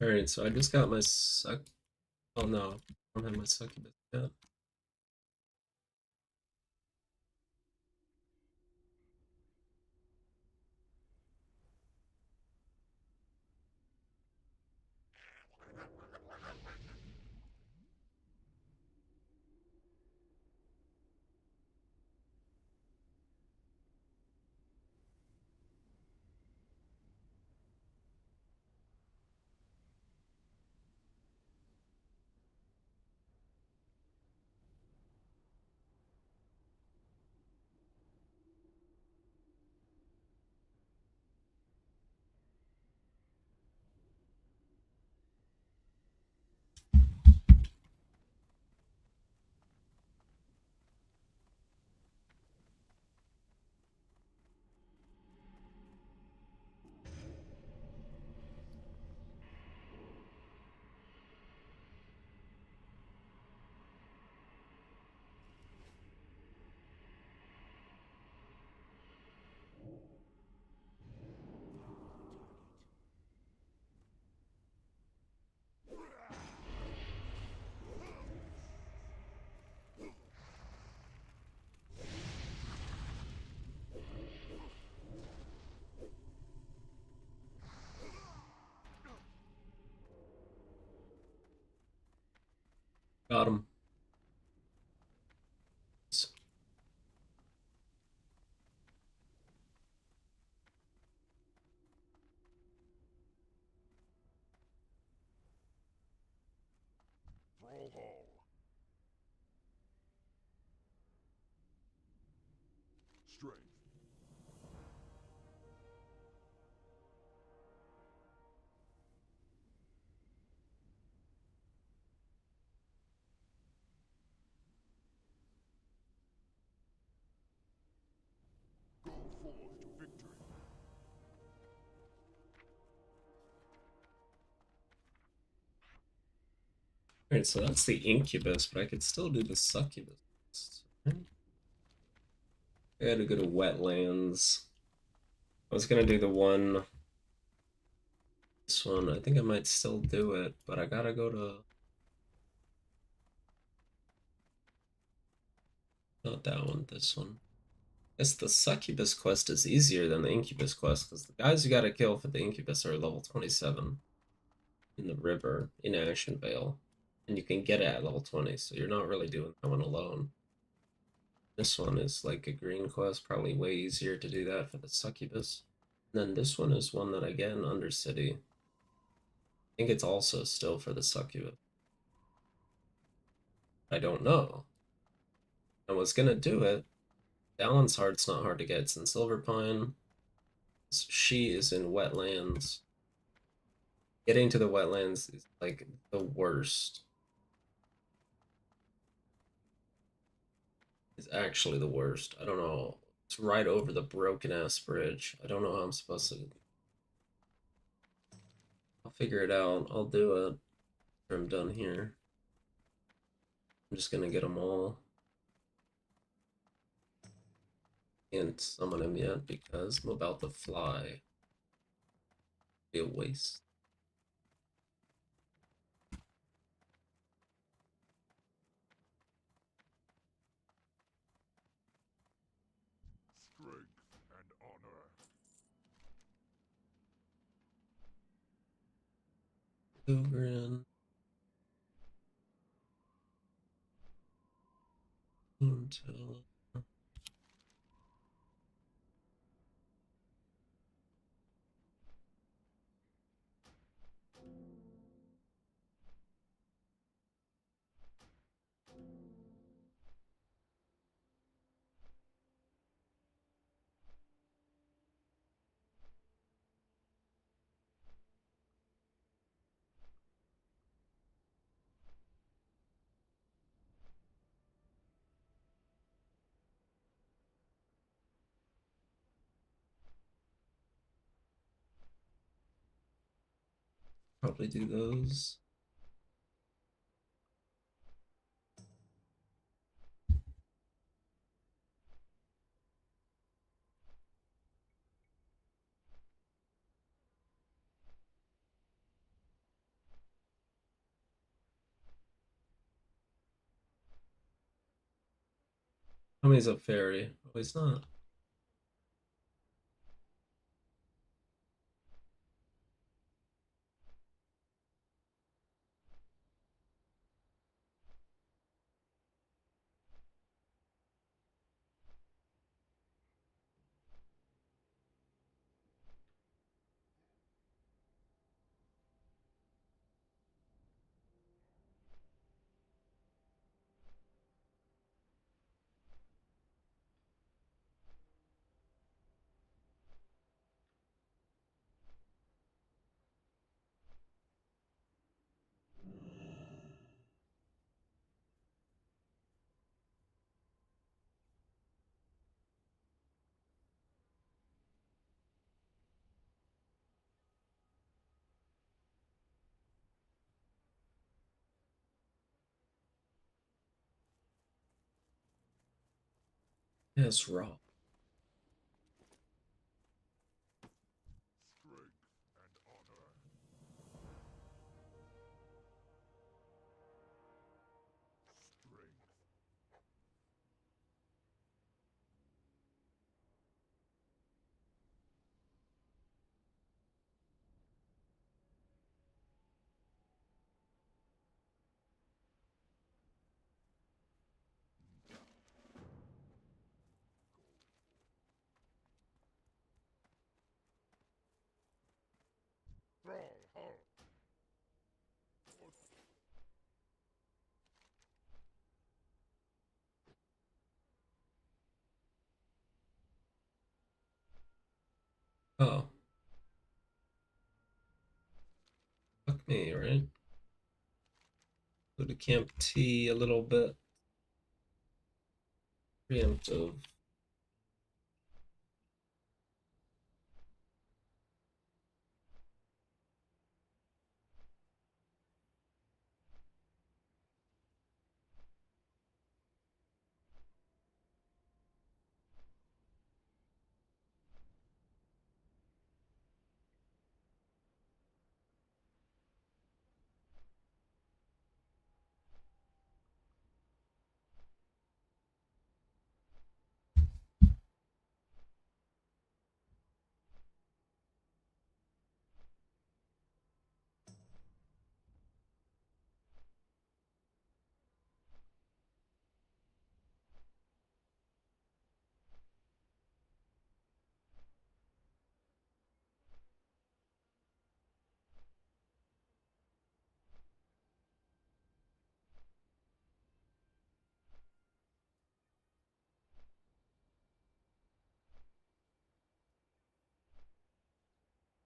Alright, so I just got my suck. Oh no, I don't have my succubus yet. Got him. Bravo. Strength. Go forth to victory. Alright, so that's the incubus, but I could still do the succubus. I gotta go to wetlands. I was gonna do the one. This one, I think I might still do it, but I gotta go to. Not that one, this one. I guess the succubus quest is easier than the incubus quest because the guys you gotta kill for the incubus are level 27 in the river in Ashen Vale. And you can get it at level 20, so you're not really doing that one alone. This one is like a green quest, probably way easier to do that for the succubus. And then this one is one that I get in Undercity. I think it's also still for the succubus. I don't know. I was gonna do it. Dallon's Heart's not hard to get. It's in Silverpine. She is in wetlands. Getting to the wetlands is like the worst. Is actually the worst. I don't know. It's right over the broken ass bridge. I don't know how I'm supposed to. I'll figure it out. I'll do it after I'm done here. I'm just gonna get them all. Can't summon him yet because I'm about to fly. Be a waste. Strength and honor. Ugrin. Until. Probably do those. How many's a fairy? Oh, he's not. Yes, raw. Strength and honor. Strength. Brawl hard. Oh, fuck me, right? Go to Camp T a little bit. Preemptive.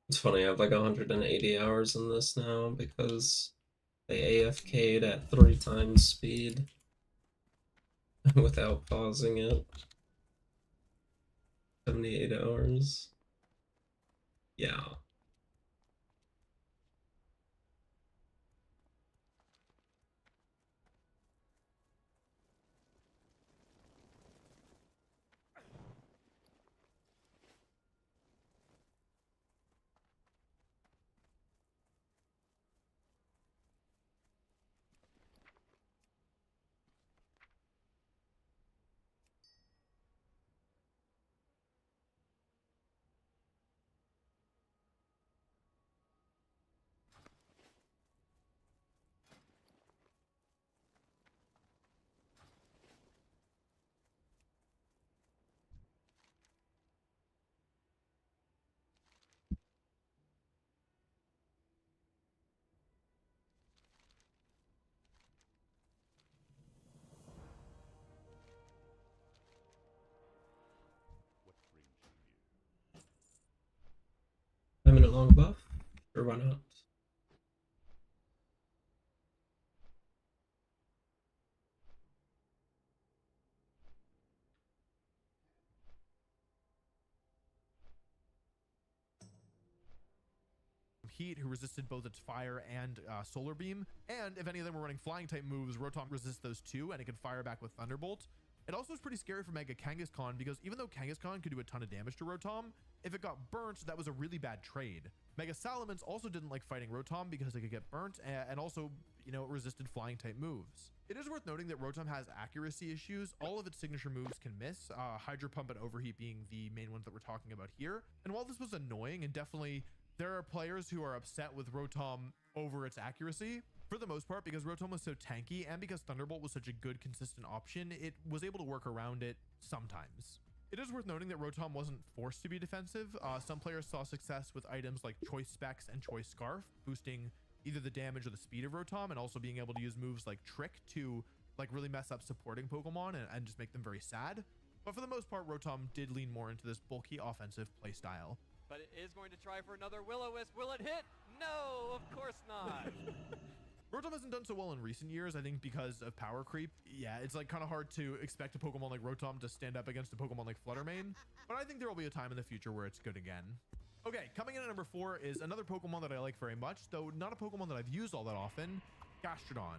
It's funny, I have like 180 hours in this now because they AFK'd at 3 times speed without pausing it. 78 hours. Yeah. What brings you here? 5 minute long buff? Or why not? Heat, who resisted both its fire and solar beam, and if any of them were running flying type moves, Rotom resists those too, and it can fire back with Thunderbolt. It also is pretty scary for Mega Kangaskhan because even though Kangaskhan could do a ton of damage to Rotom, if it got burnt, that was a really bad trade. Mega Salamence also didn't like fighting Rotom because it could get burnt and also, you know, it resisted flying type moves. It is worth noting that Rotom has accuracy issues. All of its signature moves can miss, Hydro Pump and Overheat being the main ones that we're talking about here. And while this was annoying, and definitely there are players who are upset with Rotom over its accuracy, for the most part, because Rotom was so tanky and because Thunderbolt was such a good consistent option, it was able to work around it sometimes. It is worth noting that Rotom wasn't forced to be defensive. Some players saw success with items like Choice Specs and Choice Scarf, boosting either the damage or the speed of Rotom, and also being able to use moves like Trick to like really mess up supporting Pokemon and just make them very sad. But for the most part, Rotom did lean more into this bulky offensive playstyle. But it is going to try for another Will-O-Wisp. Will it hit? No, of course not. Rotom hasn't done so well in recent years, I think because of power creep. Yeah, it's like kind of hard to expect a Pokemon like Rotom to stand up against a Pokemon like Fluttermane, but I think there will be a time in the future where it's good again. Okay, coming in at number 4 is another Pokemon that I like very much, though not a Pokemon that I've used all that often, Gastrodon.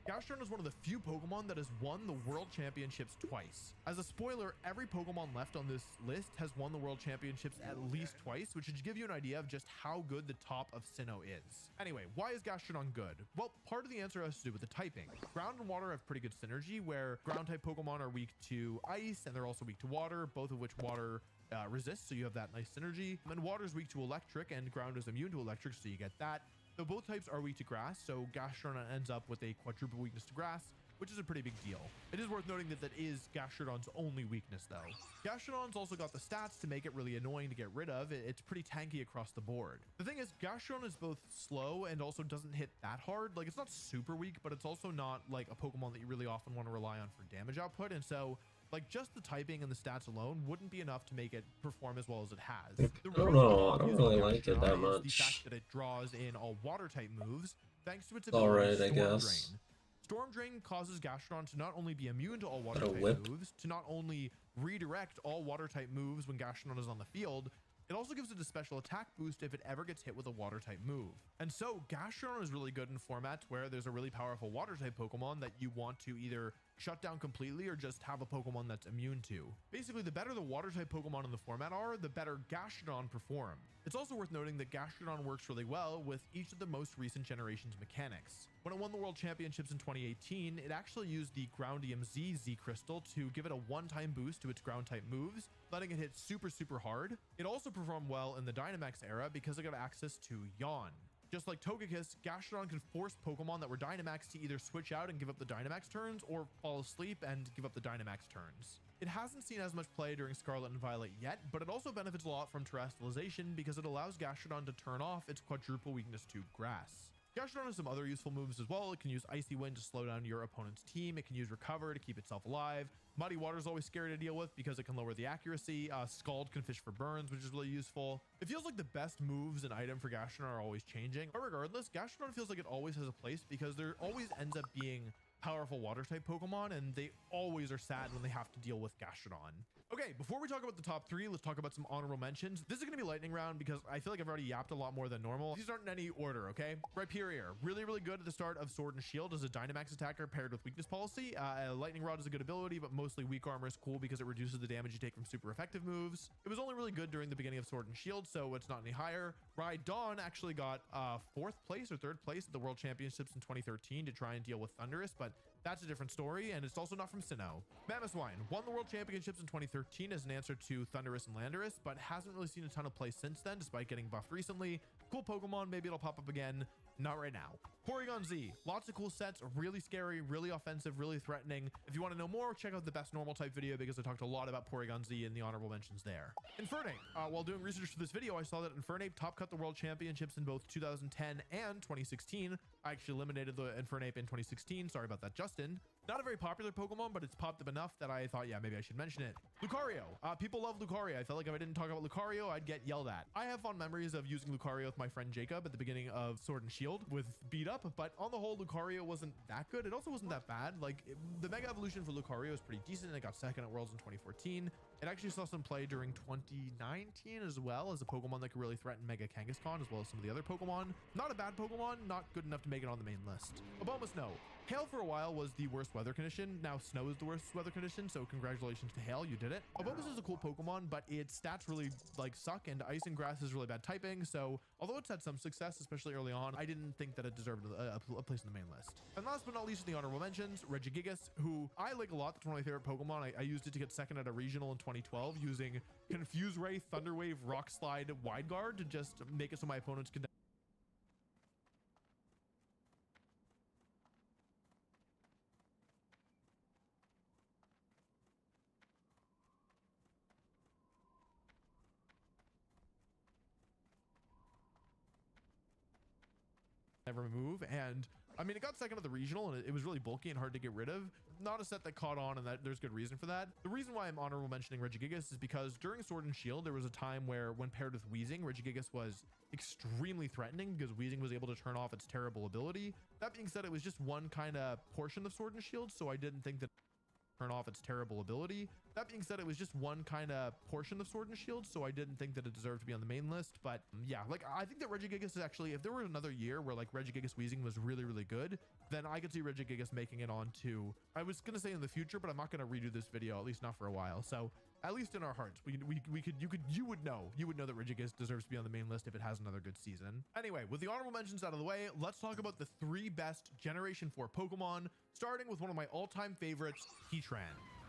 Gastrodon is one of the few Pokemon that has won the World Championships twice. As a spoiler, every Pokemon left on this list has won the World Championships at least twice, which should give you an idea of just how good the top of Sinnoh is. Anyway, why is Gastrodon good? Well, part of the answer has to do with the typing. Ground and water have pretty good synergy, where ground type Pokemon are weak to ice and they're also weak to water, both of which water resists, so you have that nice synergy. And water is weak to electric and ground is immune to electric, so you get that. Though both types are weak to grass, so Gastrodon ends up with a quadruple weakness to grass, which is a pretty big deal. It is worth noting that that is Gastrodon's only weakness though. Gastrodon's also got the stats to make it really annoying to get rid of. It's pretty tanky across the board. The thing is, Gastrodon is both slow and also doesn't hit that hard. Like, it's not super weak, but it's also not like a Pokemon that you really often want to rely on for damage output. And so like just the typing and the stats alone wouldn't be enough to make it perform as well as it has. I don't know. I don't really like it that is much. The fact that it draws in all water type moves thanks to its All ability right, I Storm guess. Drain. Storm Drain causes Gastrodon to not only be immune to all water Got a type whip. moves, to not only redirect all water type moves when Gastrodon is on the field, it also gives it a special attack boost if it ever gets hit with a water type move. And so Gastrodon is really good in formats where there's a really powerful water type Pokemon that you want to either shut down completely or just have a Pokemon that's immune to. Basically, the better the water type Pokemon in the format are, the better Gastrodon perform. It's also worth noting that Gastrodon works really well with each of the most recent generation's mechanics. When it won the World Championships in 2018, it actually used the Groundium Z Crystal to give it a one-time boost to its ground type moves, letting it hit super hard. It also performed well in the Dynamax era because it got access to Yawn. Just like Togekiss, Gastrodon can force Pokemon that were Dynamax to either switch out and give up the Dynamax turns or fall asleep and give up the Dynamax turns. It hasn't seen as much play during Scarlet and Violet yet, but it also benefits a lot from Terrestrialization because it allows Gastrodon to turn off its quadruple weakness to Grass. Gastrodon has some other useful moves as well. It can use Icy Wind to slow down your opponent's team. It can use Recover to keep itself alive. Muddy Water is always scary to deal with because it can lower the accuracy. Scald can fish for burns, which is really useful. It feels like the best moves and item for Gastrodon are always changing. But regardless, Gastrodon feels like it always has a place because there always ends up being powerful water type Pokemon, and they always are sad when they have to deal with Gastrodon. Okay, before we talk about the top 3, let's talk about some honorable mentions. This is going to be lightning round because I feel like I've already yapped a lot more than normal. These aren't in any order, okay? Rhyperior, really good at the start of Sword and Shield as a Dynamax attacker paired with weakness policy. Lightning Rod is a good ability, but mostly weak armor is cool because it reduces the damage you take from super effective moves. It was only really good during the beginning of Sword and Shield, so it's not any higher. Rhydon actually got 4th place or 3rd place at the World Championships in 2013 to try and deal with Thundurus, but that's a different story, and it's also not from Sinnoh. Mamoswine won the World Championships in 2013 as an answer to Thundurus and Landorus, but hasn't really seen a ton of play since then, despite getting buffed recently. Cool Pokemon, maybe it'll pop up again. Not right now. Porygon Z, lots of cool sets, really scary, really offensive, really threatening. If you want to know more, check out the best normal type video because I talked a lot about Porygon Z in the honorable mentions there. Infernape, while doing research for this video, I saw that Infernape top cut the World Championships in both 2010 and 2016. I actually eliminated the Infernape in 2016. Sorry about that, Justin. Not a very popular Pokemon, but it's popped up enough that I thought, yeah, maybe I should mention it. Lucario. People love Lucario. I felt like if I didn't talk about Lucario, I'd get yelled at. I have fond memories of using Lucario with my friend Jacob at the beginning of Sword and Shield with beat up, but on the whole, Lucario wasn't that good. It also wasn't that bad. Like the Mega Evolution for Lucario is pretty decent. It got second at Worlds in 2014. It actually saw some play during 2019 as well as a Pokemon that could really threaten Mega Kangaskhan as well as some of the other Pokemon. Not a bad Pokemon, not good enough to make it on the main list. Abomasnow Snow. Hail for a while was the worst weather condition. Now snow is the worst weather condition, so congratulations to Hail, you did it. Abomasnow is a cool Pokemon, but its stats really like suck, and Ice and Grass is really bad typing. So although it's had some success, especially early on, I didn't think that it deserved a place in the main list. And last but not least, in the honorable mentions, Regigigas, who I like a lot. That's one of my favorite Pokemon. I used it to get second at a regional in 2012 using Confuse Ray, Thunder Wave, Rock Slide, Wide Guard to just make it so my opponents could never move. And I mean, it got second at the regional, and it was really bulky and hard to get rid of. Not a set that caught on, and that there's good reason for that. The reason why I'm honorable mentioning Regigigas is because during Sword and Shield, there was a time where when paired with Weezing, Regigigas was extremely threatening because Weezing was able to turn off its terrible ability. That being said, it was just one kind of portion of Sword and Shield, so I didn't think that turn off its terrible ability. That being said, it was just one kind of portion of Sword and Shield, so I didn't think that it deserved to be on the main list. But yeah, like I think that Regigigas is actually, if there were another year where like Regigigas Weezing was really, really good, then I could see Regigigas making it on to, I was going to say in the future, but I'm not going to redo this video, at least not for a while. So at least in our hearts, you would know that Regigigas deserves to be on the main list if it has another good season. Anyway, with the honorable mentions out of the way, let's talk about the 3 best Generation 4 Pokemon, starting with one of my all-time favorites, Heatran.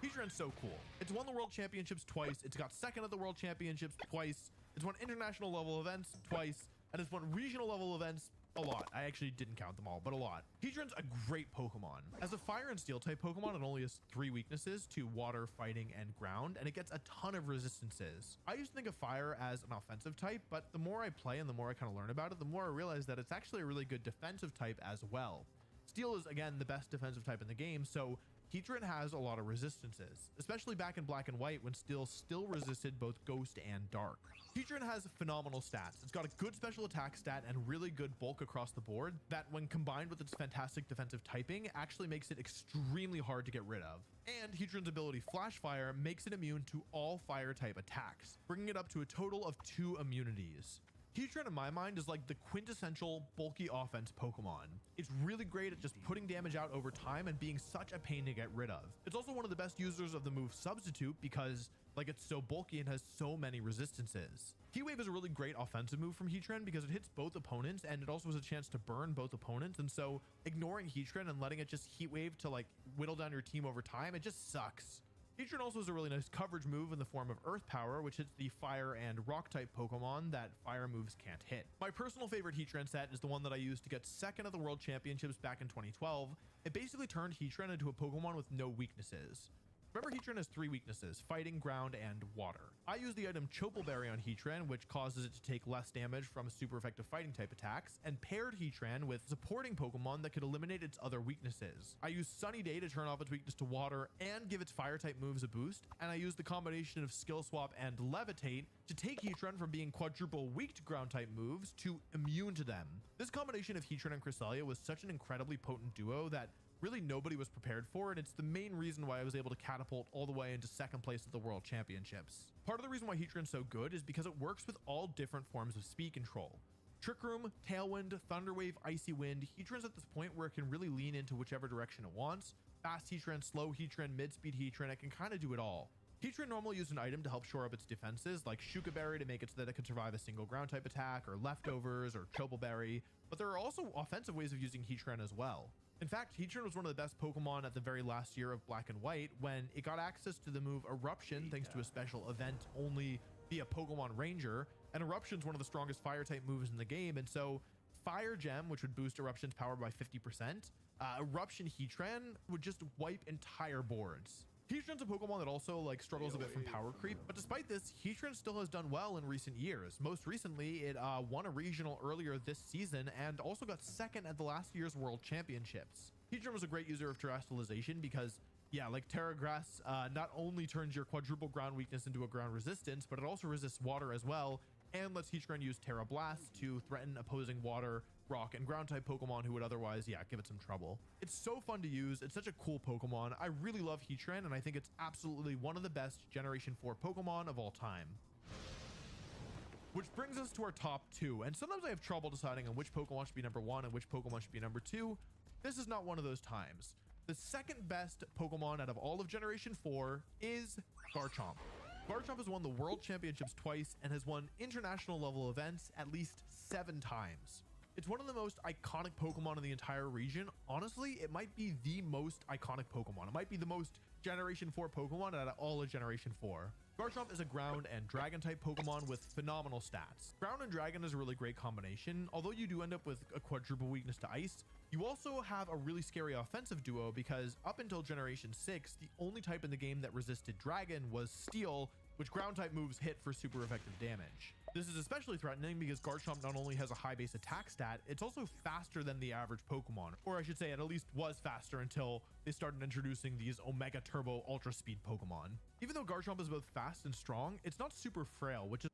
Heatran's so cool. It's won the World Championships twice. It's got second at the World Championships twice. It's won international level events twice, and it's won regional level events a lot. I actually didn't count them all, but a lot. Heatran's a great Pokemon. As a fire and steel type Pokemon, it only has 3 weaknesses to water, fighting, and ground, and it gets a ton of resistances. I used to think of fire as an offensive type, but the more I play and the more I kind of learn about it, the more I realize that it's actually a really good defensive type as well. Steel is, again, the best defensive type in the game, so Heatran has a lot of resistances, especially back in Black and White when Steel still resisted both Ghost and Dark. Heatran has phenomenal stats. It's got a good special attack stat and really good bulk across the board that, when combined with its fantastic defensive typing, actually makes it extremely hard to get rid of. And Heatran's ability Flash Fire makes it immune to all fire type attacks, bringing it up to a total of 2 immunities. Heatran, in my mind, is like the quintessential bulky offense Pokemon. It's really great at just putting damage out over time and being such a pain to get rid of. It's also one of the best users of the move Substitute because like it's so bulky and has so many resistances. Heat Wave is a really great offensive move from Heatran because it hits both opponents and it also has a chance to burn both opponents. And so ignoring Heatran and letting it just Heat Wave to like whittle down your team over time, it just sucks. Heatran also has a really nice coverage move in the form of Earth Power, which hits the fire and rock type Pokemon that fire moves can't hit. My personal favorite Heatran set is the one that I used to get second at the World Championships back in 2012. It basically turned Heatran into a Pokemon with no weaknesses. Remember, Heatran has 3 weaknesses: fighting, ground, and water. I use the item Chople Berry on Heatran, which causes it to take less damage from super effective fighting type attacks, and paired Heatran with supporting Pokemon that could eliminate its other weaknesses. I use Sunny Day to turn off its weakness to water and give its fire type moves a boost, and I use the combination of Skill Swap and Levitate to take Heatran from being quadruple weak to ground type moves to immune to them. This combination of Heatran and Cresselia was such an incredibly potent duo that really nobody was prepared for, and it's the main reason why I was able to catapult all the way into second place at the World Championships. Part of the reason why Heatran's so good is because it works with all different forms of speed control. Trick Room, Tailwind, Thunder Wave, Icy Wind. Heatran's at this point where it can really lean into whichever direction it wants. Fast Heatran, slow Heatran, mid-speed Heatran, it can kind of do it all. Heatran normally uses an item to help shore up its defenses, like Shuka Berry to make it so that it can survive a single ground type attack, or Leftovers, or Chople Berry, but there are also offensive ways of using Heatran as well. In fact, Heatran was one of the best Pokemon at the very last year of Black and White when it got access to the move Eruption thanks to a special event only via Pokemon Ranger, and Eruption's one of the strongest fire type moves in the game, and so Fire Gem, which would boost Eruption's power by 50%, Eruption Heatran would just wipe entire boards. Heatran's a Pokemon that also like struggles a bit from power creep, but despite this, Heatran still has done well in recent years. Most recently, it won a regional earlier this season and also got second at the last year's World Championships. Heatran was a great user of Terastallization because, yeah, like Terra Grass not only turns your quadruple ground weakness into a ground resistance, but it also resists water as well, and lets Heatran use Terra Blast to threaten opposing water rock and ground type Pokemon who would otherwise, yeah, give it some trouble. It's so fun to use. It's such a cool Pokemon. I really love Heatran, and I think it's absolutely one of the best Generation 4 Pokemon of all time. Which brings us to our top 2, and sometimes I have trouble deciding on which Pokemon should be number 1 and which Pokemon should be number 2. This is not one of those times. The second best Pokemon out of all of Generation 4 is Garchomp. Garchomp has won the World Championships twice and has won international level events at least 7 times. It's one of the most iconic Pokemon in the entire region. Honestly, it might be the most iconic Pokemon. It might be the most Generation 4 Pokemon out of all of Generation 4. Garchomp is a ground and dragon type Pokemon with phenomenal stats. Ground and dragon is a really great combination. Although you do end up with a quadruple weakness to ice, you also have a really scary offensive duo because up until Generation 6, the only type in the game that resisted dragon was steel, which ground type moves hit for super effective damage. This is especially threatening because Garchomp not only has a high base attack stat, it's also faster than the average Pokemon. Or I should say it at least was faster until they started introducing these Omega Turbo Ultra Speed Pokemon. Even though Garchomp is both fast and strong, it's not super frail, which is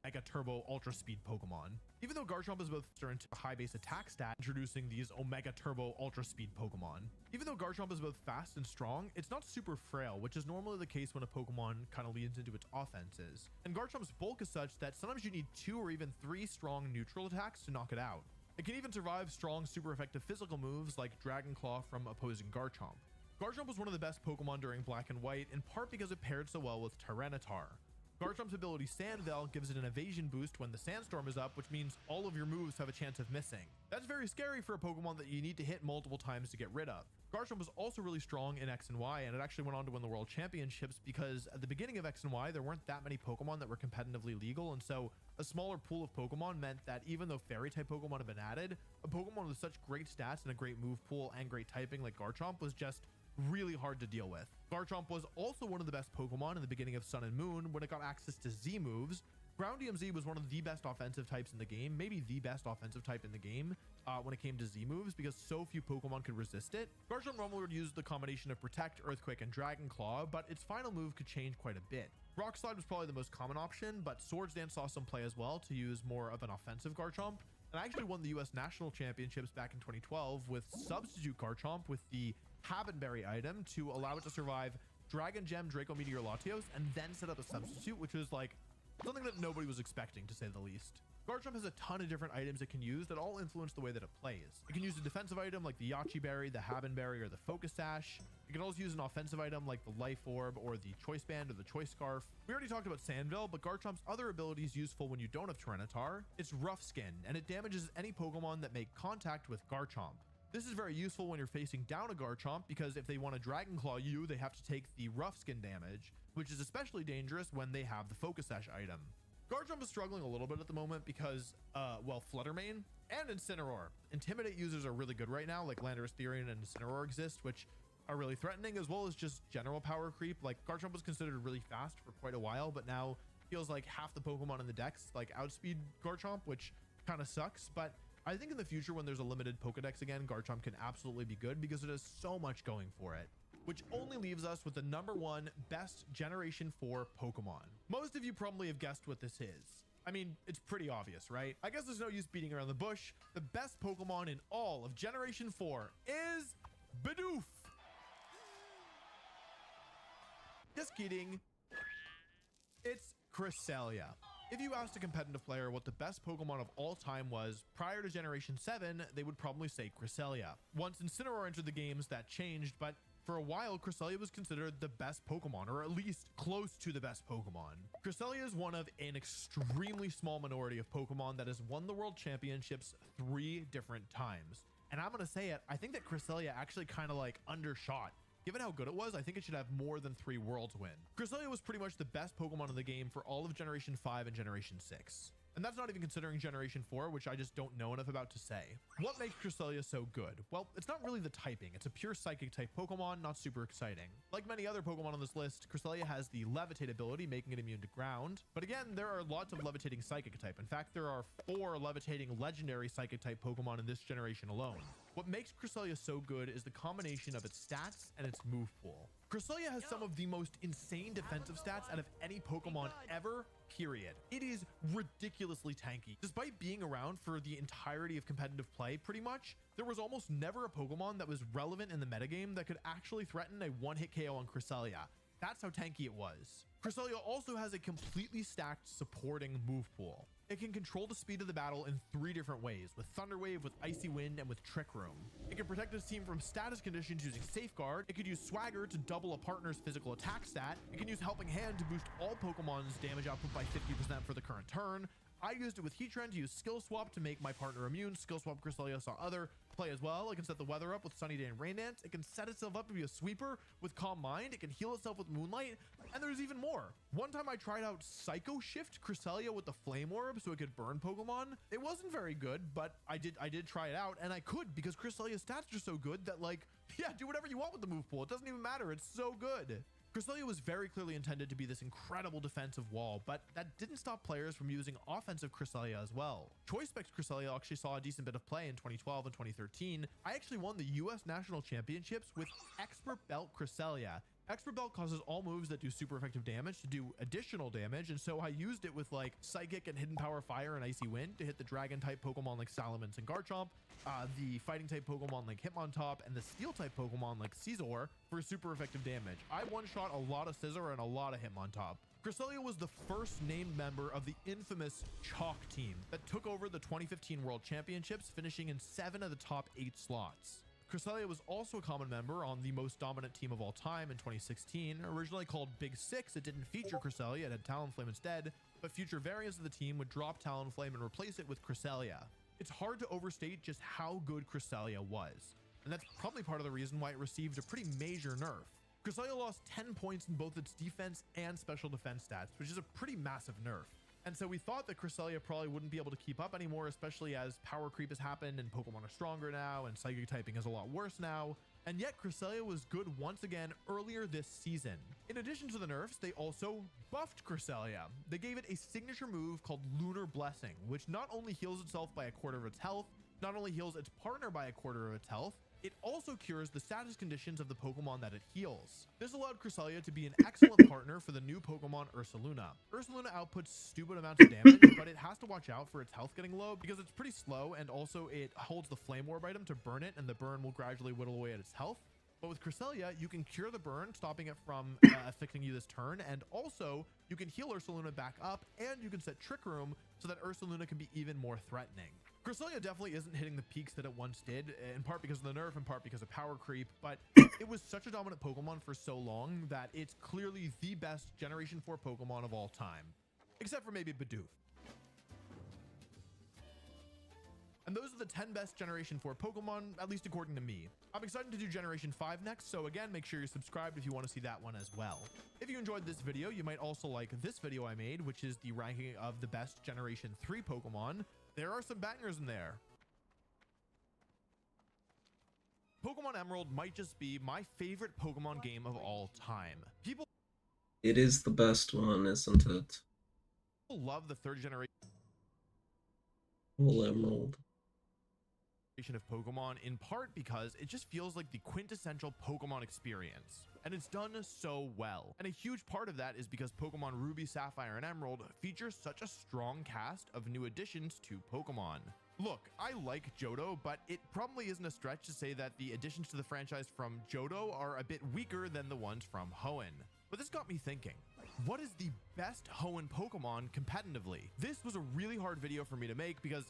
Mega Turbo Ultra Speed Pokemon. Even though Garchomp is both faster into a high base attack stat, introducing these Omega Turbo Ultra Speed Pokemon. Even though Garchomp is both fast and strong, it's not super frail, which is normally the case when a Pokemon kind of leans into its offenses. And Garchomp's bulk is such that sometimes you need 2 or even 3 strong neutral attacks to knock it out. It can even survive strong, super effective physical moves like Dragon Claw from opposing Garchomp. Garchomp was one of the best Pokemon during Black and White, in part because it paired so well with Tyranitar. Garchomp's ability Sandveil gives it an evasion boost when the sandstorm is up, which means all of your moves have a chance of missing. That's very scary for a Pokemon that you need to hit multiple times to get rid of. Garchomp was also really strong in X and Y, and it actually went on to win the World Championships because at the beginning of X and Y, there weren't that many Pokemon that were competitively legal, and so a smaller pool of Pokemon meant that even though Fairy-type Pokemon have been added, a Pokemon with such great stats and a great move pool and great typing like Garchomp was just really hard to deal with. Garchomp was also one of the best Pokemon in the beginning of Sun and Moon when it got access to Z moves. Ground DMZ was one of the best offensive types in the game, maybe the best offensive type in the game when it came to Z moves because so few Pokemon could resist it. Garchomp normally would use the combination of Protect, Earthquake, and Dragon Claw, but its final move could change quite a bit. Rock Slide was probably the most common option, but Swords Dance saw some play as well to use more of an offensive Garchomp. And I actually won the US National Championships back in 2012 with Substitute Garchomp with the Habenberry item to allow it to survive Dragon Gem, Draco Meteor, Latios, and then set up a substitute, which was like something that nobody was expecting, to say the least. Garchomp has a ton of different items it can use that all influence the way that it plays. It can use a defensive item like the Yachi Berry, the Habenberry, or the Focus Sash. It can also use an offensive item like the Life Orb or the Choice Band or the Choice Scarf. We already talked about Sandveil, but Garchomp's other ability is useful when you don't have Tyranitar. It's Rough Skin, and it damages any Pokemon that make contact with Garchomp. This is very useful when you're facing down a Garchomp because if they want to Dragon Claw you, they have to take the Rough Skin damage, which is especially dangerous when they have the Focus Sash item. Garchomp is struggling a little bit at the moment because, well, Fluttermane and Incineroar. Intimidate users are really good right now, like Landorus, Therian, and Incineroar exist, which are really threatening, as well as just general power creep. Like, Garchomp was considered really fast for quite a while, but now feels like half the Pokemon in the decks, like, outspeed Garchomp, which kind of sucks, but I think in the future when there's a limited Pokedex again, Garchomp can absolutely be good because it has so much going for it. Which only leaves us with the #1 best Generation 4 Pokemon. Most of you probably have guessed what this is. I mean, it's pretty obvious, right? I guess there's no use beating around the bush. The best Pokemon in all of Generation 4 is Bidoof. Just kidding. It's Cresselia. If you asked a competitive player what the best Pokemon of all time was prior to Generation 7, they would probably say Cresselia. Once Incineroar entered the games, that changed, but for a while, Cresselia was considered the best Pokemon, or at least close to the best Pokemon. Cresselia is one of an extremely small minority of Pokemon that has won the World Championships 3 different times. And I'm gonna say it, I think that Cresselia actually kind of like undershot. Given how good it was, I think it should have more than 3 worlds win. Cresselia was pretty much the best Pokemon in the game for all of Generation 5 and Generation 6. And that's not even considering Generation 4, which I just don't know enough about to say. What makes Cresselia so good? Well, it's not really the typing. It's a pure Psychic type Pokemon, not super exciting. Like many other Pokemon on this list, Cresselia has the Levitate ability, making it immune to ground. But again, there are lots of Levitating Psychic type. In fact, there are 4 Levitating Legendary Psychic type Pokemon in this generation alone. What makes Cresselia so good is the combination of its stats and its move pool. Cresselia has some of the most insane defensive stats out of any Pokemon ever, period. It is ridiculously tanky. Despite being around for the entirety of competitive play, pretty much, there was almost never a Pokemon that was relevant in the metagame that could actually threaten a one-hit KO on Cresselia. That's how tanky it was. Cresselia also has a completely stacked supporting move pool. It can control the speed of the battle in 3 different ways, with Thunder Wave, with Icy Wind, and with Trick Room. It can protect its team from status conditions using Safeguard. It could use Swagger to double a partner's physical attack stat. It can use Helping Hand to boost all Pokemon's damage output by 50% for the current turn. I used it with Heatran to use Skill Swap to make my partner immune. Skill Swap Cresselia saw other play as well. It can set the weather up with Sunny Day and Rain Dance. It can set itself up to be a sweeper with Calm Mind. It can heal itself with Moonlight, and there's even more. One time I tried out Psycho Shift Cresselia with the Flame Orb so it could burn Pokemon. It wasn't very good, but I did try it out, and I could because Cresselia's stats are so good that, like, yeah, do whatever you want with the move pool. It doesn't even matter. It's so good. Cresselia was very clearly intended to be this incredible defensive wall, but that didn't stop players from using offensive Cresselia as well. Choice Specs Cresselia actually saw a decent bit of play in 2012 and 2013. I actually won the US National Championships with Expert Belt Cresselia. Expert Belt causes all moves that do super effective damage to do additional damage, and so I used it with like Psychic and Hidden Power Fire and Icy Wind to hit the Dragon type Pokemon like Salamence and Garchomp, the Fighting type Pokemon like Hitmontop, and the Steel type Pokemon like Scizor for super effective damage. I one-shot a lot of Scizor and a lot of Hitmontop. Cresselia was the first named member of the infamous Chalk team that took over the 2015 World Championships, finishing in 7 of the top 8 slots. Cresselia was also a common member on the most dominant team of all time in 2016. Originally called Big Six, it didn't feature Cresselia, it had Talonflame instead, but future variants of the team would drop Talonflame and replace it with Cresselia. It's hard to overstate just how good Cresselia was, and that's probably part of the reason why it received a pretty major nerf. Cresselia lost 10 points in both its defense and special defense stats, which is a pretty massive nerf. And so we thought that Cresselia probably wouldn't be able to keep up anymore, especially as power creep has happened and Pokemon are stronger now and Psychic typing is a lot worse now. And yet Cresselia was good once again earlier this season. In addition to the nerfs, they also buffed Cresselia. They gave it a signature move called Lunar Blessing, which not only heals itself by 1/4 of its health, not only heals its partner by 1/4 of its health, it also cures the status conditions of the Pokemon that it heals. This allowed Cresselia to be an excellent partner for the new Pokemon Ursaluna. Ursaluna outputs stupid amounts of damage, but it has to watch out for its health getting low because it's pretty slow, and also it holds the Flame Orb item to burn it, and the burn will gradually whittle away at its health. But with Cresselia, you can cure the burn, stopping it from affecting you this turn, and also you can heal Ursaluna back up, and you can set Trick Room so that Ursaluna can be even more threatening. Cresselia definitely isn't hitting the peaks that it once did, in part because of the nerf, in part because of power creep, but it was such a dominant Pokemon for so long that it's clearly the best Generation 4 Pokemon of all time, except for maybe Bidoof. And those are the 10 best Generation 4 Pokemon, at least according to me. I'm excited to do Generation 5 next, so again, make sure you're subscribed if you want to see that one as well. If you enjoyed this video, you might also like this video I made, which is the ranking of the best Generation 3 Pokemon. There are some bangers in there. Pokemon Emerald might just be my favorite Pokemon game of all time. People It is the best one, isn't it? love the 3rd generation Whole Emerald. of Pokemon, in part because it just feels like the quintessential Pokemon experience, and it's done so well. And a huge part of that is because Pokemon Ruby, Sapphire, and Emerald features such a strong cast of new additions to Pokemon. Look, I like Johto, but it probably isn't a stretch to say that the additions to the franchise from Johto are a bit weaker than the ones from Hoenn. But this got me thinking, what is the best Hoenn Pokemon competitively? This was a really hard video for me to make because,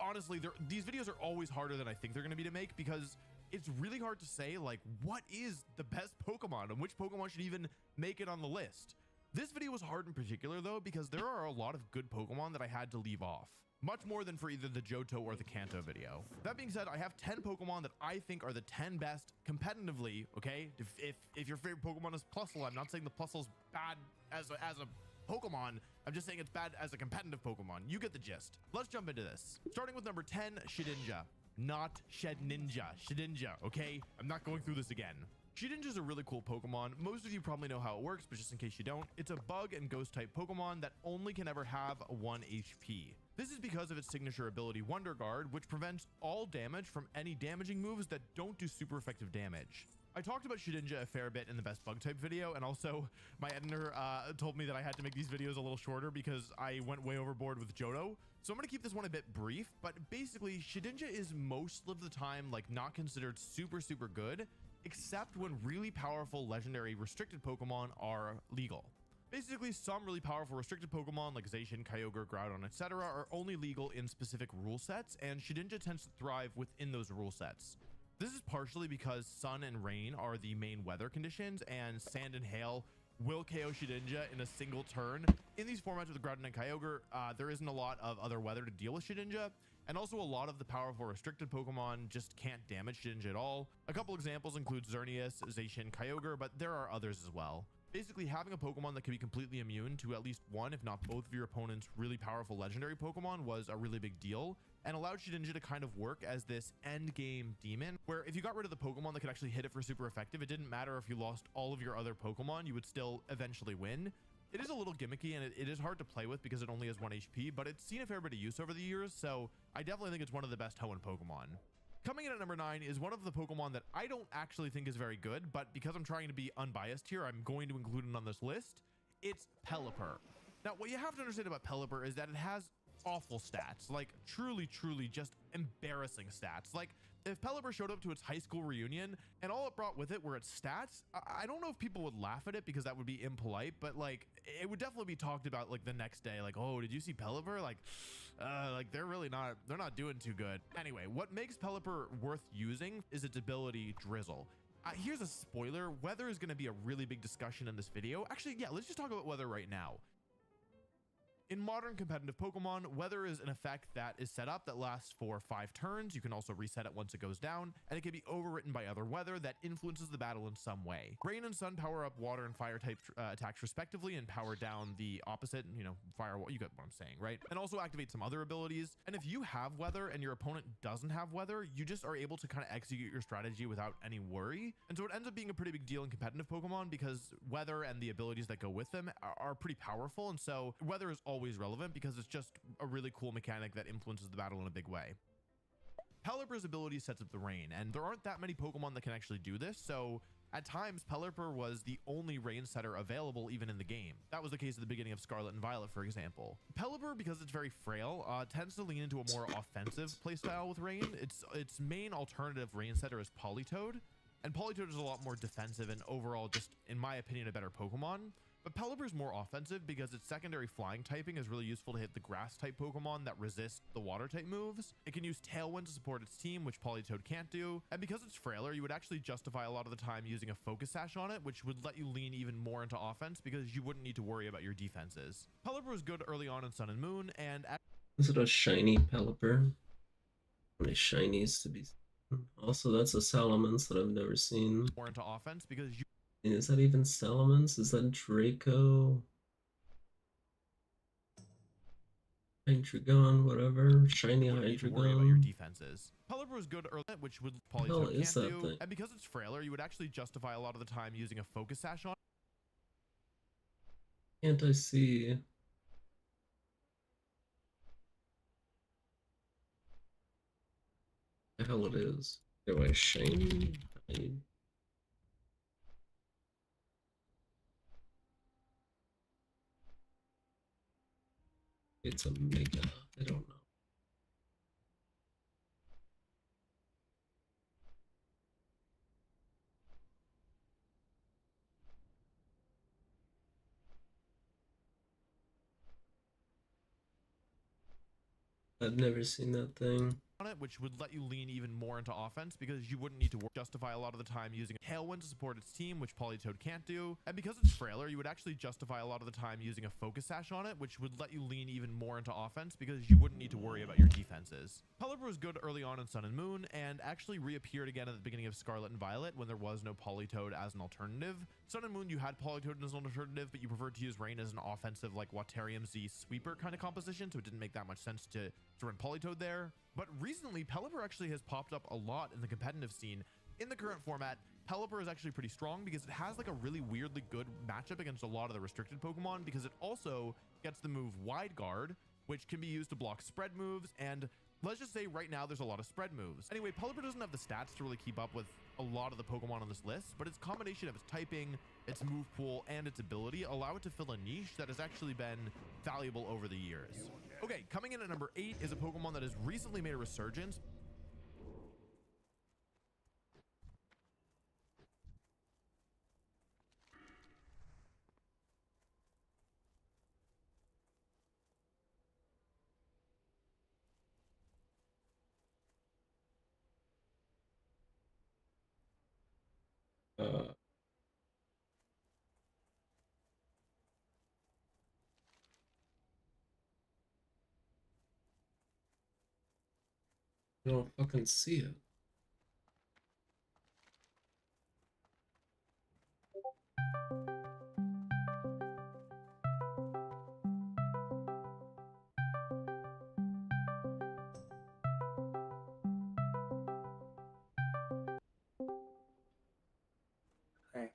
honestly, these videos are always harder than I think they're going to be to make because it's really hard to say, like, what is the best Pokemon and which Pokemon should even make it on the list. This video was hard in particular, though, because there are a lot of good Pokemon that I had to leave off. Much more than for either the Johto or the Kanto video. That being said, I have 10 Pokemon that I think are the 10 best competitively, okay? If your favorite Pokemon is Plusle, I'm not saying the Plusle's bad as a Pokemon, I'm just saying it's bad as a competitive Pokemon. You get the gist. Let's jump into this. Starting with number 10, Shedinja. Not Shedninja, Shedinja, okay? I'm not going through this again. Shedinja is a really cool Pokemon. Most of you probably know how it works, but just in case you don't, it's a bug and ghost type Pokemon that only can ever have 1 HP. This is because of its signature ability Wonder Guard, which prevents all damage from any damaging moves that don't do super effective damage. I talked about Shedinja a fair bit in the best bug type video, and also my editor told me that I had to make these videos a little shorter because I went way overboard with Johto. So I'm going to keep this one a bit brief, but basically Shedinja is most of the time like not considered super good, except when really powerful legendary restricted Pokemon are legal. Basically, some really powerful restricted Pokemon like Zacian, Kyogre, Groudon, etc. are only legal in specific rule sets, and Shedinja tends to thrive within those rule sets. This is partially because sun and rain are the main weather conditions, and sand and hail will KO Shedinja in a single turn. In these formats with Groudon and Kyogre, there isn't a lot of other weather to deal with Shedinja, and also a lot of the powerful restricted Pokemon just can't damage Shedinja at all. A couple examples include Xerneas, Zacian, Kyogre, but there are others as well. Basically, having a Pokemon that can be completely immune to at least one, if not both of your opponent's really powerful legendary Pokemon was a really big deal, and allowed Shedinja to kind of work as this end game demon, where if you got rid of the Pokemon that could actually hit it for super effective, it didn't matter if you lost all of your other Pokemon, you would still eventually win. It is a little gimmicky, and it is hard to play with because it only has 1 HP, but it's seen a fair bit of use over the years, so I definitely think it's one of the best Hoenn Pokemon. Coming in at number 9 is one of the Pokemon that I don't actually think is very good, but because I'm trying to be unbiased here, I'm going to include it on this list. It's Pelipper. Now, what you have to understand about Pelipper is that it has awful stats, like truly just embarrassing stats. Like if Pelipper showed up to its high school reunion and all it brought with it were its stats, I don't know if people would laugh at it because that would be impolite, but like it would definitely be talked about like the next day, like, oh, did you see Pelipper? Like they're not doing too good. Anyway, what makes Pelipper worth using is its ability Drizzle. Here's a spoiler: weather is going to be a really big discussion in this video. Actually, yeah, let's just talk about weather right now. In modern competitive Pokemon, weather is an effect that is set up that lasts for 5 turns. You can also reset it once it goes down, and it can be overwritten by other weather that influences the battle in some way. Rain and sun power up water and fire type attacks respectively and power down the opposite, fire, you get what I'm saying, right? And also activate some other abilities. And if you have weather and your opponent doesn't have weather, you just are able to kind of execute your strategy without any worry. And so it ends up being a pretty big deal in competitive Pokemon because weather and the abilities that go with them are pretty powerful. And so weather is always relevant because it's just a really cool mechanic that influences the battle in a big way. Pelipper's ability sets up the rain, and there aren't that many Pokemon that can actually do this, so at times Pelipper was the only rain setter available even in the game. That was the case at the beginning of Scarlet and Violet, for example. Pelipper, because it's very frail, tends to lean into a more offensive playstyle with rain. Its main alternative rain setter is Politoed, and Politoed is a lot more defensive and overall just, in my opinion, a better Pokemon. But Pelipper is more offensive because its secondary flying typing is really useful to hit the grass type Pokemon that resist the water type moves. It can use Tailwind to support its team, which Politoed can't do. And because it's frailer, you would actually justify a lot of the time using a Focus Sash on it, which would let you lean even more into offense because you wouldn't need to worry about your defenses. Pelipper is good early on in Sun and Moon, and Is it a shiny Pelipper? How many shinies to be seen? Also, that's a Salamence that I've never seen. more into offense because you Is that even Salamence? Is that Draco? Hydreigon, whatever. Shiny wouldn't need to worry about your Hydreigon. defenses. Pelipper is good early, which would hell Politoed is can't that do. thing? And because it's frailer, you would actually justify a lot of the time using a Focus Sash on Can't I see? The hell it is. Do I shiny? It's a mega. I don't know. I've never seen that thing. it, which would let you lean even more into offense because you wouldn't need to justify a lot of the time using a Tailwind to support its team, which Politoed can't do. And because it's frailer, you would actually justify a lot of the time using a Focus Sash on it, which would let you lean even more into offense because you wouldn't need to worry about your defenses. Pelipper was good early on in Sun and Moon and actually reappeared again at the beginning of Scarlet and Violet when there was no Politoed as an alternative. Sun and Moon, you had Politoed as an alternative, but you preferred to use Rain as an offensive like Waterium Z sweeper kind of composition, so it didn't make that much sense to run Politoed there. But recently, Pelipper actually has popped up a lot in the competitive scene. In the current format, Pelipper is actually pretty strong because it has like a really weirdly good matchup against a lot of the restricted Pokemon because it also gets the move Wide Guard, which can be used to block spread moves, and let's just say right now there's a lot of spread moves. Anyway, Pelipper doesn't have the stats to really keep up with a lot of the Pokemon on this list, but its combination of its typing, its move pool, and its ability allow it to fill a niche that has actually been valuable over the years. Okay, coming in at number 8 is a Pokemon that has recently made a resurgence. Uh, I don't fucking see it. Okay.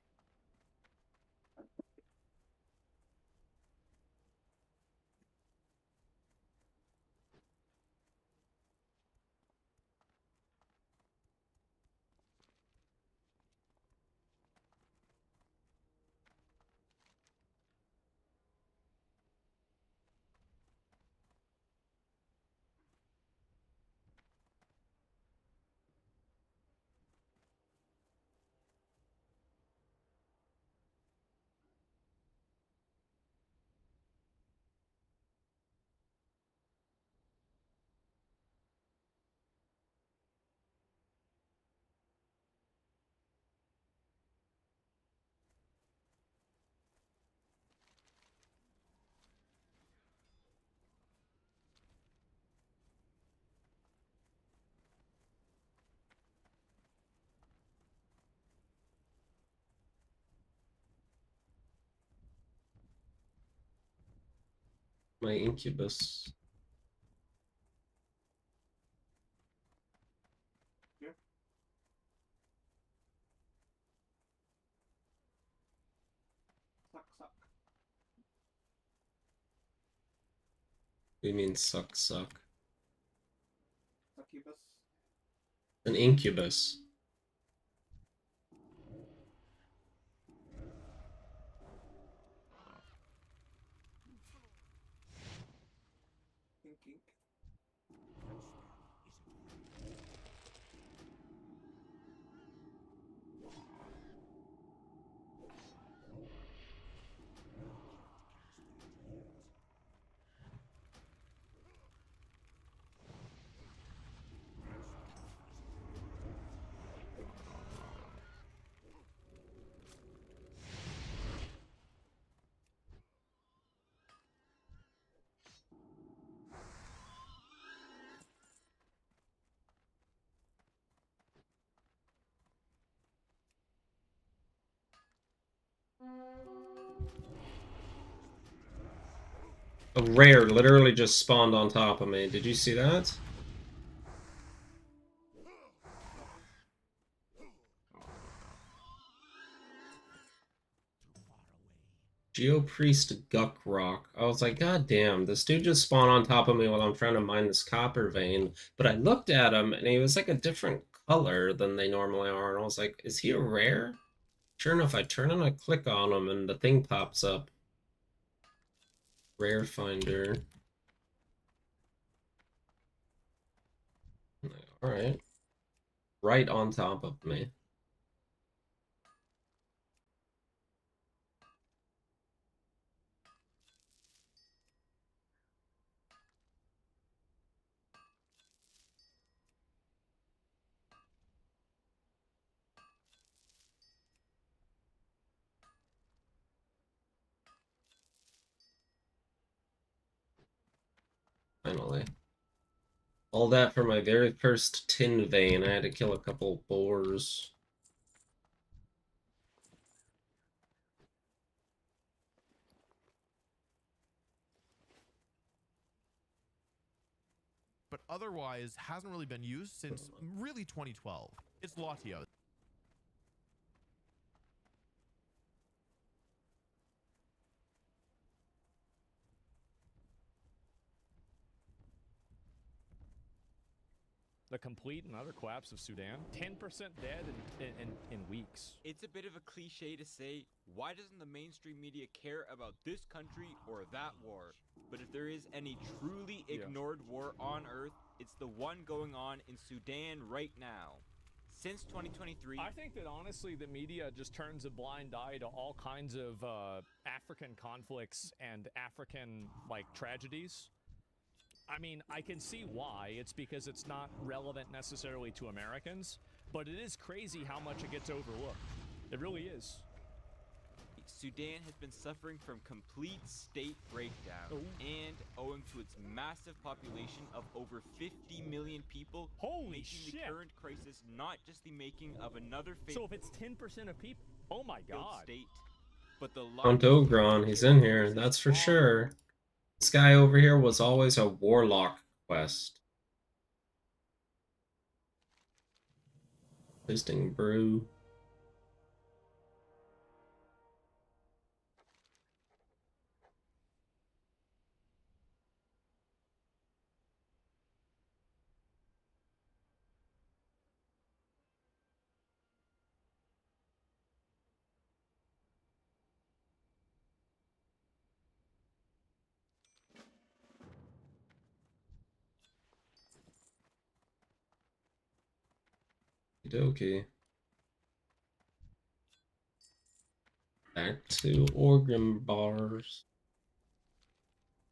My Incubus. Suck. We mean suck. Succubus. An Incubus. Ink. A rare literally just spawned on top of me. Did you see that? Geopriest Guckrock. I was like, God damn, this dude just spawned on top of me while I'm trying to mine this copper vein. But I looked at him and he was like a different color than they normally are. And I was like, is he a rare? Sure enough, I turn and I click on him and the thing pops up. Rare finder. Alright. Right on top of me. Finally. All that for my very first tin vein. I had to kill a couple boars. But otherwise hasn't really been used since really 2012. It's Latios. The complete and utter collapse of Sudan. 10% dead in weeks. It's a bit of a cliche to say, why doesn't the mainstream media care about this country or that war? But if there is any truly ignored war on Earth, it's the one going on in Sudan right now. Since 2023... I think that honestly the media just turns a blind eye to all kinds of African conflicts and African, like, tragedies. I mean, I can see why. It's because it's not relevant necessarily to Americans, but it is crazy how much it gets overlooked. It really is. Sudan has been suffering from complete state breakdown, and owing to its massive population of over 50 million people, Holy making shit. the current crisis not just the making of another So if it's 10% of people, oh my god. state, but the Mount largest Ogron, he's in here, that's for sure. This guy over here was always a warlock quest. Visiting brew. Okey-dokey. Back to organ bars.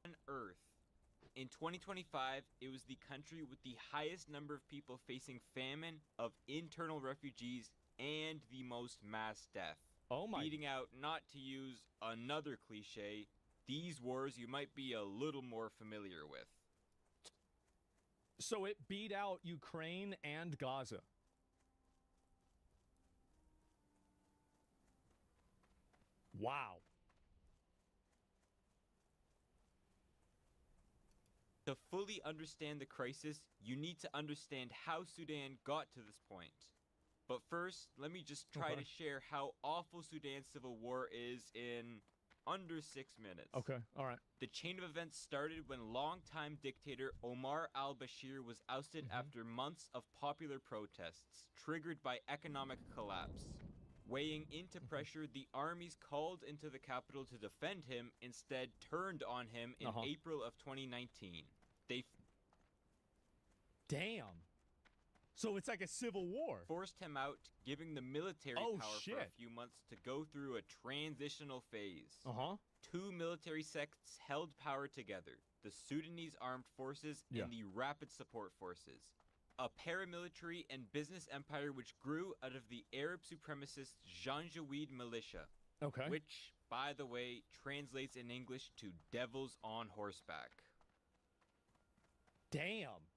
on Earth. In 2025, it was the country with the highest number of people facing famine, of internal refugees, and the most mass death. Oh my. Beating out, not to use another cliche, these wars you might be a little more familiar with. So it beat out Ukraine and Gaza. Wow. To fully understand the crisis, you need to understand how Sudan got to this point. But first, let me just try Okay. to share how awful Sudan's civil war is in under 6 minutes. Okay, all right. The chain of events started when longtime dictator Omar al-Bashir was ousted after months of popular protests, triggered by economic collapse. Weighing into pressure, the armies called into the capital to defend him instead turned on him in April of 2019. They Damn. So it's like a civil war. forced him out, giving the military Oh, power for a shit. few months to go through a transitional phase. Uh-huh. Two military sects held power together, the Sudanese Armed Forces Yeah. and the Rapid Support Forces, a paramilitary and business empire which grew out of the Arab supremacist Janjaweed militia, Okay. which, by the way, translates in English to devils on horseback. Damn.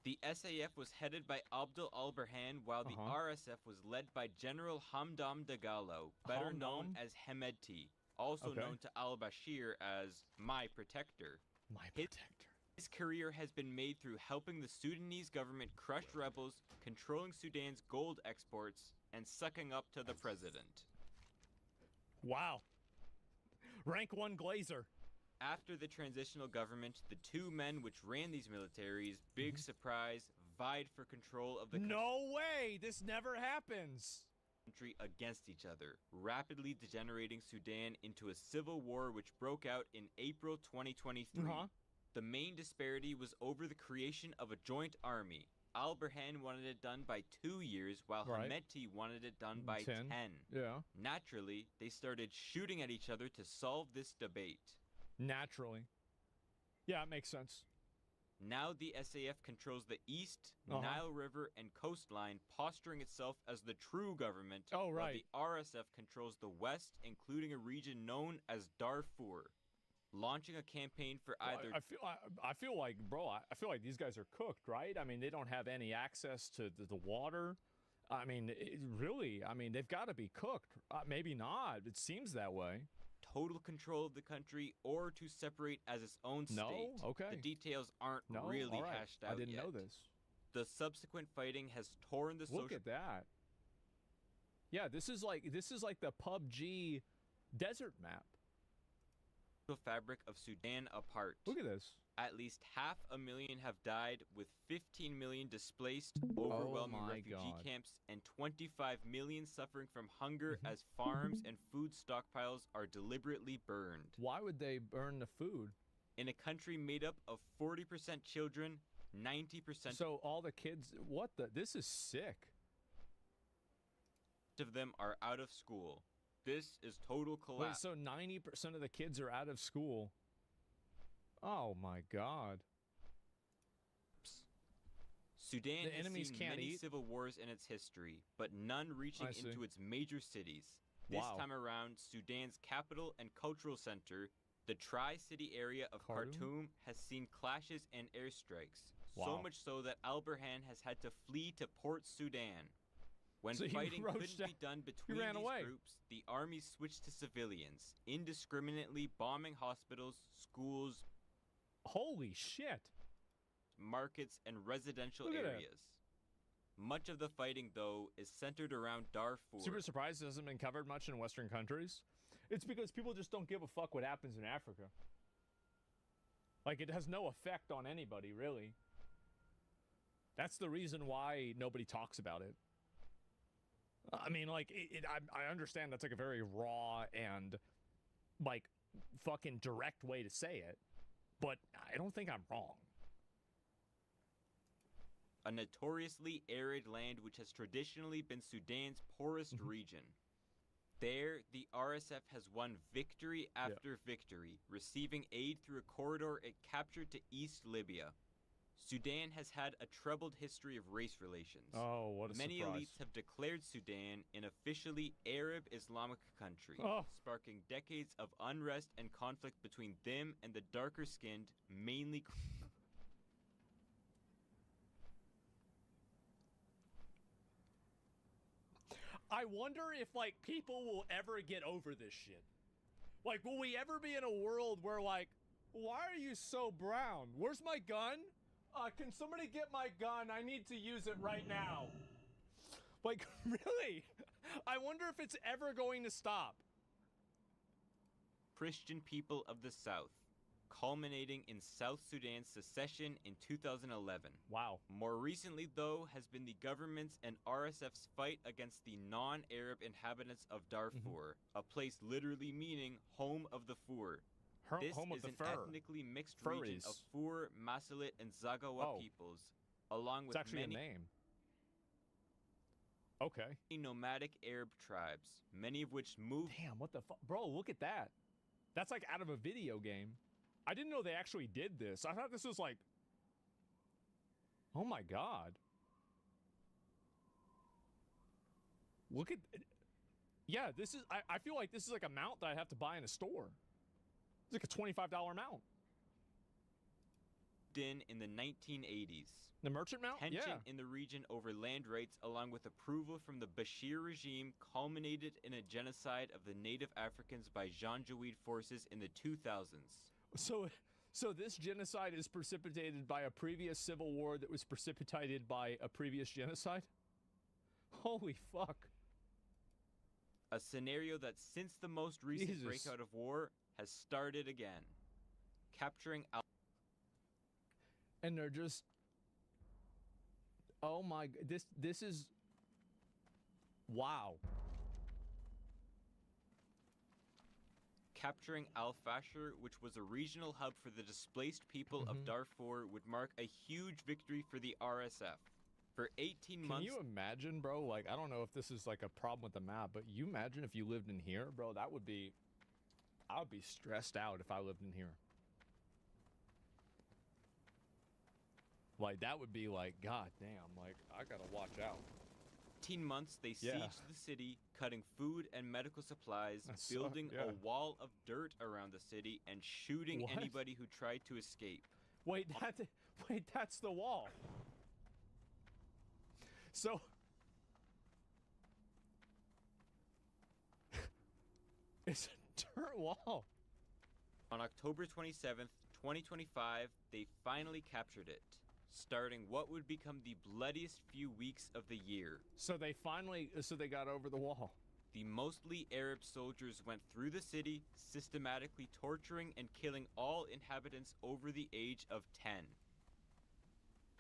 The SAF was headed by Abdel al-Burhan, while the RSF was led by General Hamdam Dagalo, better known Hamdam? as Hemedti, also Okay. known to al-Bashir as My Protector. My protector. His career has been made through helping the Sudanese government crush rebels, controlling Sudan's gold exports, and sucking up to the president. Wow. Rank 1 Glazer. After the transitional government, the two men which ran these militaries, big surprise, vied for control of the No way. This never happens. country against each other, rapidly degenerating Sudan into a civil war which broke out in April 2023. The main disparity was over the creation of a joint army. Al-Burhan wanted it done by 2 years, while Right. Hemedti wanted it done by 10. Yeah. Naturally, they started shooting at each other to solve this debate. Naturally. Yeah, it makes sense. Now the SAF controls the east, Nile River, and coastline, posturing itself as the true government, Oh, while right. the RSF controls the west, including a region known as Darfur, launching a campaign for Well, either... I feel like, bro, I feel like these guys are cooked, right? I mean, they don't have any access to the water. I mean, really, I mean, they've got to be cooked. Maybe not. It seems that way. total control of the country or to separate as its own state. No? Okay. The details aren't No? really All right. hashed out I didn't yet. know this. The subsequent fighting has torn the Look at that. Yeah, this is like the PUBG desert map. social fabric of Sudan apart. Look at this. At least 500,000 have died, with 15 million displaced, overwhelming my refugee God. camps, and 25 million suffering from hunger Mhm. as farms and food stockpiles are deliberately burned. Why would they burn the food? In a country made up of 40% children, 90% So all the kids, what the? This is sick. of them are out of school. This is total Wait, collapse. so 90% of the kids are out of school. Oh my God. Sudan The has enemies seen can't many eat? civil wars in its history, but none reaching I see. into its major cities. This Wow. time around, Sudan's capital and cultural center, the Tri-City area of Khartoum? Khartoum, has seen clashes and airstrikes. So Wow. much so that Al Burhan has had to flee to Port Sudan. When So he fighting roached couldn't be out- done between ran these away. groups, the army switched to civilians, indiscriminately bombing hospitals, schools, Holy shit. markets, and residential Look at that. areas. Much of the fighting, though, is centered around Darfur. Super surprised it hasn't been covered much in Western countries. It's because people just don't give a fuck what happens in Africa. Like, it has no effect on anybody, really. That's the reason why nobody talks about it. I mean, like, I understand that's like a very raw and, like, fucking direct way to say it, but I don't think I'm wrong. A notoriously arid land which has traditionally been Sudan's poorest Mm-hmm. region. There, the RSF has won victory after victory, receiving aid through a corridor it captured to East Libya. Sudan has had a troubled history of race relations. Oh, what a Many surprise. elites have declared Sudan an officially Arab Islamic country, Oh. sparking decades of unrest and conflict between them and the darker-skinned, mainly I wonder if, like, people will ever get over this shit. Like, will we ever be in a world where, like, why are you so brown? Where's my gun? Can somebody get my gun? I need to use it right now. Like, really? I wonder if it's ever going to stop. Christian people of the South, culminating in South Sudan's secession in 2011. Wow. More recently, though, has been the government's and RSF's fight against the non-Arab inhabitants of Darfur, a place literally meaning home of the Fur. This Home of is the an fur. ethnically mixed region of Furries. Fur, Masalit, and Zagawa Oh. peoples, along It's with actually many a name. Okay. nomadic Arab tribes, many of which moved Damn, what the fuck? Bro, look at that. That's like out of a video game. I didn't know they actually did this. I thought this was like... Oh my god. Look at... Yeah, this is... I feel like this is like a mount that I have to buy in a store. It's like a $25 mount. in the 1980s. The merchant mount? Tension Yeah. in the region over land rights, along with approval from the Bashir regime, culminated in a genocide of the native Africans by Janjaweed forces in the 2000s. So this genocide is precipitated by a previous civil war that was precipitated by a previous genocide? Holy fuck. A scenario that, since the most recent Jesus. breakout of war, has started again. Capturing And they're just... Oh my... This is... Wow. Capturing Al-Fashir, which was a regional hub for the displaced people Mhm. of Darfur, would mark a huge victory for the RSF. For 18 Can months, you imagine, bro? Like, I don't know if this is like a problem with the map, but you imagine if you lived in here, bro, that would be... I would be stressed out if I lived in here. Like, that would be like, god damn, like, I gotta watch out. 18 months, they Yeah. sieged the city, cutting food and medical supplies, That sucks, building yeah. a wall of dirt around the city, and shooting What? anybody who tried to escape. Wait, that's the wall. So... It's a dirt wall. On October 27th, 2025, they finally captured it, starting what would become the bloodiest few weeks of the year. So they finally, so they got over the wall. the mostly Arab soldiers went through the city, systematically torturing and killing all inhabitants over the age of 10.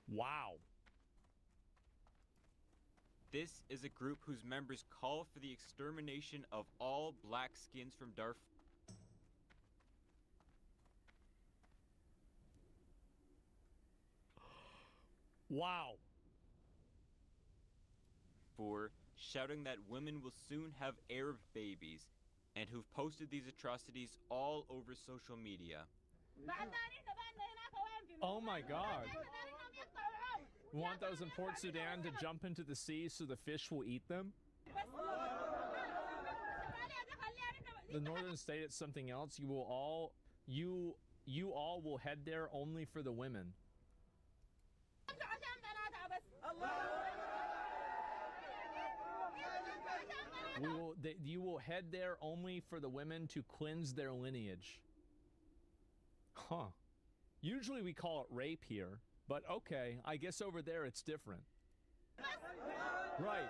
Wow. This is a group whose members call for the extermination of all black skins from Darfur. Wow. Shouting that women will soon have Arab babies, and who've posted these atrocities all over social media. Oh my god. We want those in Port Sudan to jump into the sea so the fish will eat them? The northern state is something else. You all will head there only for the women. You will head there only for the women to cleanse their lineage. Huh. Usually we call it rape here, but okay, I guess over there it's different. Right.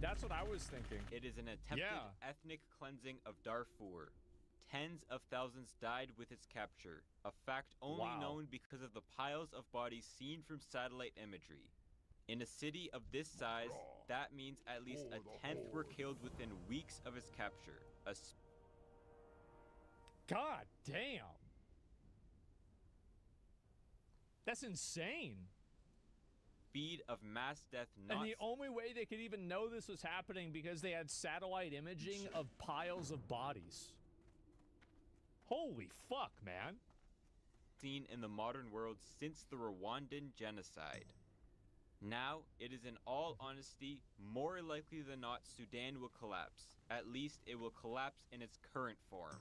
That's what I was thinking. It is an attempted ethnic cleansing of Darfur. Tens of thousands died with its capture, a fact only known because of the piles of bodies seen from satellite imagery. In a city of this size, that means at least a tenth were killed within weeks of its capture. God damn. That's insane. Speed of mass death not... And the only way they could even know this was happening because they had satellite imaging of piles of bodies. Holy fuck, man. Seen in the modern world since the Rwandan genocide. Now, it is in all honesty more likely than not Sudan will collapse. At least it will collapse in its current form,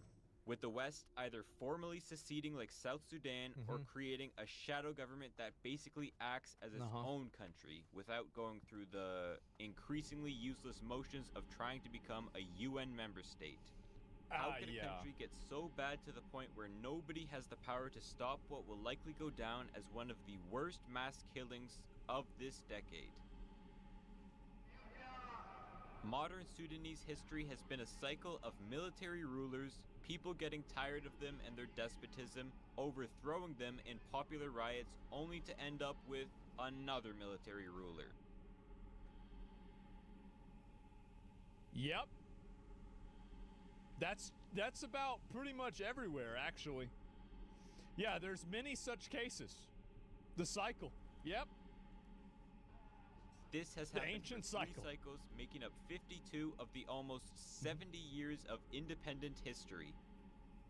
with the West either formally seceding like South Sudan or creating a shadow government that basically acts as its own country without going through the increasingly useless motions of trying to become a UN member state. How can a country get so bad to the point where nobody has the power to stop what will likely go down as one of the worst mass killings of this decade? Modern Sudanese history has been a cycle of military rulers, people getting tired of them and their despotism, overthrowing them in popular riots, only to end up with another military ruler. Yep. That's about pretty much everywhere, actually. Yeah, there's many such cases. The cycle. Yep. This has The happened ancient for 3 cycle. cycles, making up 52 of the almost 70 years of independent history.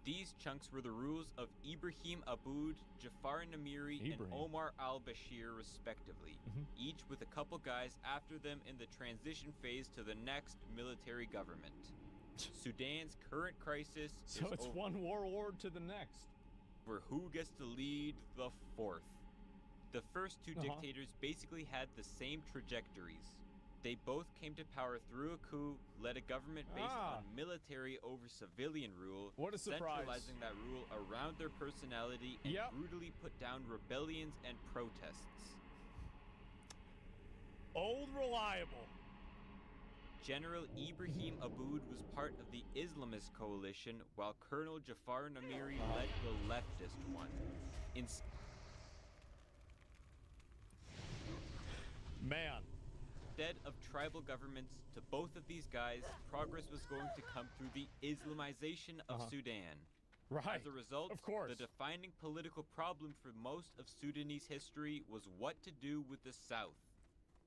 These chunks were the rules of Ibrahim Aboud, Jafar Namiri, and Ibrahim. Omar al-Bashir, respectively, each with a couple guys after them in the transition phase to the next military government. Sudan's current crisis So is it's over one warlord to the next. who gets to lead the fourth. The first two dictators basically had the same trajectories. They both came to power through a coup, led a government based on military over civilian rule, What a surprise. centralizing that rule around their personality and brutally put down rebellions and protests. Old reliable. General Ibrahim Aboud was part of the Islamist coalition, while Colonel Jafar Namiri led the leftist one. Man. Instead of tribal governments to both of these guys, progress was going to come through the Islamization of Sudan. Right. As a result, Of course. the defining political problem for most of Sudanese history was what to do with the South.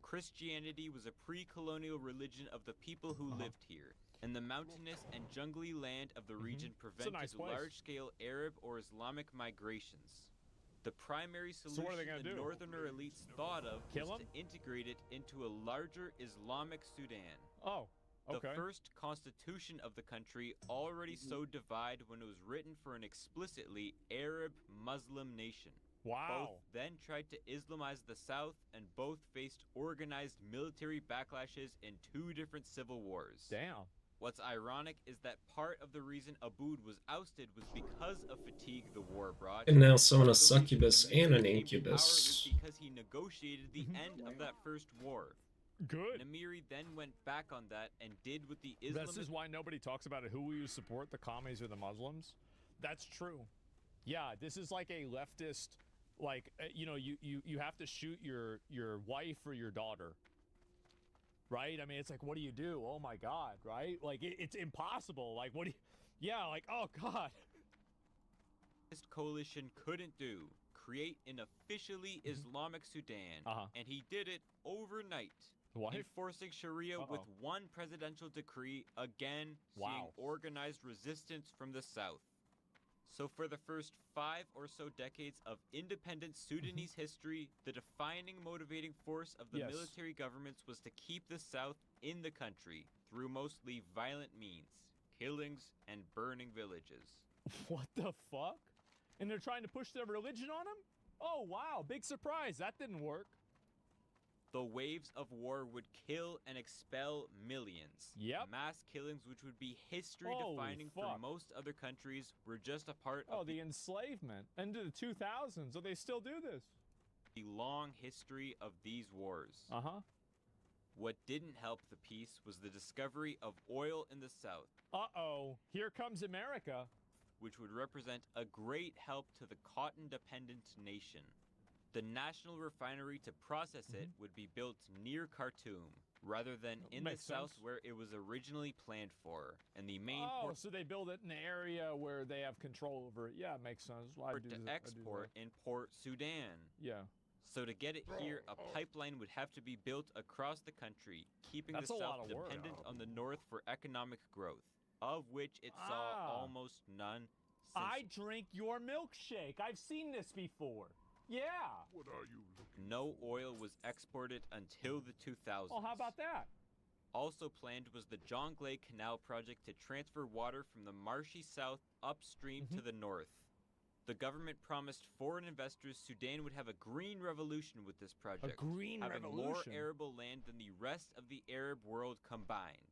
Christianity was a pre-colonial religion of the people who lived here, and the mountainous and jungly land of the region prevented nice place. large-scale Arab or Islamic migrations. The primary what are solution they gonna the do? northerner elites thought of Kill was 'em? to integrate it into a larger Islamic Sudan. Oh, okay. The first constitution of the country already sowed divide when it was written for an explicitly Arab-Muslim nation. Wow. Both then tried to Islamize the South, and both faced organized military backlashes in 2 different civil wars. Damn. What's ironic is that part of the reason Aboud was ousted was because of fatigue the war brought. And now summon a Part of the reason succubus the reason and an he came to power incubus. was because he negotiated the end of that first war. Good. Namiri then went back on that and did what the Islamist This is why nobody talks about it. Who will you support, the commies or the Muslims? That's true. Yeah, this is like a leftist, like you know, you have to shoot your wife or your daughter, right? I mean, it's like, what do you do? Oh my God, right? Like it's impossible. Like what do you? Yeah, like oh God. coalition couldn't do. Create an officially Islamic Sudan, Uh-huh. and he did it overnight. What? Enforcing Sharia with Uh-oh. one presidential decree, again seeing Wow. organized resistance from the south. So for the first 5 or so decades of independent Sudanese history, the defining motivating force of the Yes. military governments was to keep the south in the country through mostly violent means, killings and burning villages. What the fuck? And they're trying to push their religion on him? Oh wow, big surprise. That didn't work. The waves of war would kill and expel millions. Yep. Mass killings, which would be history Holy defining for fuck. most other countries, were just a part Oh, of the enslavement into the 2000s. Oh, they still do this. the long history of these wars. Uh-huh. What didn't help the peace was the discovery of oil in the south, Uh-oh. Here comes America. which would represent a great help to the cotton-dependent nation. The national refinery to process it would be built near Khartoum, rather than in the Makes south sense. where it was originally planned for, and the main Oh, port so they build it in an area where they have control over it. Yeah, makes sense. Well, I do to that- I do export in Port Sudan. that. Yeah. So to get it here, a pipeline would have to be built across the country, keeping That's the a lot south of work. dependent on the north for economic growth, of which it saw Ah. almost none since I drink your milkshake. I've seen this before. Yeah. What are you looking no oil was exported until the 2000s. Well, how about that? Also planned was the Jonglei Canal project to transfer water from the marshy south upstream to the north. The government promised foreign investors Sudan would have a green revolution with this project, green having more revolution. arable land than the rest of the Arab world combined.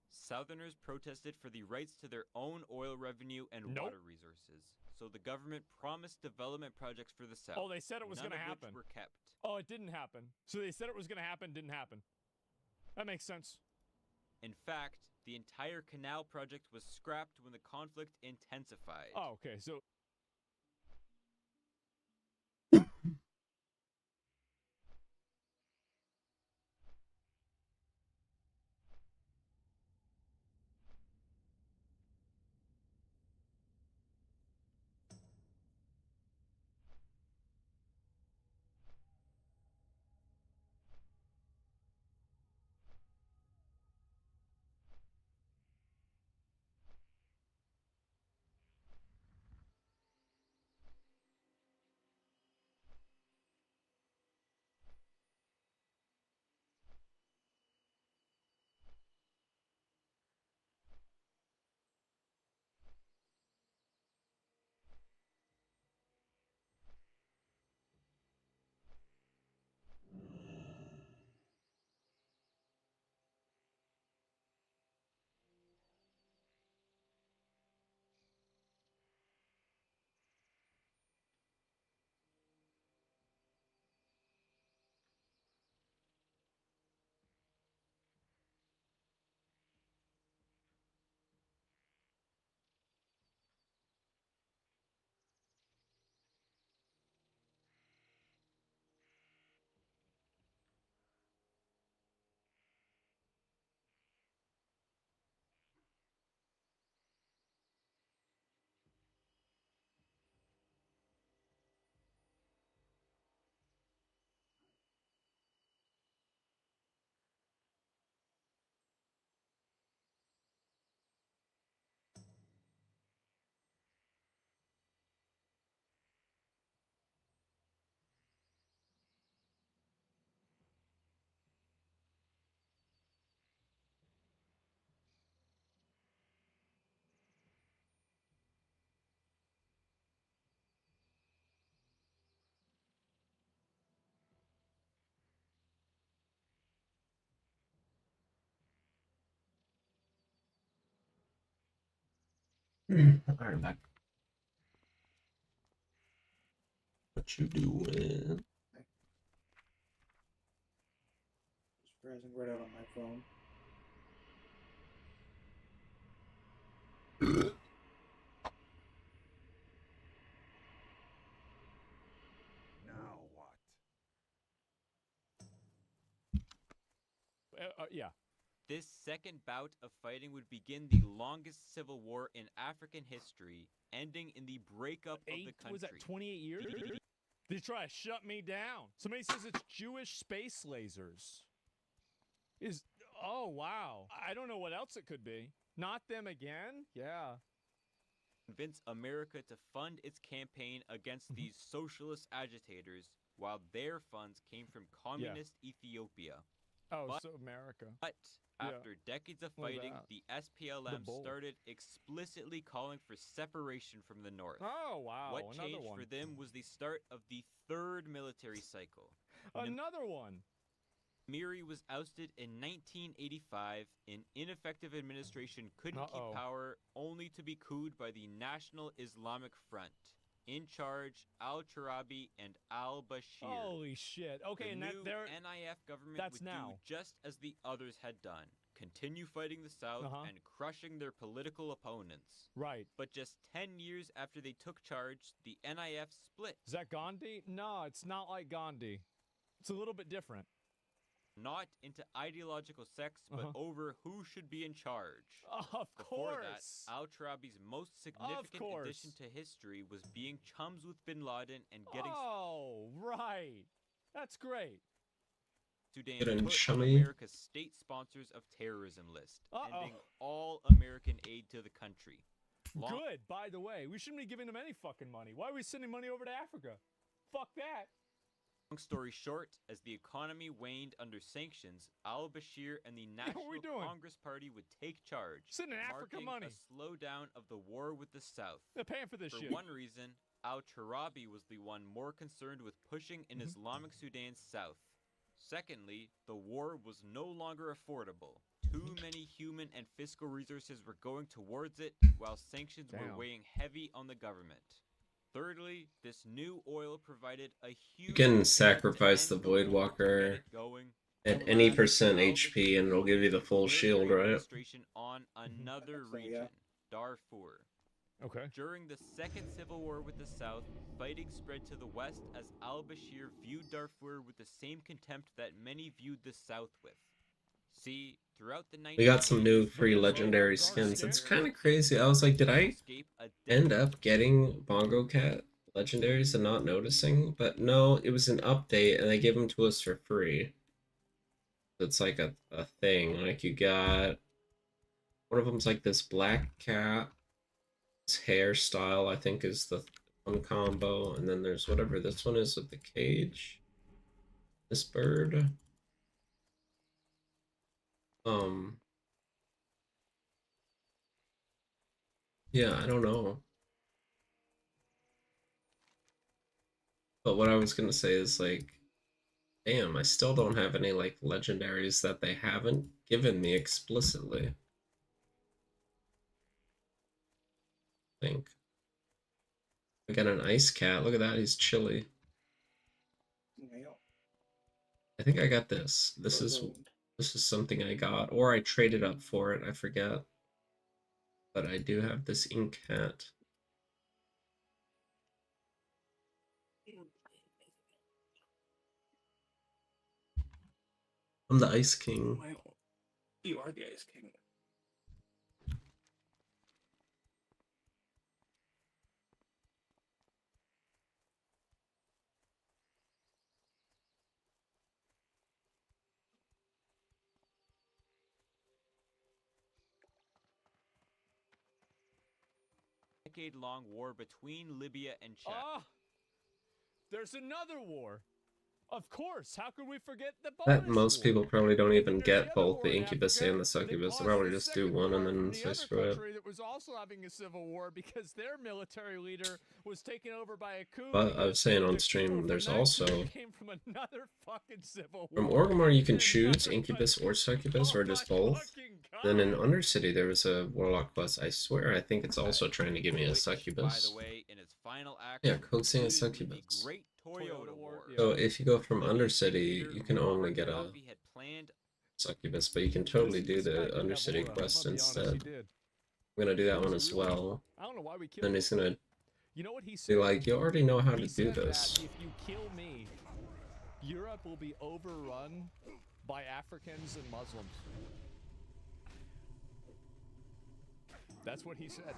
Southerners protested for the rights to their own oil revenue and Nope. water resources, so the government promised development projects for the south. Oh, they said it was none going to of which happen. were kept. Oh, it didn't happen. So they said it was going to happen, didn't happen. That makes sense. In fact, the entire canal project was scrapped when the conflict intensified. Oh, okay. So Alright, back. What you doing? Just pressing red out on my phone. Now what? Yeah. This second bout of fighting would begin the longest civil war in African history, ending in the breakup of the country. Was that 28 years? They try to shut me down. Somebody says it's Jewish space lasers. Oh wow. I don't know what else it could be. Not them again? Yeah. Convince America to fund its campaign against these socialist agitators, while their funds came from communist Ethiopia. Oh, But- so America. But Yeah. after decades of Well, fighting, that. the SPLM bull. started explicitly calling for separation from the North. Oh wow. What Another changed one. for them was the start of the third military cycle. Another one. Miri was ousted in 1985. An ineffective administration couldn't Uh-oh. keep power, only to be couped by the National Islamic Front. In charge, Al-Charabi and al-Bashir. Holy shit. Okay, The and new that there. NIF government that's would now. do just as the others had done. Continue fighting the South Uh-huh. and crushing their political opponents. Right. But just 10 years after they took charge, the NIF split. Is that Gandhi? No, it's not like Gandhi. It's a little bit different. Not into ideological sects, but Uh-huh. over who should be in charge. Of Before course. that, Al-Charabi's most significant course. addition to history was being chums with Bin Laden and getting Oh, right. That's great. Sudan Good and put on chummy. America's state sponsors of terrorism list, Uh-oh. ending all American aid to the country. Long- Good, by the way. We shouldn't be giving them any fucking money. Why are we sending money over to Africa? Fuck that. Long story short, as the economy waned under sanctions, al-Bashir and the what are National we doing? Congress Party would take charge, Sending Africa marking money. a slowdown of the war with the South. They're paying for this For shit. one reason, al-Charabi was the one more concerned with pushing an Mm-hmm. Islamic Sudan south. Secondly, the war was no longer affordable. Too many human and fiscal resources were going towards it, while sanctions were Damn. weighing heavy on the government. Thirdly, this new oil provided a huge... You can incentive to sacrifice the end Void war, Walker get it going. at any Lastly, percent al-Bashir HP and it'll give you the full military shield, right? administration on another So, yeah. region, Darfur. Okay. During the Second Civil War with the South, fighting spread to the west as al-Bashir viewed Darfur with the same contempt that many viewed the South with. See, throughout the 1980s, We got some new free the legendary Dark skins. It's Scare kind of crazy. I was like, did I escape a end death up getting Bongo Cat legendaries and not noticing? But no, it was an update and they gave them to us for free. It's like a thing. Like you got one of them's like this black cat. His hairstyle, I think, is the one combo, and then there's whatever this one is with the cage. This bird. Yeah, I don't know. But what I was gonna say is like, damn, I still don't have any like legendaries that they haven't given me explicitly. I think. I got an ice cat. Look at that, he's chilly. Nail. I think I got this. This is something I got, or I traded up for it, I forget. But I do have this ink hat. I'm the Ice King. You are the Ice King. decade-long war between Libya and Chad. Ah! There's another war. Of course. How could we forget the That bonus most war? people probably don't even There's the get other both war the in Incubus Africa and the that Succubus. They caused probably the just do second one and war then in the say other screw it. country that was also having a civil war because their military leader was taken over by a coup. But I because was saying on the stream, coup there's from that also coup came from another fucking civil from war. Orgrimmar you can in choose another Incubus country. or Succubus Oh or just my both. fucking Then in God. Undercity there was a Warlock quest. I swear I think it's also trying to give me a Which, Succubus. by the way, in its final act, Yeah, coaxing a concluded with Succubus. The Great Toyota Toyota War. War, yeah. So if you go from The Undercity, leader you can only get a Gaddafi had planned Succubus, but you can totally do This guy the did have Undercity aura, quest I'm gonna be honest, he instead. did. I'm gonna do that It one was as really cool. well. I don't know why we killed Then him. he's gonna You know what he be said? like, you already know how to He do said this. that if you kill me, Europe will be overrun by Africans and Muslims. That's what he said.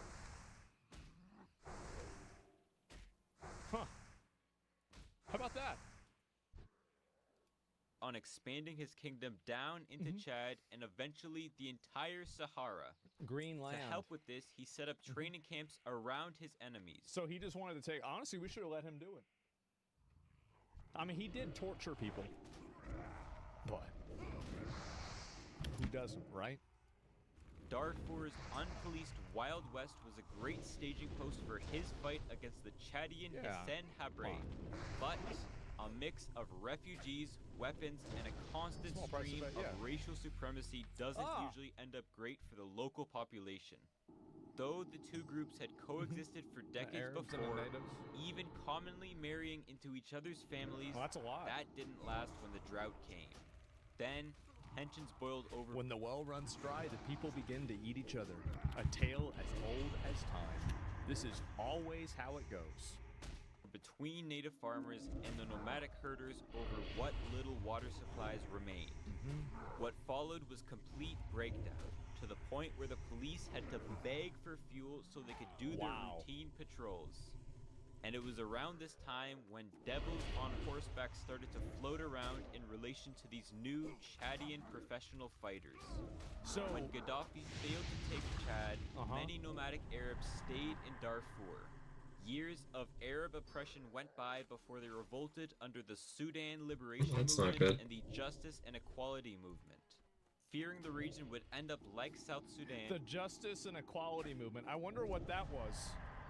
Huh. How about that? On expanding his kingdom down into Chad and eventually the entire Sahara. Green land. To help with this, he set up training camps around his enemies. So he just wanted to take. Honestly, we should have let him do it. I mean, he did torture people. But who doesn't, right? Darfur's unpoliced Wild West was a great staging post for his fight against the Chadian Yeah. Hissène Habré. But a mix of refugees, weapons, and a constant Small price stream of it, yeah. of racial supremacy doesn't Ah. usually end up great for the local population. Though the two groups had coexisted for decades Arabs and the before, natives. even commonly marrying into each other's families, Well, that's a lot. that didn't last when the drought came. Then, tensions boiled over. When the well runs dry, the people begin to eat each other. A tale as old as time. This is always how it goes. Between native farmers and the nomadic herders over what little water supplies remained. What followed was complete breakdown, to the point where the police had to beg for fuel so they could do their Wow. routine patrols. And it was around this time when devils on horseback started to float around in relation to these new Chadian professional fighters. So When Gaddafi failed to take Chad, Uh-huh. many nomadic Arabs stayed in Darfur. Years of Arab oppression went by before they revolted under the Sudan Liberation That's not Movement good. and the Justice and Equality Movement. Fearing the region would end up like South Sudan, the Justice and Equality Movement. I wonder what that was.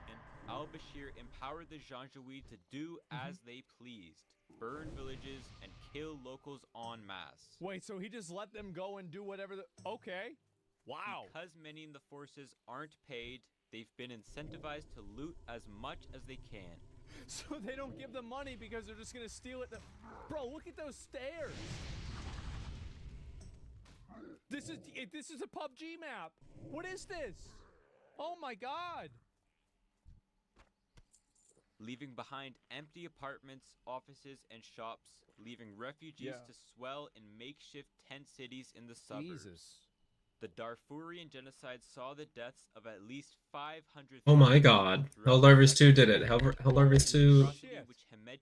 and al-Bashir empowered the Janjaweed to do as they pleased, burn villages and kill locals en masse. Wait, so he just let them go and do whatever the... Okay. Wow. Because many in the forces aren't paid, they've been incentivized to loot as much as they can. So they don't give them money because they're just gonna steal it. Bro, look at those stairs. This is a PUBG map. What is this? Oh my god. Leaving behind empty apartments, offices, and shops, leaving refugees Yeah. to swell in makeshift tent cities in the suburbs. Jesus. The Darfurian genocide saw the deaths of at least 500. Oh my god. Helldivers 2 did it. Helldivers 2.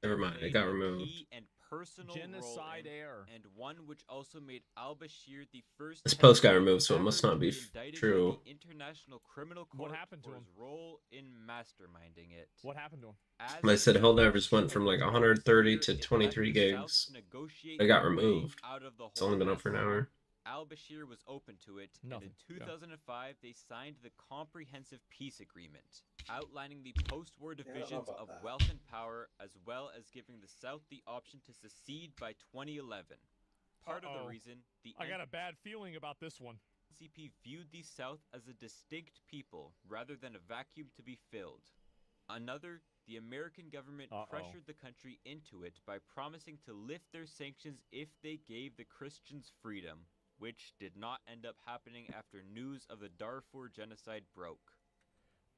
Never mind, it got removed. And personal Genocide role in, air. and one which also made al-Bashir the first. This post got head removed, so it ever must not be indicted by true. the International Criminal What Court happened to for him? his role in masterminding it. What happened to him? As They said the Helldivers went from like 130 to it led 23 the South gigs. to negotiate They got their way removed. out of the It's only been whole up for an mess. hour. Al-Bashir was open to it, Nothing, and in yeah. 2005 they signed the Comprehensive Peace Agreement, outlining the post-war divisions about of that. wealth and power, as well as giving the South the option to secede by 2011. Part of Uh-oh. the reason the I got a bad feeling about this one. NCP viewed the South as a distinct people rather than a vacuum to be filled. Another, the American government Uh-oh. pressured the country into it by promising to lift their sanctions if they gave the Christians freedom, which did not end up happening after news of the Darfur genocide broke.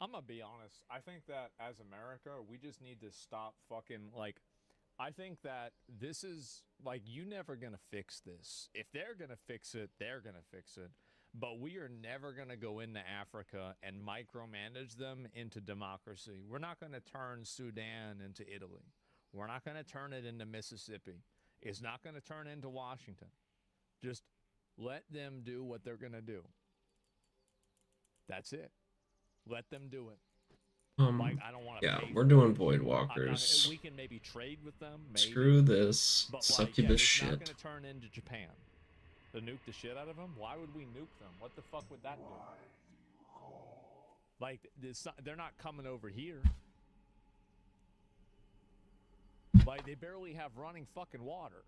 I'm gonna be honest. I think that as America, we just need to stop fucking like. I think that this is like you never gonna fix this. If they're gonna fix it, they're gonna fix it. But we are never gonna go into Africa and micromanage them into democracy. We're not gonna turn Sudan into Italy. We're not gonna turn it into Mississippi. It's not gonna turn into Washington. Just let them do what they're gonna do. That's it. Let them do it. Like I don't want to. Yeah, pay we're for doing it. Void I Walkers. we can maybe trade with them. Maybe. Screw this But like, succubus it's shit. not gonna turn into Japan. To nuke the shit out of them? Why would we nuke them? What the fuck would that do? Like, they're not coming over here. Like, they barely have running fucking water.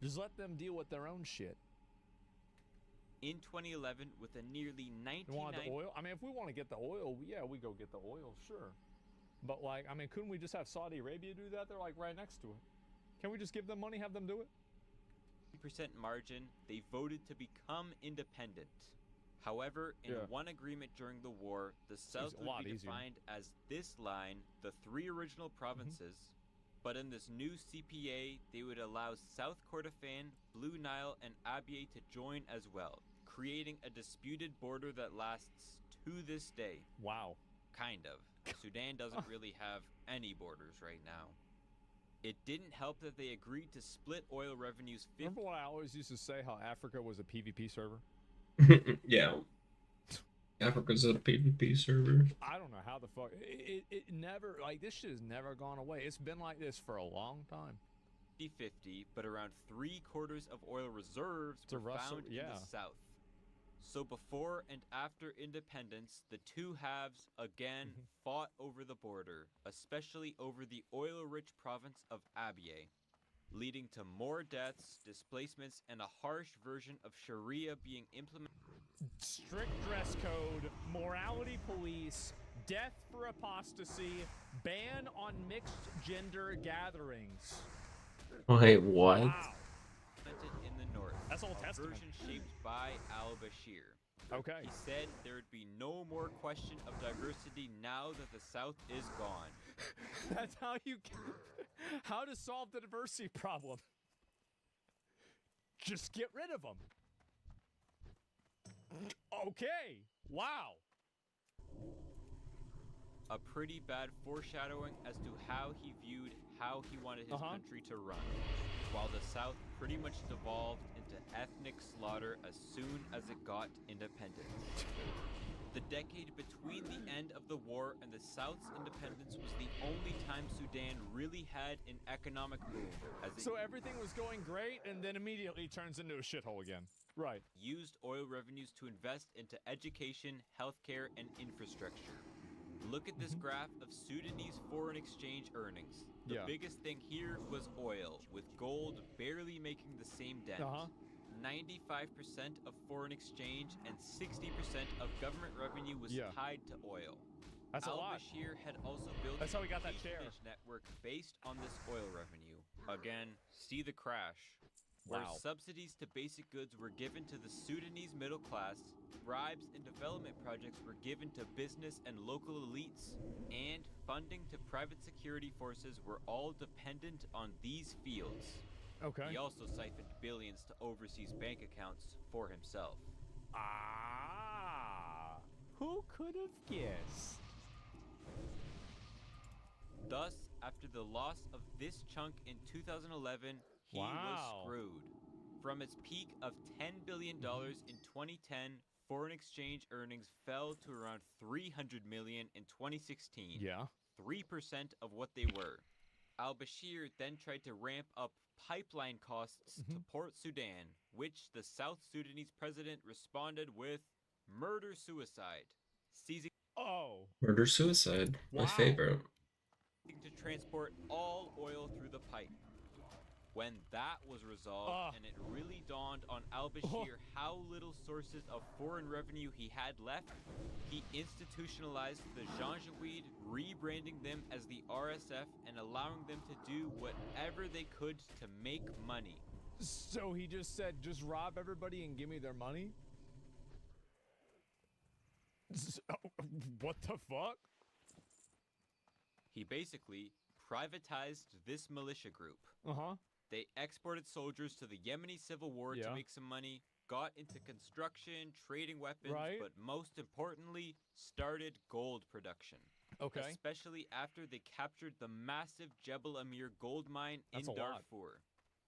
Just let them deal with their own shit. In 2011, with a nearly You want 99 the oil? I mean, if we want to get the oil, yeah, we go get the oil, sure. But like, I mean, couldn't we just have Saudi Arabia do that? They're like right next to it. Can we just give them money, have them do it? margin, they voted to become independent. However, in Yeah. one agreement during the war, the South a would lot be easier. defined as this line, the 3 original provinces, but in this new CPA, they would allow South Kordofan, Blue Nile, and Abyei to join as well, creating a disputed border that lasts to this day. Wow. Kind of. Sudan doesn't really have any borders right now. It didn't help that they agreed to split oil revenues 50. Remember what I always used to say, how Africa was a PvP server? Yeah. Africa's a PvP server. I don't know how the fuck it never, like, this shit has never gone away. It's been like this for a long time. 50-50, but around 3/4 of oil reserves To were Russell- found in yeah. the south. So before and after independence, the two halves again Mhm. fought over the border, especially over the oil-rich province of Abyei, leading to more deaths, displacements, and a harsh version of Sharia being implemented. Strict dress code, morality police, death for apostasy, ban on mixed gender gatherings. Wait, what? Wow. in the north. That's Old a Testament. version shaped by al-Bashir. Okay. He said there would be no more question of diversity now that the South is gone. That's how you how to solve the diversity problem. Just get rid of them. Okay. Wow. A pretty bad foreshadowing as to how he viewed how he wanted his country to run, while the South pretty much devolved into ethnic slaughter as soon as it got independence. The decade between the end of the war and the South's independence was the only time Sudan really had an economic boom, as it So everything was going great and then immediately turns into a shithole again. Right. used oil revenues to invest into education, healthcare, and infrastructure. Look at this graph of Sudanese foreign exchange earnings. The Yeah. biggest thing here was oil, with gold barely making the same dent. 95% of foreign exchange and 60% of government revenue was Yeah. tied to oil. That's a lot. Al-Bashir had also built That's a how we got that chair. patronage network based on this oil revenue. Again, see the crash. Where Wow. subsidies to basic goods were given to the Sudanese middle class, bribes and development projects were given to business and local elites, and funding to private security forces were all dependent on these fields. Okay. He also siphoned billions to overseas bank accounts for himself. Ah. Who could have guessed? Thus, after the loss of this chunk in 2011, he Wow. was screwed. From its peak of $10 billion in 2010, foreign exchange earnings fell to around $300 million in 2016. Yeah. 3% of what they were. Al-Bashir then tried to ramp up pipeline costs to Port Sudan, which the South Sudanese president responded with murder-suicide, seizing Oh. Murder suicide. My Wow. favorite. to transport all oil through the pipe. When that was resolved, and it really dawned on al-Bashir how little sources of foreign revenue he had left, he institutionalized the Janjaweed, rebranding them as the RSF and allowing them to do whatever they could to make money. So he just said, just rob everybody and give me their money? What the fuck? He basically privatized this militia group. Uh-huh. They exported soldiers to the Yemeni civil war Yeah. to make some money, got into construction, trading weapons, Right. but most importantly, started gold production. Okay. Especially after they captured the massive Jebel Amir gold mine That's in a lot. Darfur.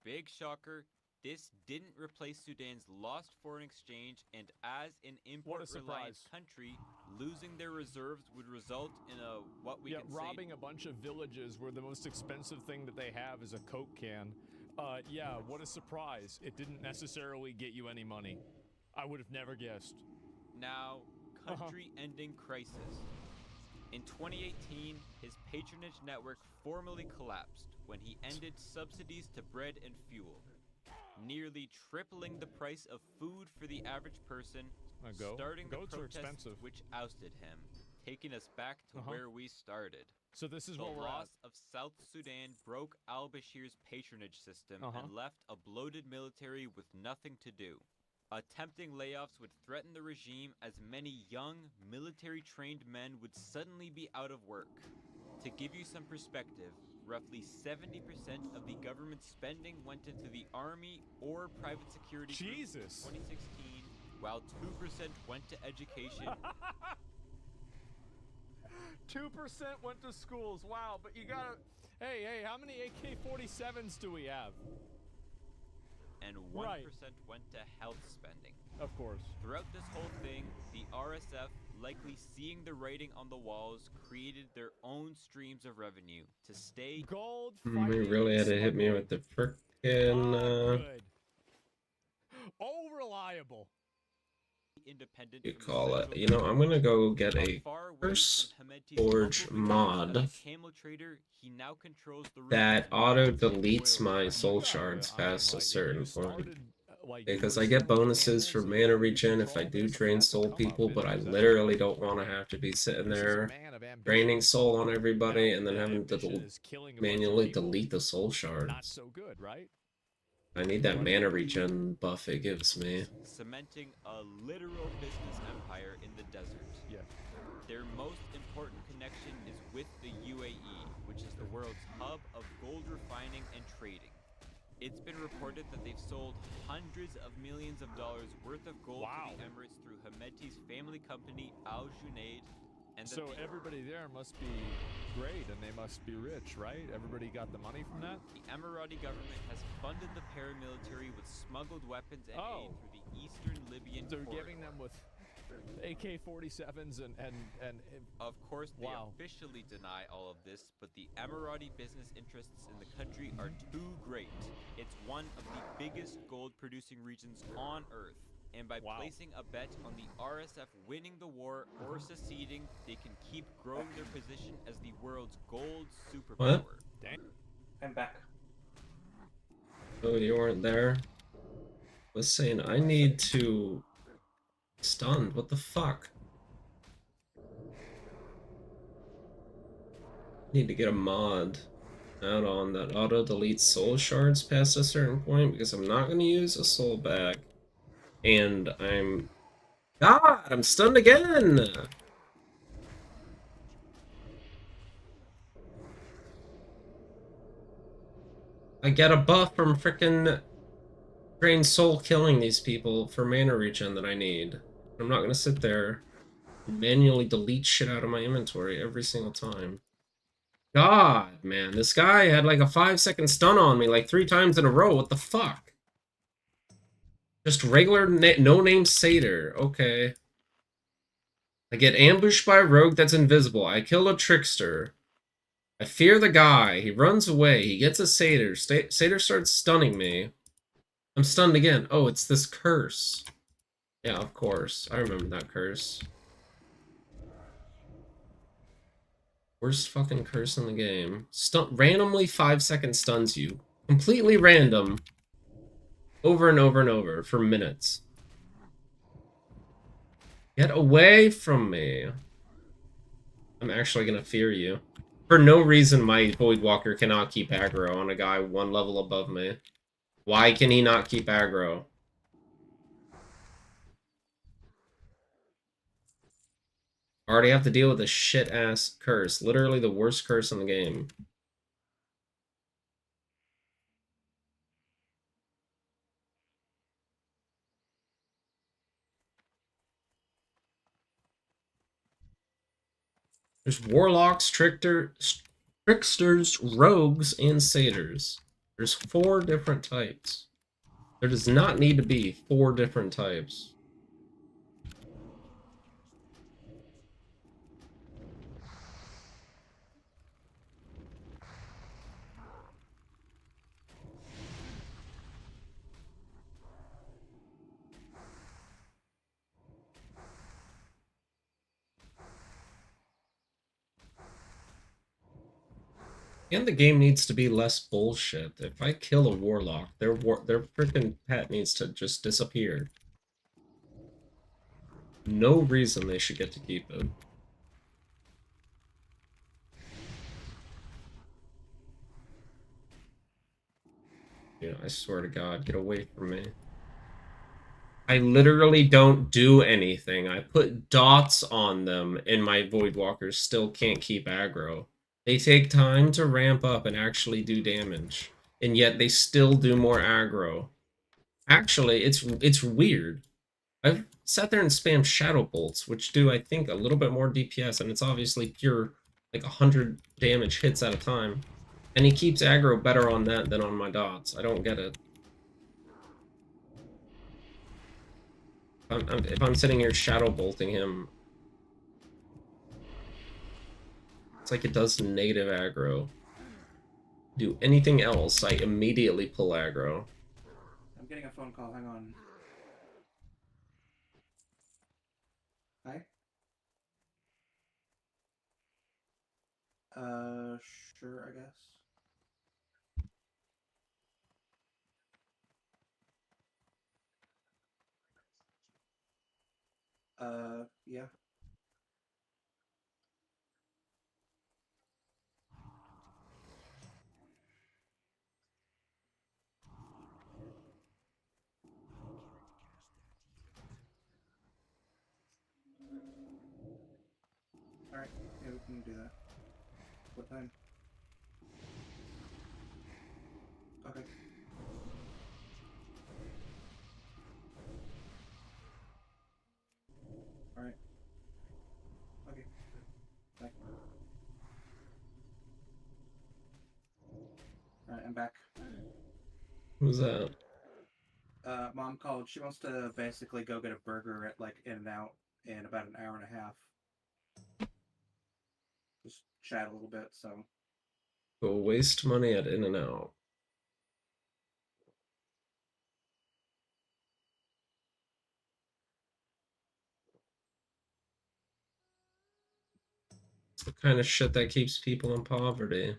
Big shocker, this didn't replace Sudan's lost foreign exchange, and as an import-reliant surprise. country, losing their reserves would result in a what we Yeah, can say robbing a bunch of villages where the most expensive thing that they have is a Coke can. Yeah, what a surprise. It didn't necessarily get you any money. I would have never guessed. now country-ending crisis. In 2018, his patronage network formally collapsed when he ended subsidies to bread and fuel, nearly tripling the price of food for the average person, starting the Goats are protests expensive. which ousted him, taking us back to where we started. So this is The where we're at. loss of South Sudan broke al-Bashir's patronage system Uh-huh. and left a bloated military with nothing to do. Attempting layoffs would threaten the regime as many young, military-trained men would suddenly be out of work. To give you some perspective, roughly 70% of the government spending went into the army or private security groups in Jesus. 2016, while 2% went to education. 2% went to schools. Wow, but you gotta. Hey, how many AK-47s do we have? And 1% Right. went to health spending. Of course. Throughout this whole thing, the RSF, likely seeing the writing on the walls, created their own streams of revenue to stay Gold. He Fighting really had to hit me with the frickin' good. Oh, reliable. independent. you from the call it. central You know, I'm gonna go get Not a far away Curse from Hemeti's Forge humble beginnings mod as a camel trader, he now controls the that region auto and deletes oil my refining. soul You gotta- shards I mean, past a like, if certain you point. started, like, you Because were I get selling bonuses for camels, mana you regen if I control do this, drain that's a soul come-up people, but I business, literally don't want to have to be sitting This is a there man of ambition. draining soul on everybody Now, and then that having to ambition is killing a bunch of manually people. delete the soul Not shards. so good, right? I need that mana regen buff it gives me. Cementing a literal business empire in the desert. Yeah. Their most important connection is with the UAE, which is the world's hub of gold refining and trading. It's been reported that they've sold hundreds of millions of dollars worth of gold Wow. to the Emirates through Hemeti's family company Al Junaid, and that So the everybody there must be great, and they must be rich, right? Everybody got the money from that? The Emirati government has funded the paramilitary with smuggled weapons and Oh. aid through the eastern Libyan They're corridor. giving them with AK-47s and Of course, they Wow. officially deny all of this, but the Emirati business interests in the country are too great. It's one of the biggest gold-producing regions on Earth, and by Wow. placing a bet on the RSF winning the war or seceding, they can keep growing their position as the world's gold superpower. I'm back. Oh, you weren't there? Was saying I need to stunned. What the fuck? Need to get a mod out on that auto deletes soul shards past a certain point because I'm not going to use a soul back. And I'm stunned again! I get a buff from frickin' drain soul killing these people for mana regen that I need. I'm not gonna sit there and manually delete shit out of my inventory every single time. God, man, this guy had like a 5-second stun on me like 3 times in a row. What the fuck? Just regular no-name satyr. Okay. I get ambushed by a rogue that's invisible. I kill a trickster. I fear the guy. He runs away. He gets a satyr. Satyr starts stunning me. I'm stunned again. Oh, it's this curse. Yeah, of course. I remember that curse. Worst fucking curse in the game. Randomly 5-second stuns you. Completely random. Over and over and over for minutes. Get away from me. I'm actually gonna fear you. For no reason, my Voidwalker cannot keep aggro on a guy 1 level above me. Why can he not keep aggro? I already have to deal with a shit-ass curse. Literally the worst curse in the game. There's warlocks, tricksters, rogues, and satyrs. There's 4 different types. There does not need to be 4 different types. And the game needs to be less bullshit. If I kill a warlock, their freaking pet needs to just disappear. No reason they should get to keep it. Dude, I swear to God, get away from me. I literally don't do anything. I put dots on them, and my Voidwalkers still can't keep aggro. They take time to ramp up and actually do damage, and yet they still do more aggro. Actually, it's weird. I've sat there and spammed Shadow Bolts, which do, I think, a little bit more DPS, and it's obviously pure, like, 100 damage hits at a time. And he keeps aggro better on that than on my dots. I don't get it. If I'm sitting here Shadow Bolting him, it's like it does negative aggro. Do anything else, I immediately pull aggro. I'm getting a phone call. Hang on. Hi. Sure, I guess. Yeah. Alright, yeah, we can do that. What time? Okay. Alright. Okay. Bye. Alright, I'm back. Who's that? Mom called. She wants to basically go get a burger at like In-N-Out in about an hour and a half. Just chat a little bit, so. Go waste money at In-N-Out. It's the kind of shit that keeps people in poverty.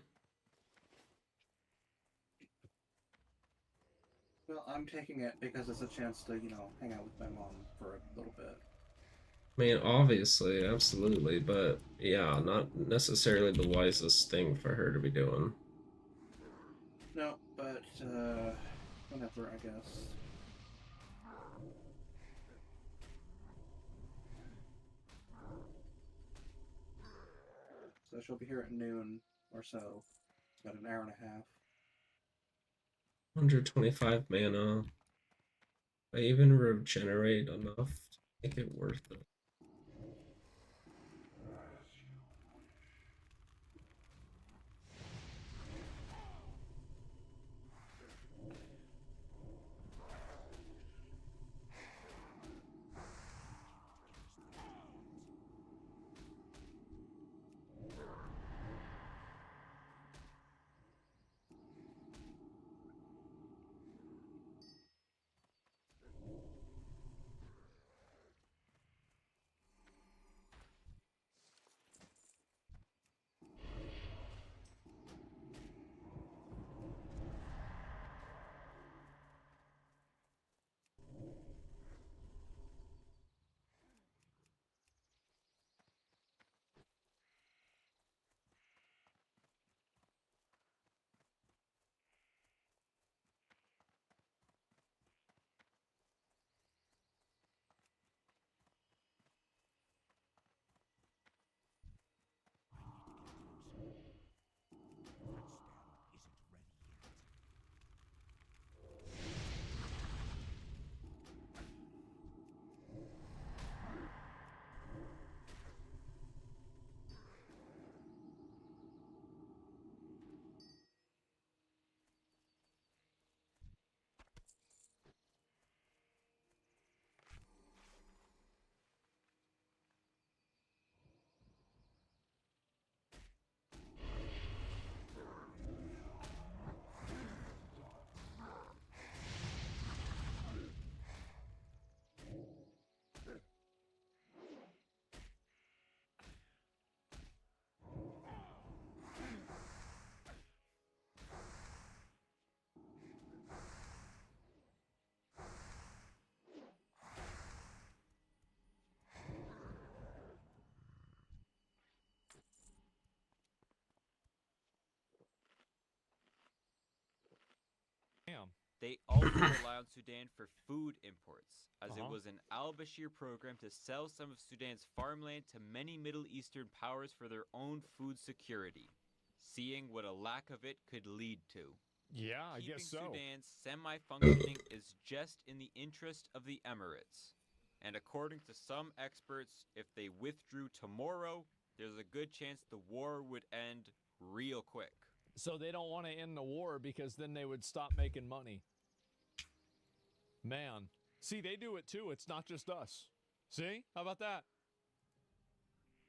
Well, I'm taking it because it's a chance to, you know, hang out with my mom for a little bit. I mean, obviously, absolutely, but yeah, not necessarily the wisest thing for her to be doing. No, but, whenever, I guess. So she'll be here at noon or so. About an hour and a half. 125 mana. I even regenerate enough to make it worth it. They also rely on Sudan for food imports, as it Uh-huh. was an al-Bashir program to sell some of Sudan's farmland to many Middle Eastern powers for their own food security, seeing what a lack of it could lead to. Yeah, I Keeping guess so. Sudan semi-functioning is just in the interest of the Emirates. And according to some experts, if they withdrew tomorrow, there's a good chance the war would end real quick. So they don't want to end the war because then they would stop making money. Man. See, they do it too. It's not just us. See? How about that?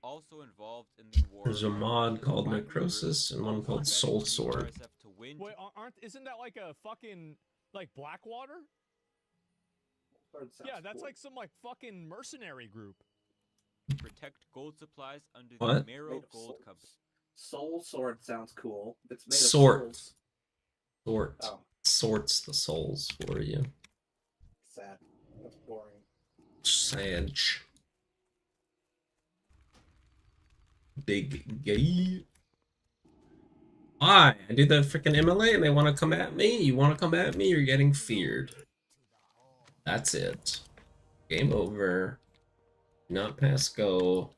Also involved in the war. There's a are mod called Wagner Group, Necrosis and one also called betting Soul on the Sword. RSF to win Wait, isn't that like a fucking like Blackwater? Sword sounds Yeah, that's cool. like some like fucking mercenary group. to protect gold supplies under What? the Marrow Made of Gold souls. Company. Soul Sword sounds cool. It's made of Sword. souls. Sort. Oh, Sorts the souls for you. sad. That's boring. Sage. Big gay. Why? I do the freaking MLA and they want to come at me? You want to come at me? You're getting feared. That's it. Game over. Not pass go.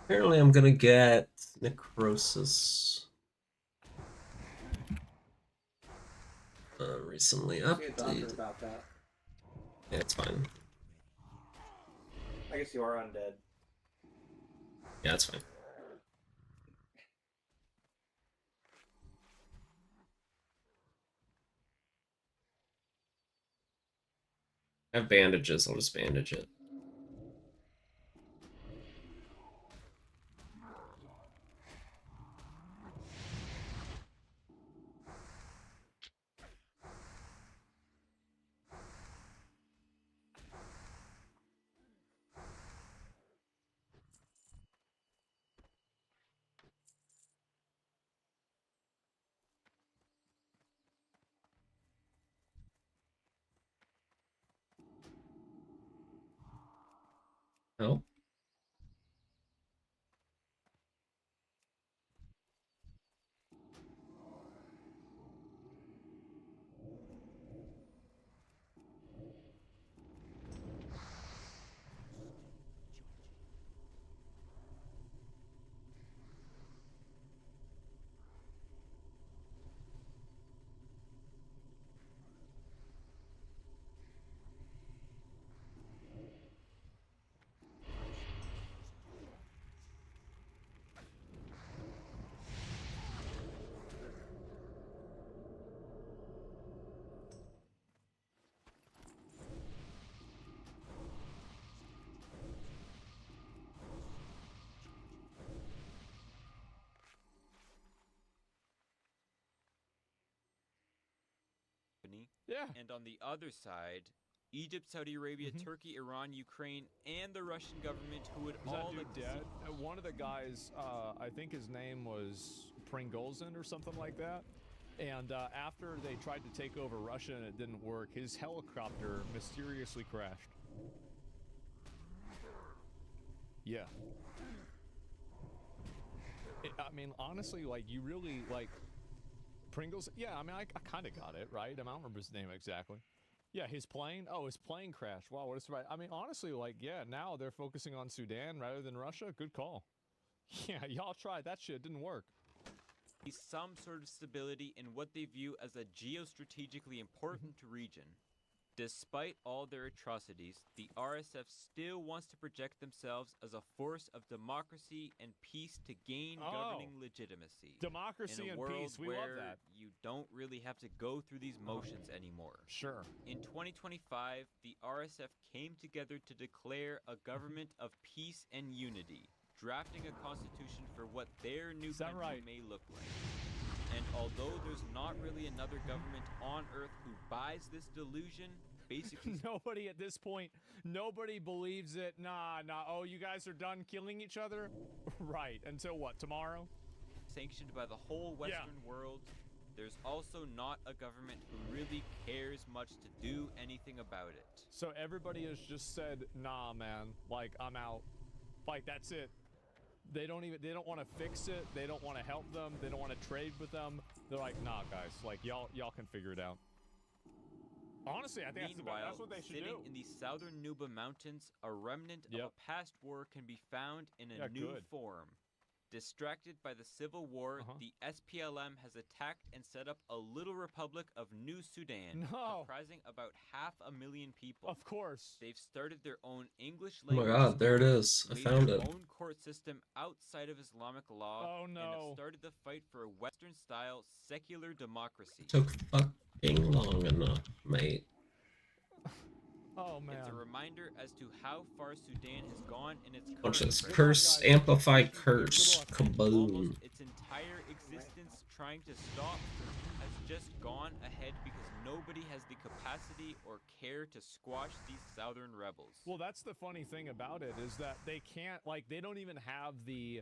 Apparently I'm gonna get Necrosis. Recently See a doctor updated. about that. Yeah, it's fine. I guess you are undead. Yeah, it's fine. I have bandages, I'll just bandage it. Oh. Company. Yeah. And on the other side, Egypt, Saudi Arabia, Mhm. Turkey, Iran, Ukraine, and the Russian government, who would Is all that like dude to see dead? One of the guys, I think his name was Pringolzin or something like that. And after they tried to take over Russia and it didn't work, his helicopter mysteriously crashed. Yeah. I mean, honestly, like, you really, like, Pringles, yeah, I mean, I kind of got it, right? I don't remember his name exactly. Yeah, his plane crashed. Wow, what a surprise. I mean, honestly, like, yeah, now they're focusing on Sudan rather than Russia. Good call. Yeah, y'all tried that shit, didn't work. some sort of stability in what they view as a geostrategically important region. Despite all their atrocities, the RSF still wants to project themselves as a force of democracy and peace to gain governing legitimacy. Democracy in a and world peace, we where love that. you don't really have to go through these motions anymore. Sure. In 2025, the RSF came together to declare a government of peace and unity, drafting a constitution for what their new Is that country right? may look like. And although there's not really another government on Earth who buys this delusion, basically Nobody at this point, nobody believes it. Nah. Oh, you guys are done killing each other? Right. Until what, tomorrow? sanctioned by the whole Western world, there's also not a government who really cares much to do anything about it. So everybody has just said, nah, man, like, I'm out. Like, that's it. They don't want to fix it. They don't want to help them. They don't want to trade with them. They're like, nah, guys, like, y'all can figure it out. Honestly, I think Meanwhile, that's what they should sitting do. in the southern Nuba Mountains, a remnant of Yep. a past war can be found in a Yeah, new good. form. Distracted by the civil war, Uh-huh. the SPLM has attacked and set up a little republic of New Sudan, No. comprising about 500,000 people. Of course. They've started their own English Oh my language god, there it school, is. I made found their it. own court system outside of Islamic law, Oh, and no. have started the fight for a Western-style secular democracy. Took fucking long enough, mate. Oh, man. It's a reminder as to how far Sudan has gone in its Watch current this. frame. Curse, amplify, curse. Kaboom. Almost its entire existence trying to stop has just gone ahead because nobody has the capacity or care to squash these southern rebels. Well, that's the funny thing about it is that they can't, like, they don't even have the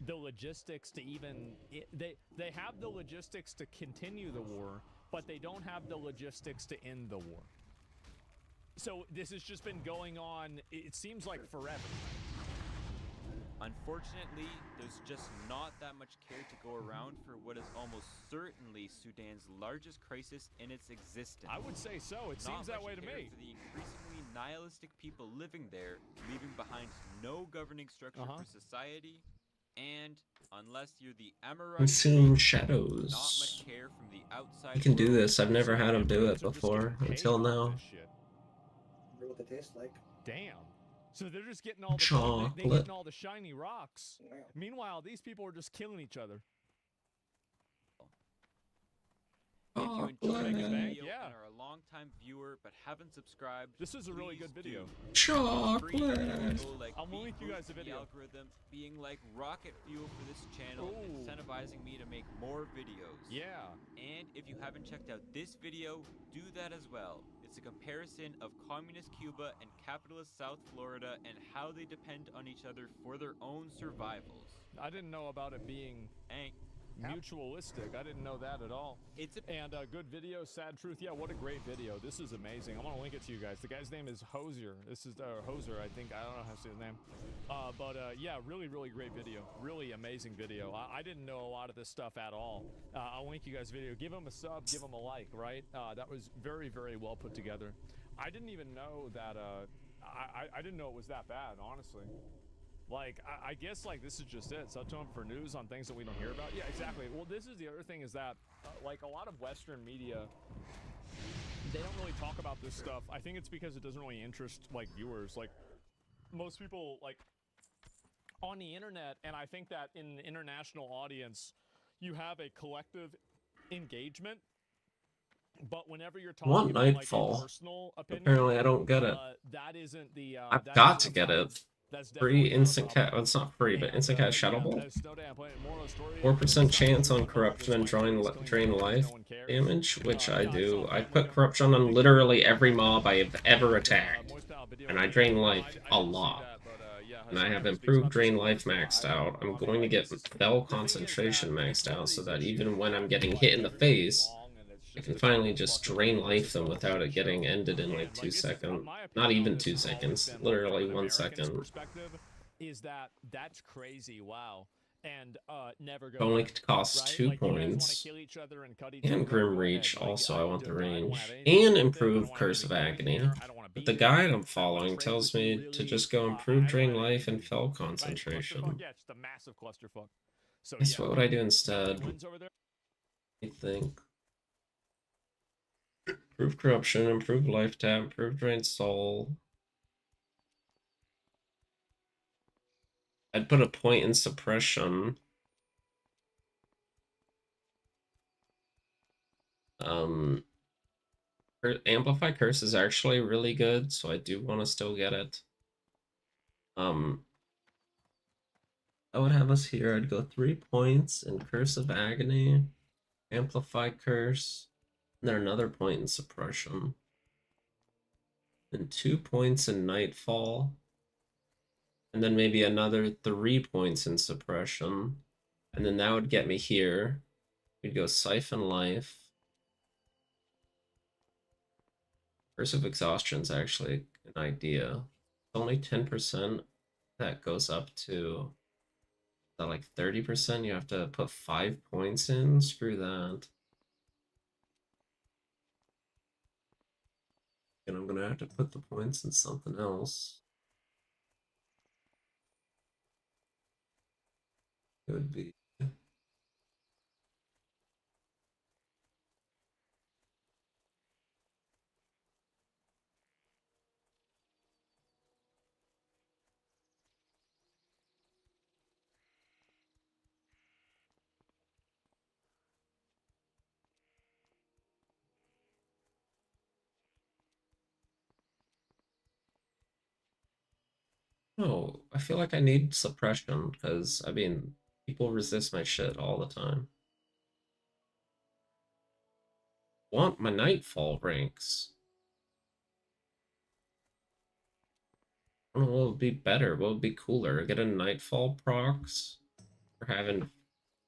logistics to even they have the logistics to continue the war, but they don't have the logistics to end the war. So this has just been going on, it seems like forever. Unfortunately, there's just not that much care to go around for what is almost certainly Sudan's largest crisis in its existence. I would say so. It Not seems that much way to care me. For the increasingly nihilistic people living there, leaving behind no governing structure Uh-huh. for society, and unless you're the Emirates, Consume not shadows. much care from the outside. You can do world. this. I've never had him do it Emirates are just before getting paid until off now. this shit. Wonder what they taste like. Damn. So they're just getting all the they Chocolate. getting all the shiny rocks. Wow. Meanwhile, these people are just killing each other. If you Oh, enjoyed this Chocolate. video Yeah. and are a long-time viewer but haven't subscribed, This is a really please good video. do. Chocolate. People like I'll link you Beat guys the Boost video. algorithm being like rocket fuel for this channel, Ooh. incentivizing me to make more videos. Yeah. And if you haven't checked out this video, do that as well. It's a comparison of communist Cuba and capitalist South Florida and how they depend on each other for their own survivals. I didn't know about it being And mutualistic. I didn't know that at all. it's a And good video, sad truth. Yeah, what a great video. This is amazing. I'm gonna link it to you guys. The guy's name is Hosier. This is Hoser, I think. I don't know how to say his name. But yeah, really, really great video. Really amazing video. I didn't know a lot of this stuff at all. I'll link you guys video. Give him a sub. Give him a like. Right? That was very, very well put together. I didn't even know that. I didn't know it was that bad. Honestly. Like, I guess, like, this is just it. It's up to them for news on things that we don't hear about. Yeah, exactly. Well, this is the other thing is that, like, a lot of Western media, they don't really talk about this stuff. I think it's because it doesn't really interest, like, viewers. Like, most people, like, on the internet, and I think that in the international audience, you have a collective engagement. But whenever you're talking Want about, like, Nightfall. a personal opinion, Apparently, I don't get it. that isn't the. I've that got isn't to get the it. That's Free definitely instant a cat. Well, it's not free, but and, instant cast yeah, Shadow Ball. as Snowdan playing Moral Story, 4% it's not chance really on one of corruption and this like drain killing drain things life no one cares. damage, which I Shots do. off I that put window. corruption on literally every mob I have ever And, attacked, Moist Pal video and I on drain YouTube. life I a didn't see lot. that, but, yeah, And I Hassan have speaks improved about this drain more, life so maxed I out. I'm mean, going to like, get this is- fell the thing is concentration that maxed one of out so these that issues even when I'm happen, getting like, hit in the every face, long, and it's I just can a finally total just fucking drain it's life just them a without shit it getting show. ended in like And, 2 this is- seconds. my Not opinion even on this 2 has always seconds. been, like, Literally from an 1 American's second. perspective, is that's crazy. Wow. And never go Only there, costs right? 2 Like, you guys want to points. kill each other and cut each And other. Grim Go ahead. Reach, Like, also I want the I don't range. have anything to And do with it. I improve don't have Curse of anything going Agony. there. I don't want to But be the there. guide I'm I wanna following trade tells with you, me to really. just go I improve don't drain have life anything and to do fell with it. Right? concentration. Clusterfuck? Yeah, just a massive clusterfuck. So Guess yeah. what would I do Got instead? any wins over there? I think. Improve corruption, improve life tap, improve drain soul. I'd put a point in suppression. Amplify Curse is actually really good, so I do want to still get it. I would have us here. I'd go 3 points in Curse of Agony, Amplify Curse, and then another point in Suppression. And 2 points in Nightfall. And then maybe another 3 points in Suppression. And then that would get me here. We'd go Siphon Life. Curse of Exhaustion is actually an idea. It's only 10%. That goes up to like 30%. You have to put 5 points in. Screw that. And I'm gonna have to put the points in something else. It would be no, I feel like I need suppression because I mean people resist my shit all the time. Want my nightfall ranks. I don't know what would be better, what would be cooler? Get a nightfall procs or having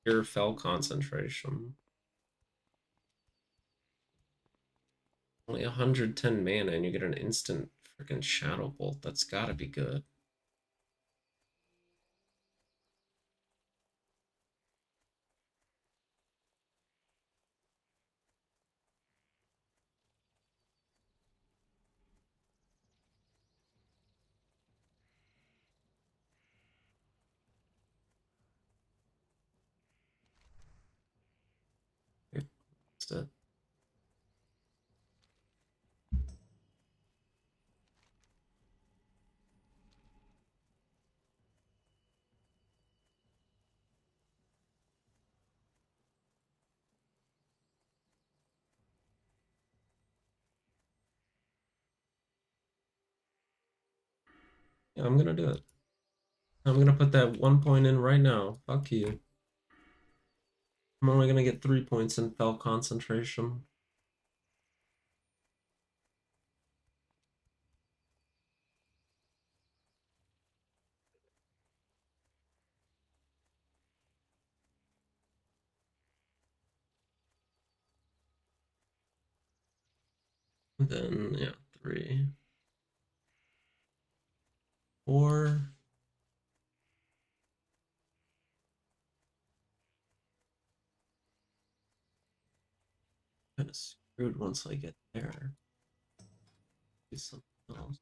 pure fell concentration. Only 110 mana and you get an instant freaking shadow bolt. That's gotta be good. That's it. Yeah, I'm gonna do it. I'm gonna put that 1 point in right now. Fuck you. I'm only gonna get 3 points in fell concentration. And then yeah, 3, 4. Kind of screwed once I get there. Do something else.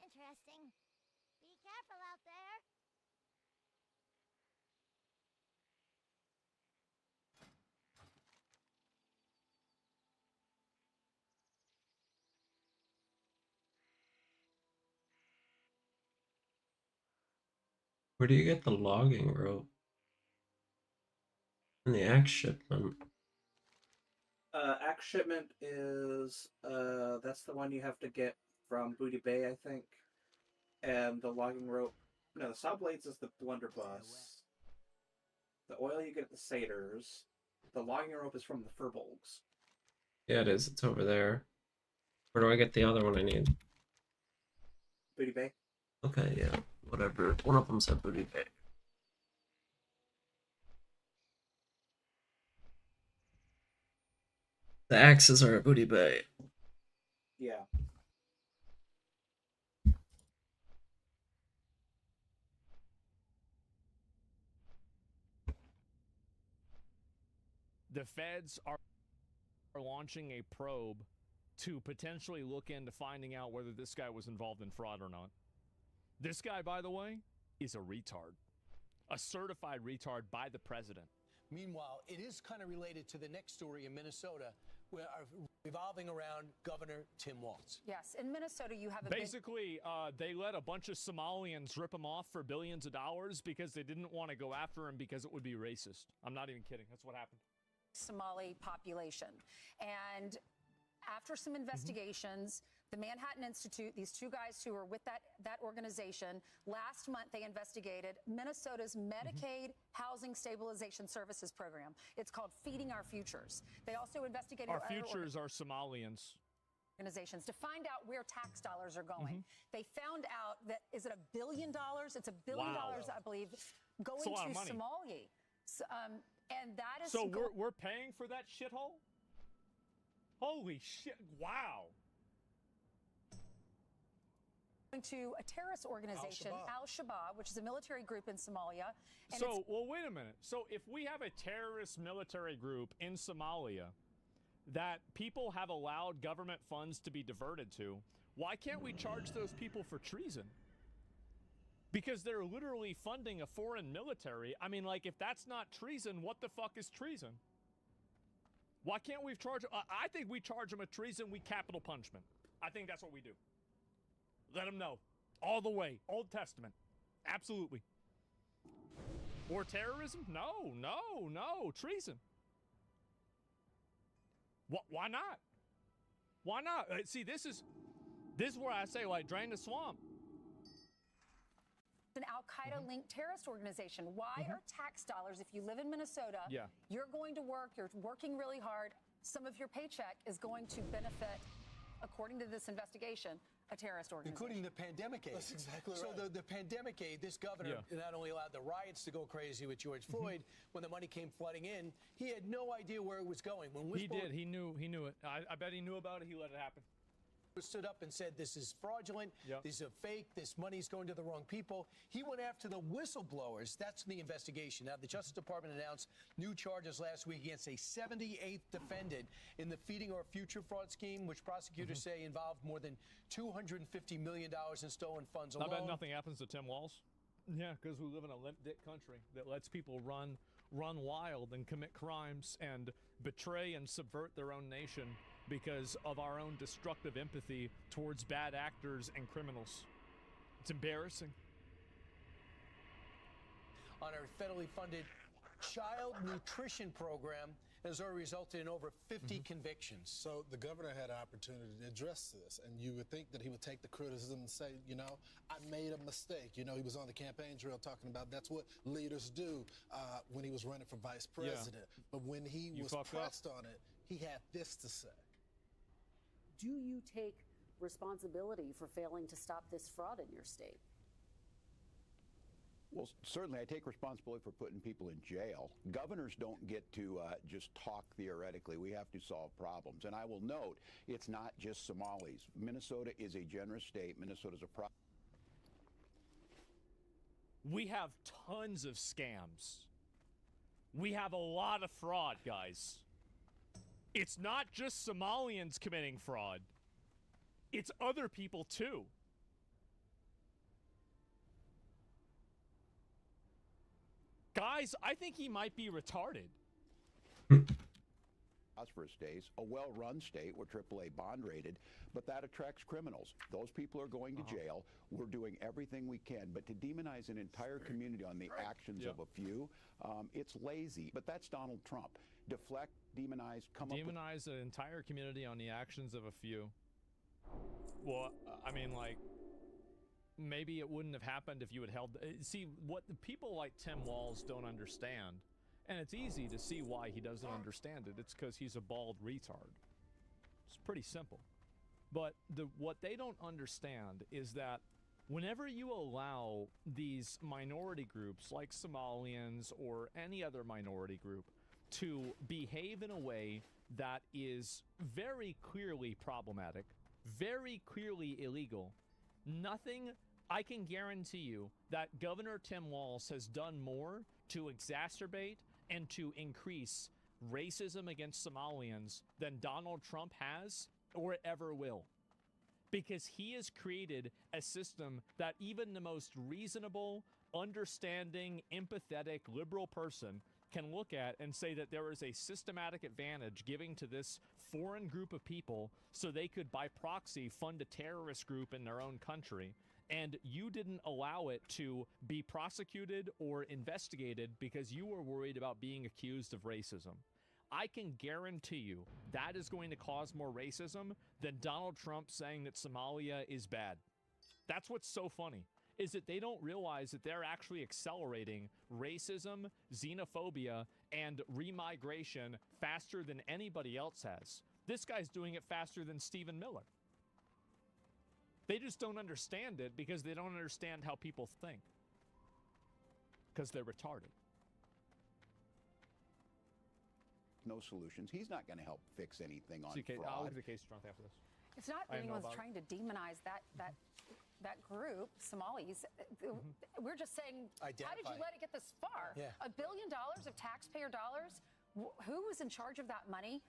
Interesting. Be careful out there. Where do you get the logging rope? And the axe shipment. Axe shipment is that's the one you have to get from Booty Bay, I think. And the logging rope, no, the saw blades is the blunderbuss. The oil you get at the satyrs. The logging rope is from the furbolgs. Yeah, it is. It's over there. Where do I get the other one I need? Booty Bay. Okay, yeah. Whatever. One of them said Booty Bay. The axes are at Booty Bay. Yeah. The feds are launching a probe to potentially look into finding out whether this guy was involved in fraud or not. This guy, by the way, is a retard. A certified retard by the president. Meanwhile, it is kind of related to the next story in Minnesota, where revolving around Governor Tim Walz. Yes, in Minnesota, you have a basically they let a bunch of Somalians rip him off for billions of dollars because they didn't want to go after him because it would be racist. I'm not even kidding. That's what happened. Somali population. And after some investigations, the Manhattan Institute, these two guys who were with that organization, last month they investigated Minnesota's Medicaid Housing Stabilization Services Program. It's called Feeding Our Futures. They also investigated our futures are Somalians. Organizations to find out where tax dollars are going. They found out that, is it $1 billion? It's $1 billion, I believe, going to Somalia. So, and that is so we're paying for that shithole? Holy shit, wow. To a terrorist organization, Al-Shabaab, which is a military group in Somalia. And so, well, wait a minute. So if we have a terrorist military group in Somalia that people have allowed government funds to be diverted to, why can't we charge those people for treason? Because they're literally funding a foreign military. I mean, like, if that's not treason, what the fuck is treason? Why can't we charge? I think we charge them a treason, we capital punishment. I think that's what we do. Let them know. All the way. Old Testament. Absolutely. Or terrorism? No, no, no. Treason. Why not? Why not? See, this is where I say, like, drain the swamp. An Al-Qaeda-linked terrorist organization. Why are tax dollars, if you live in Minnesota, you're going to work, you're working really hard, some of your paycheck is going to benefit, according to this investigation, a terrorist organization. Including the pandemic aid. That's exactly right. So the pandemic aid, this governor not only allowed the riots to go crazy with George Floyd, when the money came flooding in, he had no idea where it was going. When he did. He knew it. I bet he knew about it. He let it happen. Stood up and said, this is fraudulent, these are fake, this money's going to the wrong people. He went after the whistleblowers. That's the investigation. Now, the Justice Department announced new charges last week against a 78th defendant in the Feeding Our Future fraud scheme, which prosecutors say involved more than $250 million in stolen funds alone. I bet nothing happens to Tim Walz. Yeah, because we live in a limp dick country that lets people run wild and commit crimes and betray and subvert their own nation because of our own destructive empathy towards bad actors and criminals. It's embarrassing. On our federally funded child nutrition program has already resulted in over 50 convictions. So the governor had an opportunity to address this, and you would think that he would take the criticism and say, you know, I made a mistake. You know, he was on the campaign trail talking about that's what leaders do when he was running for vice president. But when he was pressed on it, he had this to say. Do you take responsibility for failing to stop this fraud in your state? Well, certainly I take responsibility for putting people in jail. Governors don't get to just talk theoretically. We have to solve problems. And I will note, it's not just Somalis. Minnesota is a generous state. Minnesota's a We have tons of scams. We have a lot of fraud, guys. It's not just Somalians committing fraud. It's other people too. Guys, I think he might be retarded. prosperous states, a well-run state. We're AAA bond rated, but that attracts criminals. Those people are going to jail. We're doing everything we can, but to demonize an entire community on the actions of a few, it's lazy. But that's Donald Trump. Deflect, demonize, demonize an entire community on the actions of a few. Well, I mean, like, maybe it wouldn't have happened if you had held. See, what the people like Tim Walz don't understand, and it's easy to see why he doesn't understand it. It's because he's a bald retard. It's pretty simple. But what they don't understand is that whenever you allow these minority groups like Somalians or any other minority group to behave in a way that is very clearly problematic, very clearly illegal, I can guarantee you that Governor Tim Walz has done more to exacerbate and to increase racism against Somalians than Donald Trump has or ever will. Because he has created a system that even the most reasonable, understanding, empathetic, liberal person can look at and say that there is a systematic advantage giving to this foreign group of people so they could by proxy fund a terrorist group in their own country. And you didn't allow it to be prosecuted or investigated because you were worried about being accused of racism. I can guarantee you that is going to cause more racism than Donald Trump saying that Somalia is bad. That's what's so funny, is that they don't realize that they're actually accelerating racism, xenophobia, and remigration faster than anybody else has. This guy's doing it faster than Stephen Miller. They just don't understand it because they don't understand how people think. Because they're retarded. no solutions. He's not going to help fix anything on CK, fraud. I'll look at the case strength after this. It's not anyone's trying to demonize that group, Somalis. We're just saying, how did you let it get this far? Yeah. $1 billion of taxpayer dollars? Who was in charge of that money?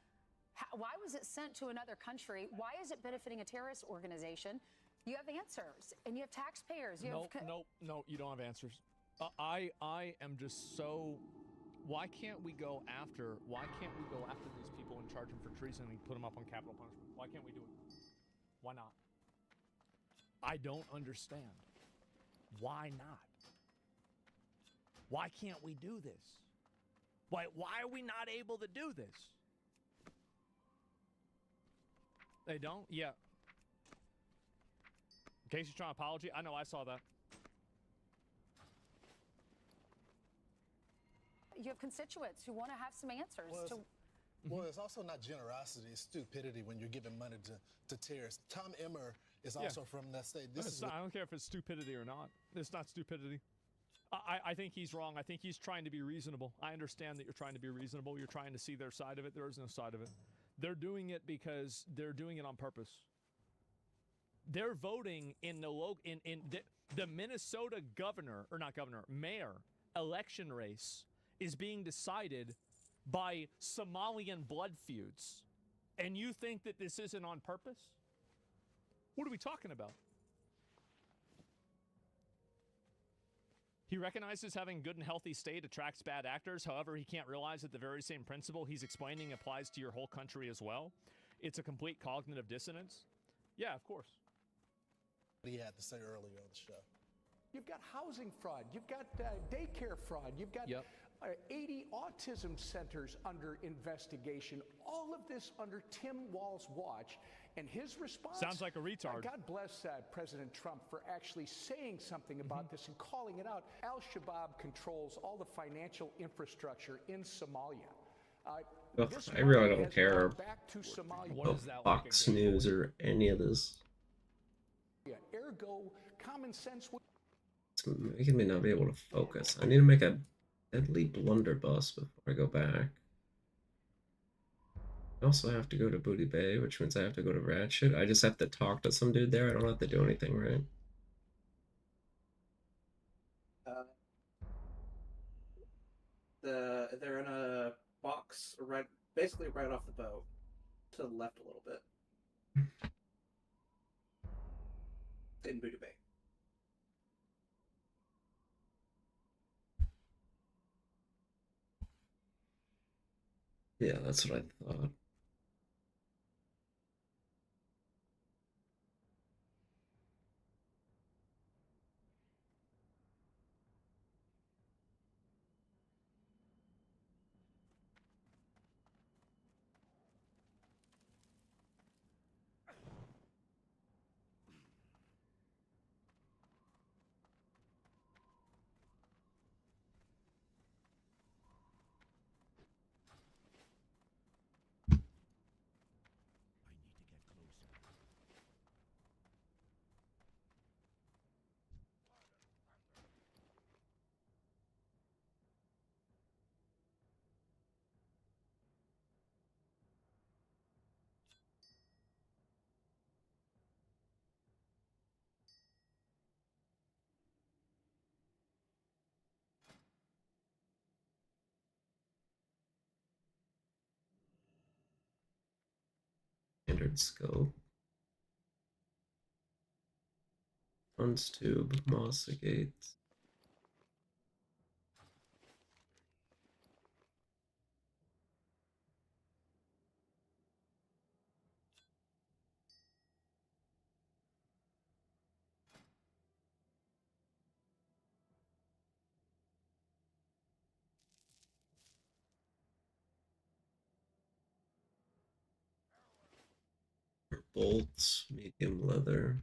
Why was it sent to another country? Why is it benefiting a terrorist organization? You have answers, and you have taxpayers. No, you don't have answers. I am just so. Why can't we go after these people and charge them for treason and put them up on capital punishment? Why can't we do it? Why not? I don't understand. Why not? Why can't we do this? Why are we not able to do this? They don't? Yeah. Casey's trying apology. I know, I saw that. You have constituents who want to have some answers. Well, it's also not generosity, it's stupidity when you're giving money to terrorists. Tom Emmer is also from that state. I don't care if it's stupidity or not. It's not stupidity. I think he's wrong. I think he's trying to be reasonable. I understand that you're trying to be reasonable. You're trying to see their side of it. There is no side of it. They're doing it because they're doing it on purpose. They're voting in the Minnesota mayor election race is being decided by Somalian blood feuds. And you think that this isn't on purpose? What are we talking about? He recognizes having a good and healthy state attracts bad actors. However, he can't realize that the very same principle he's explaining applies to your whole country as well. It's a complete cognitive dissonance. Yeah, of course. He had to say earlier on the show. You've got housing fraud. You've got daycare fraud. You've got 80 autism centers under investigation. All of this under Tim Walz's watch. And his response... Sounds like a retard. God bless President Trump for actually saying something about this and calling it out. Al-Shabaab controls all the financial infrastructure in Somalia. I really don't care about Fox News or any of this. Ergo, common sense. It's making me not be able to focus. I need to make a deadly blunderbuss before I go back. I also have to go to Booty Bay, which means I have to go to Ratchet. I just have to talk to some dude there. I don't have to do anything, right? They're in a box basically right off the boat, to the left a little bit. In Booty Bay. Yeah, that's what I thought. standard scope. Front tube, Mossagate. Bolts, medium leather.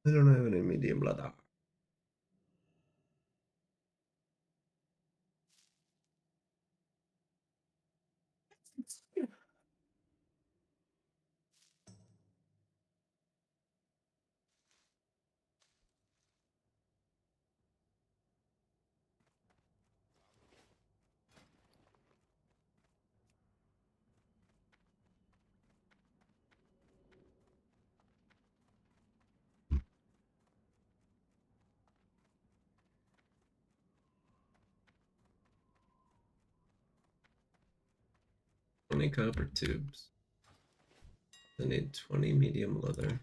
I don't have any medium leather. Twenty copper tubes. I need 20 medium leather.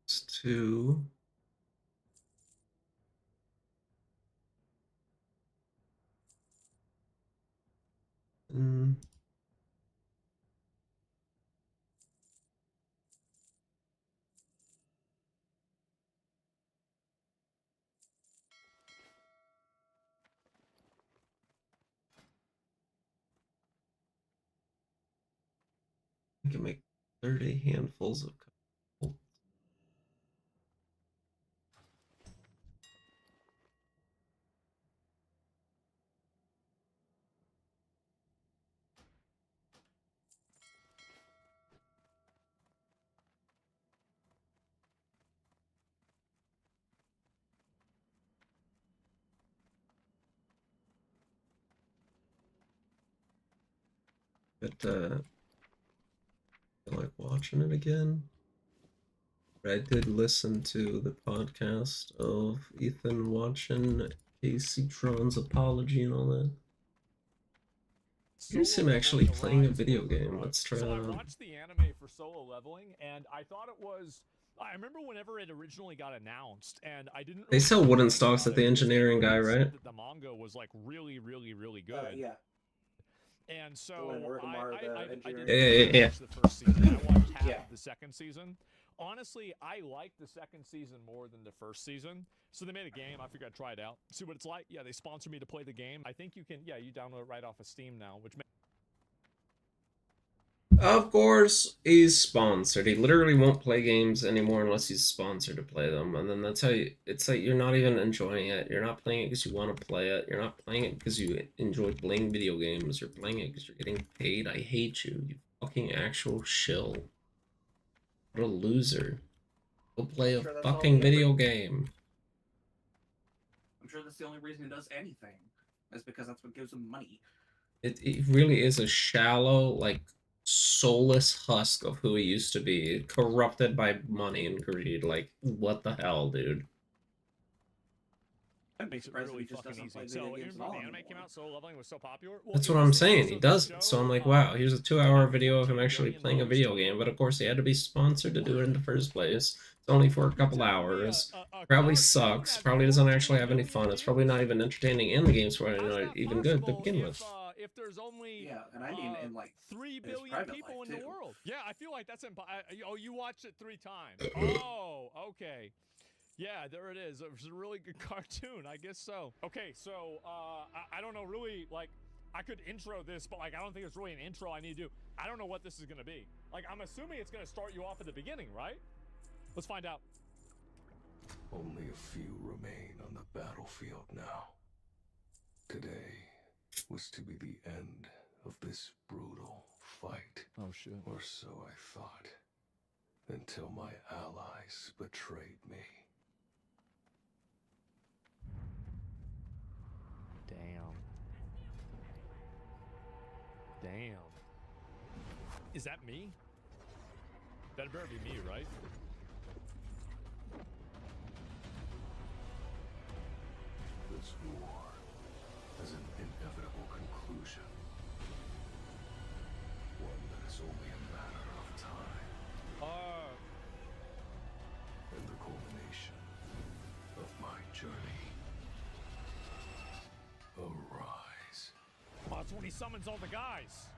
It's 2. I can make 30 handfuls of coal. But I like watching it again. But I did listen to the podcast of Ethan watching Casey Tron's apology and all that. Here's him actually playing a video game. Let's try So I that out. watched the anime for Solo Leveling, and I thought it was. I remember whenever it originally got announced, and I didn't. They sell wooden stocks at the engineering guy, right? The manga was like really good. Yeah. And so I didn't Yeah. watch the first season. I watched half Yeah. of the second season. Honestly, I liked the second season more than the first season. So they made a game. I figured I'd try it out, see what it's like. Yeah, they sponsored me to play the game. I think you can. Yeah, you download it right off of Steam now, which. Of course, he's sponsored. He literally won't play games anymore unless he's sponsored to play them. And then that's how you, it's like you're not even enjoying it. You're not playing it because you want to play it. You're not playing it because you enjoy playing video games. You're playing it because you're getting paid. I hate you. You fucking actual shill. What a loser. Go play a fucking video game. I'm sure that's the only reason he does anything. Is because that's what gives him money. It really is a shallow, like, soulless husk of who he used to be, corrupted by money and greed. Like, what the hell, dude? I'd be Makes it surprised really if he just fucking doesn't play easy. video So games even at when all the anime anymore. came out, Solo Leveling was so popular. Well, That's it what was I'm the saying. base He of the doesn't. So show, I'm like, wow, here's a 2-hour video of him 14 actually billion playing a dollars video total. game. But of course, he had to be sponsored to do it in the first place. It's only for a couple hours. Probably sucks. Probably doesn't actually have any fun. It's probably not even entertaining, and the game's probably not even good to begin with. If there's only and I mean in like 3 his billion private people life, in the too. world. Yeah, I feel like that's oh, you watched it 3 times. Oh, okay. Yeah, there it is. It was a really good cartoon. I guess so. Okay, so I don't know really, like, I could intro this, but like I don't think it's really an intro I need to do. I don't know what this is gonna be. Like, I'm assuming it's gonna start you off at the beginning, right? Let's find out. Only a few remain on the battlefield now. Today was to be the end of this brutal fight. Oh shit. Or so I thought. Until my allies betrayed me. Damn. Damn. Is that me? That better be me, right? This war has an inevitable conclusion. One that is only a matter of time. And the culmination of my journey. Arise. Oh, that's when he summons all the guys.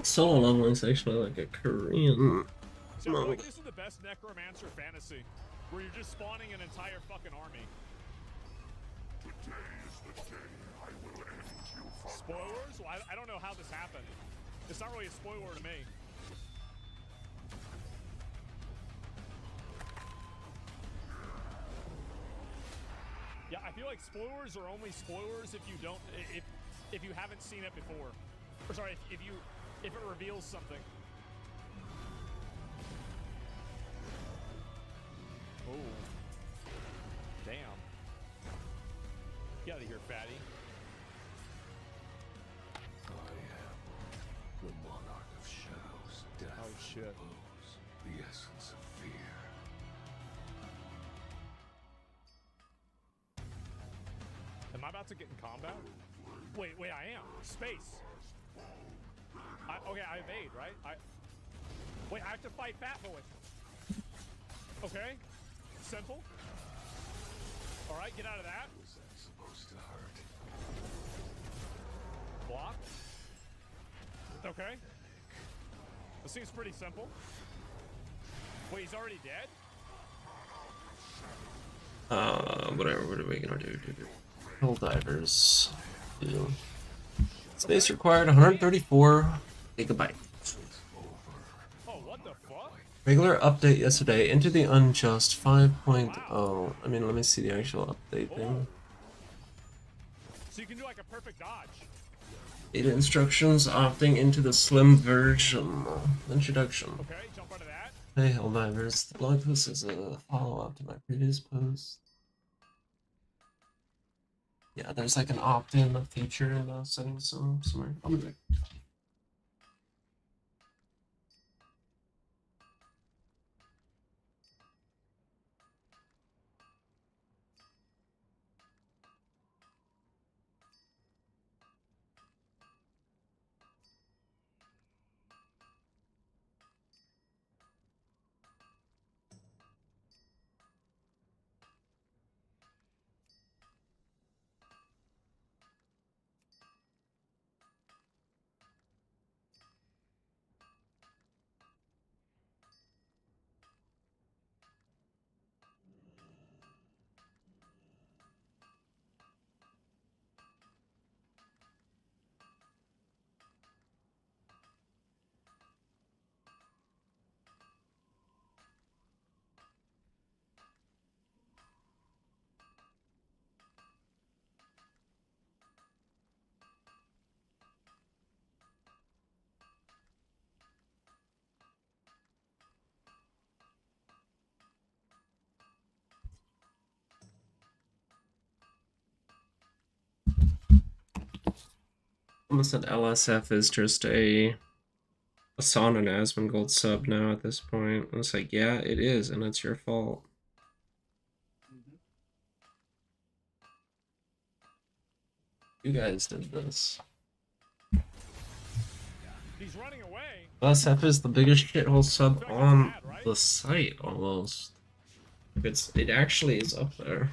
Solo leveling is actually like a Korean. So I feel like this is the best necromancer fantasy, where you're just spawning an entire fucking army. Today is the day I will end you. Spoilers? Well, I don't know how this happened. It's not really a spoiler to me. Yeah, I feel like spoilers are only spoilers if you don't, if you haven't seen it before. Or sorry, if it reveals something. Oh. Damn. Get out of here, fatty. I am the monarch of shadows, death, oh shit. Repose, the essence of fear. Am I about to get in combat? Wait, I am. Space. Okay, I evade, right? Wait, I have to fight Fat Boy. Okay. Simple. Alright, get out of that. Was that supposed to hurt? Block. Okay. This seems pretty simple. Wait, he's already dead? Whatever, what are we gonna do? Hill divers. Do. Space required 134 gigabyte. Oh, what the fuck? Regular update yesterday. Into the Unjust 5.0. I mean, let me see the actual update thing. So you can do like a perfect dodge. Data instructions opting into the slim version. Introduction. Okay, jump out of that. Hey, Helldivers. The blog post is a follow-up to my previous post. Yeah, there's like an opt-in feature in the settings somewhere. I'll be back. Almost said LSF is just a Son and Asmongold sub now at this point. It's like, yeah, it is, and it's your fault. You guys did this. He's running away. LSF is the biggest shithole sub on the site, almost. It actually is up there.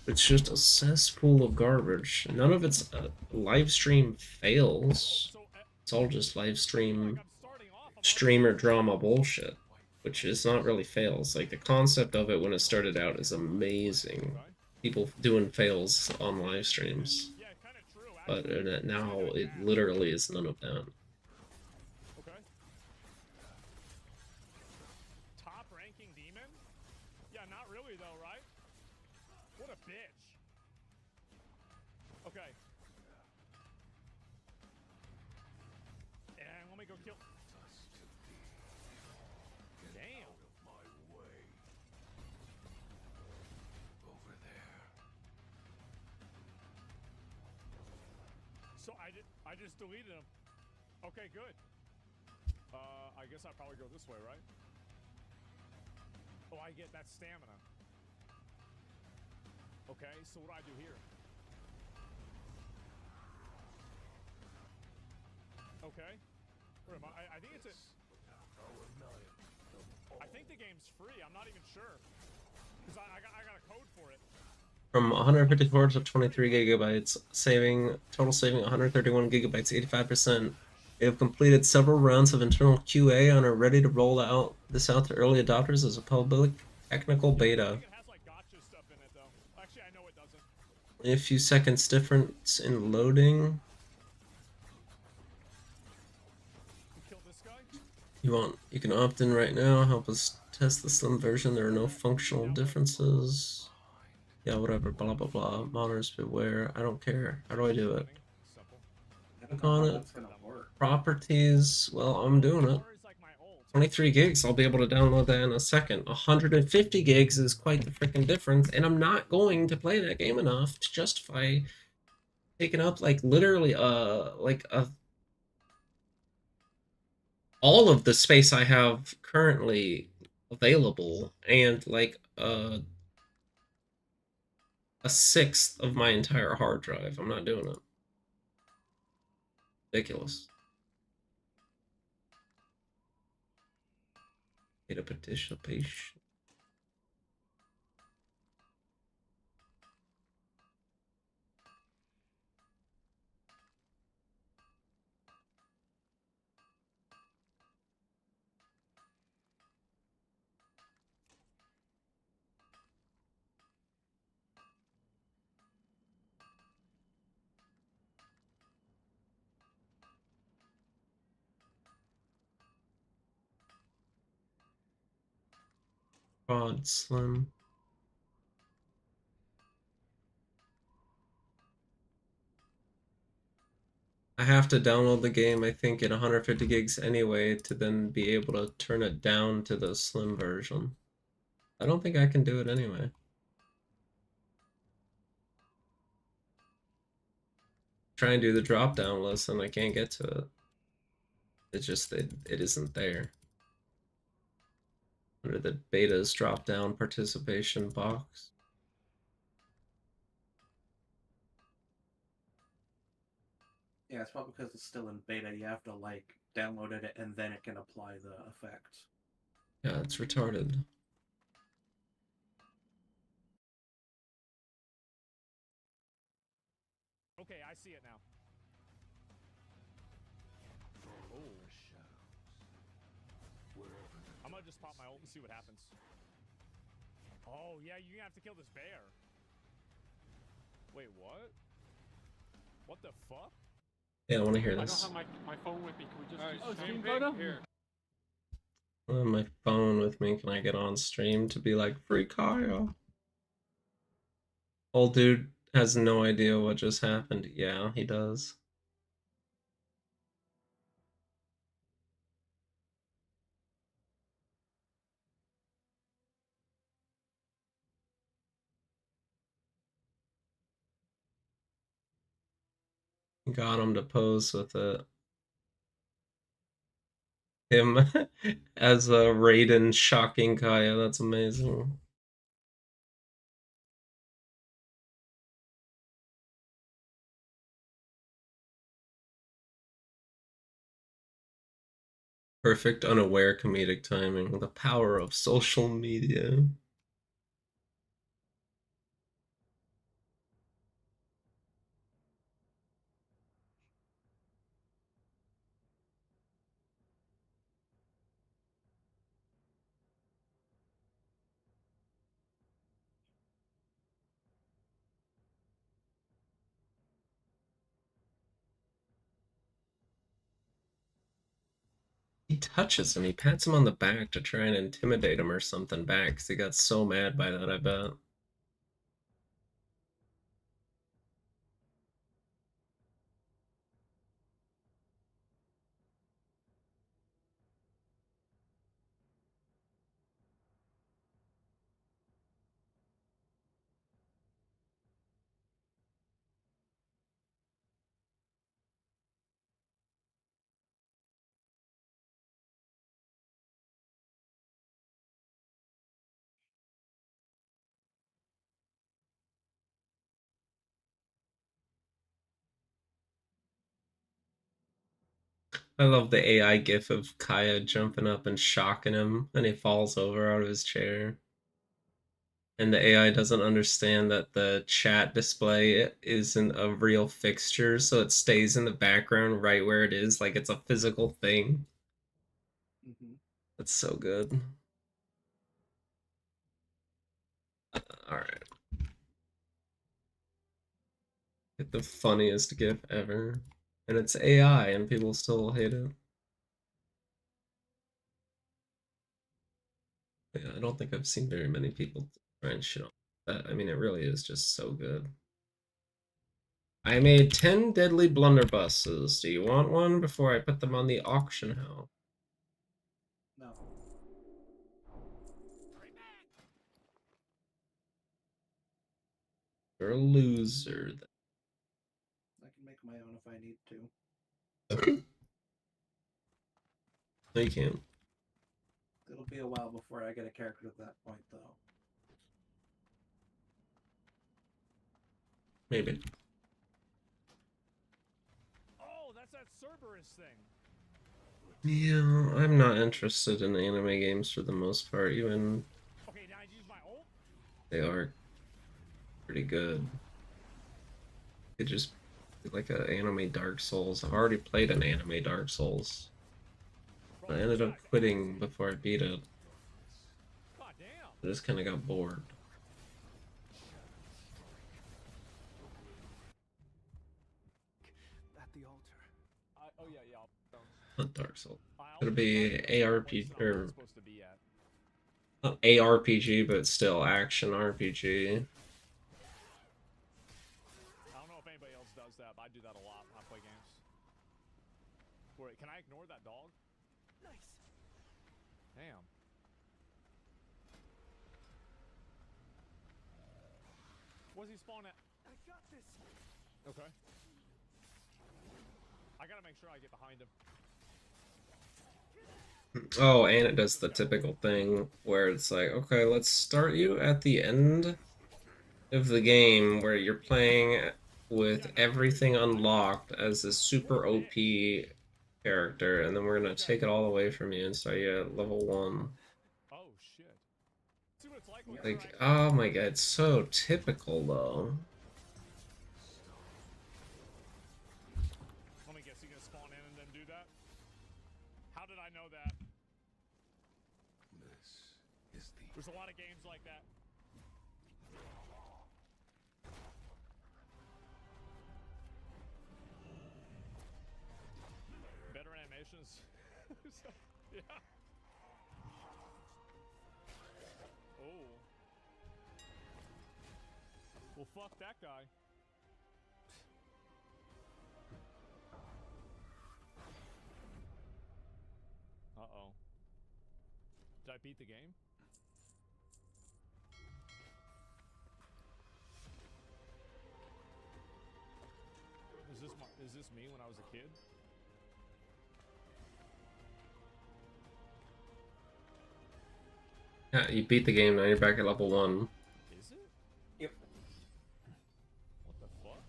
It's just a cesspool of garbage. None of its live stream fails. It's all just live stream streamer drama bullshit, which is not really fails. Like, the concept of it when it started out is amazing. People doing fails on live streams. But now it literally is none of that. Okay. Top ranking demon? Yeah, not really though, right? What a bitch. Okay. kill. Damn. My way. Over there. So I just deleted him. Okay, good. I guess I probably go this way, right? Oh, I get that stamina. Okay, so what do I do here? Okay. Where am I? I think it's a... I think the game's free. I'm not even sure. Because I got a code for it. From 154 to 23 gigabytes, total saving 131 gigabytes, 85%. We have completed several rounds of internal QA and are ready to roll out this out to early adopters as a public technical beta. A few seconds difference in loading. You can opt in right now, help us test the slim version. There are no functional differences. Yeah, whatever, blah blah blah. Monitors beware. I don't care. How do I do it? Click on it. Properties. Well, I'm doing it. 23 gigs, I'll be able to download that in a second. 150 gigs is quite the freaking difference, and I'm not going to play that game enough to justify taking up like literally all of the space I have currently available and like a sixth of my entire hard drive. I'm not doing it. Ridiculous. Data participation. Quad Slim. I have to download the game, I think, at 150 gigs anyway to then be able to turn it down to the slim version. I don't think I can do it anyway. Try and do the drop down list and I can't get to it. It's just it isn't there. Under the betas drop down participation box. Yeah, it's probably because it's still in beta. You have to like download it and then it can apply the effect. Yeah, it's retarded. Okay, I see it now. Oh. I'm gonna just pop my ult and see what happens. Oh, yeah, you're gonna have to kill this bear. Wait, what? What the fuck? Yeah, I want to hear this. I don't have my phone with me. Can we just Oh, do stream photo? Here. My phone with me. Can I get on stream to be like, free Kaya? Old dude has no idea what just happened. Yeah, he does. Got him to pose with it. Him as a Raiden shocking Kaya. That's amazing. Perfect unaware comedic timing. The power of social media. He touches him. He pats him on the back to try and intimidate him or something back because he got so mad by that, I bet. I love the AI gif of Kaya jumping up and shocking him, and he falls over out of his chair. And the AI doesn't understand that the chat display isn't a real fixture, so it stays in the background right where it is, like it's a physical thing. That's so good. Alright. Get the funniest gif ever. And it's AI, and people still hate it. Yeah, I don't think I've seen very many people try and shit on that. I mean, it really is just so good. I made 10 deadly blunderbusses. Do you want one before I put them on the auction house? No. You're a loser. I can make my own if I need to. No, you can't. It'll be a while before I get a character at that point, though. Maybe. Oh, that's that Cerberus thing. Yeah, I'm not interested in anime games for the most part, even Okay, now I use my ult. they are pretty good. It just like an anime Dark Souls. I've already played an anime Dark Souls. I ended up quitting before I beat it. I just kind of got bored. At the altar. Oh yeah, yeah. Not Dark Souls. It'll be ARPG or not ARPG, but still action RPG. I don't know if anybody else does that, but I do that a lot when I play games. Wait, can I ignore that dog? Nice. Damn. What's he spawn at? I got this. Okay. I gotta make sure I get behind him. Oh, and it does the typical thing where it's like, okay, let's start you at the end of the game where you're playing with everything unlocked as a super OP character, and then we're gonna take it all away from you and start you at level 1. Oh shit. See what it's like. Like, oh my god, it's so typical though. Let me guess, you gonna spawn in and then do that? How did I know that? This is the. There's a lot of games like that. Better animations. Yeah. Oh. Well, fuck that guy. Uh-oh. Did I beat the game? Is this me when I was a kid? Yeah, you beat the game, now you're back at level 1. Is it? Yep. What the fuck?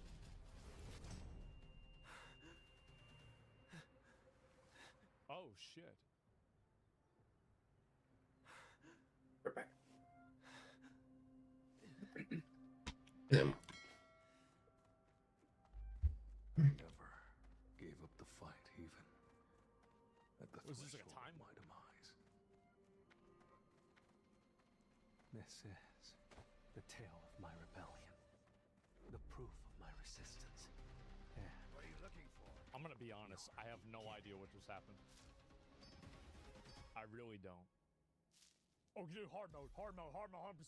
Oh shit. We're back. Damn. Never gave up the fight, even at the Was this like a threshold time? of my demise. This is the tale of my rebellion, the proof of my resistance. And what are you looking for? I'm gonna be honest, I have no idea what just happened. I really don't. Oh, dude, hard mode, 100%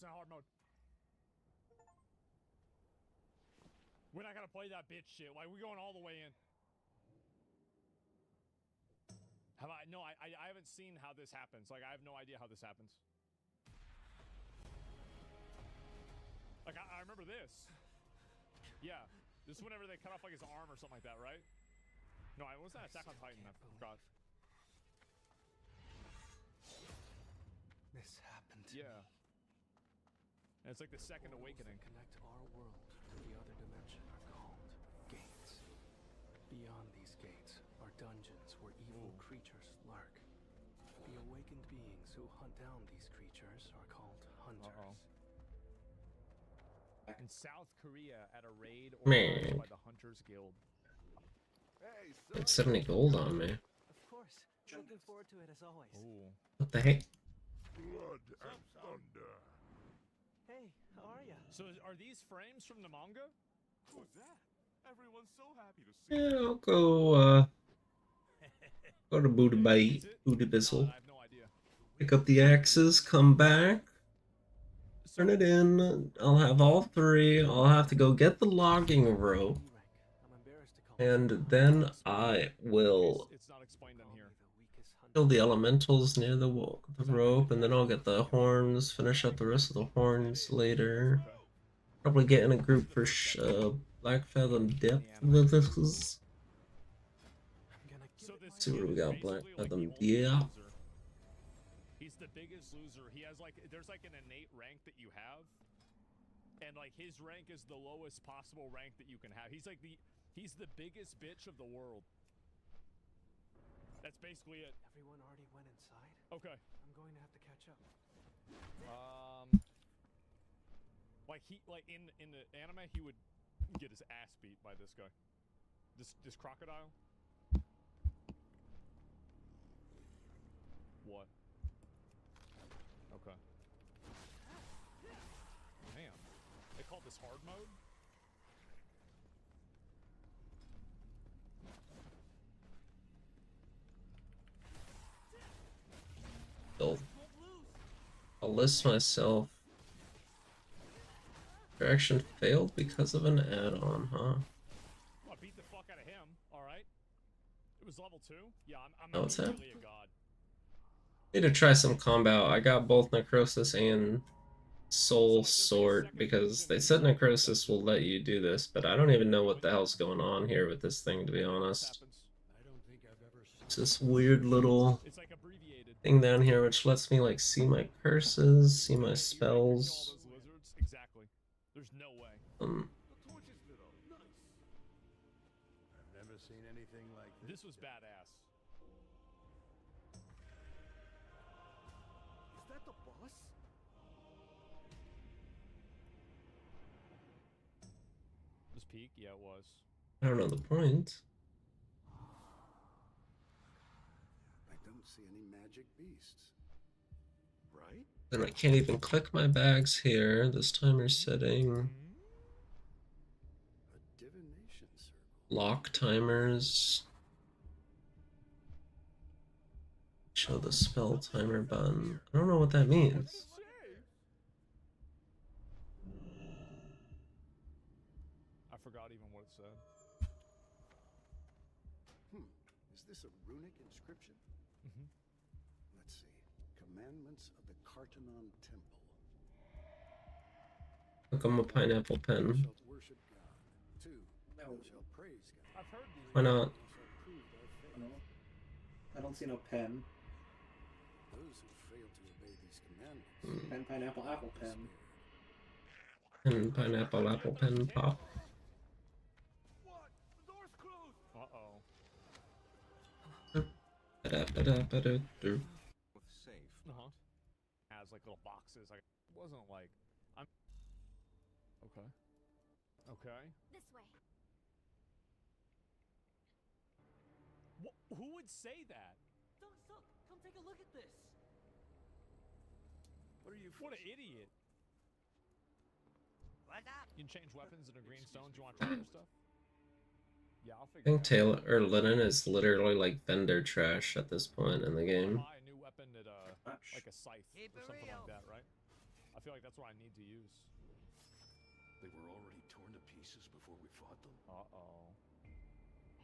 hard mode. We're not gonna play that bitch shit. Like, we're going all the way in. Have I? No, I haven't seen how this happens. Like, I have no idea how this happens. Like, I remember this. Yeah. This is whenever they cut off, like, his arm or something like that, right? No, what was that Attack on Titan? I forgot. This happened to Yeah. me. And it's like the Second Awakening. Connect our world to the other dimension are called gates. Beyond these gates are dungeons where evil Those who hunt down these creatures are called hunters. In South Korea, at a raid Man. organized by the Hunters Guild. Got 70 gold on me. Of course. Looking forward to it as always. Ooh. What the heck? Blood and thunder. Hey, how are ya? So are these frames from the manga? Who's that? Everyone's so happy to see Yeah, I'll go to Buddha Bay, Buddha Bissell. Pick up the axes, come back, turn it in. I'll have all three. I'll have to go get the logging rope. And then I will kill the elementals near the rope, and then I'll get the horns, finish up the rest of the horns later. Probably get in a group for Black Fathom Depth with this. See what we got, Black Fathom Depth. He's the biggest loser. He has like, there's like an innate rank that you have, and like his rank is the lowest possible rank that you can have. He's like he's the biggest bitch of the world. That's basically it. Everyone already went inside? Okay. I'm going to have to catch up. Like in the anime, he would get his ass beat by this guy. This crocodile. What? Okay. Damn. They called this hard mode? I'll list myself. Direction failed because of an add-on, huh? I beat the fuck out of him, alright? It was level 2? Yeah, I'm Oh, what's that? really a god. Need to try some combat. I got both Necrosis and Soul Sword because they said Necrosis will let you do this, but I don't even know what the hell's going on here with this thing, to be honest. It's this weird little thing down here which lets me like see my curses, see my spells. Exactly. There's no way. I've never seen anything like this. This was badass. Is that the boss? This peak? Yeah, it was. I don't know the point. I don't see any magic beasts. Right? Then I can't even click my bags here. This timer setting. A divination circle. Lock timers. Show the spell timer button. I don't know what that means. I forgot even what it said. Is this a runic inscription? Mm-hmm. Let's see. Commandments of the Cartanon Temple. Look, I'm a pineapple pen. Thou shalt worship God. 2. Thou shalt praise God. I've heard these. Why not? I don't see no pen. Those who fail to obey these commandments. Pen, pineapple, apple pen. And pineapple apple pen pop. Uh-oh. With safe. Has like little boxes. Like, it wasn't like I'm. Okay. Okay. This way. Who would say that? Suck, come take a look at this. What are you? What an idiot! What's up? You can change weapons in a green stone. Do you want to try other stuff? Yeah, I'll I figure. think Taylor or Lennon is literally like vendor trash at this point in the game. Buy a new weapon at like a scythe or something like that, right? I feel like that's what I need to use. They were already torn to pieces before we fought them. Uh-oh.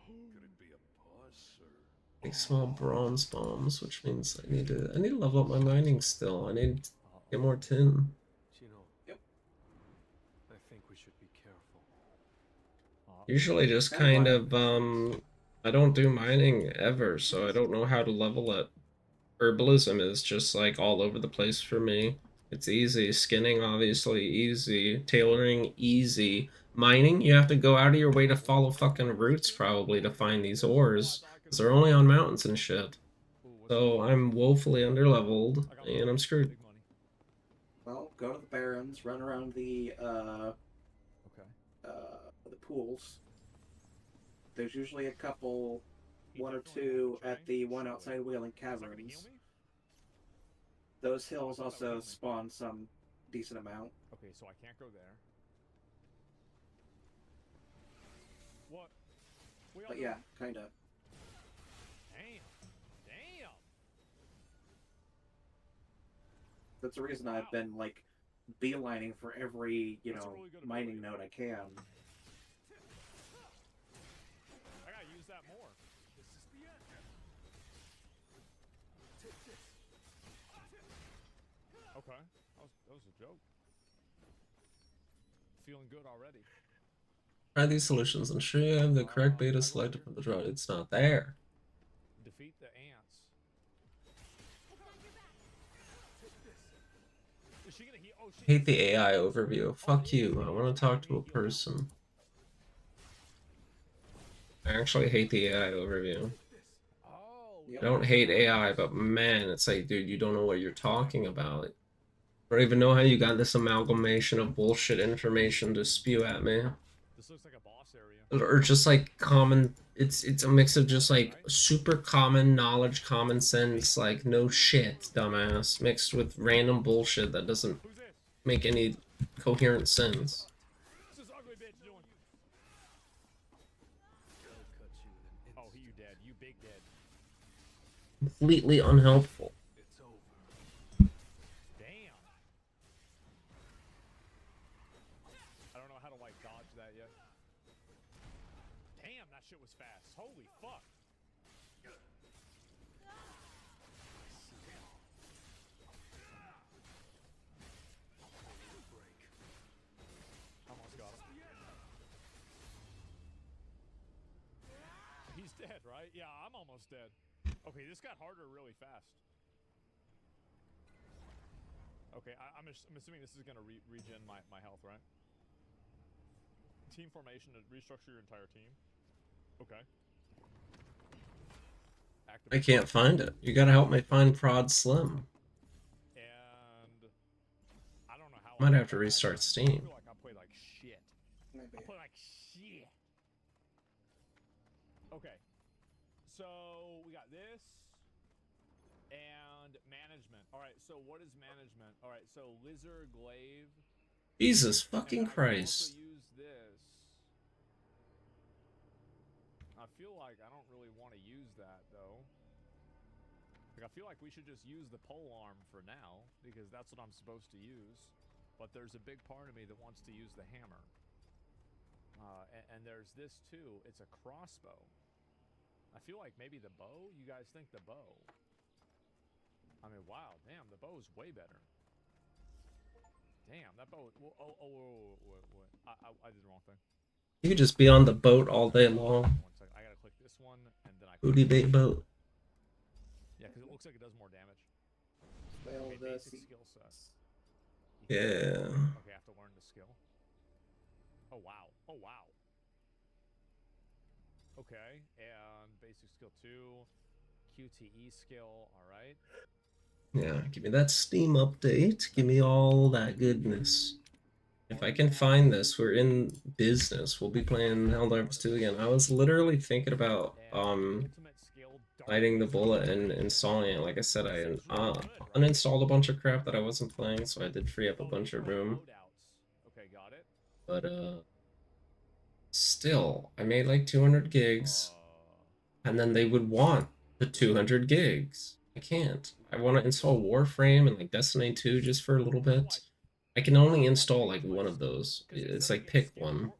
Could it be a boss or? Make small bronze bombs, which means I need to level up my mining still. I need to get more tin. Yep. I think we should be careful. Usually just kind of I don't do mining ever, so I don't know how to level it. Herbalism is just like all over the place for me. It's easy. Skinning obviously easy. Tailoring easy. Mining, you have to go out of your way to follow fucking routes probably to find these ores. Because they're only on mountains and shit. Ooh, So I'm woefully underleveled, and I'm screwed. Well, go to the Barrens, run around the pools. There's usually a couple, one or two at the one outside Wailing Caverns. Those hills also spawn some decent amount. Okay, so I can't go there. What? But yeah, kinda. Damn. Damn. That's the reason I've been like beelining for every, mining node I can. I gotta use that more. This is the end. Okay, that was a joke. Feeling good already. Try these solutions. Ensure you have the correct beta selected for the drone. It's not there. Defeat the ants. Is she gonna oh, she Hate the AI overview. Fuck you. I want to talk to a person. I actually hate the AI overview. I don't hate AI, but man, it's like, dude, you don't know what you're talking about. I don't even know how you got this amalgamation of bullshit information to spew at me. This looks like a boss area. Or just like common, it's a mix of just like super common knowledge, common sense, like no shit, dumbass, mixed with random bullshit that doesn't make any coherent sense. This is ugly bitch doing. Oh, you dead. You big dead. Completely unhelpful. Damn. I don't know how to like dodge that yet. Damn, that shit was fast. Holy fuck. Almost got him. He's dead, right? Yeah, I'm almost dead. Okay, this got harder really fast. Okay, I'm assuming this is gonna regen my health, right? Team formation to restructure your entire team. Okay. I can't find it. You gotta help me find Prod Slim. And I don't know how. Might have to restart Steam. I feel like I played like shit. Maybe. I played like shit. Okay. So we got this and management. All right. So what is management? All right. So Lizard Glaive. Jesus fucking Christ. Also use this. I feel like I don't really want to use that though. Like I feel like we should just use the pole arm for now because that's what I'm supposed to use. But there's a big part of me that wants to use the hammer. And there's this too. It's a crossbow. I feel like maybe the bow. You guys think the bow? I mean, wow, damn, the bow is way better. Damn, that bow. Wait. I did the wrong thing. You could just be on the boat all day long. 1 second. I gotta click this one and then I. Booty bait boat. Yeah, because it looks like it does more damage. Well, Okay, the basic skill set. Yeah. Okay, I have to learn the skill. Oh wow. Oh wow. Okay, and basic skill 2, QTE skill. All right. Yeah, give me that Steam update. Give me all that goodness. If I can find this, we're in business. We'll be playing Helldivers 2 again. I was literally thinking about hiding the bullet and installing it. Like I said, I uninstalled a bunch of crap that I wasn't playing, so I did free up a bunch of room. Okay, got it. But still, I made like 200 gigs, and then they would want the 200 gigs. I can't. I want to install Warframe and like Destiny 2 just for a little bit. I can only install like one of those. It's like pick one.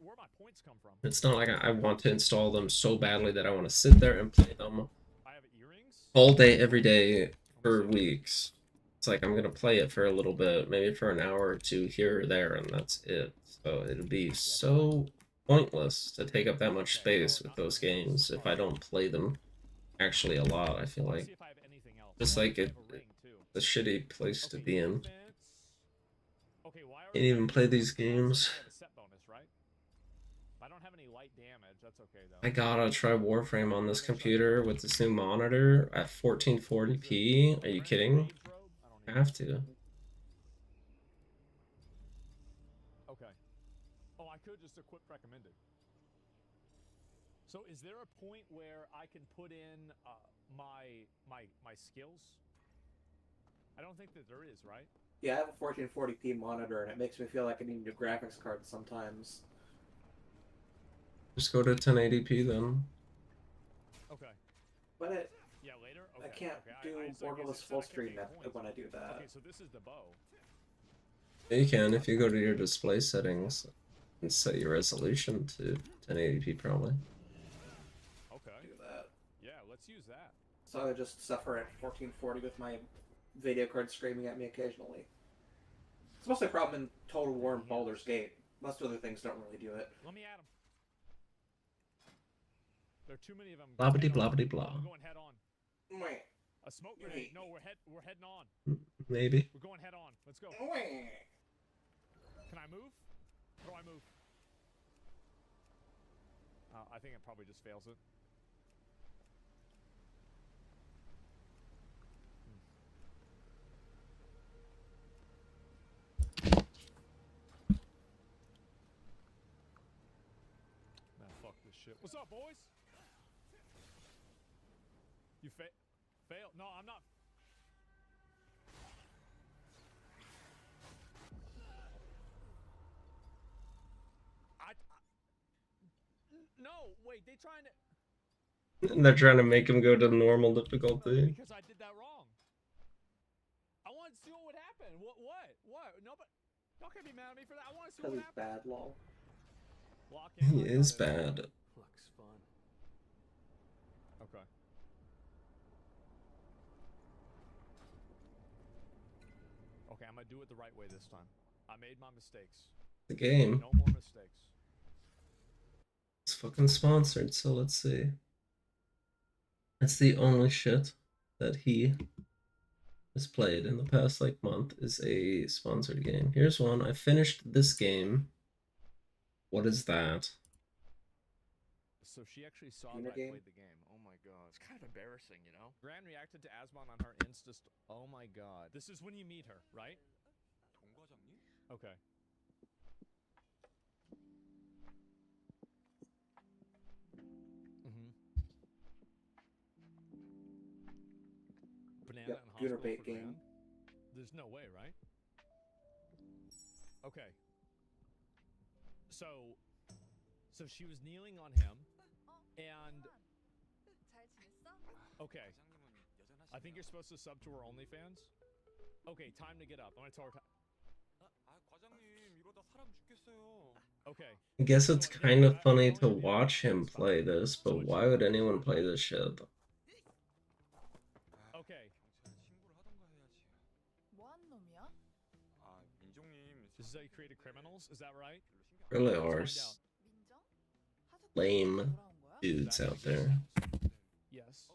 It's not like I want to install them so badly that I want to sit there and play them all day, every day for weeks. It's like I'm gonna play it for a little bit, maybe for an hour or two here or there, and that's it. So it'd be so pointless to take up that much space with those games if I don't play them actually a lot. I feel like just like it's a shitty place to be in. Can't even play these games. I don't have any light damage. That's okay though. I gotta try Warframe on this computer with this new monitor at 1440p. Are you kidding? I have to. Okay. Oh, I could just equip recommended. So is there a point where I can put in my skills? I don't think that there is, right? Yeah, I have a 1440p monitor, and it makes me feel like I need a new graphics card sometimes. Just go to 1080p then. Okay. But it, Yeah, later. Okay. I can't okay. do I borderless full screen when I do that. Okay, so this is the bow. You can if you go to your display settings and set your resolution to 1080p probably. Okay. Do that. Yeah, let's use that. So I just suffer at 1440 with my video card screaming at me occasionally. It's mostly a problem in Total War and Baldur's Gate. Most other things don't really do it. Let me at him. There are too many of them. Blobbity blobbity blah. We're going head on. Wait. A smoke grenade. No, we're heading on. Maybe. We're going head on. Let's go. Wait. Can I move? How do I move? I think it probably just fails it. Nah, fuck this shit. What's up, boys? You fail? No, I'm not. No, wait, they trying to. And they're trying to make him go to normal difficulty. Because I did that wrong. I wanted to see what would happen. What? Nobody. Y'all can't be mad at me for that. I want to see what Because he's happens. bad, lol. Lock in. He is bad. Looks fun. Okay. Okay, I'm gonna do it the right way this time. I made my mistakes. The game. No more mistakes. It's fucking sponsored, so let's see. That's the only shit that he has played in the past like month is a sponsored game. Here's one. I finished this game. What is that? So she actually saw Gamer that I game? played the game. Oh my god. It's kind of embarrassing, you know? Gran reacted to Asmon on her Insta. Oh my god. This is when you meet her, right? Okay. Mm-hmm. Banana Yep, and computer hospital bait for Gran? game. There's no way, right? Okay. So she was kneeling on him, and okay. I think you're supposed to sub to her OnlyFans. Okay, time to get up. I'm gonna tell her. Okay. I guess it's kind of funny to watch him play this, but why would anyone play this shit? Okay. This is how you created criminals, is that right? Really Let's are find out. lame dudes out there. Yes.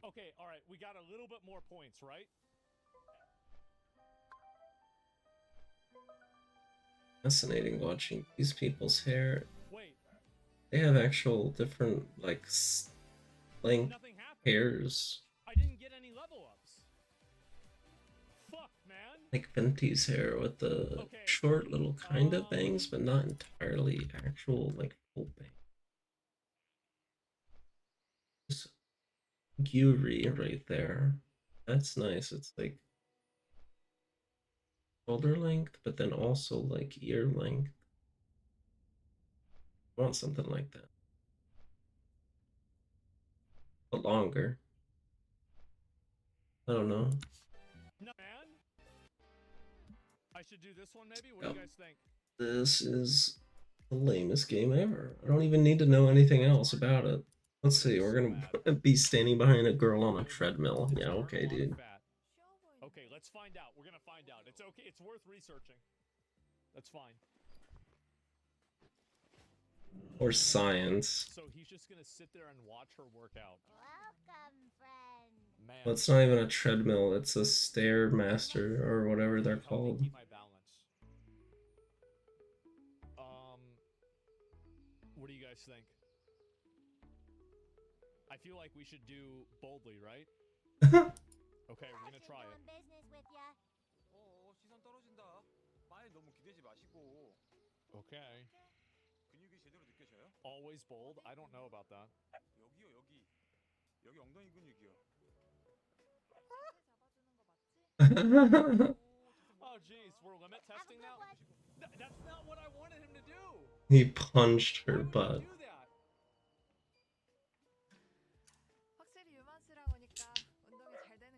Okay, alright, we got a little bit more points, right? Fascinating watching these people's hair. Wait. They have actual different, like, length Nothing happened. hairs. I didn't get any level ups. Fuck, man. Like Venti's hair with the short little kind of bangs, but not entirely actual, like, full bang. Just Yuri right there. That's nice. It's like shoulder length, but then also like ear length. I want something like that. But longer. I don't know. No, man. I should do this one maybe? What do you guys think? This is the lamest game ever. I don't even need to know anything else about it. Let's see, we're gonna be standing behind a girl on a treadmill. Yeah, okay, dude. Okay, let's find out. We're gonna find out. It's okay. It's worth researching. That's fine. Or science. So he's just gonna sit there and watch her work out. Welcome, friend. Man. Well, it's not even a treadmill, it's a Stairmaster or whatever they're called. Keep my balance. guys think? I feel like we should do boldly, right? Okay, we're gonna try it. business with ya. 시선 떨어진다. 말 너무 기대지 마시고. Okay. 근육이 제대로 느껴져요? Always bold? I don't know about that. 여기요, 여기. 여기 엉덩이 근육이요. Oh jeez, we're limit testing now? That's not what I wanted him to do! He punched her butt. Do that!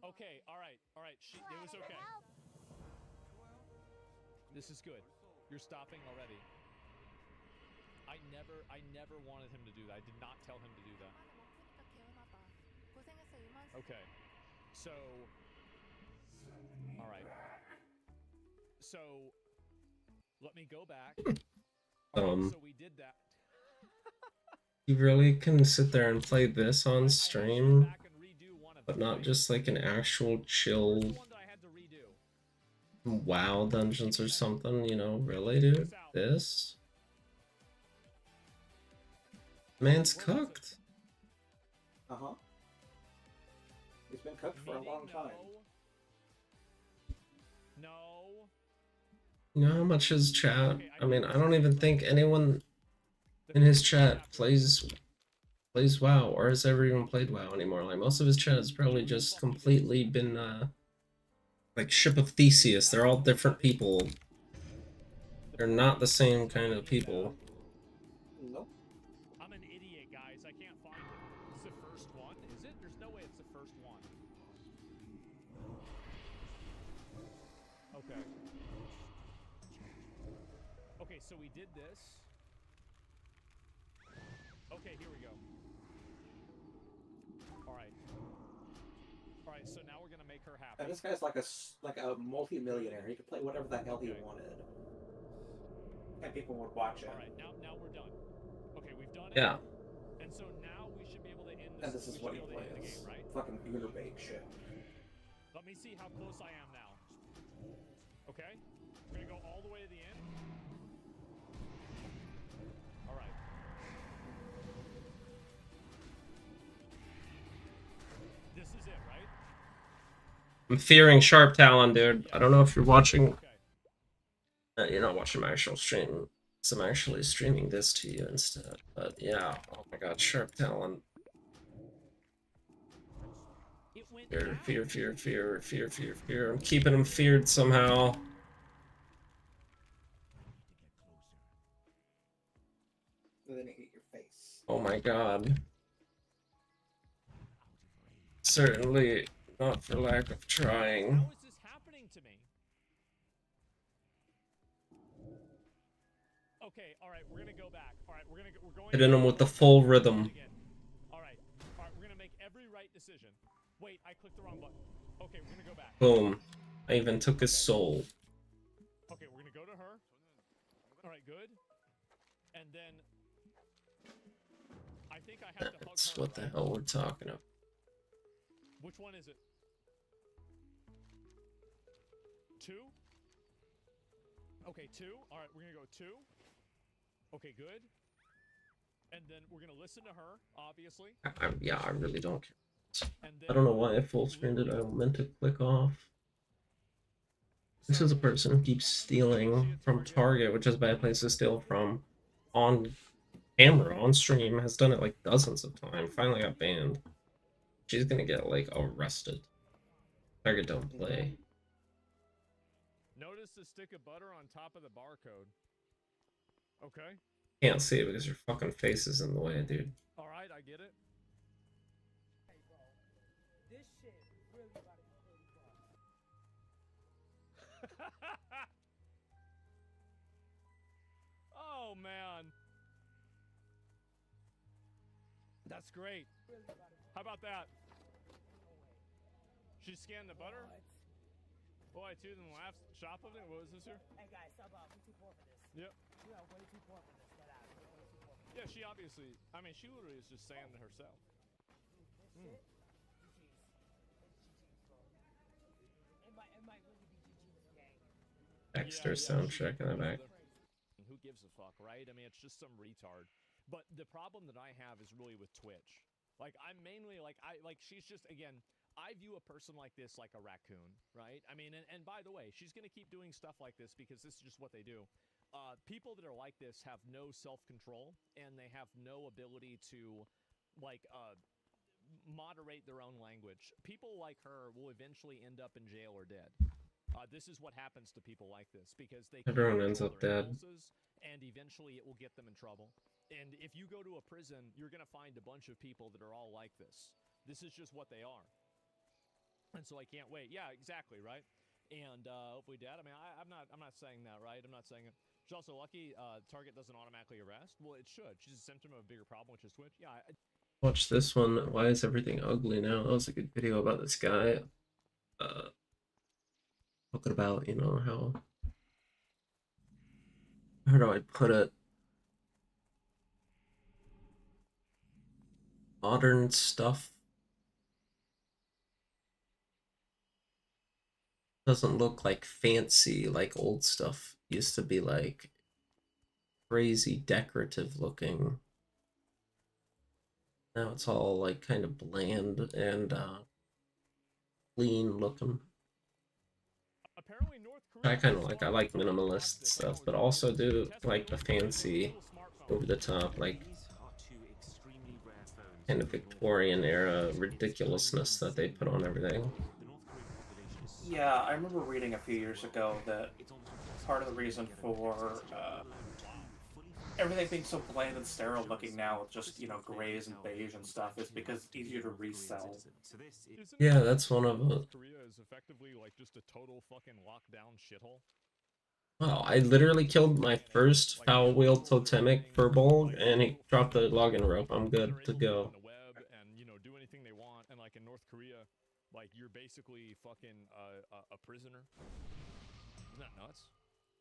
Okay, alright, it was okay. This is good. You're stopping already. I never wanted him to do that. I did not tell him to do that. Okay. So alright. So let me go back. So we did that. You really can sit there and play this on stream, but not just like an actual chill WoW dungeons or something, you know, really, dude? This? Man's cooked. Uh-huh. He's been cooked for a long time. No. You know how much his chat? I mean, I don't even think anyone in his chat plays WoW or has ever even played WoW anymore. Like, most of his chat has probably just completely been like Ship of Theseus. They're all different people. They're not the same kind of people. Nope. I'm an idiot, guys. I can't find it. It's the first one, is it? There's no way it's the first one. Okay. Okay, so we did this. Okay, here we go. Alright. Alright, so now we're gonna make her happy. And this guy's like a multi-millionaire. He could play whatever the hell he wanted. And people would watch it. Alright, now we're done. Okay, we've done it. Yeah. And so now we should be able to end this. And this is what he the game, plays. right? Fucking Goonerbait shit. Let me see how close I am now. Okay? We're gonna go all the way to the end. Alright. This is it, right? I'm fearing Sharp Talon, dude. I don't know if you're watching. You're not watching my actual stream. So I'm actually streaming this to you instead. But yeah, oh my god, Sharp Talon. Fear. I'm keeping him feared somehow. And then he hit your face. Oh my god. Certainly not for lack of trying. How is this happening to me? Okay, alright, we're gonna go back. Alright, we're going Hitting him with the full rhythm. Alright, we're gonna make every right decision. Wait, I clicked the wrong button. Okay, we're gonna go back. Boom. I even took his soul. Okay, we're gonna go to her. Alright, good. And then I think I have to hug That's her. what the hell we're talking about. Which one is it? 2? Okay, 2. Alright, we're gonna go 2. Okay, good. And then we're gonna listen to her, obviously. Yeah, I really don't care. I don't know why I full screened it. I meant to click off. This is a person who keeps stealing from Target, which is a bad place to steal from, on camera, on stream, has done it like dozens of times. Finally got banned. She's gonna get like arrested. Target don't play. Notice the stick of butter on top of the barcode. Okay. Can't see it because your fucking face is in the way, dude. Alright, I get it. This shit really about to be pretty fun. Oh man. That's great. How about that? She scanned the butter? Boy, two of them laughed. Shoplifting? What was this here? Hey guys, stop off. We're too poor for this. Yep. We are way too poor for this. Get out. We're way too poor for this. Yeah, she obviously, I mean, she literally is just saying to herself. GG's. It might really be GG's gang. Dexter soundtrack in the back. Who gives a fuck, right? I mean, it's just some retard. But the problem that I have is really with Twitch. Like, I'm mainly she's just, again, I view a person like this like a raccoon, right? I mean, and by the way, she's going to keep doing stuff like this because this is just what they do. People that are like this have no self-control, and they have no ability to, like, moderate their own language. People like her will eventually end up in jail or dead. This is what happens to people like this because they Everyone can't ends control up their dead. impulses, and eventually it will get them in trouble. And if you go to a prison, you're going to find a bunch of people that are all like this. This is just what they are. And so I can't wait. Yeah, exactly, right? And hopefully dead. I mean, I'm not saying that, right? I'm not saying it. She's also lucky Target doesn't automatically arrest. Well, it should. She's a symptom of a bigger problem, which is Twitch. Yeah. Watch this one. Why is everything ugly now? That was a good video about this guy. Talking about, you know, how do I put it? Modern stuff doesn't look like fancy like old stuff used to be, like crazy decorative looking. Now it's all like kind of bland and clean looking. I kind of like, I like minimalist stuff, but also do like the fancy, over the top, like kind of Victorian era ridiculousness that they put on everything. Yeah, I remember reading a few years ago that part of the reason for everything being so bland and sterile looking now with just, you know, grays and beige and stuff is because it's easier to resell. Yeah, that's one of them. Korea is effectively like just a total fucking lockdown shithole. Wow, I literally killed my first foul wheel totemic furball, and he dropped the login rope. I'm good to go. On the web and, you know, do anything they want. And like in North Korea, like you're basically fucking a prisoner. Isn't that nuts?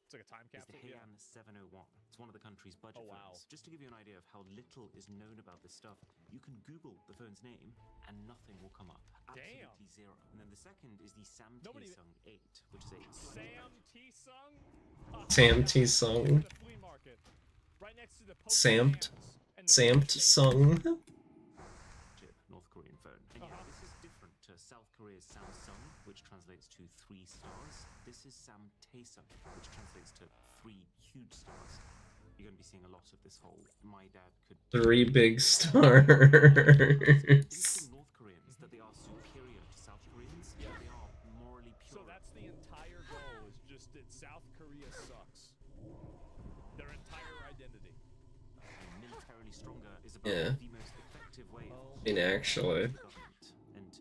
It's like a time capsule. It's the Heian 701. It's one of the country's budget phones. Just to give you an idea of how little is known about this stuff, you can Google the phone's name and nothing will come up. Absolutely zero. And then the second is the Samsung 8, which is a Samsung. Right next to the Samsung. North Korean phone. And yeah, this is different to South Korea's Samsung, which translates to 3 stars. This is Samtaesung, which translates to 3 huge stars. You're going to be seeing a lot of this whole my dad could 3 big stars. North Koreans that they are superior to South Koreans, they are morally pure. So that's the entire goal, is just that South Korea sucks. Their entire identity. Militarily stronger is about the most effective way of Actually. and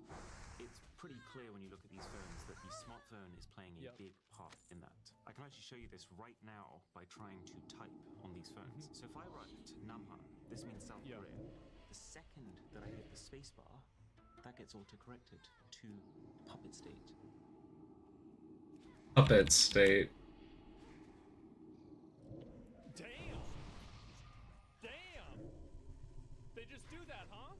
it's pretty clear when you look at these phones that the smartphone is playing a big part in that. I can actually show you this right now by trying to type on these phones. So if I write Namhan, this means South Korea. The second that I hit the spacebar, that gets auto-corrected to Puppet State. Puppet State. Damn! They just do that, huh?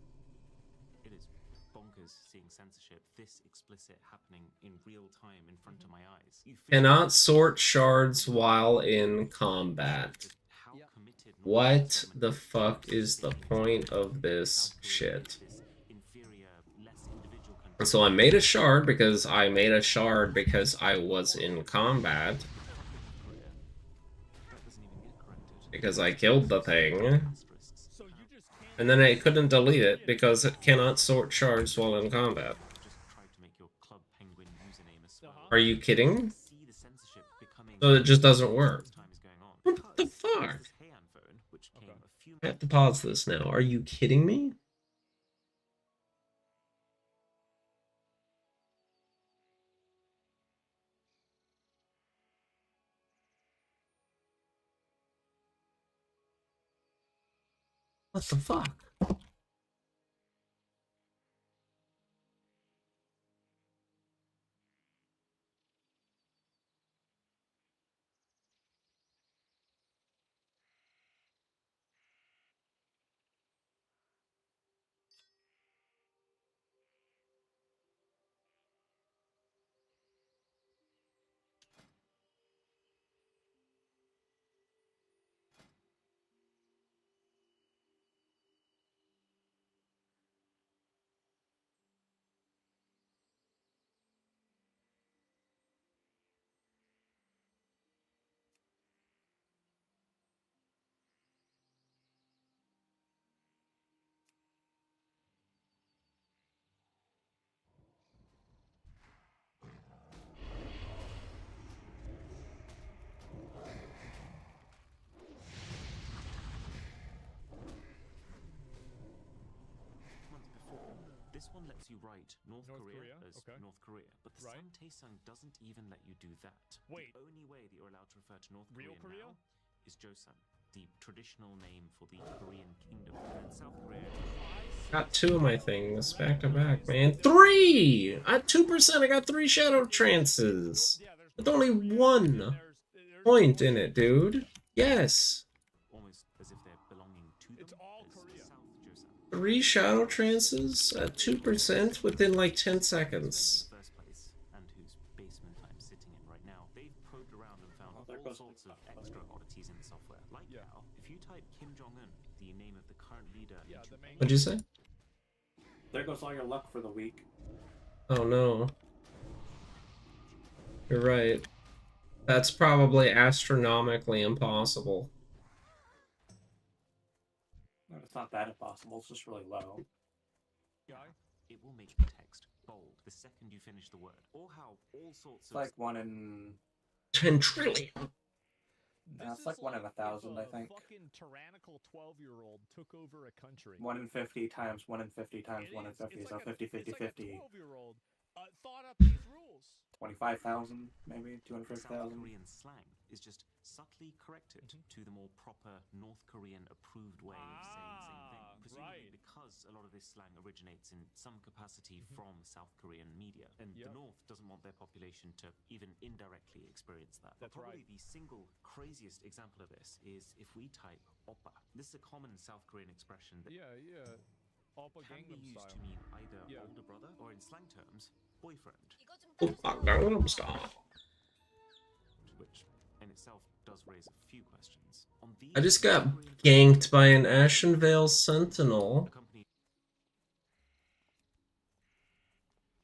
It is bonkers seeing censorship this explicit happening in real time in front of my eyes. Cannot sort shards while in combat. What the fuck is the point of this shit? And so I made a shard because I was in combat. Because I killed the thing. And then I couldn't delete it because it cannot sort shards while in combat. Are you kidding? So it just doesn't work. What the fuck? I have to pause this now. Are you kidding me? What the fuck? This one lets you write North Korea as okay. North Korea, but the Right. Sun Taesung doesn't even let you do that. Wait. The only way that you're allowed to refer to North Real Korea, Korea? now is Joseon, the traditional name for the Korean kingdom. And South Korea. Got 2 of my things back to back, man. 3! At 2%, I got 3 shadow trances. With only 1 point in it, dude. Yes. Almost as if they're belonging to them. It's all Korea. South Joseon. 3 shadow trances at 2% within like 10 seconds. First place, and whose basement I'm sitting in right now. They've probed around and found all sorts of extra oddities in the software. Like now, if you type Kim Jong-un, the name of the current leader. What'd you say? There goes all your luck for the week. Oh no. You're right. That's probably astronomically impossible. No, it's not that impossible, it's just really low. It will make the text bold the second you finish the word. Or how all sorts It's like 1 in 10 trillion. No, it's like 1 in 1,000, I think. Fucking tyrannical 12-year-old took over a country. 1 in 50 times 1 in 50 times 1 in 50, so 50, 50, 50. 12-year-old thought up these rules. 25,000, maybe South 250,000. Korean slang is just subtly corrected to the more proper North Korean approved way of saying the same thing. Presumably because a lot of this slang originates in some capacity from South Korean media. And the North doesn't want their population to even indirectly experience that. That's Probably the single craziest example of this is if we type oppa. This is a common South Korean expression that Oppa can be Gangnam used Style. to mean either older brother or in slang terms, boyfriend. Gangnam Style. Which in itself does raise a few questions. On these I just got ganked by an Ashenvale Sentinel.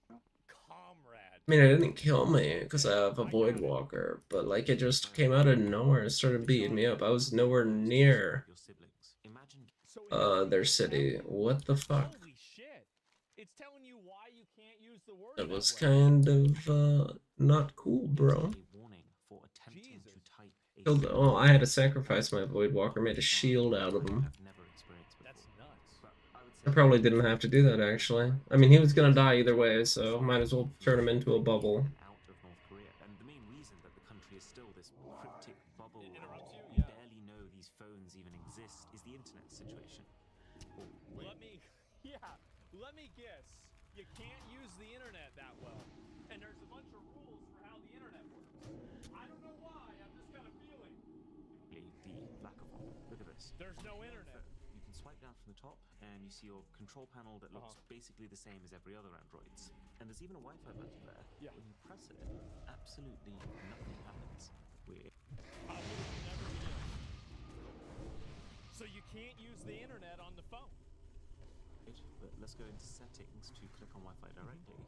I mean, it didn't kill me because I have a Void Walker, but like it just came out of nowhere and started beating me up. I was nowhere near their city. What the fuck? Holy shit! It's telling you why you can't use the word. That was kind of not cool, bro. Killed, oh, I had to sacrifice my Void Walker, made a shield out of him. That's nuts. I probably didn't have to do that, actually. I mean, he was gonna die either way, so might as well turn him into a bubble. Out of North Korea, and the main reason that the country is still this cryptic bubble, you barely know these phones even exist, is the internet situation. Let me guess. You can't use the internet that well, and there's a bunch of rules for how the internet works. I don't know why. I've just got a feeling. The lack of one. Look at this. There's no internet. You can swipe down from the top, and you see your control panel that looks basically the same as every other Android's. And there's even a Wi-Fi button there. When you press it, absolutely nothing happens. Weird. So you can't use the internet on the phone. But let's go into settings to click on Wi-Fi directly.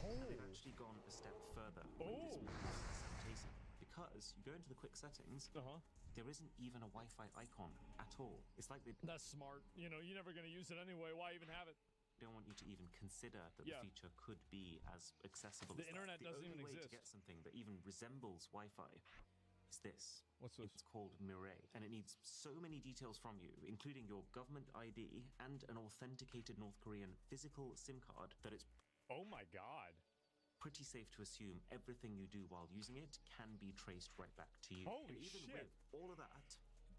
And they've actually gone a step further with this Taesung, because you go into the quick settings, there isn't even a Wi-Fi icon at all. It's like they... That's smart. You know, you're never going to use it anyway. Why even have it? They don't want you to even consider that the feature could be as accessible The as internet that. doesn't even way exist. to get something that even resembles Wi-Fi is this. What's this? It's called Mirai, and it needs so many details from you, including your government ID and an authenticated North Korean physical SIM card, that it's Oh my god. pretty safe to assume everything you do while using it can be traced right back to you. Holy and even shit. with all of that,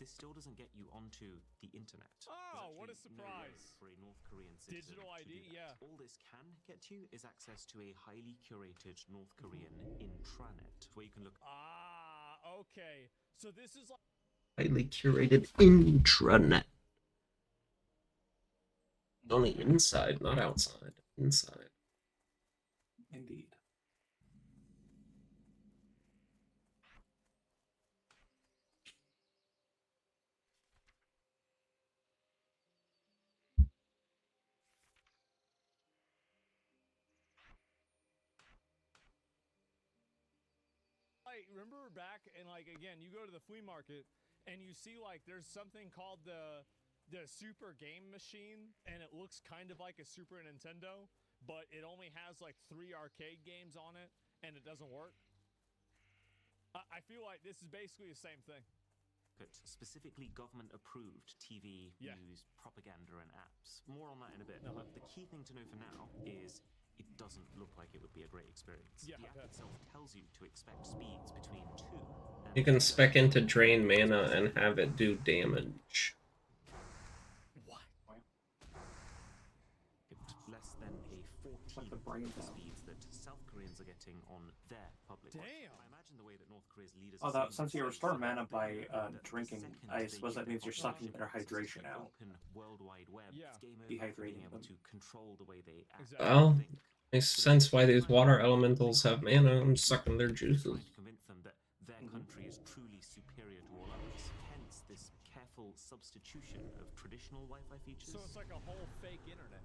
this still doesn't get you onto the internet. Oh, what a There's actually no way surprise. for a North Korean citizen Digital to ID, do that. All this can get you is access to a highly curated North Korean intranet, where you can look. Okay. So this is like Highly curated intranet. Only inside, not outside. Inside. Indeed. like remember back and like again, you go to the flea market and you see like there's something called the Super Game Machine, and it looks kind of like a Super Nintendo, but it only has like 3 arcade games on it, and it doesn't work. I feel like this is basically the same thing. look at specifically government-approved TV, news, propaganda, and apps. More on that in a bit. But the key thing to know for now is it doesn't look like it would be a great experience. The app itself tells you to expect speeds between 2 and You can spec into drain mana and have it do damage. less than a 14th of the speeds that South Koreans are getting on their public Wi-Fi. I imagine the way that North Korea's leaders Oh, that since you restore mana by drinking, I suppose that means you're sucking their hydration out. Worldwide web, Dehydrating able them. to control the way they act. Well, makes sense why these water elementals have mana. I'm sucking their juices. Convince them that their country is truly superior to all others. Hence this careful substitution of traditional Wi-Fi features. So it's like a whole fake internet.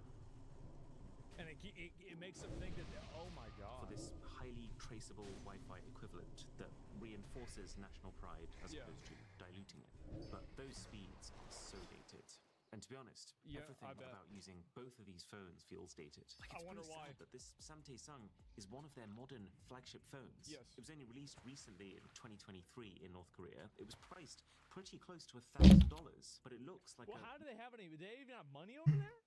And it makes them think that, oh my god. For this highly traceable Wi-Fi equivalent that reinforces national pride as opposed to diluting it. But those speeds are so dated. And to be honest, everything about using both of these phones feels dated. Like, it's pretty sad that this Samtae-sung is one of their modern flagship phones. Yes. It was only released recently in 2023 in North Korea. It was priced pretty close to $1,000, but it looks like how do they have any? Do they even have money over there?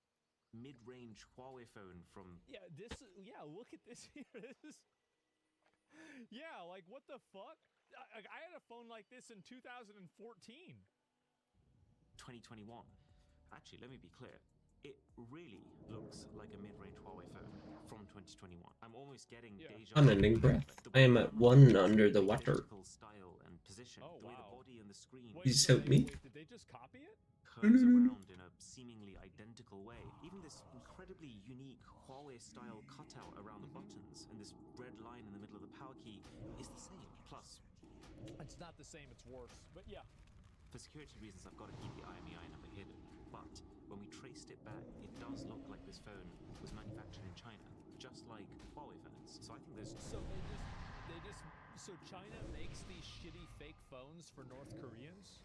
Mid-range Huawei phone from look at this here. Like what the fuck? I had a phone like this in 2014. 2021. Actually, let me be clear. It really looks like a mid-range Huawei phone from 2021. I'm almost getting deja vu. Unending breath. I am at 1 under the water. Style and position. The way the body and the screen. Please help me. Did they just copy it? Curves around in a seemingly identical way. Even this incredibly unique Huawei-style cutout around the buttons and this red line in the middle of the power key is the same. Plus, it's not the same, it's worse. But yeah. For security reasons, I've got to keep the IMEI number hidden. But when we traced it back, it does look like this phone was manufactured in China, just like Huawei phones. So I think there's so China makes these shitty fake phones for North Koreans?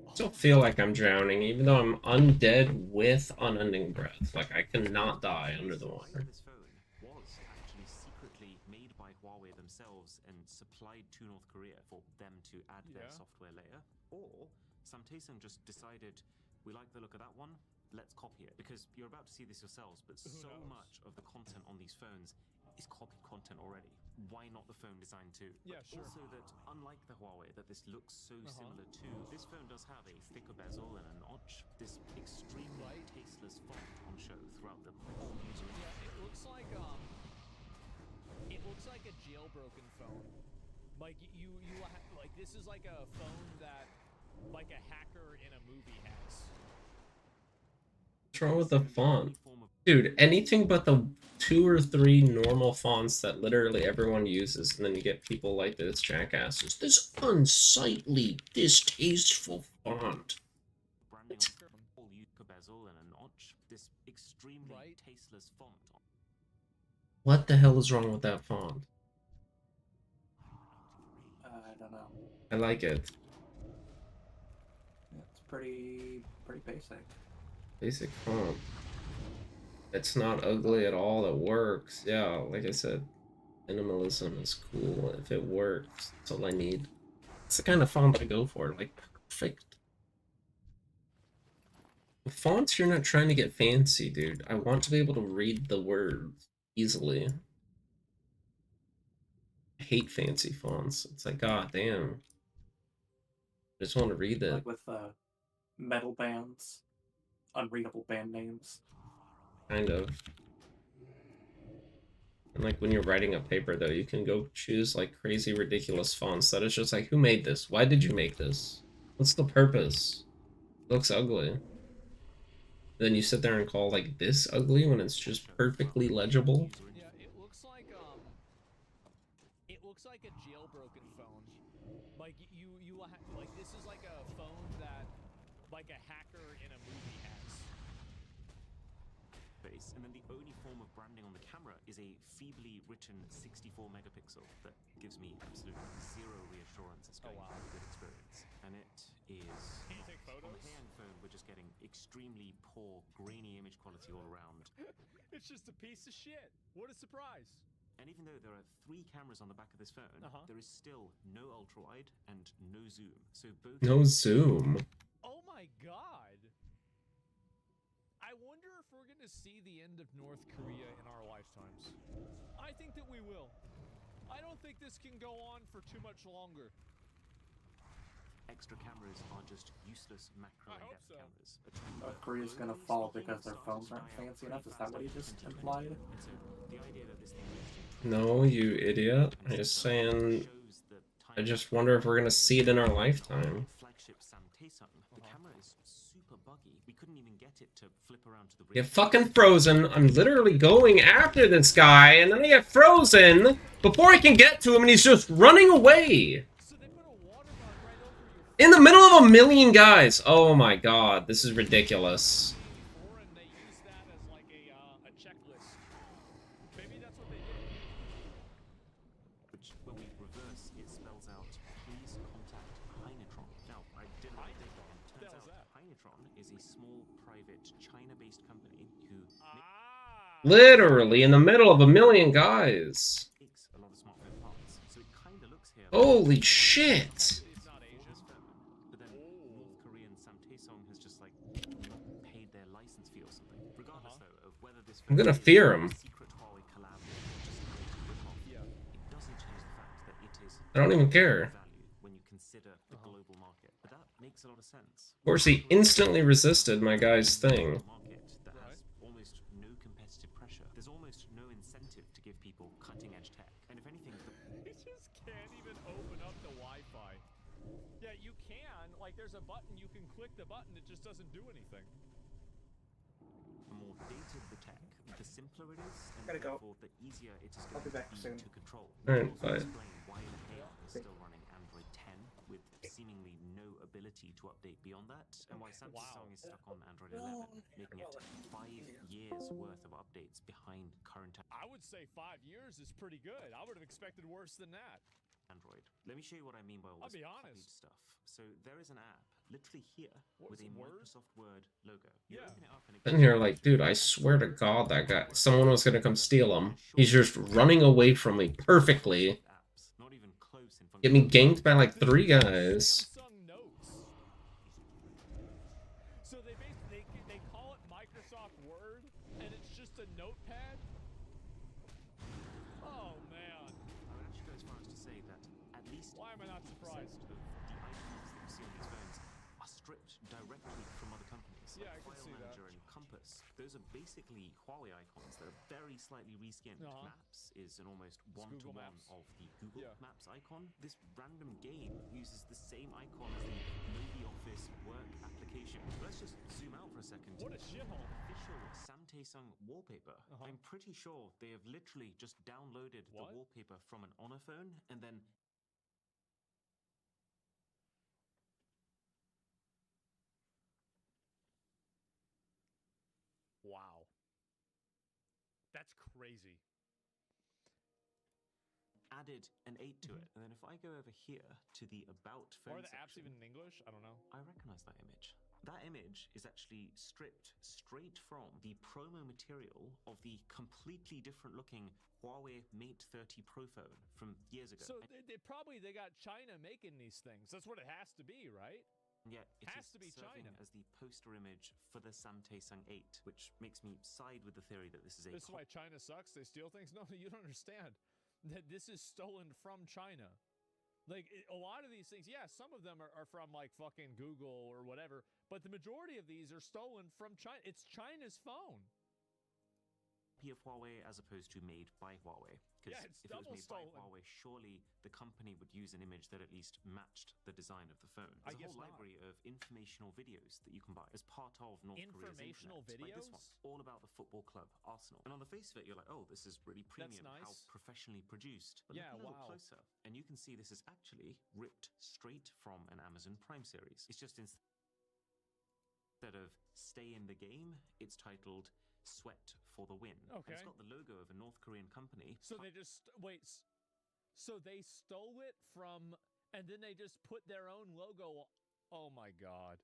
I still feel like I'm drowning, even though I'm undead with unending breath. Like, I cannot die under the water. This phone was actually secretly made by Huawei themselves and supplied to North Korea for them to add their software layer. Or Samtae-sung just decided, we like the look of that one, let's copy it. Because you're about to see this yourselves, but so much of the content on these phones is copied content already. Why not the phone design too? Yeah, but also that, unlike the Huawei that this looks so similar to, this phone does have a thicker bezel and a notch. This extremely tasteless font on show throughout the whole user interface. Yeah, it looks like a jailbroken phone. Like like this is like a phone that like a hacker in a movie has. What's wrong with the font? Dude, anything but the 2 or 3 normal fonts that literally everyone uses, and then you get people like this jackasses. This unsightly, distasteful font. Branding all bezel and a notch. This extremely tasteless font. What the hell is wrong with that font? I don't know. I like it. It's pretty basic. Basic font. It's not ugly at all, it works. Yeah, like I said, minimalism is cool. If it works, that's all I need. It's the kind of font I go for, like, perfect. With fonts, you're not trying to get fancy, dude. I want to be able to read the words easily. I hate fancy fonts. It's like, god damn. I just want to read it. Like with metal bands, unreadable band names. Kind of. And like when you're writing a paper though, you can go choose like crazy ridiculous fonts that is just like, who made this? Why did you make this? What's the purpose? It looks ugly. Then you sit there and call like this ugly when it's just perfectly legible. Yeah, it looks like a jailbroken phone. Like like this is like a phone that like a hacker in a movie has. And then the only form of branding on the camera is a feebly written 64 megapixel that gives me absolutely zero reassurance it's going to be a good experience. And it is Can you take photos? On the hand phone, we're just getting extremely poor, grainy image quality all around. It's just a piece of shit. What a surprise. And even though there are 3 cameras on the back of this phone, there is still no ultra-wide and no zoom. So both... No zoom. Oh my god! I wonder if we're gonna see the end of North Korea in our lifetimes. I think that we will. I don't think this can go on for too much longer. Extra cameras are just useless macro depth cameras. North Korea's gonna fall because their phones aren't fancy enough. Is that what he just implied? The idea that this thing No, you idiot. I'm just saying, I just wonder if we're gonna see it in our lifetime. flagship Samtaesung, the camera is super buggy. We couldn't even get it to flip around to the Get fucking frozen. I'm literally going after this guy, and then I get frozen before I can get to him, and he's just running away. In the middle of a million guys. Oh my god, this is ridiculous. Which, when we reverse, it spells out, please contact Heinetron. Now, I didn't really dig on. Turns out Heinetron is a small, private, China-based company who Literally in the middle of a million guys. makes a lot of smartphone parts. So it kind of looks here. Holy shit. But then North Korean Samtaesung has just like paid their license fee or something. Regardless though of whether this I'm gonna fear him. secret Huawei collab or just a great rip-off, it doesn't change the fact that it is I don't even care. value when you consider the global market. But that makes a lot of sense. Of course, he instantly resisted my guy's thing. Market that has almost no competitive pressure. There's almost no incentive to give people cutting-edge tech. And if anything, You just can't even open up the Wi-Fi. Yeah, you can. Like, there's a button, you can click the button, it just doesn't do anything. the more dated the tech, the simpler it is, and Gotta go. therefore the easier it is I'll going be back to be soon. to control. Alright, Also bye. explain why AI is still running Android 10 with seemingly no ability to update beyond that, and why Samsung is stuck on Android 11, making it 5 years worth of updates behind current I would say 5 years is pretty good. I would have expected worse than that. Android. Let me show you what I mean by all I'll this be copied honest. stuff. So there is an app literally here with a Microsoft Word logo. You open it up and it In here, like, dude, I swear to God, that guy, someone was gonna come steal him. He's just running away from me perfectly. not even close in Get me ganked by like 3 guys. Samsung Notes. So they basically they call it Microsoft Word, and it's just a notepad. Oh man. I would actually go as far as to say that at least Why am I not 50% surprised? of the icons that you see on these phones are stripped directly from other companies. Yeah, I like can see File that. Manager and Compass. Those are basically Huawei icons that are very slightly reskinned. Maps is an almost Google one-to-one Maps. of the Google Maps icon. This random game uses the same icon as the Adobe Office work application. Let's just zoom out for a second. What a shithole. Official Samtaesung wallpaper. I'm pretty sure they have literally just downloaded the wallpaper from an Honor phone and then Wow. That's crazy. added an 8 to it. And then if I go over here to the About phone Are the apps section, even in English? I don't know. I recognize that image. That image is actually stripped straight from the promo material of the completely different looking Huawei Mate 30 Pro phone from years ago. So they got China making these things. That's what it has to be, right? And yet it Has is to be serving China. as the poster image for the Samtaesung 8, which makes me side with the theory that this is a This is why China sucks. They steal things. No, you don't understand. That this is stolen from China. Like a lot of these things, yeah, some of them are from like fucking Google or whatever, but the majority of these are stolen from China. It's China's phone. of Huawei as opposed to made by Huawei. Because Yeah, it's if it was double made stolen. by Huawei, surely the company would use an image that at least matched the design of the phone. I There's a guess whole not. library of informational videos that you can buy as part of North Informational Korea's internet. Like this one, videos? all about the football club Arsenal. And on the face of it, you're like, oh, this is really premium, how nice. professionally produced. But Yeah, look a little wow. closer, and you can see this is actually ripped straight from an Amazon Prime series. It's just instead of Stay in the Game, it's titled Sweat for the Win. And Okay. it's got the logo of a North Korean company. So they just wait. So they stole it from, and then they just put their own logo. Oh my god.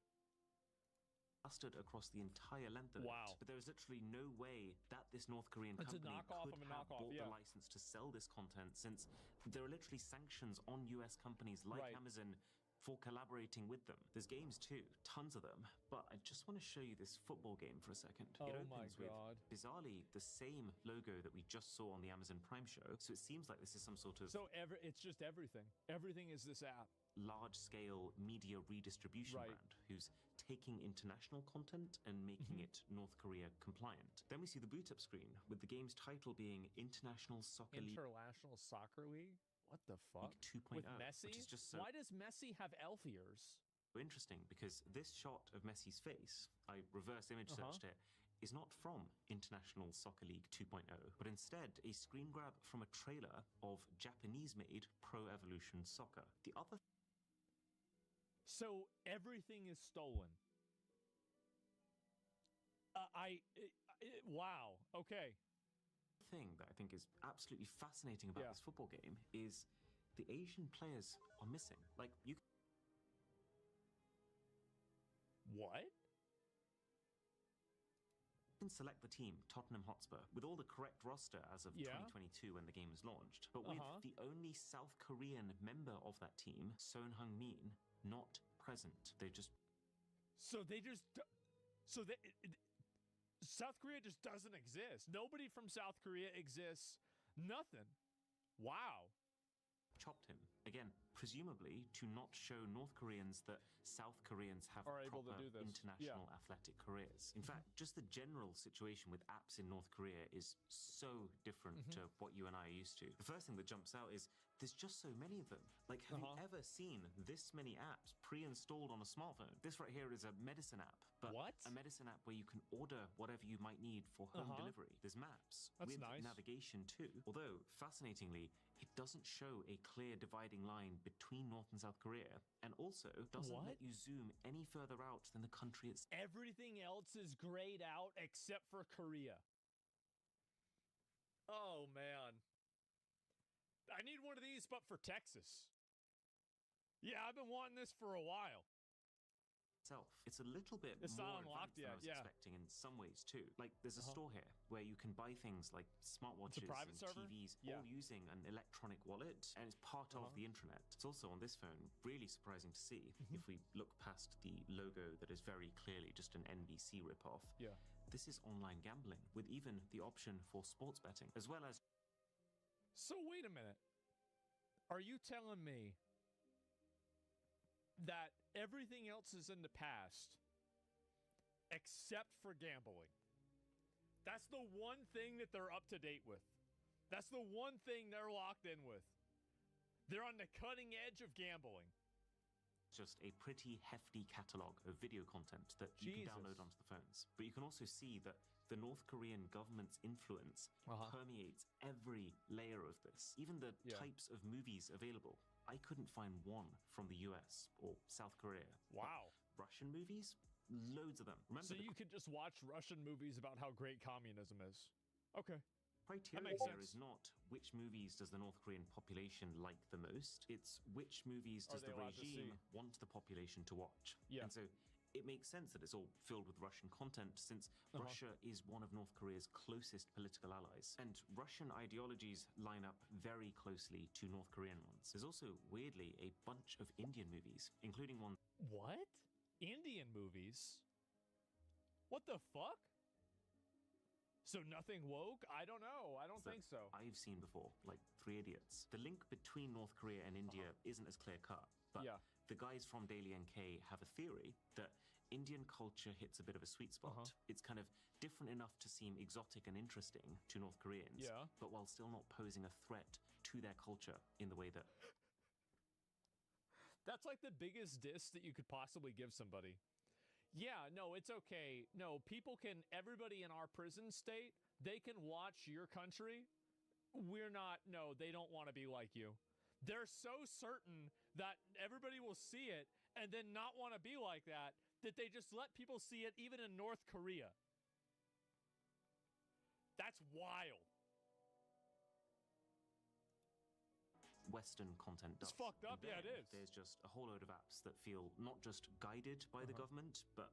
plastered across the entire length of Wow. it. But there is literally no way that this North Korean It's a company knockoff could of a have knockoff, bought yeah. the license to sell this content, since there are literally sanctions on US companies like Right. Amazon for collaborating with them. There's games too, tons of them, but I just want to show you this football game for a second. It Oh opens my with, God. bizarrely, the same logo that we just saw on the Amazon Prime show, so it seems like this is some sort of So it's just everything. Everything is this app. large-scale media redistribution Right. brand who's taking international content and making Mm-hmm. it North Korea compliant. Then we see the boot-up screen with the game's title being International Soccer League International Soccer League? What the fuck? 2.0, With Messi? which is just so Why does Messi have elf ears? interesting, because this shot of Messi's face, I reverse image searched it, is not from International Soccer League 2.0, but instead a screen grab from a trailer of Japanese-made Pro Evolution Soccer. The other So everything is stolen. Wow. Okay. thing that I think is absolutely fascinating about this football game is the Asian players are missing. Like, you What? can select the team, Tottenham Hotspur, with all the correct roster as of 2022 when the game was launched, but with the only South Korean member of that team, Son Heung-min, not present. They just So they just. So they. South Korea just doesn't exist. Nobody from South Korea exists. Nothing. Wow. chopped him. Again, presumably to not show North Koreans that South Koreans have Are able to proper do this. international athletic careers. In fact, just the general situation with apps in North Korea is so different to what you and I are used to. The first thing that jumps out is there's just so many of them. Like, have you ever seen this many apps pre-installed on a smartphone? This right here is a medicine app. But a medicine app where you can order whatever you might need for home delivery. There's maps That's with nice. navigation too. Although, fascinatingly, it doesn't show a clear dividing line between North and South Korea, and also doesn't let you zoom any further out than the country itself. Everything else is grayed out except for Korea. Oh, man. I need one of these, but for Texas. Yeah, I've been wanting this for a while. It's a little bit It's more not unlocked advanced than I yet, was yeah. expecting in some ways too. Like, there's a store here where you can buy things like smartwatches private and server? TVs, Yeah. all using an electronic wallet, and it's part of the intranet. It's also on this phone. Really surprising to see. If we look past the logo that is very clearly just an NBC ripoff. Yeah. This is online gambling with even the option for sports betting, as well as. So wait a minute. Are you telling me that everything else is in the past except for gambling? That's the one thing that they're up to date with. That's the one thing they're locked in with. They're on the cutting edge of gambling. Just a pretty hefty catalogue of video content that you can download onto the phones. But you can also see that the North Korean government's influence permeates every layer of this. Even the types of movies available. I couldn't find one from the US or South Korea. Wow. But Russian movies? Loads of them. Remember, So the you could just watch Russian movies about how great communism is. Okay. criteria makes here sense. is not which movies does the North Korean population like the most. It's which movies Are does they the allowed to see? regime want the population to watch. Yeah. And so it makes sense that it's all filled with Russian content, since Russia is one of North Korea's closest political allies. And Russian ideologies line up very closely to North Korean ones. There's also, weirdly, a bunch of Indian movies, including one. What? Indian movies? What the fuck? So nothing woke? I don't know. I don't that think so. I've seen before, like Three Idiots. The link between North Korea and India isn't as clear cut, but the guys from Daily NK have a theory that Indian culture hits a bit of a sweet spot. It's kind of different enough to seem exotic and interesting to North Koreans, but while still not posing a threat to their culture in the way that. That's like the biggest diss that you could possibly give somebody. Yeah, no, it's okay. No, people can, everybody in our prison state, they can watch your country. We're not, no, they don't want to be like you. They're so certain that everybody will see it and then not want to be like that, that they just let people see it even in North Korea. That's wild. Western content does. It's fucked up, And yeah, it then is. There's just a whole load of apps that feel not just guided by the government, but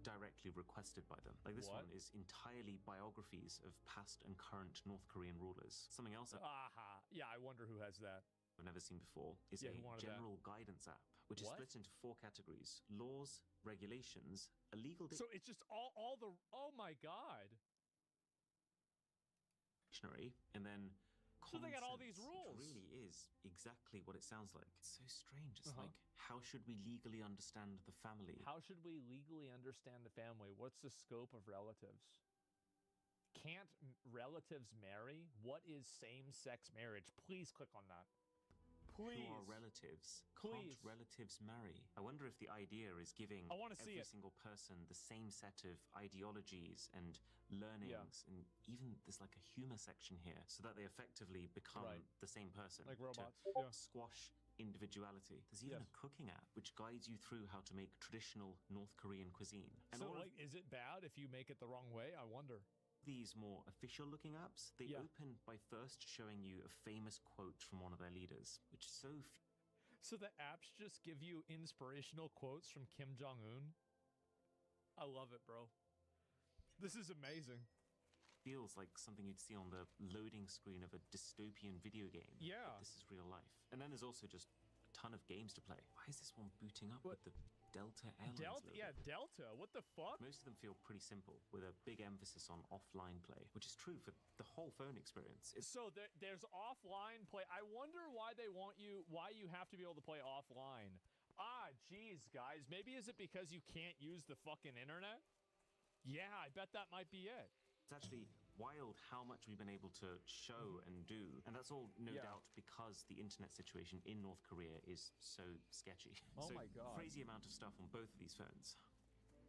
directly requested by them. Like this What? one is entirely biographies of past and current North Korean rulers. Something else Aha. Yeah, I wonder who has that. I've never seen before is Yeah, a who wanted that? general guidance app, which is What? split into 4 categories: laws, regulations, illegal So it's just all the. Oh my god. dictionary, and then So they got all common these sense, rules. which really is exactly what it sounds like. It's so strange. It's Uh-huh. like, how should we legally understand the family? How should we legally understand the family? What's the scope of relatives? Can't relatives marry? What is same-sex marriage? Please click on that. Please. Who are relatives? Please. Can't relatives marry? I wonder if the idea is giving I wanna see every it. single person the same set of ideologies and learnings, and even there's like a humor section here, so that they effectively become Right. the same person. Like to robots, yeah. Squash individuality. There's even a cooking app which guides you through how to make traditional North Korean cuisine. And So, all of like, is it bad if you make it the wrong way? I wonder. these more official looking apps, they open by first showing you a famous quote from one of their leaders, which is so So the apps just give you inspirational quotes from Kim Jong-un? I love it, bro. This is amazing. feels like something you'd see on the loading screen of a dystopian video game. Yeah. But this is real life. And then there's also just a ton of games to play. Why is this one booting up with the Delta Airlines Delta, logo? yeah, Delta. What the fuck? Most of them feel pretty simple, with a big emphasis on offline play, which is true for the whole phone experience. So there's offline play. I wonder why why you have to be able to play offline. Ah, geez, guys. Maybe is it because you can't use the fucking internet? Yeah, I bet that might be it. It's actually wild how much we've been able to show and do. And that's all, no doubt, because the internet situation in North Korea is so sketchy. Oh so my God. Crazy amount of stuff on both of these phones.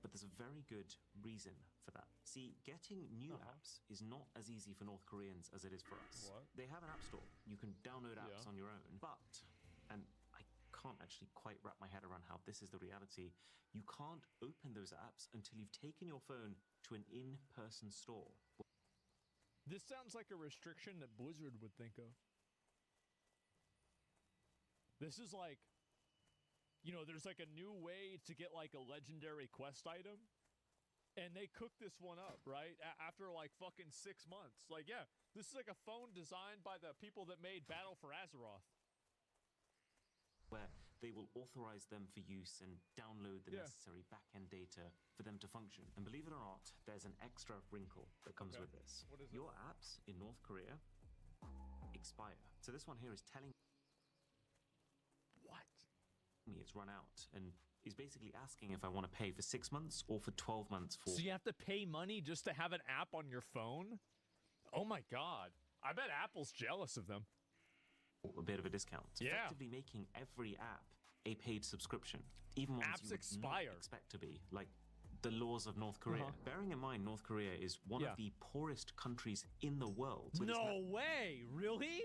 But there's a very good reason for that. See, getting new apps is not as easy for North Koreans as it is for us. What? They have an app store. You can download apps on your own. But, and I can't actually quite wrap my head around how this is the reality, you can't open those apps until you've taken your phone to an in-person store. This sounds like a restriction that Blizzard would think of. This is like, you know, there's like a new way to get like a legendary quest item, and they cook this one up, right? After like fucking 6 months. Like, yeah, this is like a phone designed by the people that made Battle for Azeroth. Where they will authorize them for use and download the necessary back-end data for them to function. And believe it or not, there's an extra wrinkle that comes with this. What is it? Your apps in North Korea expire. So this one here is telling me it's run out, and is basically asking if I want to pay for 6 months or for 12 months for... So you have to pay money just to have an app on your phone? Oh my god. I bet Apple's jealous of them. a bit of a discount. It's effectively making every app a paid subscription, even ones Apps you would expire. not expect to be, like the laws of North Korea. Bearing in mind, North Korea is one of the poorest countries in the world. with its No way! Really?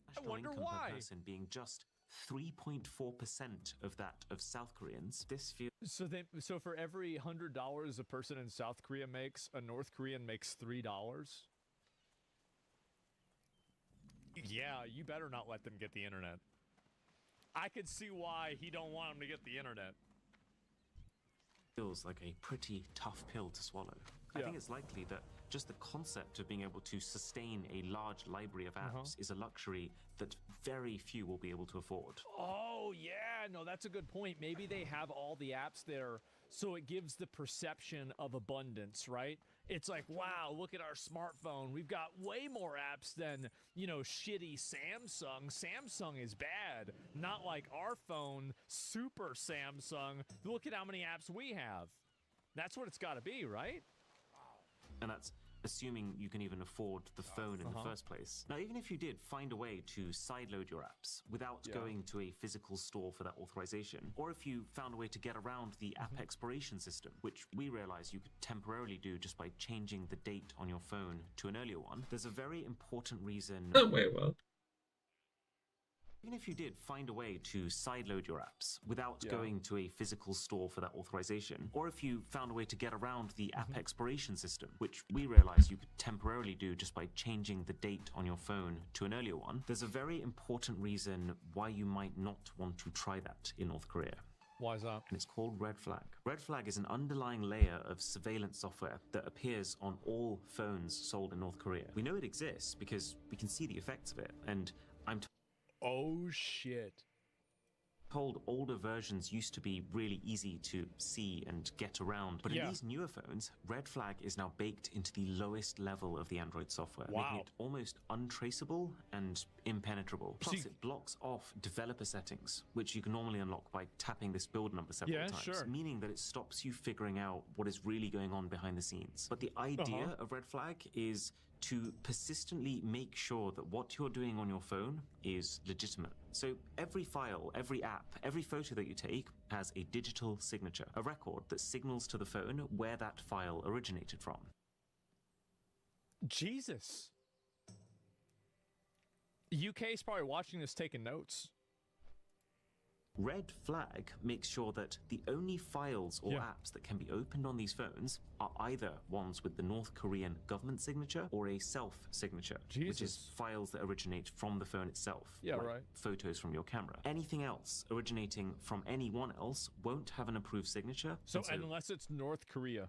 I national wonder income why. per person being just 3.4% of that of South Koreans. This feels So for every $100 a person in South Korea makes, a North Korean makes $3. Yeah, you better not let them get the internet. I could see why he don't want them to get the internet. feels like a pretty tough pill to swallow. I think it's likely that just the concept of being able to sustain a large library of apps is a luxury that very few will be able to afford. Oh, yeah. No, that's a good point. Maybe they have all the apps there, so it gives the perception of abundance, right? It's like, wow, look at our smartphone. We've got way more apps than, you know, shitty Samsung. Samsung is bad. Not like our phone, super Samsung. Look at how many apps we have. That's what it's got to be, right? And that's assuming you can even afford the phone in the first place. Now, even if you did find a way to sideload your apps without going to a physical store for that authorization, or if you found a way to get around the app expiration system, which we realized you could temporarily do just by changing the date on your phone to an earlier one, there's a very important reason. Oh, wait, what? Even if you did find a way to sideload your apps without going to a physical store for that authorization, or if you found a way to get around the app expiration system, which we realized you could temporarily do just by changing the date on your phone to an earlier one, there's a very important reason why you might not want to try that in North Korea. Why is that? And it's called Red Flag. Red Flag is an underlying layer of surveillance software that appears on all phones sold in North Korea. We know it exists because we can see the effects of it, and I'm oh shit. told older versions used to be really easy to see and get around, but in these newer phones, Red Flag is now baked into the lowest level of the Android software, making it almost untraceable and impenetrable. Plus, it blocks off developer settings, which you can normally unlock by tapping this build number several times, meaning that it stops you figuring out what is really going on behind the scenes. But the idea of Red Flag is to persistently make sure that what you're doing on your phone is legitimate. So every file, every app, every photo that you take has a digital signature, a record that signals to the phone where that file originated from. Jesus. UK is probably watching this, taking notes. Red Flag makes sure that the only files or apps that can be opened on these phones are either ones with the North Korean government signature or a self-signature, which is files that originate from the phone itself, like photos from your camera. Anything else originating from anyone else won't have an approved signature. So unless it's North Korea,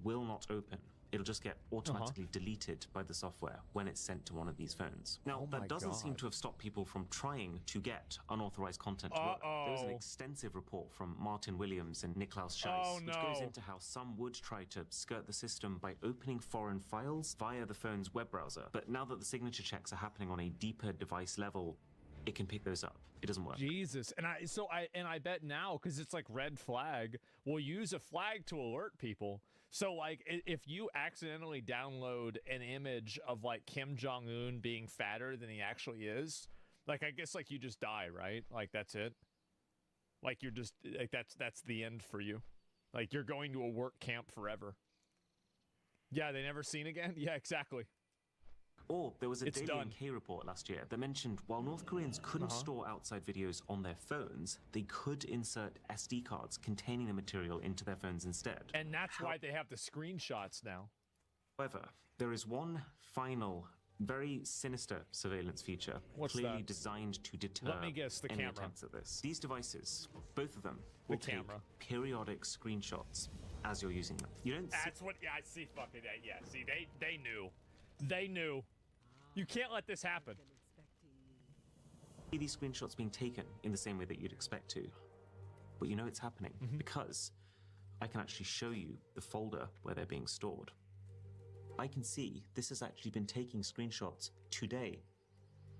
will not open. It'll just get automatically deleted by the software when it's sent to one of these phones. Now, that doesn't seem to have stopped people from trying to get unauthorized content to work. There was an extensive report from Martin Williams and Niklaus Scheiss, which goes into how some would try to skirt the system by opening foreign files via the phone's web browser. But now that the signature checks are happening on a deeper device level, it can pick those up. It doesn't work. Jesus. And I bet now, because it's like Red Flag, we'll use a flag to alert people. So, like, if you accidentally download an image of, like, Kim Jong-un being fatter than he actually is, like, I guess, like, you just die, right? Like, that's it. Like, you're just, like, that's the end for you. Like, you're going to a work camp forever. Yeah, they never seen again? Yeah, exactly. Or there was a Daily NK report last year that mentioned while North Koreans couldn't store outside videos on their phones, they could insert SD cards containing the material into their phones instead. And that's why they have the screenshots now. However, there is one final, very sinister surveillance feature clearly designed to deter Let me guess, the any camera. attempts at this. These devices, both of them, will take periodic screenshots as you're using them. You don't That's what, yeah, I see fucking that. Yeah, see, they knew. They knew. You can't let this happen. See these screenshots being taken in the same way that you'd expect to. But you know it's happening because I can actually show you the folder where they're being stored. I can see this has actually been taking screenshots today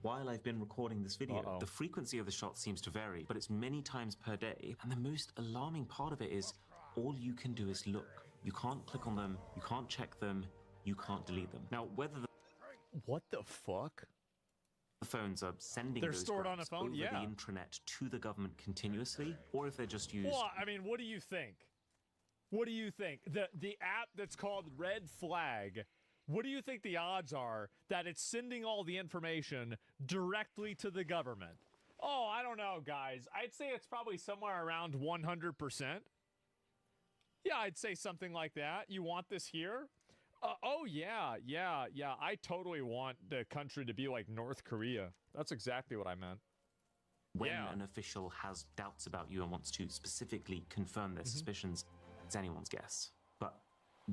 while I've been recording this video. The frequency of the shot seems to vary, but it's many times per day. And the most alarming part of it is all you can do is look. You can't click on them, you can't check them, you can't delete them. Now, whether the What the fuck? The phones are sending They're those stored on a graphs phone? over Yeah. the intranet to the government continuously, or if they're just used. Well, I mean, what do you think? What do you think? The app that's called Red Flag, what do you think the odds are that it's sending all the information directly to the government? Oh, I don't know, guys. I'd say it's probably somewhere around 100%. Yeah, I'd say something like that. You want this here? Oh, yeah. I totally want the country to be like North Korea. That's exactly what I meant. When an official has doubts about you and wants to specifically confirm their suspicions, it's anyone's guess. But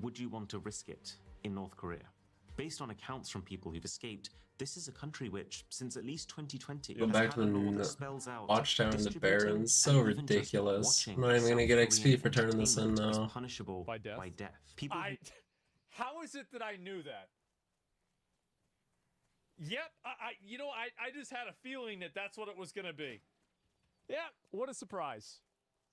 would you want to risk it in North Korea? Based on accounts from people who've escaped, this is a country which, since at least 2020, Go has back had a law to that spells out Watchtower and the distributing Barons. So and even just ridiculous. watching I'm not even gonna get XP South for Korean turning this in entertainment now. is punishable by death. People who How is it that I knew that? Yep, I just had a feeling that that's what it was going to be. Yeah, what a surprise.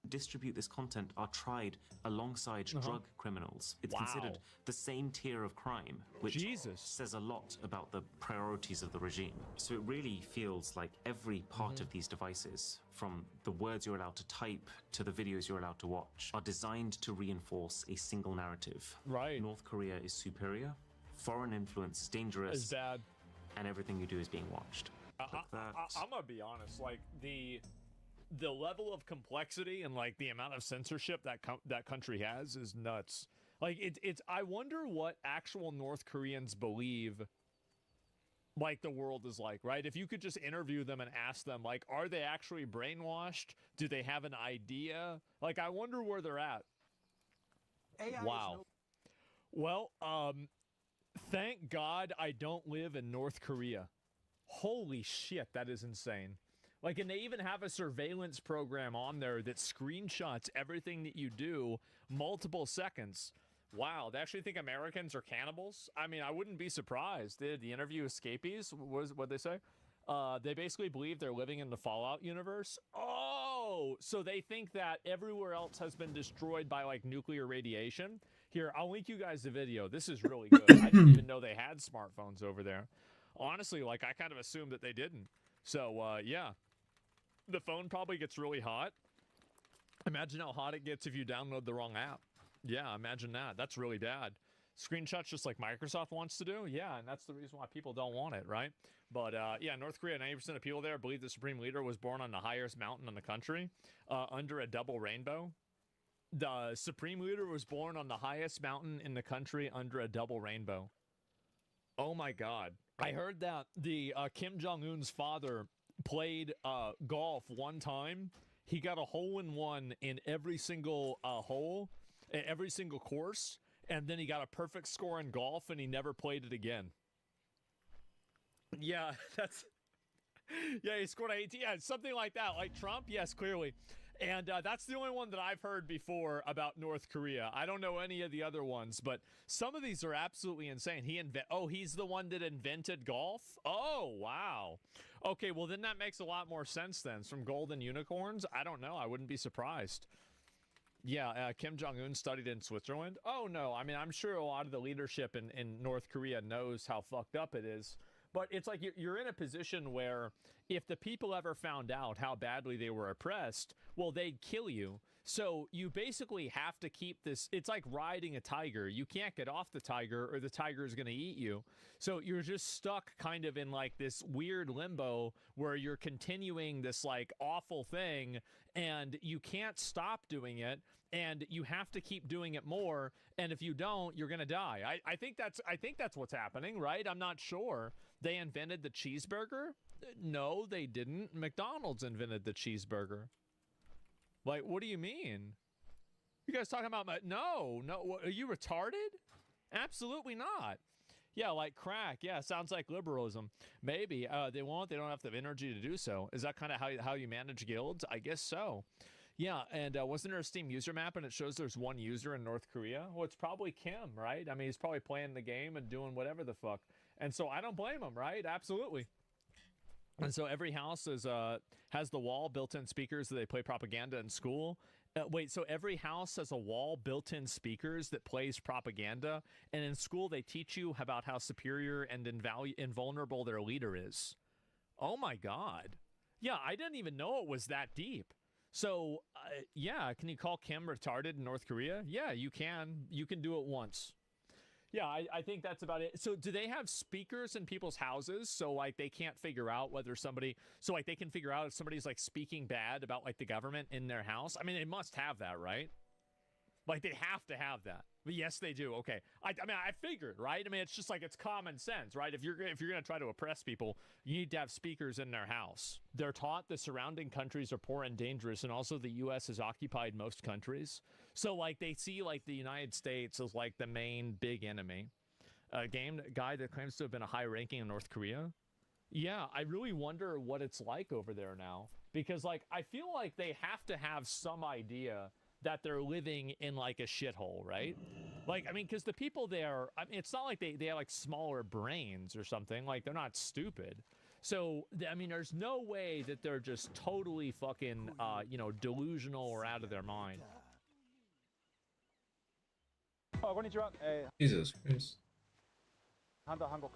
distribute this content are tried alongside drug criminals. It's considered the same tier of crime, which says a lot about the priorities of the regime. So it really feels like every part of these devices, from the words you're allowed to type to the videos you're allowed to watch, are designed to reinforce a single narrative. Right. North Korea is superior, foreign influence is dangerous, Is bad, and everything you do is being watched. I'm gonna be honest, like the level of complexity and like the amount of censorship that country has is nuts. Like it's I wonder what actual North Koreans believe like the world is like, right? If you could just interview them and ask them, like, are they actually brainwashed? Do they have an idea? Like, I wonder where they're at. AI Wow. Well, thank God I don't live in North Korea. Holy shit, that is insane. Like, and they even have a surveillance program on there that screenshots everything that you do multiple seconds. Wow, they actually think Americans are cannibals? I mean, I wouldn't be surprised. The interview escapees, what'd they say? They basically believe they're living in the Fallout universe. Oh, so they think that everywhere else has been destroyed by, like, nuclear radiation. Here, I'll link you guys the video. This is really good. I didn't even know they had smartphones over there. Honestly, like, I kind of assumed that they didn't. So, yeah. The phone probably gets really hot. Imagine how hot it gets if you download the wrong app. Yeah, imagine that. That's really bad. Screenshots just like Microsoft wants to do? Yeah, and that's the reason why people don't want it, right? But, yeah, North Korea, 90% of people there believe the Supreme Leader was born on the highest mountain in the country under a double rainbow. The Supreme Leader was born on the highest mountain in the country under a double rainbow. Oh, my God. I heard that the Kim Jong-un's father played golf one time. He got a hole-in-one in every single hole, every single course, and then he got a perfect score in golf, and he never played it again. Yeah, that's... Yeah, he scored 18. Yeah, something like that. Like Trump? Yes, clearly. And that's the only one that I've heard before about North Korea. I don't know any of the other ones, but some of these are absolutely insane. He's the one that invented golf? Oh, wow. Okay, well, then that makes a lot more sense then. From golden unicorns? I don't know. I wouldn't be surprised. Yeah, Kim Jong-un studied in Switzerland? Oh, no. I mean, I'm sure a lot of the leadership in North Korea knows how fucked up it is. But it's like you're in a position where if the people ever found out how badly they were oppressed, well, they'd kill you. So you basically have to keep this. It's like riding a tiger. You can't get off the tiger or the tiger is going to eat you. So you're just stuck kind of in like this weird limbo where you're continuing this like awful thing and you can't stop doing it. And you have to keep doing it more. And if you don't, you're going to die. I think that's what's happening, right? I'm not sure. They invented the cheeseburger? No, they didn't. McDonald's invented the cheeseburger. Like, what do you mean? You guys talking about no, are you retarded? Absolutely not. Yeah, like crack. Yeah, sounds like liberalism. Maybe. They won't. They don't have the energy to do so. Is that kind of how you manage guilds? I guess so. Yeah, and wasn't there a Steam user map and it shows there's one user in North Korea? Well, it's probably Kim, right? I mean, he's probably playing the game and doing whatever the fuck. And so I don't blame him, right? Absolutely. And so every house has the wall, built-in speakers that they play propaganda in school. So every house has a wall, built-in speakers that plays propaganda. And in school, they teach you about how superior and invulnerable their leader is. Oh, my God. Yeah, I didn't even know it was that deep. So, yeah, can you call Kim retarded in North Korea? Yeah, you can. You can do it once. Yeah, I think that's about it. So do they have speakers in people's houses? So, like, they can't figure out whether somebody... So, like, they can figure out if somebody's, like, speaking bad about, like, the government in their house? I mean, they must have that, right? Like, they have to have that. But yes, they do. Okay. I mean, I figured, right? I mean, it's just like it's common sense, right? If you're going to try to oppress people, you need to have speakers in their house. They're taught the surrounding countries are poor and dangerous, and also the U.S. has occupied most countries. So, like, they see, like, the United States as, like, the main big enemy. A guy that claims to have been a high ranking in North Korea. Yeah, I really wonder what it's like over there now. Because, like, I feel like they have to have some idea that they're living in like a shithole, right? Like, I mean, because the people there, I mean, it's not like they have like smaller brains or something. Like, they're not stupid. So, I mean, there's no way that they're just totally fucking, delusional or out of their mind. Jesus Christ.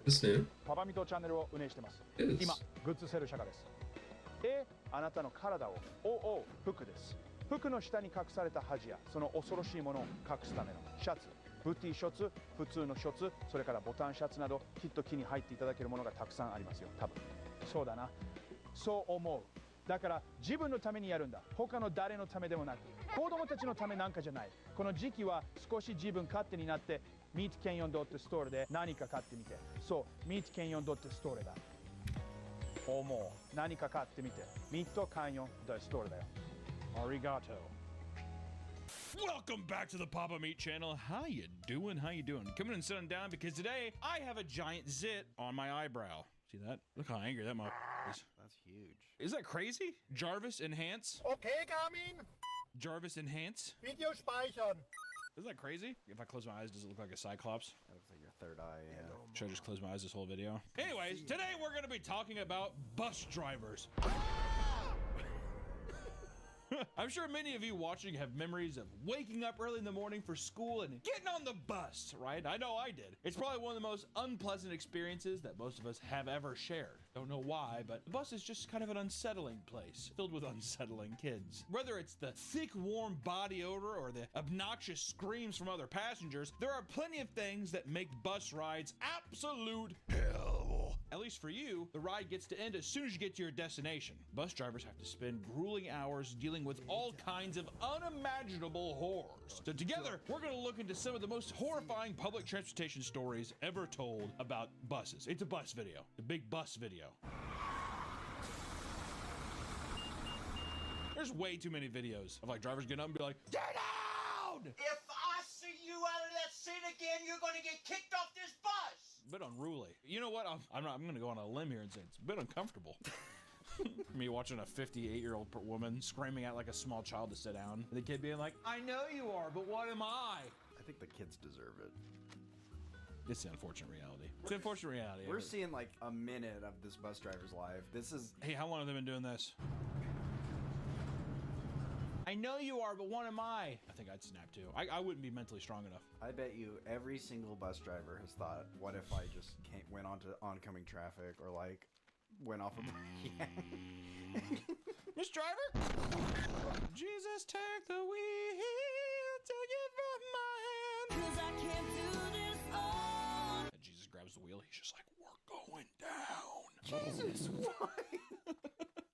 This new? パパミトチャンネルを運営してます。 Yes. 今、グッズセール社会です。あなたの体を覆う服です。服の下に隠された恥やその恐ろしいものを隠すためのシャツ、ブティシャツ、普通のシャツ、それからボタンシャツなどきっと気に入っていただけるものがたくさんありますよ。多分そうだな。そう思う。だから自分のためにやるんだ。他の誰のためでもなく、子供たちのためなんかじゃない。この時期は少し自分勝手になって meetkenyon.store で何か買ってみて。そう、meetkenyon.store だ。思う。何か買ってみて。meetkenyon.store だよ。Arigato. Welcome back to the Papa Meat channel. How you doing? How you doing? Coming and sitting down because today I have a giant zit on my eyebrow. See that? Look how angry that motherfucker is. That's huge. Is that crazy? Jarvis enhance. Okay, Garmin. Jarvis enhance. Video speichern. Isn't that crazy? If I close my eyes, does it look like a cyclops? That looks like your third eye, yeah. Should I just close my eyes this whole video? Anyways, today we're going to be talking about bus drivers. I'm sure many of you watching have memories of waking up early in the morning for school and getting on the bus, right? I know I did. It's probably one of the most unpleasant experiences that most of us have ever shared. Don't know why, but the bus is just kind of an unsettling place, filled with unsettling kids. Whether it's the thick, warm body odor or the obnoxious screams from other passengers, there are plenty of things that make bus rides absolute hell. At least for you, the ride gets to end as soon as you get to your destination. Bus drivers have to spend grueling hours dealing with all kinds of unimaginable horrors. So together, we're going to look into some of the most horrifying public transportation stories ever told about buses. It's a bus video, a big bus video. There's way too many videos of like drivers getting up and be like, "Get down! If I see you out of that seat again, you're gonna get kicked off this bus!" A bit unruly. You know what? I'm gonna go on a limb here and say it's a bit uncomfortable. Me watching a 58-year-old woman screaming at like a small child to sit down. And the kid being like, "I know you are, but what am I?" I think the kids deserve it. It's the unfortunate reality. It's the unfortunate reality. We're seeing like a minute of this bus driver's life. This is... Hey, how long have they been doing this? I know you are, but what am I? I think I'd snap too. I wouldn't be mentally strong enough. I bet you every single bus driver has thought, what if I just went onto oncoming traffic or like went off of... Miss Driver? Jesus, take the wheel, take it from my hand. 'Cause I can't do this all. And Jesus grabs the wheel. He's just like, we're going down. Jesus, why?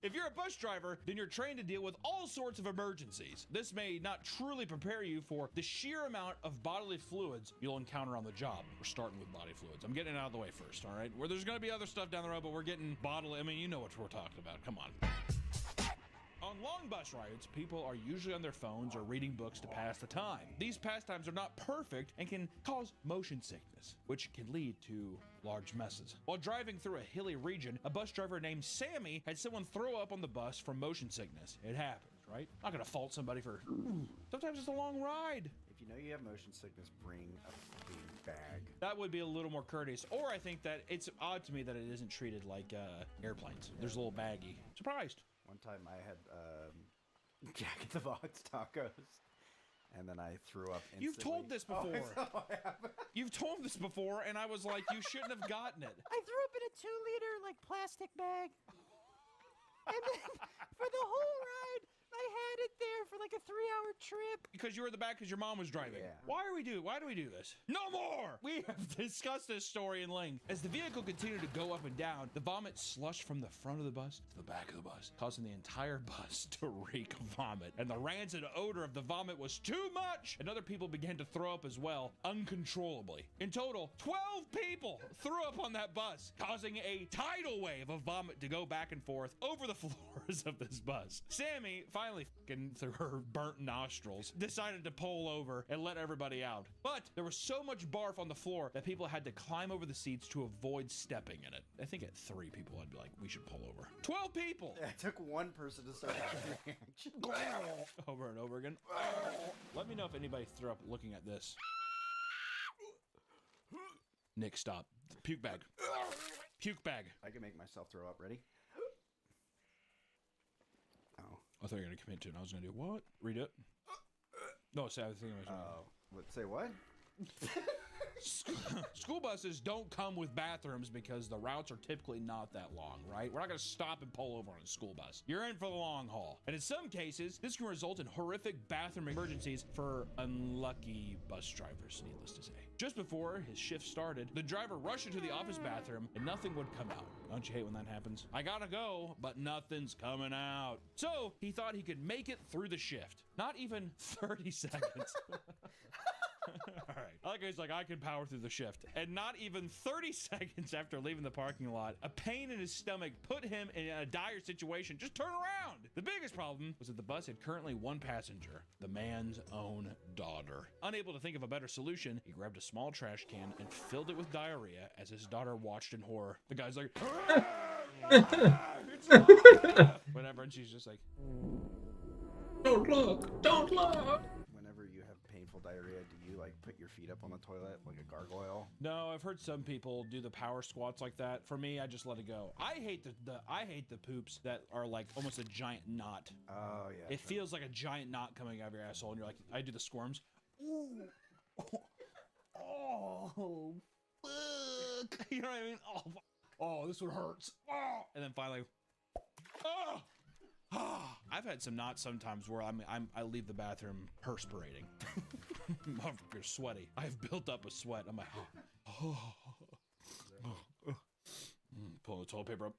If you're a bus driver, then you're trained to deal with all sorts of emergencies. This may not truly prepare you for the sheer amount of bodily fluids you'll encounter on the job. We're starting with body fluids. I'm getting it out of the way first, all right? Where there's gonna be other stuff down the road, but we're getting bodily. I mean, you know what we're talking about. Come on. On long bus rides, people are usually on their phones or reading books to pass the time. These pastimes are not perfect and can cause motion sickness, which can lead to large messes. While driving through a hilly region, a bus driver named Sammy had someone throw up on the bus from motion sickness. It happens, right? Not gonna fault somebody for... Sometimes it's a long ride. If you know you have motion sickness, bring a fucking bag. That would be a little more courteous. Or I think that it's odd to me that it isn't treated like airplanes. There's a little baggie. Surprised. One time I had Jack in the Box tacos, and then I threw up instantly. You've told this before. Oh, You've told this before, and I was like, you shouldn't have gotten it. I threw up in a 2-liter like plastic bag, and then for the whole ride, I had it there for like a 3-hour trip. Because you were in the back because your mom was driving. Yeah. Why do we do this? No more! We have discussed this story in length. As the vehicle continued to go up and down, the vomit slushed from the front of the bus to the back of the bus, causing the entire bus to reek vomit. And the rancid odor of the vomit was too much, and other people began to throw up as well, uncontrollably. In total, 12 people threw up on that bus, causing a tidal wave of vomit to go back and forth over the floors of this bus. Sammy finally through her burnt nostrils decided to pull over and let everybody out, but there was so much barf on the floor that people had to climb over the seats to avoid stepping in it. I think at 3 people I'd be like, we should pull over. 12 people. It took one person to start having a reaction. Over and over again. Let me know if anybody threw up looking at this. Nick, stop. Puke bag. Puke bag. I can make myself throw up. Ready? Oh. I thought you were going to commit to it. I was going to do what? Read it. No, say I think Let's say what? School buses don't come with bathrooms because the routes are typically not that long, right? We're not going to stop and pull over on a school bus. You're in for the long haul. And in some cases, this can result in horrific bathroom emergencies for unlucky bus drivers, needless to say. Just before his shift started, the driver rushed into the office bathroom and nothing would come out. Don't you hate when that happens? I gotta go, but nothing's coming out. So he thought he could make it through the shift. Not even 30 seconds. All right. I like he's like, I can power through the shift. And not even 30 seconds after leaving the parking lot, a pain in his stomach put him in a dire situation. Just turn around. The biggest problem was that the bus had currently one passenger, the man's own daughter. Unable to think of a better solution, he grabbed a small trash can and filled it with diarrhea as his daughter watched in horror. The guy's like, whatever, and she's just like, don't look, don't look. Whenever you have painful diarrhea, do you like put your feet up on the toilet like a gargoyle? No, I've heard some people do the power squats like that. For me, I just let it go. I hate the poops that are like almost a giant knot. Oh yeah. It feels like a giant knot coming out of your asshole, and you're like, I do the squirms. Ooh. Oh, fuck. You know what I mean? Oh, this one hurts. Oh. And then finally, oh. I've had some knots sometimes where I leave the bathroom perspirating. You're sweaty. I've built up a sweat. I'm like, pull the toilet paper up.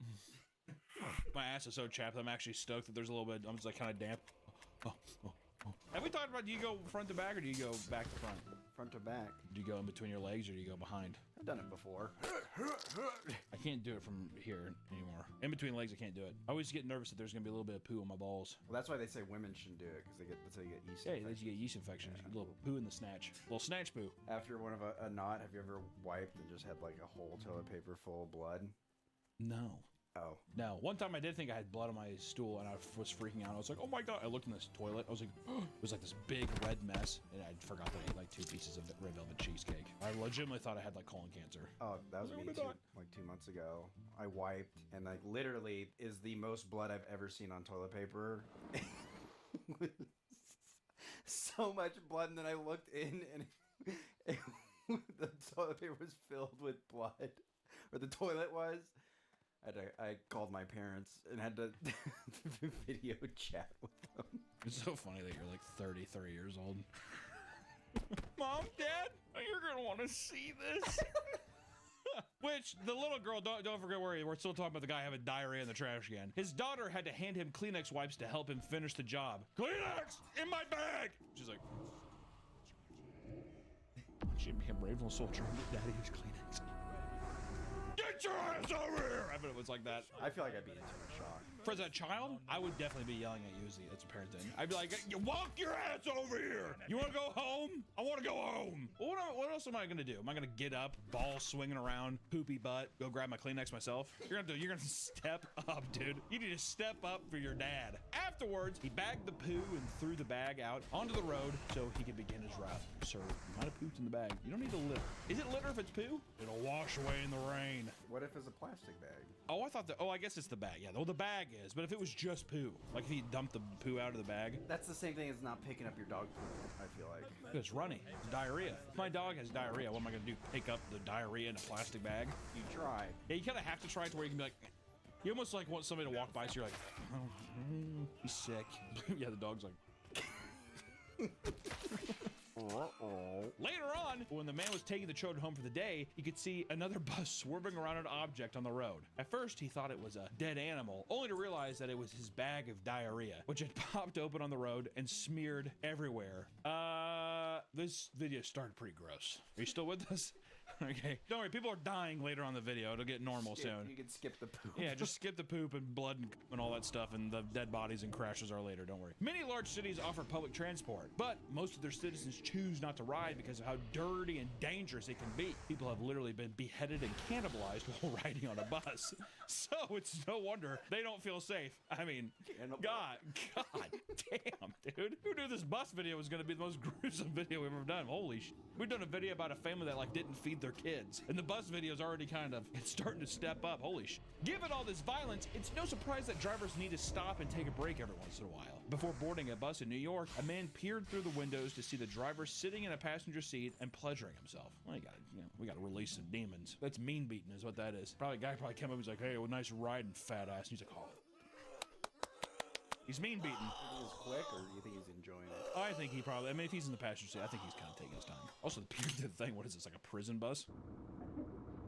My ass is so chapped. I'm actually stoked that there's a little bit. I'm just like kind of damp. Have we talked about, do you go front to back or do you go back to front? Front to back. Do you go in between your legs or do you go behind? I've done it before. I can't do it from here anymore. In between legs, I can't do it. I always get nervous that there's gonna be a little bit of poo on my balls. Well, that's why they say women shouldn't do it, because that's how you get yeast infections. Yeah, you get yeast infections. A little poo in the snatch. A little snatch poo. After one of a knot, have you ever wiped and just had like a whole toilet paper full of blood? No. Oh. No. One time I did think I had blood on my stool and I was freaking out. I was like, oh my God. I looked in this toilet. I was like, oh. It was like this big red mess. And I forgot that I ate like 2 pieces of red velvet cheesecake. I legitimately thought I had like colon cancer. Oh, that was me too. Like 2 months ago. I wiped and like literally is the most blood I've ever seen on toilet paper. So much blood. And then I looked in and the toilet paper was filled with blood. Or the toilet was. I called my parents and had to video chat with them. It's so funny that you're like 33 years old. Mom, Dad, you're gonna want to see this. Which the little girl, don't forget where we're still talking about the guy having diarrhea in the trash can. His daughter had to hand him Kleenex wipes to help him finish the job. Kleenex in my bag. She's like, she became a brave little soldier. Daddy used Kleenex. Get your ass over here! I bet it was like that. I feel like I'd be in too much shock. For as a child, I would definitely be yelling at you as a parent thing. I'd be like, you walk your ass over here! You wanna go home? I wanna go home! Well, what else am I gonna do? Am I gonna get up, ball swinging around, poopy butt, go grab my Kleenex myself? You're gonna step up, dude. You need to step up for your dad. Afterwards, he bagged the poo and threw the bag out onto the road so he could begin his route. Sir, you might have pooped in the bag. You don't need to litter. Is it litter if it's poo? It'll wash away in the rain. What if it's a plastic bag? Oh, I thought I guess it's the bag. Yeah, well, the bag is. But if it was just poo, like if he dumped the poo out of the bag. That's the same thing as not picking up your dog poo, I feel like. It's runny. It's diarrhea. If my dog has diarrhea, what am I going to do? Pick up the diarrhea in a plastic bag? You try. Yeah, you kind of have to try it to where you can be like, you almost like want somebody to walk by so you're like, oh, he's sick. Yeah, the dog's like. Later on, when the man was taking the children home for the day, he could see another bus swerving around an object on the road. At first, he thought it was a dead animal, only to realize that it was his bag of diarrhea, which had popped open on the road and smeared everywhere. This video started pretty gross. Are you still with us? Okay. Don't worry, people are dying later on the video. It'll get normal soon. You can skip the poop. Yeah, just skip the poop and blood and all that stuff, and the dead bodies and crashes are later. Don't worry. Many large cities offer public transport, but most of their citizens choose not to ride because of how dirty and dangerous it can be. People have literally been beheaded and cannibalized while riding on a bus. So it's no wonder they don't feel safe. I mean, God damn, dude. Who knew this bus video was going to be the most gruesome video we've ever done? Holy shit. We've done a video about a family that like didn't feed their kids, and the bus video is already it's starting to step up. Holy shit. Given all this violence, it's no surprise that drivers need to stop and take a break every once in a while. Before boarding a bus in New York, a man peered through the windows to see the driver sitting in a passenger seat and pleasuring himself. Well, we gotta release some demons. That's mean beating is what that is. Probably a guy came up and was like, hey, well, nice riding, fat ass. And he's like, oh. He's mean beating. Do you think he's quick, or do you think he's enjoying it? I think he probably, if he's in the passenger seat, I think he's kind of taking his time. Also, the peer through the thing, what is this, like a prison bus?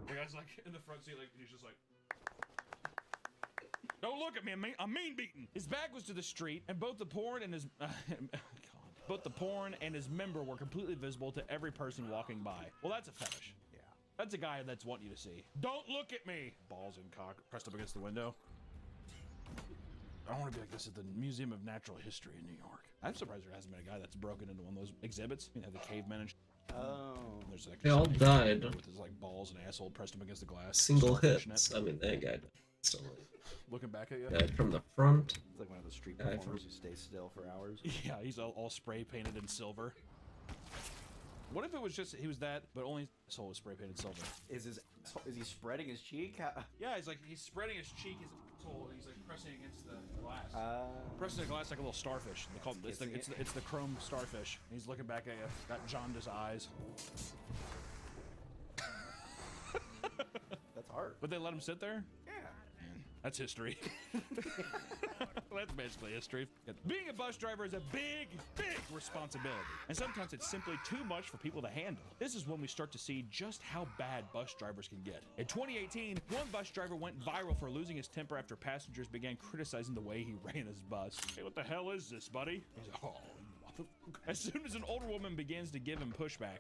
The guy's like in the front seat, like, he's just like, don't look at me, I'm mean beating. His back was to the street, and both the porn and his, God. Both the porn and his member were completely visible to every person walking by. Well, that's a fetish. Yeah. That's a guy that's wanting you to see. Don't look at me! Balls and cock pressed up against the window. I want to be like this at the Museum of Natural History in New York. I'm surprised there hasn't been a guy that's broken into one of those exhibits. You know, the cavemen and Oh. There's like They all died. with his like balls and asshole pressed up against the glass. Single Starfish hits. net. I mean, that guy died instantly. Looking back at you. Died from the front. It's like one of those street Guy performers who stay still for hours. Yeah, he's all spray painted in silver. What if it was just he was that, but only his soul was spray painted silver? Is he spreading his cheek? Yeah, he's spreading his cheek, his soul, and he's like pressing against the glass. Pressing the glass like a little starfish. They call it, it's the chrome starfish. He's looking back at you. Got jaundiced eyes. That's hard. Would they let him sit there? Yeah. That's history. That's basically history. Being a bus driver is a big, big responsibility. And sometimes it's simply too much for people to handle. This is when we start to see just how bad bus drivers can get. In 2018, one bus driver went viral for losing his temper after passengers began criticizing the way he ran his bus. Hey, what the hell is this, buddy? He's like, oh, motherfucker. As soon as an older woman begins to give him pushback,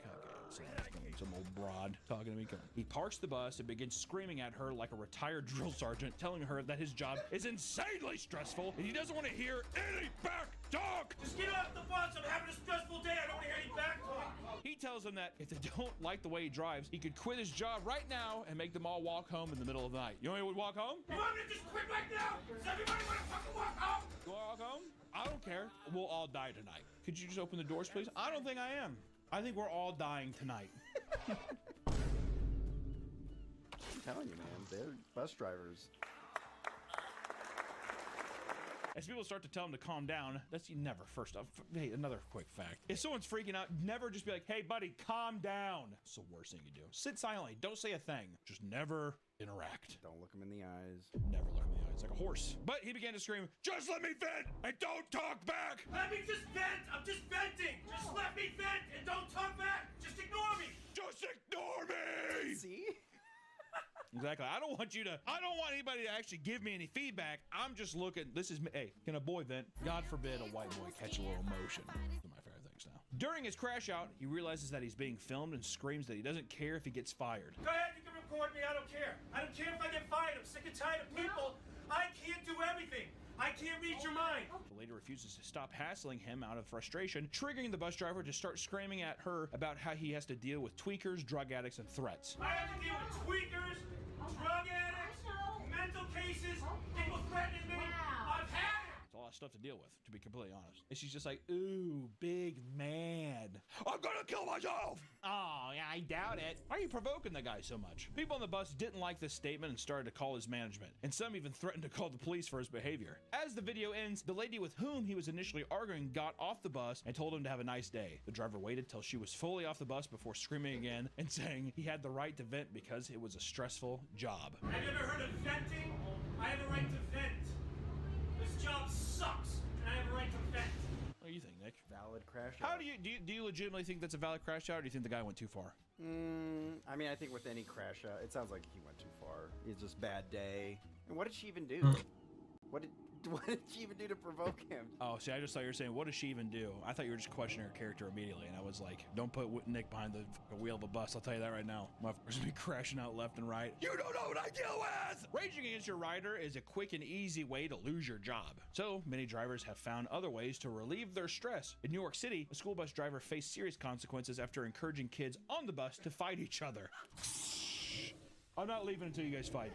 some old broad talking to me. He parks the bus and begins screaming at her like a retired drill sergeant, telling her that his job is insanely stressful and he doesn't want to hear any back talk. Just get off the bus. I'm having a stressful day. I don't want to hear any back talk. He tells them that if they don't like the way he drives, he could quit his job right now and make them all walk home in the middle of the night. You know who would walk home? You want me to just quit right now? Does everybody want to fucking walk home? You want to walk home? I don't care. We'll all die tonight. Could you just open the doors, please? I don't think I am. I think we're all dying tonight. I'm telling you, man, they're bus drivers. As people start to tell him to calm down, that's never first off. Hey, another quick fact. If someone's freaking out, never just be like, hey, buddy, calm down. It's the worst thing you do. Sit silently. Don't say a thing. Just never interact. Don't look him in the eyes. Never look him in the eyes like a horse. But he began to scream, just let me vent and don't talk back. Let me just vent. I'm just venting. Just let me vent and don't talk back. Just ignore me. Just ignore me. See? Exactly. I don't want anybody to actually give me any feedback. I'm just looking. This is me. Hey, can a boy vent? God forbid a white boy catch a little emotion. Those are my favorite things now. During his crash out, he realizes that he's being filmed and screams that he doesn't care if he gets fired. Go ahead, you can record me. I don't care. I don't care if I get fired. I'm sick and tired of people. I can't do everything. I can't read your mind. The lady refuses to stop hassling him out of frustration, triggering the bus driver to start screaming at her about how he has to deal with tweakers, drug addicts, and threats. I have to deal with tweakers, drug addicts, mental cases, people threatening me. I've had it. It's a lot of stuff to deal with, to be completely honest. And she's just like, ooh, big man. I'm gonna kill myself! Oh, yeah, I doubt it. Why are you provoking the guy so much? People on the bus didn't like this statement and started to call his management. And some even threatened to call the police for his behavior. As the video ends, the lady with whom he was initially arguing got off the bus and told him to have a nice day. The driver waited till she was fully off the bus before screaming again and saying he had the right to vent because it was a stressful job. Have you ever heard of venting? I have a right to vent. This job sucks, and I have a right to vent. What do you think, Nick? Valid crash How out. do you legitimately think that's a valid crash out, or do you think the guy went too far? I mean, I think with any crash out, it sounds like he went too far. It's just bad day. And what did she even do? What did she even do to provoke him? Oh, see, I just thought you were saying, what does she even do? I thought you were just questioning her character immediately, and I was like, don't put Nick behind the wheel of a bus. I'll tell you that right now. Motherfuckers be crashing out left and right. You don't know what I deal with! Raging against your rider is a quick and easy way to lose your job. So, many drivers have found other ways to relieve their stress. In New York City, a school bus driver faced serious consequences after encouraging kids on the bus to fight each other. I'm not leaving until you guys fight.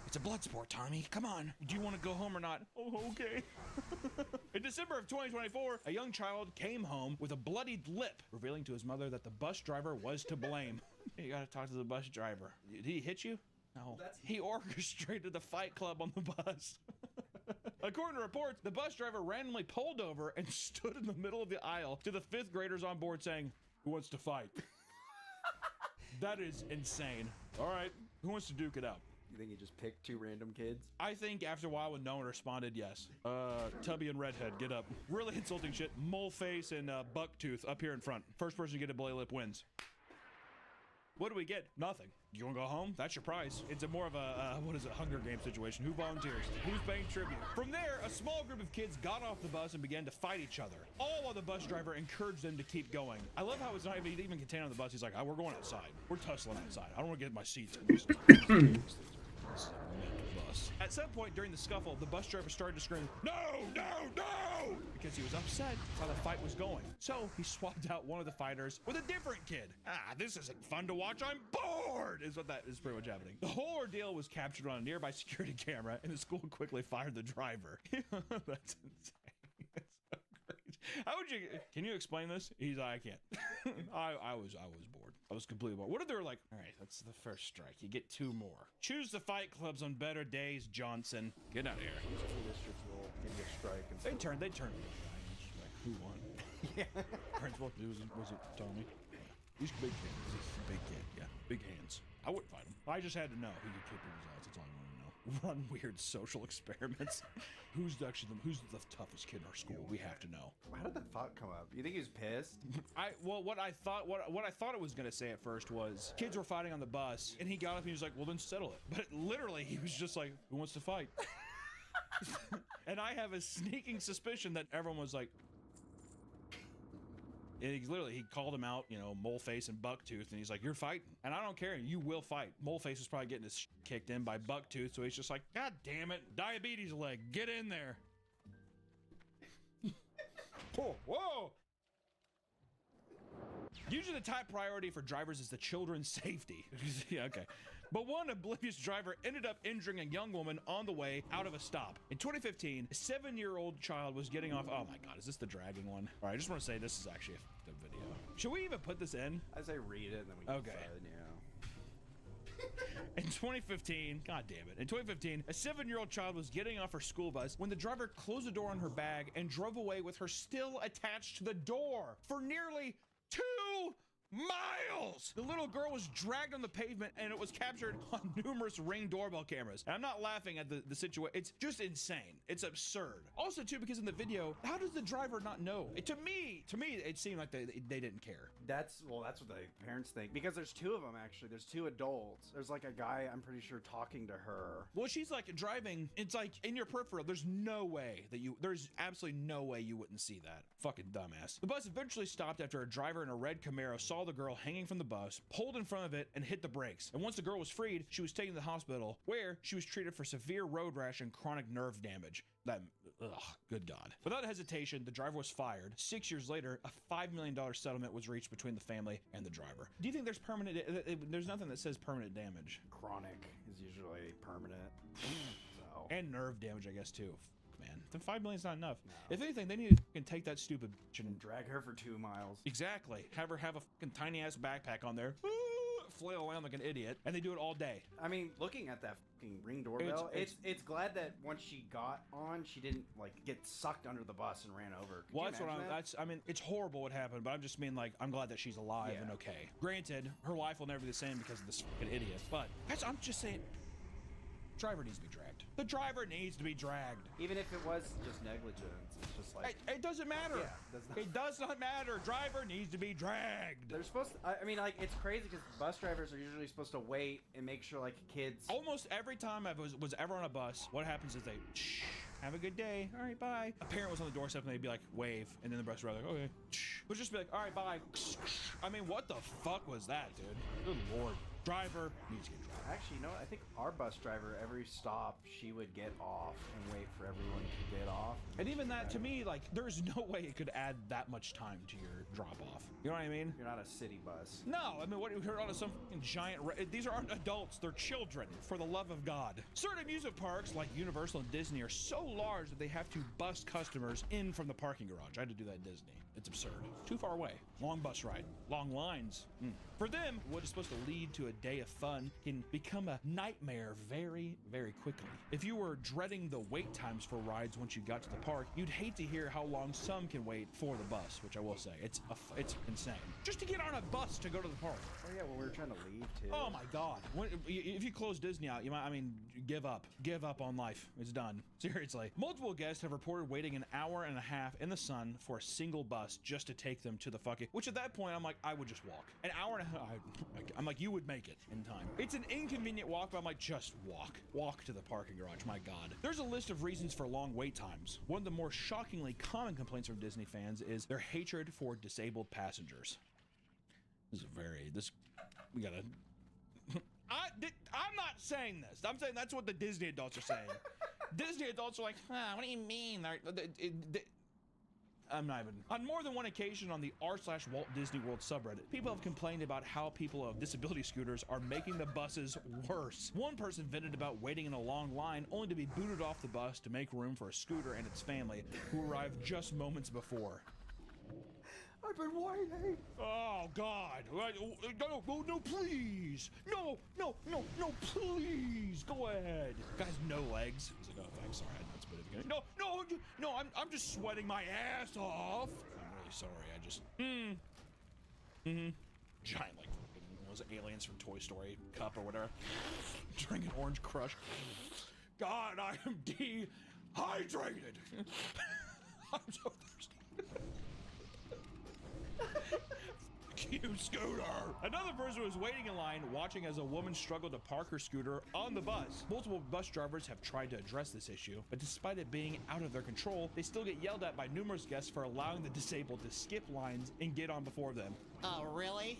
It's a blood sport, Tommy. Come on. Do you want to go home or not? Oh, okay. In December of 2024, a young child came home with a bloodied lip, revealing to his mother that the bus driver was to blame. You gotta talk to the bus driver. Did he hit you? No. He orchestrated the fight club on the bus. According to reports, the bus driver randomly pulled over and stood in the middle of the aisle to the 5th graders on board saying, "Who wants to fight?" That is insane. All right, who wants to duke it out? You think he just picked two random kids? I think after a while when no one responded, yes. Tubby and Redhead, get up. Really insulting shit. Moleface and Bucktooth up here in front. First person to get a bloody lip wins. What do we get? Nothing. You want to go home? That's your prize. It's a more of a, what is it, Hunger Games situation. Who volunteers? Who's paying tribute? From there, a small group of kids got off the bus and began to fight each other, all while the bus driver encouraged them to keep going. I love how it's not even contained on the bus. He's like, we're going outside. We're tussling outside. I don't want to get my seats. At some point during the scuffle, the bus driver started to scream, "No, no, no!" because he was upset how the fight was going. So he swapped out one of the fighters with a different kid. This isn't fun to watch. I'm bored, is what that is pretty much happening. The whole ordeal was captured on a nearby security camera, and the school quickly fired the driver. That's insane. That's so great. How would you? Can you explain this? He's like, I can't. I was bored. I was completely bored. What if they were like, all right, that's the first strike. You get 2 more. Choose the fight clubs on better days, Johnson. Get out of here. Districts will give you a strike. And They turned me. Like, who won? Yeah. Principal, was it Tommy? He's a big kid. He's a big kid, yeah. Big hands. I wouldn't fight him. I just had to know he could kick the results. That's all I wanted to know. Run weird social experiments. Who's the toughest kid in our school? We have to know. How did the thought come up? You think he was pissed? What I thought it was gonna say at first was kids were fighting on the bus, and he got up and he was like, "Well, then settle it." But literally, he was just like, "Who wants to fight?" And I have a sneaking suspicion that everyone was like. He called him out, Moleface and Bucktooth, and he's like, "You're fighting, and I don't care. You will fight." Moleface was probably getting his kicked in by Bucktooth, so he's just like, "God damn it, diabetes leg, get in there." Whoa. Usually the top priority for drivers is the children's safety. Yeah, okay. But one oblivious driver ended up injuring a young woman on the way out of a stop. In 2015, a 7-year-old child was getting off. Oh my God, is this the dragging one? All right, I just want to say this is actually a video. Should we even put this in? As I read it, and then we can decide, In 2015, God damn it. In 2015, a 7-year-old child was getting off her school bus when the driver closed the door on her bag and drove away with her still attached to the door for nearly 2 miles. The little girl was dragged on the pavement, and it was captured on numerous Ring doorbell cameras. And I'm not laughing at the situation. It's just insane. It's absurd. Also, too, because in the video, how does the driver not know? To me, it seemed like they didn't care. That's what the parents think, because there's 2 of them actually. There's 2 adults. There's like a guy, I'm pretty sure, talking to her. Well, she's like driving. It's like in your peripheral. There's absolutely no way you wouldn't see that. Fucking dumbass. The bus eventually stopped after a driver in a red Camaro saw the girl hanging from the bus, pulled in front of it, and hit the brakes. And once the girl was freed, she was taken to the hospital, where she was treated for severe road rash and chronic nerve damage. Good God. Without hesitation, the driver was fired. 6 years later, a $5 million settlement was reached between the family and the driver. Do you think there's there's nothing that says permanent damage? Chronic is usually permanent. So. And nerve damage, I guess, too. Man, then $5 million's not enough. No. If anything, they need to fucking take that stupid bitch and drag her for 2 miles. Exactly. Have her have a fucking tiny ass backpack on there. Flail around like an idiot, and they do it all day. I mean, looking at that fucking Ring doorbell, it's glad that once she got on, she didn't like get sucked under the bus and ran over. Well, I mean, it's horrible what happened, but I'm just mean like I'm glad that she's alive and okay. Granted, her life will never be the same because of this fucking idiot, but I'm just saying, driver needs to be dragged. The driver needs to be dragged. Even if it was just negligence, it's just like it doesn't matter. Yeah, it does not matter. Driver needs to be dragged. They're supposed to, I mean, like, it's crazy because bus drivers are usually supposed to wait and make sure like kids. Almost every time I was ever on a bus, what happens is they have a good day. All right, bye. A parent was on the doorstep and they'd be like, wave, and then the bus driver like, okay. Would just be like, all right, bye. I mean, what the fuck was that, dude? Good Lord. Driver needs to get dragged. Actually, no, I think our bus driver, every stop, she would get off and wait for everyone to get off. And even that, to me, like, there's no way it could add that much time to your drop-off. You know what I mean? You're not a city bus. No, I mean, what, you're on some fucking giant... These aren't adults, they're children, for the love of God. Certain amusement parks, like Universal and Disney, are so large that they have to bus customers in from the parking garage. I had to do that at Disney. It's absurd. Too far away. Long bus ride. Long lines. For them, what is supposed to lead to a day of fun can become a nightmare very, very quickly. If you were dreading the wait times for rides once you got to the park, you'd hate to hear how long some can wait for the bus, which I will say, it's insane. Just to get on a bus to go to the park. Oh yeah, well, we were trying to leave too. Oh my God. If you close Disney out, give up. Give up on life. It's done. Seriously. Multiple guests have reported waiting an hour and a half in the sun for a single bus just to take them to the fucking walking, which at that point I'm like, I would just walk. An hour and a half, I'm like, you would make it in time. It's an inconvenient walk, but I'm like, just walk. Walk to the parking garage, my God. There's a list of reasons for long wait times. One of the more shockingly common complaints from Disney fans is their hatred for disabled passengers. We gotta... I'm not saying this. I'm saying that's what the Disney adults are saying. Disney adults are like, what do you mean? I'm not even. On more than one occasion on the r/Walt Disney World subreddit, people have complained about how people of disability scooters are making the buses worse. One person vented about waiting in a long line only to be booted off the bus to make room for a scooter and its family, who arrived just moments before. I've been waiting. Oh God! No, please! No, please! Go ahead. Guy's no legs. He's like, oh, thanks. Sorry, I know it's a bit of a no. I'm just sweating my ass off. I'm really sorry. I just giant like those aliens from Toy Story cup or whatever. Drinking Orange Crush. God, I am dehydrated. I'm so thirsty. You, Scooter! Another person was waiting in line watching as a woman struggled to park her scooter on the bus. Multiple bus drivers have tried to address this issue, but despite it being out of their control, they still get yelled at by numerous guests for allowing the disabled to skip lines and get on before them. Oh, really?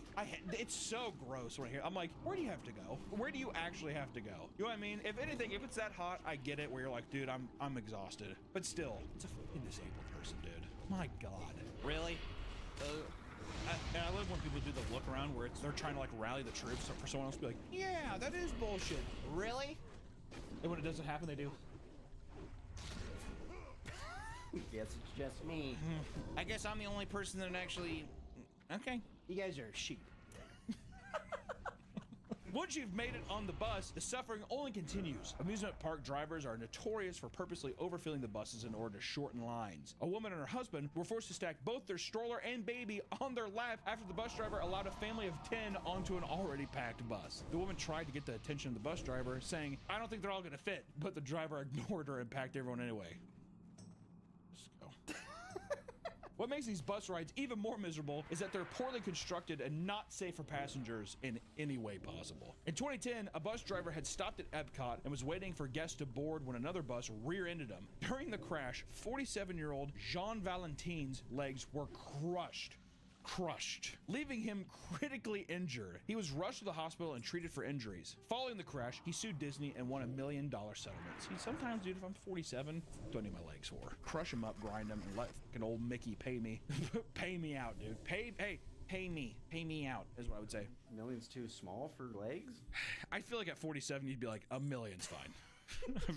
It's so gross when I hear. I'm like, where do you have to go? Where do you actually have to go? You know what I mean? If anything, if it's that hot, I get it where you're like, dude, I'm exhausted. But still, it's a fucking disabled person, dude. My God. Really? And I love when people do the look around where they're trying to like rally the troops for someone else to be like, yeah, that is bullshit. Really? And when it doesn't happen, they do. Guess it's just me. I guess I'm the only person that actually... Okay. You guys are sheep. Once you've made it on the bus, the suffering only continues. Amusement park drivers are notorious for purposely overfilling the buses in order to shorten lines. A woman and her husband were forced to stack both their stroller and baby on their lap after the bus driver allowed a family of 10 onto an already packed bus. The woman tried to get the attention of the bus driver, saying, I don't think they're all gonna fit, but the driver ignored her and packed everyone anyway. Let's go. What makes these bus rides even more miserable is that they're poorly constructed and not safe for passengers in any way possible. In 2010, a bus driver had stopped at Epcot and was waiting for guests to board when another bus rear-ended him. During the crash, 47-year-old Jean Valentin's legs were crushed, leaving him critically injured. He was rushed to the hospital and treated for injuries. Following the crash, he sued Disney and won $1 million settlement. See, sometimes, dude, if I'm 47, don't need my legs for. Crush them up, grind them, and let fucking old Mickey pay me. Pay me out, dude. Pay me out, is what I would say. $1 million's too small for legs? I feel like at 47, you'd be like, $1 million's fine.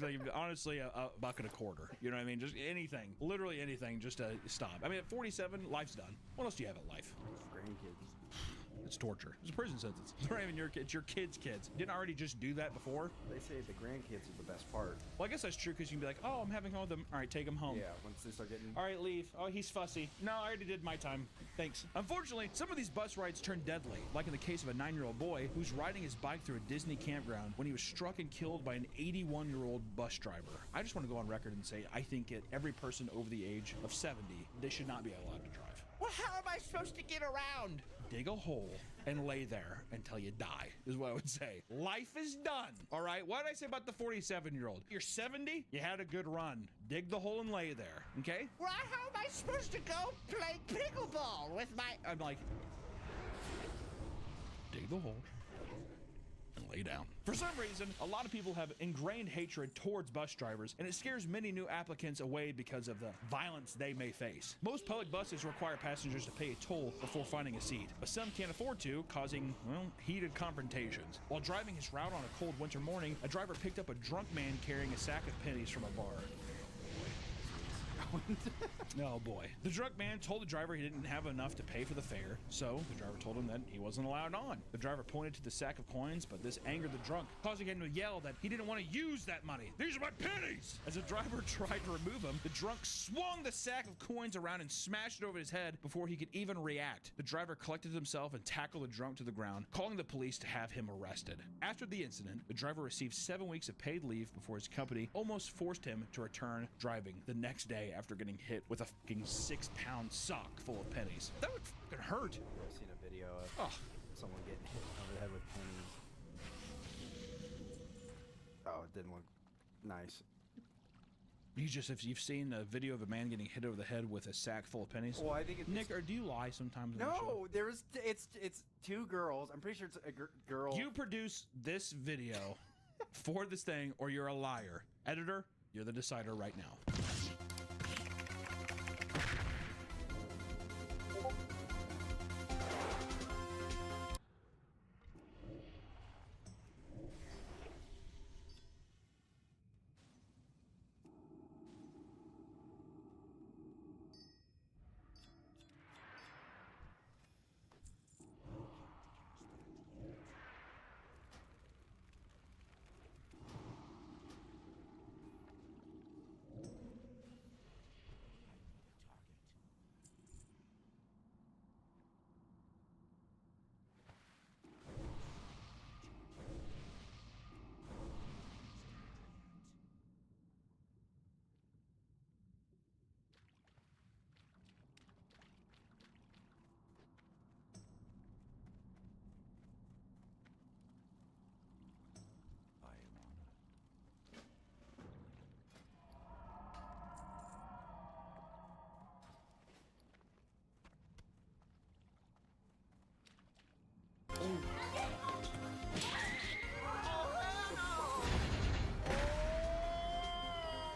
Like, honestly, a buck and a quarter. You know what I mean? Just anything, literally anything, just to stop. I mean, at 47, life's done. What else do you have in life? Grandkids. It's torture. It's a prison sentence. They're not even your kids. It's your kids' kids. Didn't I already just do that before? They say the grandkids is the best part. Well, I guess that's true because you can be like, oh, I'm having fun with them. All right, take them home. Yeah, once they start getting... All right, leave. Oh, he's fussy. No, I already did my time. Thanks. Unfortunately, some of these bus rides turn deadly, like in the case of a 9-year-old boy who's riding his bike through a Disney campground when he was struck and killed by an 81-year-old bus driver. I just want to go on record and say I think every person over the age of 70, they should not be allowed to drive. Well, how am I supposed to get around? Dig a hole and lay there until you die, is what I would say. Life is done, all right? What did I say about the 47-year-old? You're 70, you had a good run. Dig the hole and lay there, okay? Well, how am I supposed to go play pickleball with my... I'm like, dig the hole and lay down. For some reason, a lot of people have ingrained hatred towards bus drivers, and it scares many new applicants away because of the violence they may face. Most public buses require passengers to pay a toll before finding a seat, but some can't afford to, causing, well, heated confrontations. While driving his route on a cold winter morning, a driver picked up a drunk man carrying a sack of pennies from a bar. Oh boy. The drunk man told the driver he didn't have enough to pay for the fare, so the driver told him that he wasn't allowed on. The driver pointed to the sack of coins, but this angered the drunk, causing him to yell that he didn't want to use that money. These are my pennies! As the driver tried to remove him, the drunk swung the sack of coins around and smashed it over his head before he could even react. The driver collected himself and tackled the drunk to the ground, calling the police to have him arrested. After the incident, the driver received 7 weeks of paid leave before his company almost forced him to return driving the next day after getting hit with a fucking 6-pound sock full of pennies. That would fucking hurt. I've seen a video of someone getting hit over the head with pennies. Oh, it didn't look nice. If you've seen a video of a man getting hit over the head with a sack full of pennies. Well, I think it's Nick, or do you lie sometimes? on the show? No, there was. It's two girls. I'm pretty sure it's a girl. You produce this video for this thing, or you're a liar. Editor, you're the decider right now.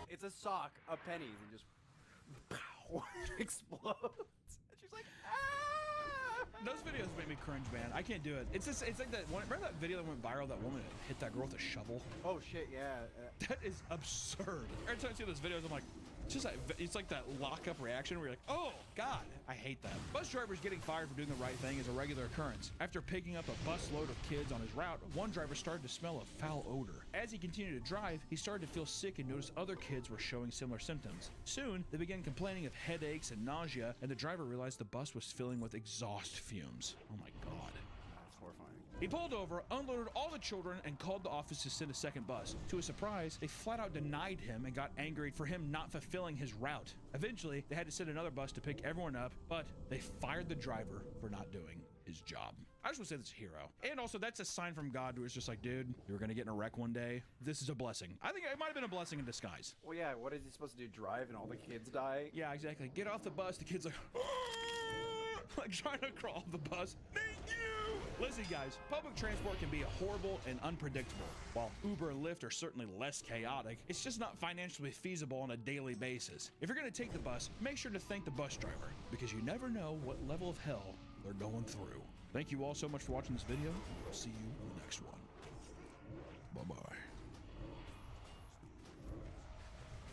It's a sock of pennies and just pow, explodes. And she's like, ah! Those videos make me cringe, man. I can't do it. It's just, it's like that one. Remember that video that went viral? That woman hit that girl with a shovel. Oh shit, yeah. That is absurd. Every time I see those videos, I'm like, it's like that lockup reaction where you're like, oh God, I hate that. Bus drivers getting fired for doing the right thing is a regular occurrence. After picking up a bus load of kids on his route, one driver started to smell a foul odor. As he continued to drive, he started to feel sick and noticed other kids were showing similar symptoms. Soon, they began complaining of headaches and nausea, and the driver realized the bus was filling with exhaust fumes. Oh my God. That's horrifying. He pulled over, unloaded all the children, and called the office to send a second bus. To his surprise, they flat out denied him and got angry for him not fulfilling his route. Eventually, they had to send another bus to pick everyone up, but they fired the driver for not doing his job. I just want to say that's a hero. And also, that's a sign from God who is just like, dude, you're going to get in a wreck one day. This is a blessing. I think it might have been a blessing in disguise. Well, yeah, what is he supposed to do, drive and all the kids die? Yeah, exactly. Get off the bus. The kid's like, like trying to crawl off the bus. Thank you! Listen, guys, public transport can be horrible and unpredictable. While Uber and Lyft are certainly less chaotic, it's just not financially feasible on a daily basis. If you're going to take the bus, make sure to thank the bus driver, because you never know what level of hell they're going through. Thank you all so much for watching this video. We'll see you in the next one. Bye-bye.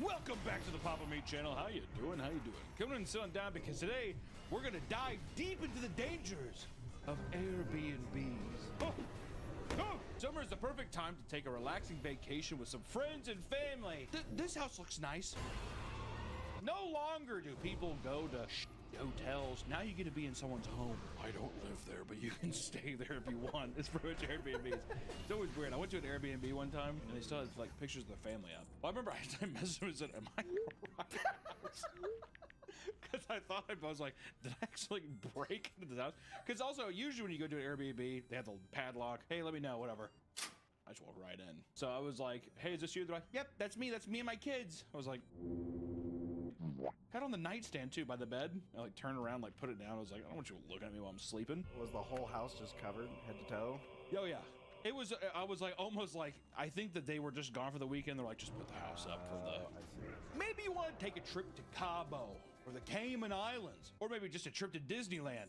Welcome back to the Papa Meat channel. How you doing? How you doing? Come in and sit on down, because today we're going to dive deep into the dangers of Airbnbs. Summer is the perfect time to take a relaxing vacation with some friends and family. This house looks nice. No longer do people go to hotels. Now you get to be in someone's home. I don't live there, but you can stay there if you want. It's pretty much Airbnbs. It's always weird. I went to an Airbnb one time, and they still had like pictures of their family up. Well, I remember I messaged and said, "Am I right?" Because I thought, I was like, did I actually break into the house? Because also, usually when you go to an Airbnb, they have the padlock. Hey, let me know, whatever. I just walk right in. So I was like, hey, is this you? They're like, yep, that's me and my kids. I was like, had on the nightstand too by the bed. I like turned around, like put it down. I was like, I don't want you to look at me while I'm sleeping. Was the whole house just covered head to toe? Oh yeah. It was, I was like, almost like, I think that they were just gone for the weekend. They're like, just put the house up for the... Maybe you want to take a trip to Cabo or the Cayman Islands, or maybe just a trip to Disneyland.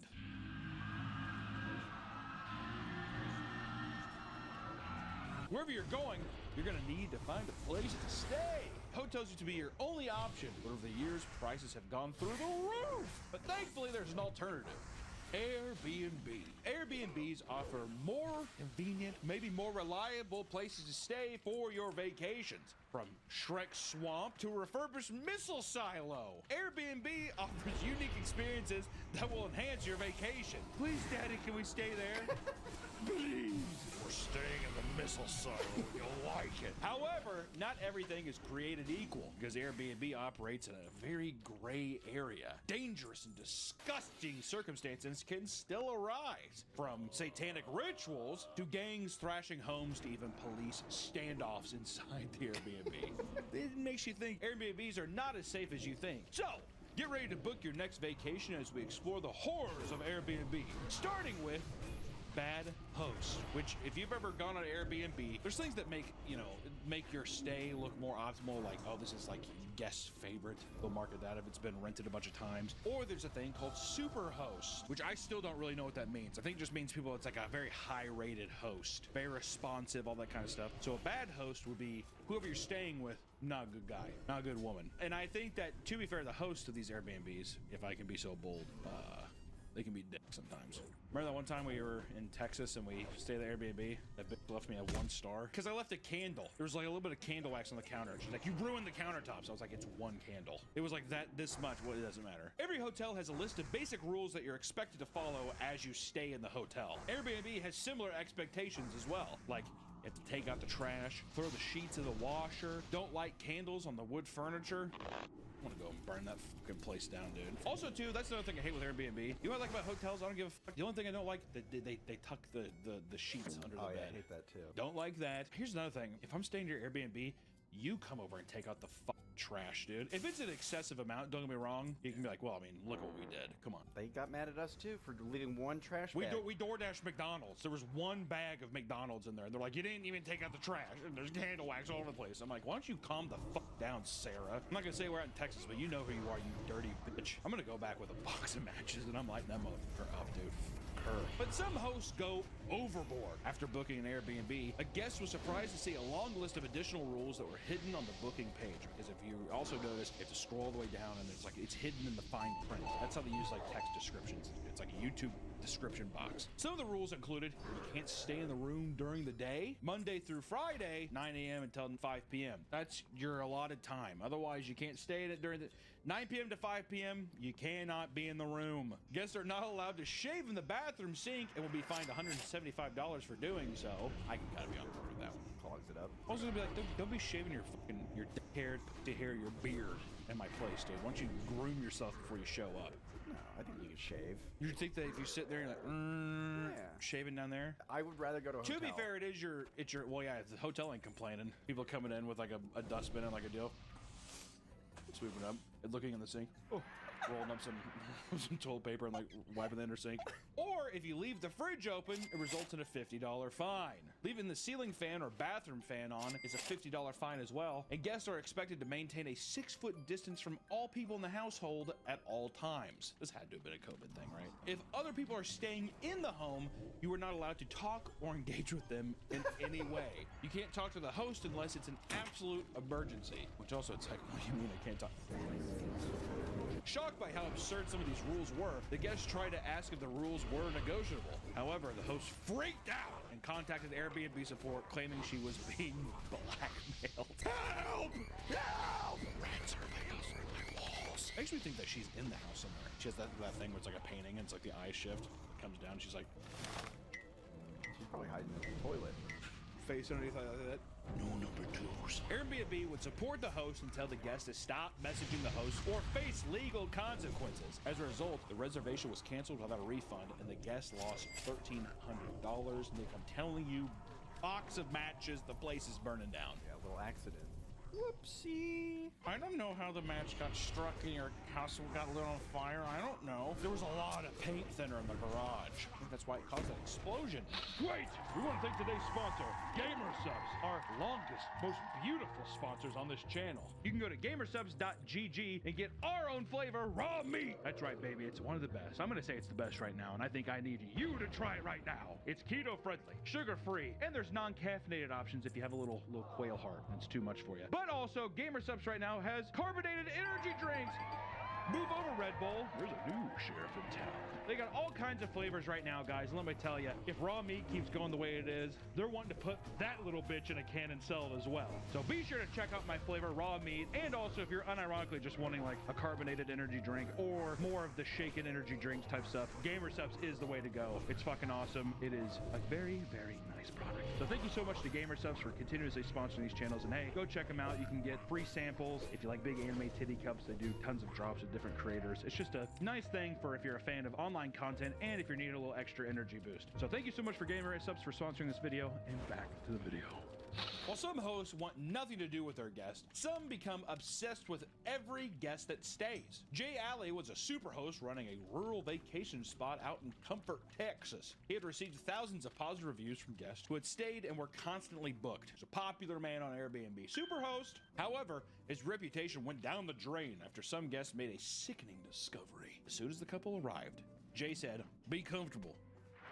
Wherever you're going, you're gonna need to find a place to stay. Hotels used to be your only option, but over the years, prices have gone through the roof. But thankfully, there's an alternative. Airbnb. Airbnbs offer more convenient, maybe more reliable places to stay for your vacations. From Shrek Swamp to a refurbished missile silo, Airbnb offers unique experiences that will enhance your vacation. Please, Daddy, can we stay there? Please. We're staying in the missile silo. You'll like it. However, not everything is created equal because Airbnb operates in a very gray area. Dangerous and disgusting circumstances can still arise, from satanic rituals to gangs thrashing homes to even police standoffs inside the Airbnb. It makes you think Airbnbs are not as safe as you think. So, get ready to book your next vacation as we explore the horrors of Airbnb, starting with bad hosts, which if you've ever gone on Airbnb, there's things that make your stay look more optimal, like, oh, this is like guest favorite. They'll market that if it's been rented a bunch of times. Or there's a thing called super host, which I still don't really know what that means. I think it just means it's like a very high rated host, very responsive, all that kind of stuff. So a bad host would be whoever you're staying with, not a good guy, not a good woman. And I think that, to be fair, the hosts of these Airbnbs, if I can be so bold, they can be dicks sometimes. Remember that one time we were in Texas and we stayed at the Airbnb? That bitch left me a 1 star because I left a candle. There was like a little bit of candle wax on the counter. She's like, "You ruined the countertops." I was like, "It's 1 candle." It was like this much. Well, it doesn't matter. Every hotel has a list of basic rules that you're expected to follow as you stay in the hotel. Airbnb has similar expectations as well. Like, you have to take out the trash, throw the sheets in the washer, don't light candles on the wood furniture. I want to go and burn that fucking place down, dude. Also, too, that's another thing I hate with Airbnb. You know what I like about hotels? I don't give a fuck. The only thing I don't like, they tuck the sheets under the bed. Yeah, I hate that too. Don't like that. Here's another thing. If I'm staying at your Airbnb, you come over and take out the fucking trash, dude. If it's an excessive amount, don't get me wrong, you can be like, well, I mean, look what we did. Come on. They got mad at us too for leaving 1 trash bag. We DoorDash McDonald's. There was 1 bag of McDonald's in there. They're like, you didn't even take out the trash. And there's candle wax all over the place. I'm like, why don't you calm the fuck down, Sarah? I'm not gonna say we're out in Texas, but you know who you are, you dirty bitch. I'm gonna go back with a box of matches and I'm lighting that motherfucker up, dude. But some hosts go overboard. After booking an Airbnb, a guest was surprised to see a long list of additional rules that were hidden on the booking page. Because if you also notice, you have to scroll all the way down and it's hidden in the fine print. That's how they use like text descriptions. It's like a YouTube description box. Some of the rules included: you can't stay in the room during the day, Monday through Friday, 9 a.m. until 5 p.m. That's your allotted time. Otherwise, you can't stay in it during the 9 p.m. to 5 p.m. You cannot be in the room. Guests are not allowed to shave in the bathroom sink and will be fined $175 for doing so. I gotta be on board with that one. Clogs it up. I was gonna be like, don't be shaving your dick-haired hair, your beard in my place, dude. Why don't you groom yourself before you show up? No, I think you can shave. You think that if you sit there and you're like, shaving down there? I would rather go to a hotel. To be fair, it's your well, yeah, the hotel ain't complaining. People coming in with like a dustbin and like a deal, sweeping up and looking in the sink, rolling up some toilet paper and like wiping the inner sink. Or if you leave the fridge open, it results in a $50 fine. Leaving the ceiling fan or bathroom fan on is a $50 fine as well. And guests are expected to maintain a 6-foot distance from all people in the household at all times. This had to have been a COVID thing, right? If other people are staying in the home, you are not allowed to talk or engage with them in any way. You can't talk to the host unless it's an absolute emergency. Which also, it's like, what do you mean I can't talk? Shocked by how absurd some of these rules were, the guests tried to ask if the rules were negotiable. However, the host freaked out and contacted Airbnb support, claiming she was being blackmailed. Help! Help! Rats are my walls. Makes me think that she's in the house somewhere. She has that thing where it's like a painting and it's like the eye shift. It comes down, she's like... She's probably hiding in the toilet. Face underneath like that. No number 2s. Airbnb would support the host and tell the guest to stop messaging the host or face legal consequences. As a result, the reservation was canceled without a refund and the guest lost $1,300. Nick, I'm telling you, box of matches, the place is burning down. Yeah, a little accident. Whoopsie. I don't know how the match got struck in your house and got lit on fire. I don't know. There was a lot of paint thinner in the garage. I think that's why it caused that explosion. Wait! We want to thank today's sponsor, GamerSubs, our longest, most beautiful sponsors on this channel. You can go to gamersubs.gg and get our own flavor raw meat. That's right, baby. It's one of the best. I'm going to say it's the best right now, and I think I need you to try it right now. It's keto-friendly, sugar-free, and there's non-caffeinated options if you have a little quail heart and it's too much for you. But also, GamerSubs right now has carbonated energy drinks. Move over, Red Bull. There's a new sheriff in town. They got all kinds of flavors right now, guys. Let me tell you, if raw meat keeps going the way it is, they're wanting to put that little bitch in a can and sell it as well. So be sure to check out my flavor, raw meat, and also if you're unironically just wanting like a carbonated energy drink or more of the shaken energy drinks type stuff, Gamer Subs is the way to go. It's fucking awesome. It is a very, very nice product. So thank you so much to Gamer Subs for continuously sponsoring these channels. And hey, go check them out. You can get free samples. If you like big anime titty cups, they do tons of drops with different creators. It's just a nice thing for if you're a fan of online content and if you're needing a little extra energy boost. So thank you so much for Gamer Subs for sponsoring this video, and back to the video. While some hosts want nothing to do with their guests, some become obsessed with every guest that stays. Jay Alley was a super host running a rural vacation spot out in Comfort, Texas. He had received thousands of positive reviews from guests who had stayed and were constantly booked. He's a popular man on Airbnb. Super host. However, his reputation went down the drain after some guests made a sickening discovery. As soon as the couple arrived, Jay said, "Be comfortable.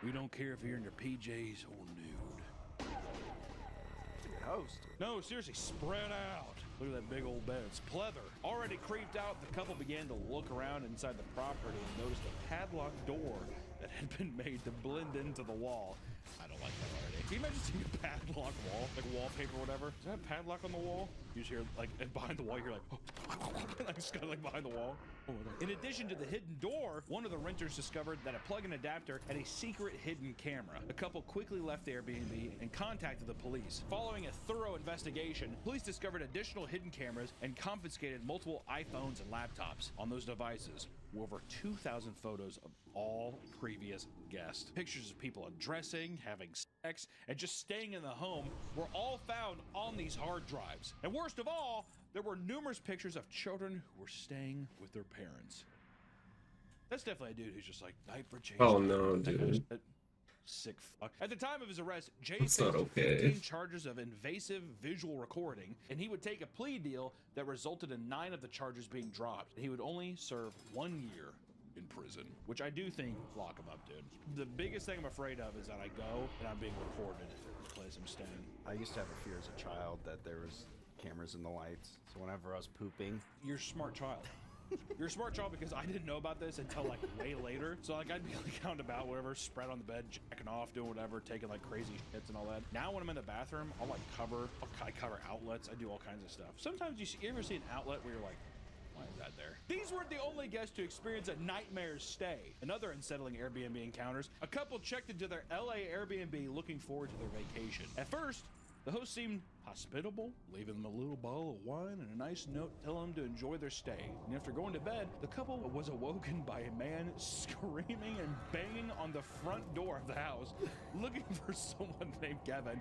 We don't care if you're in your PJs or nude." Host. No, seriously, spread out. Look at that big old bed. It's pleather. Already creeped out, the couple began to look around inside the property and noticed a padlocked door that had been made to blend into the wall. I don't like that already. Can you imagine seeing a padlock wall, like wallpaper or whatever? Is that a padlock on the wall? You just hear, like, and behind the wall, you're like, like, it's kind of like behind the wall. In addition to the hidden door, one of the renters discovered that a plug-in adapter had a secret hidden camera. The couple quickly left the Airbnb and contacted the police. Following a thorough investigation, police discovered additional hidden cameras and confiscated multiple iPhones and laptops. On those devices were over 2,000 photos of all previous guests. Pictures of people undressing, having sex, and just staying in the home were all found on these hard drives. And worst of all, there were numerous pictures of children who were staying with their parents. That's definitely a dude who's just like, night for change. Oh no, dude. Sick fuck. At the time of his arrest, Jay That's faced not okay. 15 charges of invasive visual recording, and he would take a plea deal that resulted in 9 of the charges being dropped. He would only serve 1 year in prison, which I do think lock him up, dude. The biggest thing I'm afraid of is that I go and I'm being recorded in the place I'm staying. I used to have a fear as a child that there was cameras in the lights, so whenever I was pooping. You're a smart child. You're a smart child because I didn't know about this until like way later. So like I'd be like out and about, whatever, spread on the bed, jacking off, doing whatever, taking like crazy shits and all that. Now when I'm in the bathroom, I'll like I cover outlets. I do all kinds of stuff. Sometimes you ever see an outlet where you're like, why is that there? These weren't the only guests to experience a nightmare stay. Another unsettling Airbnb encounters. A couple checked into their LA Airbnb looking forward to their vacation. At first, the host seemed hospitable, leaving them a little bottle of wine and a nice note telling them to enjoy their stay. And after going to bed, the couple was awoken by a man screaming and banging on the front door of the house, looking for someone named Kevin.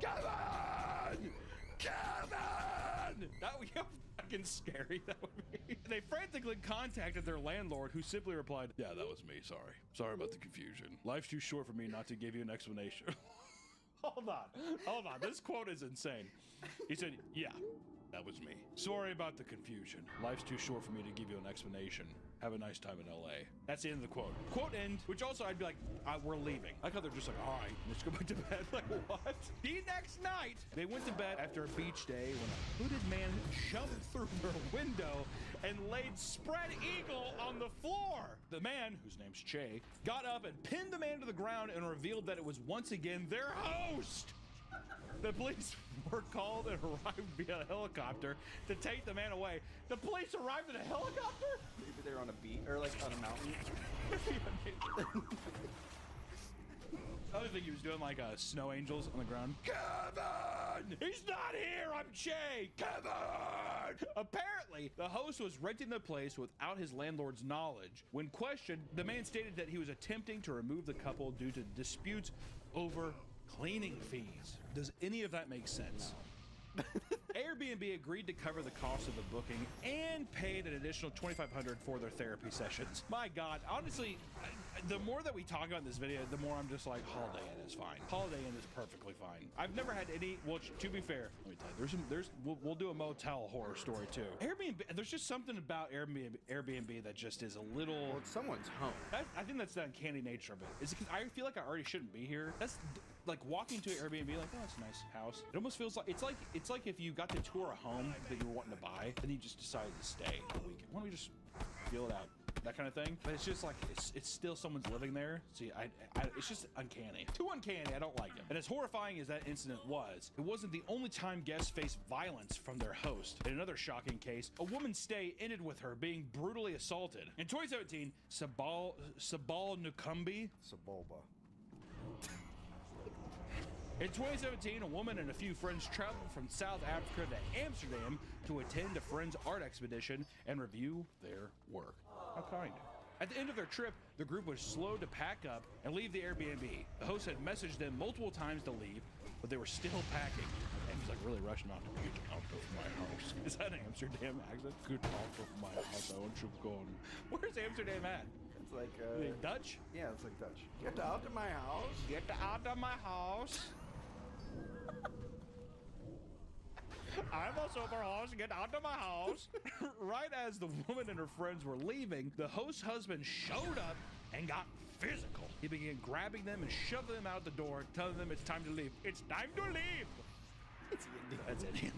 Kevin! Kevin! That would be fucking scary, that would be. They frantically contacted their landlord, who simply replied, "Yeah, that was me, sorry. Sorry about the confusion. Life's too short for me not to give you an explanation." Hold on. This quote is insane. He said, "Yeah, that was me. Sorry about the confusion. Life's too short for me to give you an explanation. Have a nice time in LA." That's the end of the quote. Quote end, which also I'd be like, we're leaving. I thought they're just like, all right, let's go back to bed. Like, what? The next night, they went to bed after a beach day when a hooded man jumped through their window and laid spread eagle on the floor. The man, whose name's Che, got up and pinned the man to the ground and revealed that it was once again their host. The police were called and arrived via helicopter to take the man away. The police arrived in a helicopter? Maybe they were on a beach or like on a mountain. I think he was doing like snow angels on the ground. Kevin! He's not here! I'm Che! Kevin! Apparently, the host was renting the place without his landlord's knowledge. When questioned, the man stated that he was attempting to remove the couple due to disputes over cleaning fees. Does any of that make sense? No. Airbnb agreed to cover the cost of the booking and paid an additional $2,500 for their therapy sessions. My God, honestly, the more that we talk about in this video, the more I'm just like, Holiday Inn is fine. Holiday Inn is perfectly fine. I've never had any. Well, to be fair, let me tell you, we'll do a motel horror story too. Airbnb, there's just something about Airbnb that just is a little. Well, it's someone's home. I think that's the uncanny nature of it. Is it because I feel like I already shouldn't be here? That's like walking to Airbnb, like, oh, that's a nice house. It almost feels like it's like if you got to tour a home that you were wanting to buy, and you just decided to stay a weekend. Why don't we just feel it out. That kind of thing, but it's just like it's still someone's living there. See, it's just uncanny, too uncanny. I don't like it. And as horrifying as that incident was, it wasn't the only time guests faced violence from their host. In another shocking case, a woman's stay ended with her being brutally assaulted. In 2017, Sabal Nukumbi. Sabalba. In 2017, a woman and a few friends traveled from South Africa to Amsterdam to attend a friend's art exhibition and review their work. How kind. At the end of their trip, the group was slow to pack up and leave the Airbnb. The host had messaged them multiple times to leave, but they were still packing. And he's like really rushing out to get out of my house. Is that an Amsterdam accent? Get out of my house, I want you gone. Where's Amsterdam at? It's like Dutch? Yeah, it's like Dutch. Get out of my house. Get out of my house. I'm also at our house. Get out of my house. Right as the woman and her friends were leaving, the host's husband showed up and got physical. He began grabbing them and shoving them out the door, telling them it's time to leave. It's time to leave. It's Indian. That's Indian.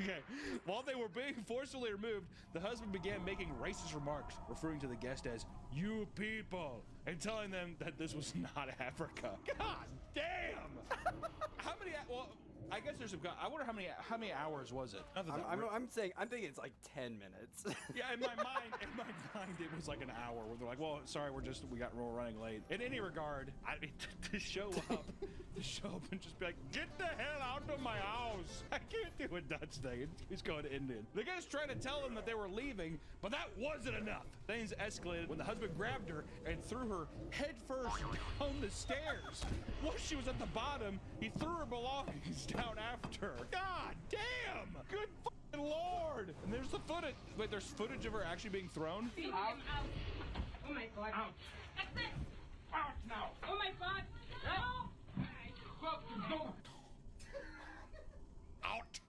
Okay. While they were being forcefully removed, the husband began making racist remarks, referring to the guest as "you people," and telling them that this was not Africa. God damn! How many? Well, I guess there's some. I wonder how many hours was it? I'm thinking it's like 10 minutes. Yeah, in my mind, it was like an hour where they're like, "Well, sorry, we're running late." In any regard, I mean, to show up and just be like, "Get the hell out of my house!" I can't do a Dutch thing. He's going Indian. The guys tried to tell them that they were leaving, but that wasn't enough. Things escalated when the husband grabbed her and threw her headfirst down the stairs. Once she was at the bottom, he threw her belongings down after her. God damn! Good fucking lord! And there's the footage. Wait, there's footage of her actually being thrown? Out. Oh my god. Out. That's it. Out now. Oh my god. No. Out.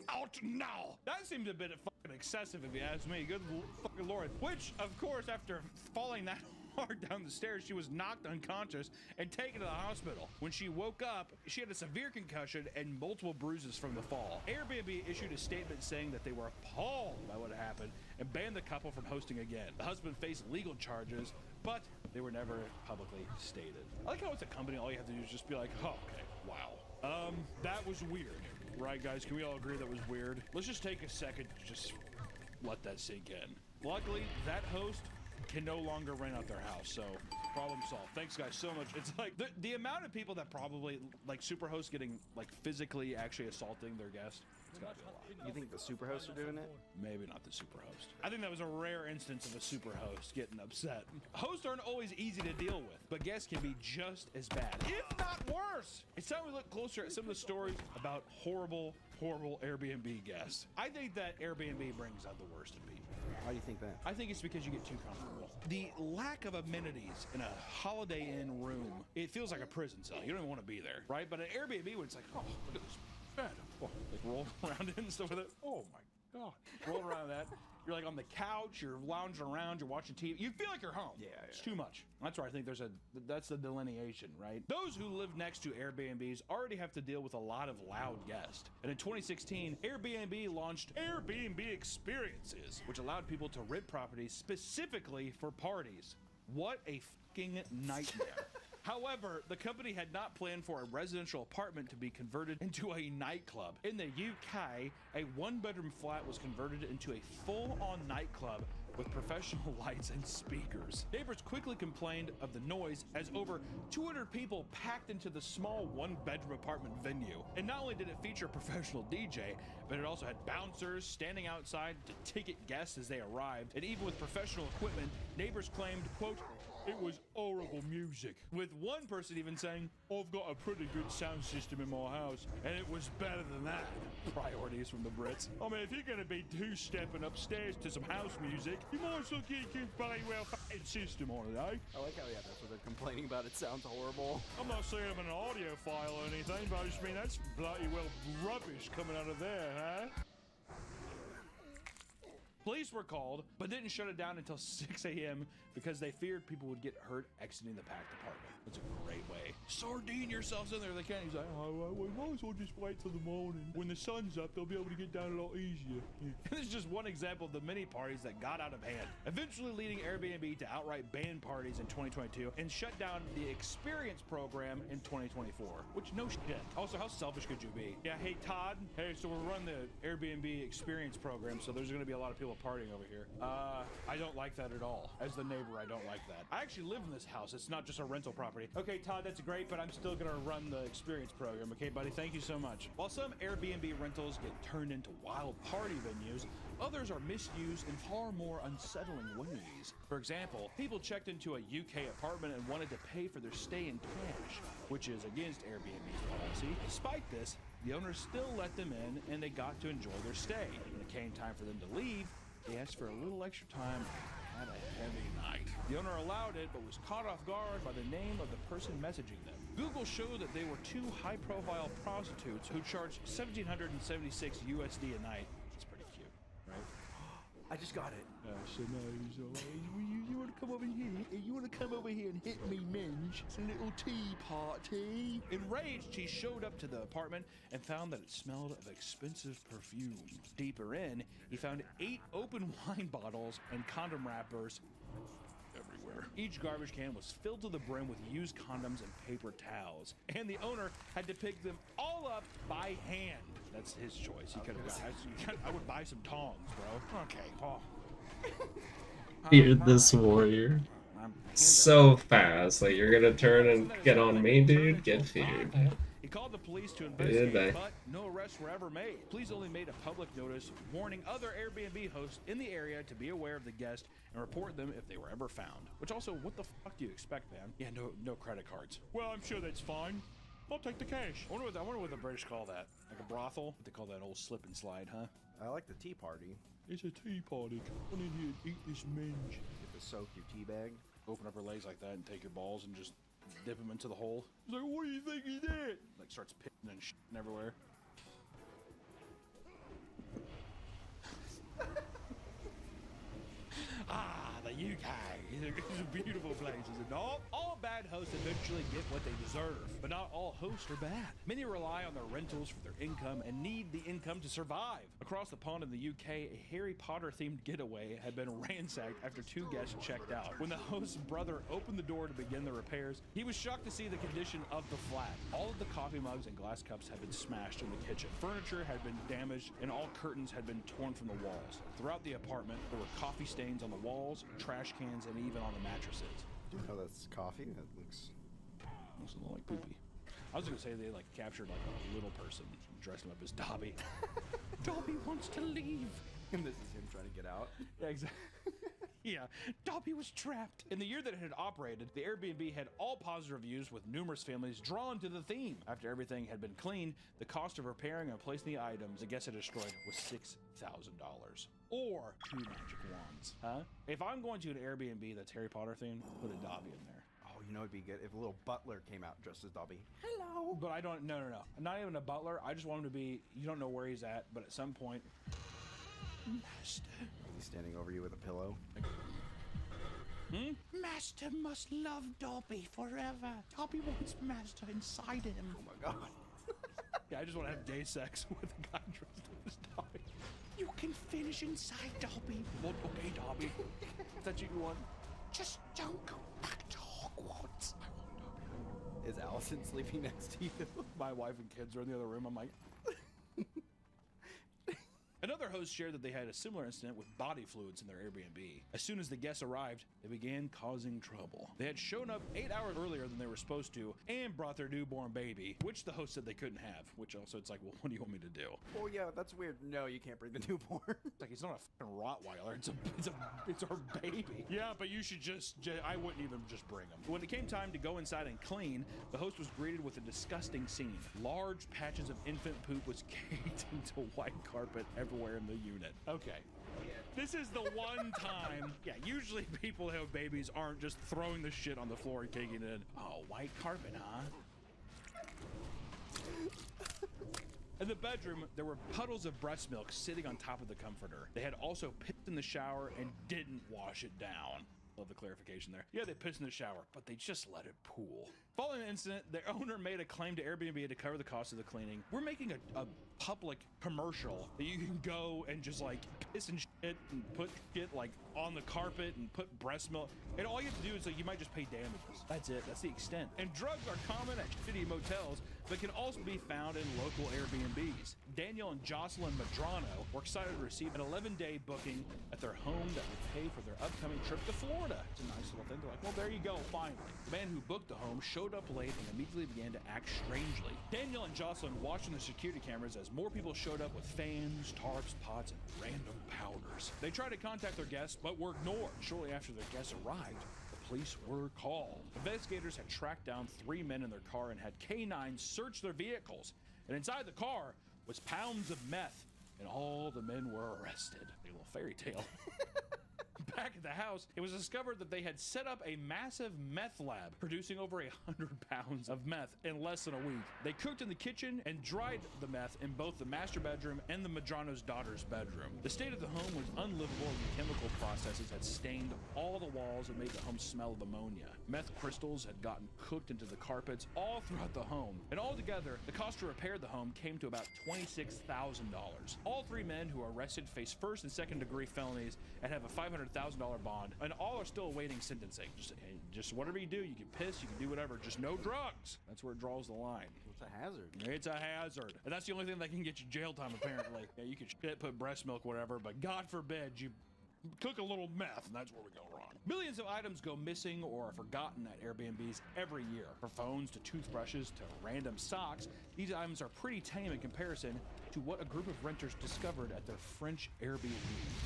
Out now. That seemed a bit fucking excessive if you ask me. Good fucking lord. Which, of course, after falling that hard down the stairs, she was knocked unconscious and taken to the hospital. When she woke up, she had a severe concussion and multiple bruises from the fall. Airbnb issued a statement saying that they were appalled by what had happened and banned the couple from hosting again. The husband faced legal charges, but they were never publicly stated. I like how it's a company, all you have to do is just be like, oh, okay, wow. That was weird. Right, guys? Can we all agree that was weird? Let's just take a second to just let that sink in. Luckily, that host can no longer rent out their house, so problem solved. Thanks, guys, so much. It's like the amount of people that probably like Superhost getting like physically actually assaulting their guest. It's gotta be a lot. You think the Superhosts are doing it? Maybe not the Superhost. I think that was a rare instance of a Superhost getting upset. Hosts aren't always easy to deal with, but guests can be just as bad, if not worse. It's time we look closer at some of the stories about horrible Airbnb guests. I think that Airbnb brings out the worst in people. Why do you think that? I think it's because you get too comfortable. The lack of amenities in a Holiday Inn room, it feels like a prison cell. You don't even want to be there, right? But an Airbnb, when it's like, oh, look at this bed. Oh, like roll around it and stuff like that. Oh my God. Roll around that. You're like on the couch, you're lounging around, you're watching TV. You feel like you're home. Yeah. It's too much. That's where I think that's the delineation, right? Those who live next to Airbnbs already have to deal with a lot of loud guests. And in 2016, Airbnb launched Airbnb Experiences, which allowed people to rent properties specifically for parties. What a fucking nightmare. However, the company had not planned for a residential apartment to be converted into a nightclub. In the UK, a one-bedroom flat was converted into a full-on nightclub with professional lights and speakers. Neighbors quickly complained of the noise as over 200 people packed into the small one-bedroom apartment venue. And not only did it feature a professional DJ, but it also had bouncers standing outside to ticket guests as they arrived. And even with professional equipment, neighbors claimed, quote, it was horrible music, with one person even saying, I've got a pretty good sound system in my house, and it was better than that. Priorities from the Brits. I mean, if you're going to be two-stepping upstairs to some house music, you might as well get a very well fucking system on it, eh? I like how, yeah, that's what they're complaining about. It sounds horrible. I'm not saying I'm an audiophile or anything, but I just mean that's bloody well rubbish coming out of there, huh? Police were called, but didn't shut it down until 6 a.m. because they feared people would get hurt exiting the packed apartment. That's a great way. Sardine yourselves in there. They can't. He's like, oh, we might as well just wait till the morning. When the sun's up, they'll be able to get down a lot easier. This is just one example of the many parties that got out of hand, eventually leading Airbnb to outright ban parties in 2022 and shut down the experience program in 2024, which no shit. Also, how selfish could you be? Yeah, hey, Todd. Hey, so we're running the Airbnb experience program, so there's going to be a lot of people partying over here. I don't like that at all. As the neighbor, I don't like that. I actually live in this house. It's not just a rental property. Okay, Todd, that's great, but I'm still gonna run the experience program. Okay, buddy, thank you so much. While some Airbnb rentals get turned into wild party venues, others are misused in far more unsettling ways. For example, people checked into a UK apartment and wanted to pay for their stay in cash, which is against Airbnb's policy. Despite this, the owners still let them in and they got to enjoy their stay. When it came time for them to leave, they asked for a little extra time and had a heavy night. The owner allowed it, but was caught off guard by the name of the person messaging them. Google showed that they were two high-profile prostitutes who charged $1,776 USD a night. It's pretty cute, right? I just got it. So nice. You want to come over here? You want to come over here and hit me, Minge? It's a little tea party. Enraged, he showed up to the apartment and found that it smelled of expensive perfume. Deeper in, he found 8 open wine bottles and condom wrappers everywhere. Each garbage can was filled to the brim with used condoms and paper towels, and the owner had to pick them all up by hand. That's his choice. He could have. I would buy some tongs, bro. Okay, Paul. Feared this warrior. So fast. Like, you're gonna turn and get on me, dude? Get feared. He called the police to investigate, but no arrests were ever made. Police only made a public notice warning other Airbnb hosts in the area to be aware of the guest and report them if they were ever found. Which also, what the fuck do you expect, man? Yeah, no credit cards. Well, I'm sure that's fine. I'll take the cash. I wonder what the British call that. Like a brothel? They call that old slip and slide, huh? I like the tea party. It's a tea party. Come on in here and eat this minge. Get to soak your tea bag. Open up her legs like that and take your balls and just dip them into the hole. He's like, what do you think he did? Like starts pissing and shitting everywhere. The UK is a beautiful place, is it not? All bad hosts eventually get what they deserve, but not all hosts are bad. Many rely on their rentals for their income and need the income to survive. Across the pond in the UK, a Harry Potter themed getaway had been ransacked after 2 guests checked out. When the host's brother opened the door to begin the repairs, he was shocked to see the condition of the flat. All of the coffee mugs and glass cups had been smashed in the kitchen. Furniture had been damaged and all curtains had been torn from the walls. Throughout the apartment, there were coffee stains on the walls, trash cans, and even on the mattresses. Oh, that's coffee? That looks a little like poopy. I was gonna say they like captured like a little person, dressed him up as Dobby. Dobby wants to leave. And this is him trying to get out. Yeah, exactly. Yeah, Dobby was trapped. In the year that it had operated, the Airbnb had all positive reviews with numerous families drawn to the theme. After everything had been cleaned, the cost of repairing and replacing the items the guests had destroyed was $6,000. Or 2 magic wands. Huh? If I'm going to an Airbnb that's Harry Potter themed, put a Dobby in there. Oh, you know it'd be good if a little butler came out dressed as Dobby. Hello. But I don't, no. Not even a butler. I just want him to be, you don't know where he's at, but at some point, Master. He's standing over you with a pillow. Master must love Dobby forever. Dobby wants Master inside him. Oh my god. Yeah, I just want to have gay sex with a guy dressed as Dobby. You can finish inside Dobby. Well, okay, Dobby. Is that what you want? Just don't go back to Hogwarts. I want Dobby. Is Allison sleeping next to you? My wife and kids are in the other room. I'm like... Another host shared that they had a similar incident with body fluids in their Airbnb. As soon as the guests arrived, they began causing trouble. They had shown up 8 hours earlier than they were supposed to and brought their newborn baby, which the host said they couldn't have, which also it's like, well, what do you want me to do? Oh yeah, that's weird. No, you can't bring the newborn. It's like, it's not a fucking Rottweiler, it's our baby. Yeah, but you should I wouldn't even just bring him. When it came time to go inside and clean, the host was greeted with a disgusting scene. Large patches of infant poop was caked into white carpet everywhere in the unit. Okay. This is the one time. Yeah, usually people who have babies aren't just throwing the shit on the floor and taking it in. Oh, white carpet, huh? In the bedroom, there were puddles of breast milk sitting on top of the comforter. They had also pissed in the shower and didn't wash it down. Love the clarification there. Yeah, they pissed in the shower, but they just let it pool. Following the incident, the owner made a claim to Airbnb to cover the cost of the cleaning. We're making a public commercial that you can go and just like piss and shit and put shit like on the carpet and put breast milk. And all you have to do is like, you might just pay damages. That's it. That's the extent. And drugs are common at shitty motels, but can also be found in local Airbnbs. Daniel and Jocelyn Madrano were excited to receive an 11-day booking at their home that would pay for their upcoming trip to Florida. It's a nice little thing. They're like, well, there you go, finally. The man who booked the home showed up late and immediately began to act strangely. Daniel and Jocelyn watched the security cameras as more people showed up with fans, tarps, pots, and random powders. They tried to contact their guests, but were ignored. Shortly after their guests arrived, the police were called. Investigators had tracked down 3 men in their car and had K9 search their vehicles. And inside the car was pounds of meth, and all the men were arrested. A little fairy tale. Back at the house, it was discovered that they had set up a massive meth lab, producing over 100 pounds of meth in less than a week. They cooked in the kitchen and dried the meth in both the master bedroom and the Madrano's daughter's bedroom. The state of the home was unlivable, and the chemical processes had stained all the walls and made the home smell of ammonia. Meth crystals had gotten cooked into the carpets all throughout the home. And altogether, the cost to repair the home came to about $26,000. All 3 men who were arrested face first and second degree felonies and have a $500,000 bond, and all are still awaiting sentencing. Just whatever you do, you can piss, you can do whatever, just no drugs. That's where it draws the line. It's a hazard. It's a hazard. And that's the only thing that can get you jail time, apparently. Yeah, you can shit, put breast milk, whatever, but God forbid you cook a little meth, and that's where we go wrong. Millions of items go missing or are forgotten at Airbnbs every year. From phones to toothbrushes to random socks, these items are pretty tame in comparison to what a group of renters discovered at their French Airbnb.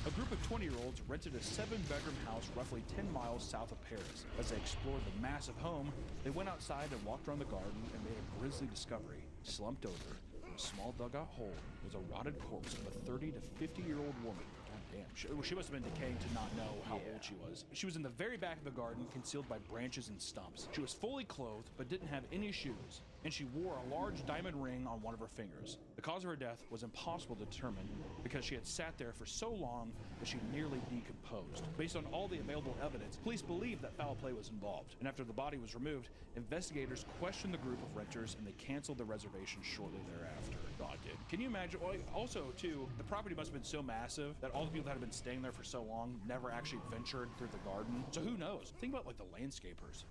A group of 20-year-olds rented a 7-bedroom house roughly 10 miles south of Paris. As they explored the massive home, they went outside and walked around the garden and made a grisly discovery. Slumped over in a small dugout hole was a rotted corpse of a 30 to 50-year-old woman. Damn, she must have been decaying to not know how old she was. She was in the very back of the garden, concealed by branches and stumps. She was fully clothed, but didn't have any shoes, and she wore a large diamond ring on one of her fingers. The cause of her death was impossible to determine because she had sat there for so long that she nearly decomposed. Based on all the available evidence, police believed that foul play was involved, and after the body was removed, investigators questioned the group of renters and they canceled the reservation shortly thereafter. God, dude. Can you imagine? Well, also, too, the property must have been so massive that all the people that had been staying there for so long never actually ventured through the garden. So who knows? Think about like the landscapers.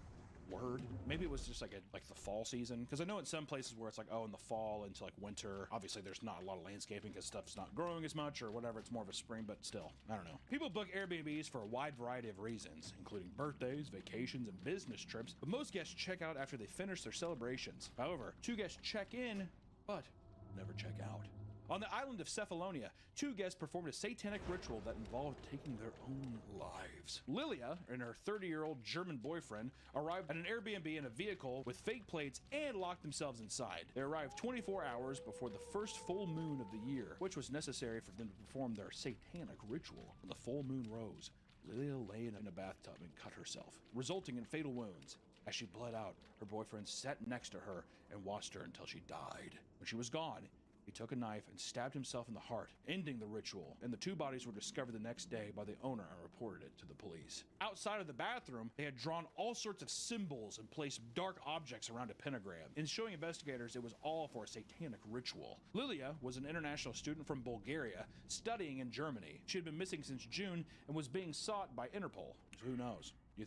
Word. Maybe it was just like the fall season, because I know in some places where it's like, oh, in the fall into like winter, obviously there's not a lot of landscaping because stuff's not growing as much or whatever. It's more of a spring, but still, I don't know. People book Airbnbs for a wide variety of reasons, including birthdays, vacations, and business trips, but most guests check out after they finish their celebrations. However, 2 guests check in, but never check out. On the island of Cephalonia, 2 guests performed a satanic ritual that involved taking their own lives. Lilia and her 30-year-old German boyfriend arrived at an Airbnb in a vehicle with fake plates and locked themselves inside. They arrived 24 hours before the first full moon of the year, which was necessary for them to perform their satanic ritual. When the full moon rose, Lilia lay in a bathtub and cut herself, resulting in fatal wounds. As she bled out, her boyfriend sat next to her and watched her until she died. When she was gone, he took a knife and stabbed himself in the heart, ending the ritual, and the 2 bodies were discovered the next day by the owner and reported it to the police. Outside of the bathroom, they had drawn all sorts of symbols and placed dark objects around a pentagram. In showing investigators it was all for a satanic ritual. Lilia was an international student from Bulgaria, studying in Germany. She had been missing since June and was being sought by Interpol. So who knows? Do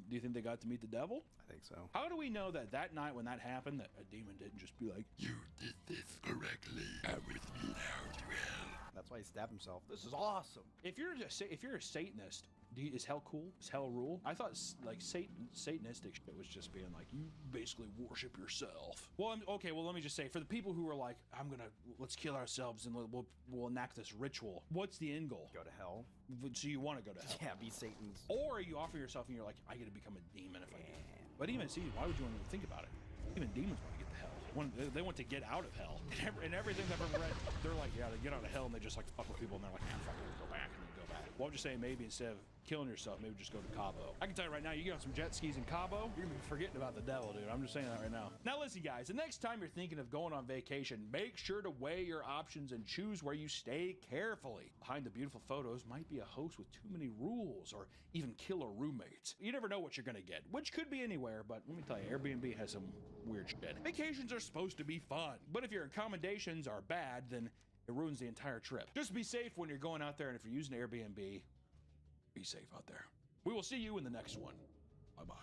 you think they got to meet the devil? I think so. How do we know that night when that happened, that a demon didn't just be like, you did this correctly, I'm with me now to hell? That's why he stabbed himself. This is awesome. If you're a Satanist, is hell cool? Is hell rule? I thought like Satanistic shit was just being like, you basically worship yourself. Well, let me just say, for the people who are like, let's kill ourselves and we'll enact this ritual. What's the end goal? Go to hell. So you want to go to hell? Yeah, be Satan's. Or you offer yourself and you're like, I get to become a demon if I do. But even why would you want to think about it? Even demons want to get to hell. They want to get out of hell. And everything I've ever read, they're like, yeah, they get out of hell and they just like fuck with people and they're like, man, fuck it, go back and then go back. Well, I'm just saying maybe instead of killing yourself, maybe just go to Cabo. I can tell you right now, you get on some jet skis in Cabo, you're gonna be forgetting about the devil, dude. I'm just saying that right now. Now listen, guys, the next time you're thinking of going on vacation, make sure to weigh your options and choose where you stay carefully. Behind the beautiful photos might be a host with too many rules or even killer roommates. You never know what you're gonna get, which could be anywhere, but let me tell you, Airbnb has some weird shit. Vacations are supposed to be fun, but if your accommodations are bad, then it ruins the entire trip. Just be safe when you're going out there, and if you're using Airbnb, be safe out there. We will see you in the next one. Bye-bye.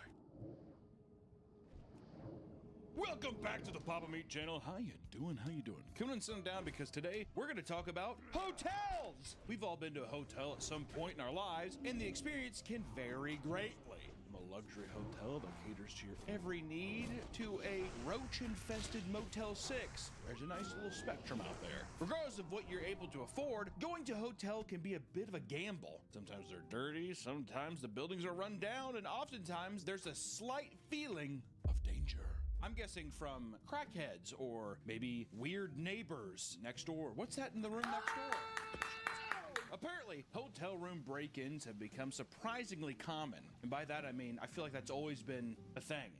Welcome back to the Papa Meat channel. How you doing? How you doing? Coming and sitting down because today we're going to talk about hotels. We've all been to a hotel at some point in our lives, and the experience can vary greatly. From a luxury hotel that caters to your every need to a roach-infested Motel 6. There's a nice little spectrum out there. Regardless of what you're able to afford, going to a hotel can be a bit of a gamble. Sometimes they're dirty, sometimes the buildings are run down, and oftentimes there's a slight feeling of danger. I'm guessing from crackheads or maybe weird neighbors next door. What's that in the room next door? Apparently, hotel room break-ins have become surprisingly common. And by that I mean, I feel like that's always been a thing,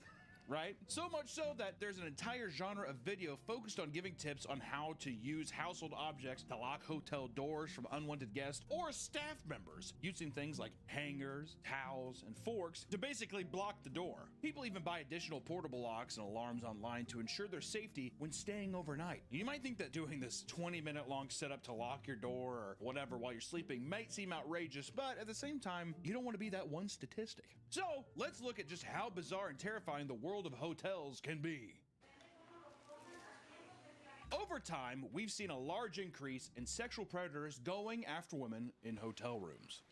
right? So much so that there's an entire genre of video focused on giving tips on how to use household objects to lock hotel doors from unwanted guests or staff members, using things like hangers, towels, and forks to basically block the door. People even buy additional portable locks and alarms online to ensure their safety when staying overnight. You might think that doing this 20-minute long setup to lock your door or whatever while you're sleeping might seem outrageous, but at the same time, you don't want to be that one statistic. So let's look at just how bizarre and terrifying the world of hotels can be. Over time, we've seen a large increase in sexual predators going after women in hotel rooms.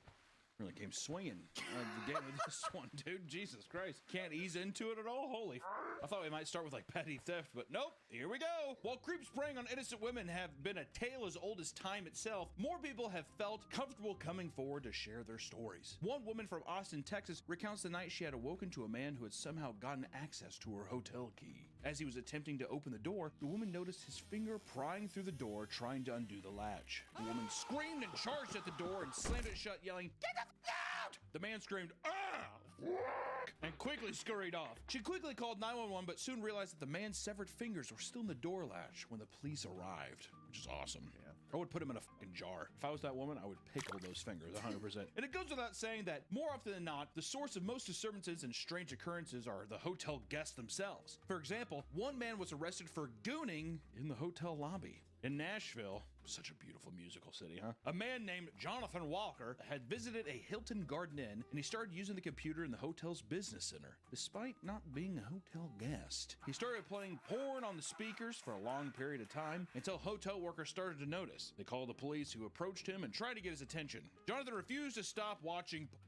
Really came swinging the game with this one, dude. Jesus Christ. Can't ease into it at all? Holy. I thought we might start with like petty theft, but nope. Here we go. While creeps preying on innocent women have been a tale as old as time itself, more people have felt comfortable coming forward to share their stories. One woman from Austin, Texas recounts the night she had awoken to a man who had somehow gotten access to her hotel key. As he was attempting to open the door, the woman noticed his finger prying through the door, trying to undo the latch. The woman screamed and charged at the door and slammed it shut, yelling, "Get the f out!" The man screamed, "Ah!" and quickly scurried off. She quickly called 911, but soon realized that the man's severed fingers were still in the door latch when the police arrived, which is awesome. Yeah. I would put them in a fucking jar. If I was that woman, I would pickle those fingers 100%. And it goes without saying that more often than not, the source of most disturbances and strange occurrences are the hotel guests themselves. For example, one man was arrested for gooning in the hotel lobby. In Nashville, such a beautiful musical city, huh? A man named Jonathan Walker had visited a Hilton Garden Inn, and he started using the computer in the hotel's business center, despite not being a hotel guest. He started playing porn on the speakers for a long period of time until hotel workers started to notice. They called the police, who approached him and tried to get his attention. Jonathan refused to stop watching porn,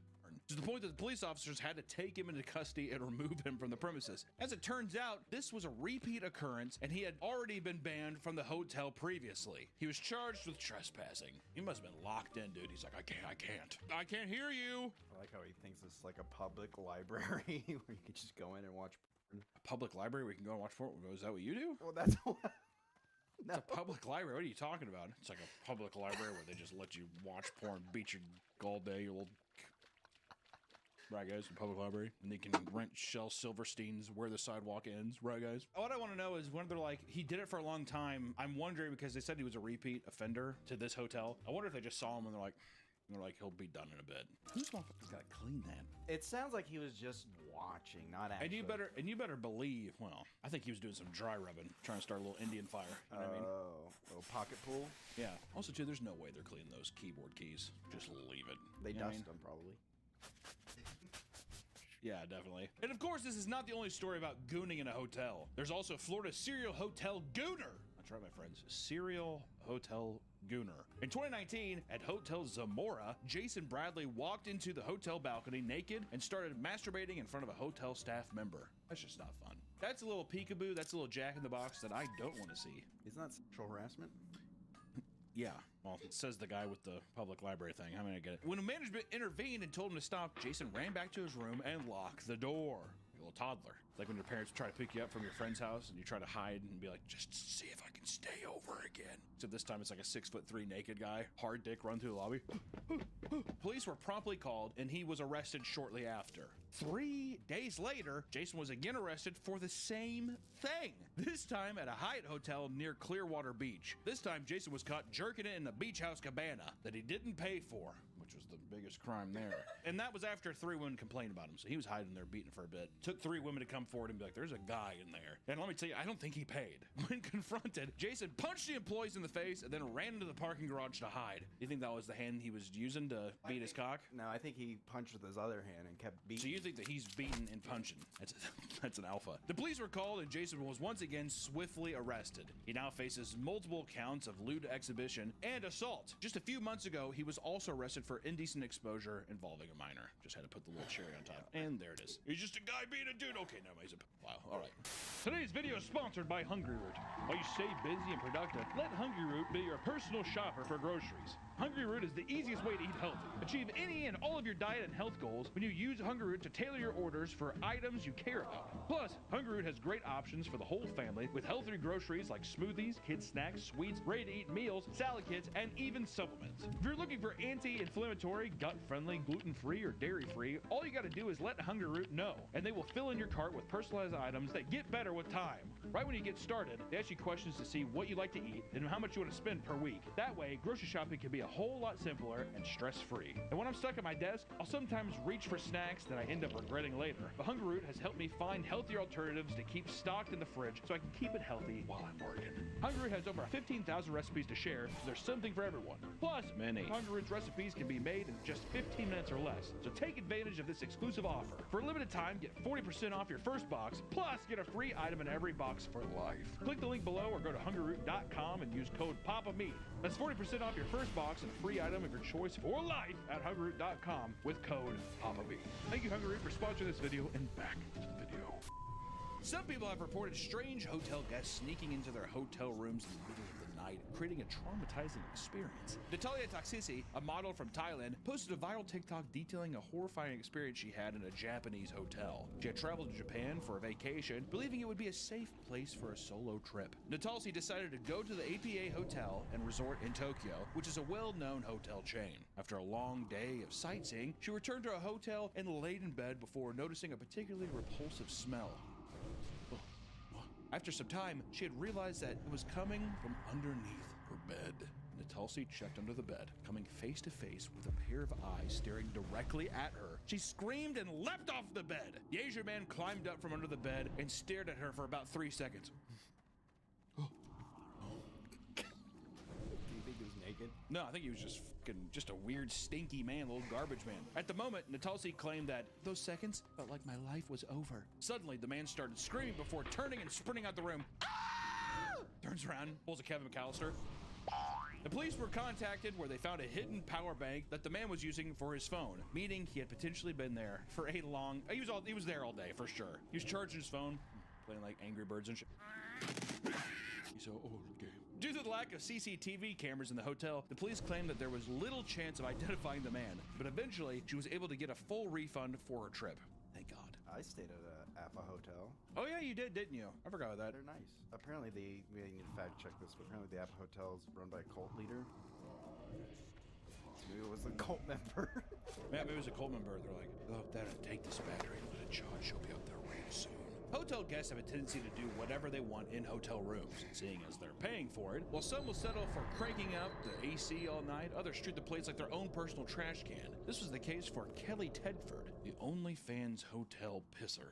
to the point that the police officers had to take him into custody and remove him from the premises. As it turns out, this was a repeat occurrence, and he had already been banned from the hotel previously. He was charged with trespassing. He must have been locked in, dude. He's like, I can't hear you. I like how he thinks it's like a public library where you can just go in and watch porn. A public library where you can go and watch porn? Is that what you do? Well, that's what... No. It's a public library. What are you talking about? It's like a public library where they just let you watch porn, beat you all day, you little... Right, guys, in public library. And they can rent Shel Silverstein's Where the Sidewalk Ends. Right, guys? What I want to know is when they're like, he did it for a long time. I'm wondering, because they said he was a repeat offender to this hotel. I wonder if they just saw him and they're like, he'll be done in a bit. Who's motherfucker's got to clean that? It sounds like he was just watching, not actually. And you better believe, well, I think he was doing some dry rubbing, trying to start a little Indian fire. You know what I mean? Oh, little pocket pool? Yeah. Also, too, there's no way they're cleaning those keyboard keys. Just leave it. They dust them, probably. Yeah, definitely. And of course, this is not the only story about gooning in a hotel. There's also Florida's serial hotel gooner. That's right, my friends. Serial hotel gooner. In 2019, at Hotel Zamora, Jason Bradley walked into the hotel balcony naked and started masturbating in front of a hotel staff member. That's just not fun. That's a little peekaboo. That's a little jack in the box that I don't want to see. Isn't that sexual harassment? Yeah, well, it says the guy with the public library thing. I mean, I get it. When management intervened and told him to stop, Jason ran back to his room and locked the door. Like a little toddler. Like when your parents try to pick you up from your friend's house and you try to hide and be like, just see if I can stay over again. Except this time it's like a 6'3" naked guy, hard dick run through the lobby. Police were promptly called and he was arrested shortly after. 3 days later, Jason was again arrested for the same thing. This time at a Hyatt hotel near Clearwater Beach. This time Jason was caught jerking it in a beach house cabana that he didn't pay for, which was the biggest crime there. And that was after 3 women complained about him, so he was hiding there beating for a bit. Took 3 women to come forward and be like, there's a guy in there. And let me tell you, I don't think he paid. When confronted, Jason punched the employees in the face and then ran into the parking garage to hide. You think that was the hand he was using to beat his cock? No, I think he punched with his other hand and kept beating. So you think that he's beating and punching? That's an alpha. The police were called and Jason was once again swiftly arrested. He now faces multiple counts of lewd exhibition and assault. Just a few months ago, he was also arrested for indecent exposure involving a minor. Just had to put the little cherry on top. And there it is. He's just a guy being a dude. Okay, now he's a... Wow, all right. Today's video is sponsored by Hungry Root. While you stay busy and productive, let Hungry Root be your personal shopper for groceries. Hungry Root is the easiest way to eat healthy. Achieve any and all of your diet and health goals when you use Hungry Root to tailor your orders for items you care about. Plus, Hungry Root has great options for the whole family with healthy groceries like smoothies, kids snacks, sweets, ready-to-eat meals, salad kits, and even supplements. If you're looking for anti-inflammatory, gut-friendly, gluten-free, or dairy-free, all you gotta do is let Hungry Root know, and they will fill in your cart with personalized items that get better with time. Right when you get started, they ask you questions to see what you like to eat and how much you want to spend per week. That way, grocery shopping can be a whole lot simpler and stress-free. And when I'm stuck at my desk, I'll sometimes reach for snacks that I end up regretting later. But Hungry Root has helped me find healthier alternatives to keep stocked in the fridge so I can keep it healthy while I'm working. Hungry Root has over 15,000 recipes to share, so there's something for everyone. Plus, many Hungry Root's recipes can be made in just 15 minutes or less. So take advantage of this exclusive offer. For a limited time, get 40% off your first box, plus get a free item in every box for life. Click the link below or go to hungryroot.com and use code PAPAMEAT. That's 40% off your first box and a free item of your choice for life at hungryroot.com with code PAPAMEAT. Thank you, Hungry Root, for sponsoring this video, and back to the video. Some people have reported strange hotel guests sneaking into their hotel rooms in the middle of the night, creating a traumatizing experience. Natalia Taksisi, a model from Thailand, posted a viral TikTok detailing a horrifying experience she had in a Japanese hotel. She had traveled to Japan for a vacation, believing it would be a safe place for a solo trip. Natalsi decided to go to the APA Hotel and Resort in Tokyo, which is a well-known hotel chain. After a long day of sightseeing, she returned to a hotel and laid in bed before noticing a particularly repulsive smell. After some time, she had realized that it was coming from underneath her bed. Natalsi checked under the bed, coming face to face with a pair of eyes staring directly at her. She screamed and leapt off the bed. The Asian man climbed up from under the bed and stared at her for about 3 seconds. Do you think he was naked? No, I think he was just a weird, stinky man, little garbage man. At the moment, Natalsi claimed that those seconds felt like my life was over. Suddenly, the man started screaming before turning and sprinting out the room. Ah! Turns around, pulls a Kevin McAllister. The police were contacted where they found a hidden power bank that the man was using for his phone, meaning he had potentially been there for a long... He was there all day, for sure. He was charging his phone, playing like Angry Birds and shit. He's so old game. Due to the lack of CCTV cameras in the hotel, the police claimed that there was little chance of identifying the man, but eventually she was able to get a full refund for her trip. Thank God. I stayed at a APA hotel. Oh yeah, you did, didn't you? I forgot about that. They're nice. Apparently we need to fact check this, but apparently the APA hotel is run by a cult leader. So maybe it was a cult member. Yeah, maybe it was a cult member. They're like, look, that'll take this battery and let it charge. She'll be up there real soon. Hotel guests have a tendency to do whatever they want in hotel rooms, seeing as they're paying for it. While some will settle for cranking up the AC all night, others treat the place like their own personal trash can. This was the case for Kelly Tedford, the OnlyFans hotel pisser.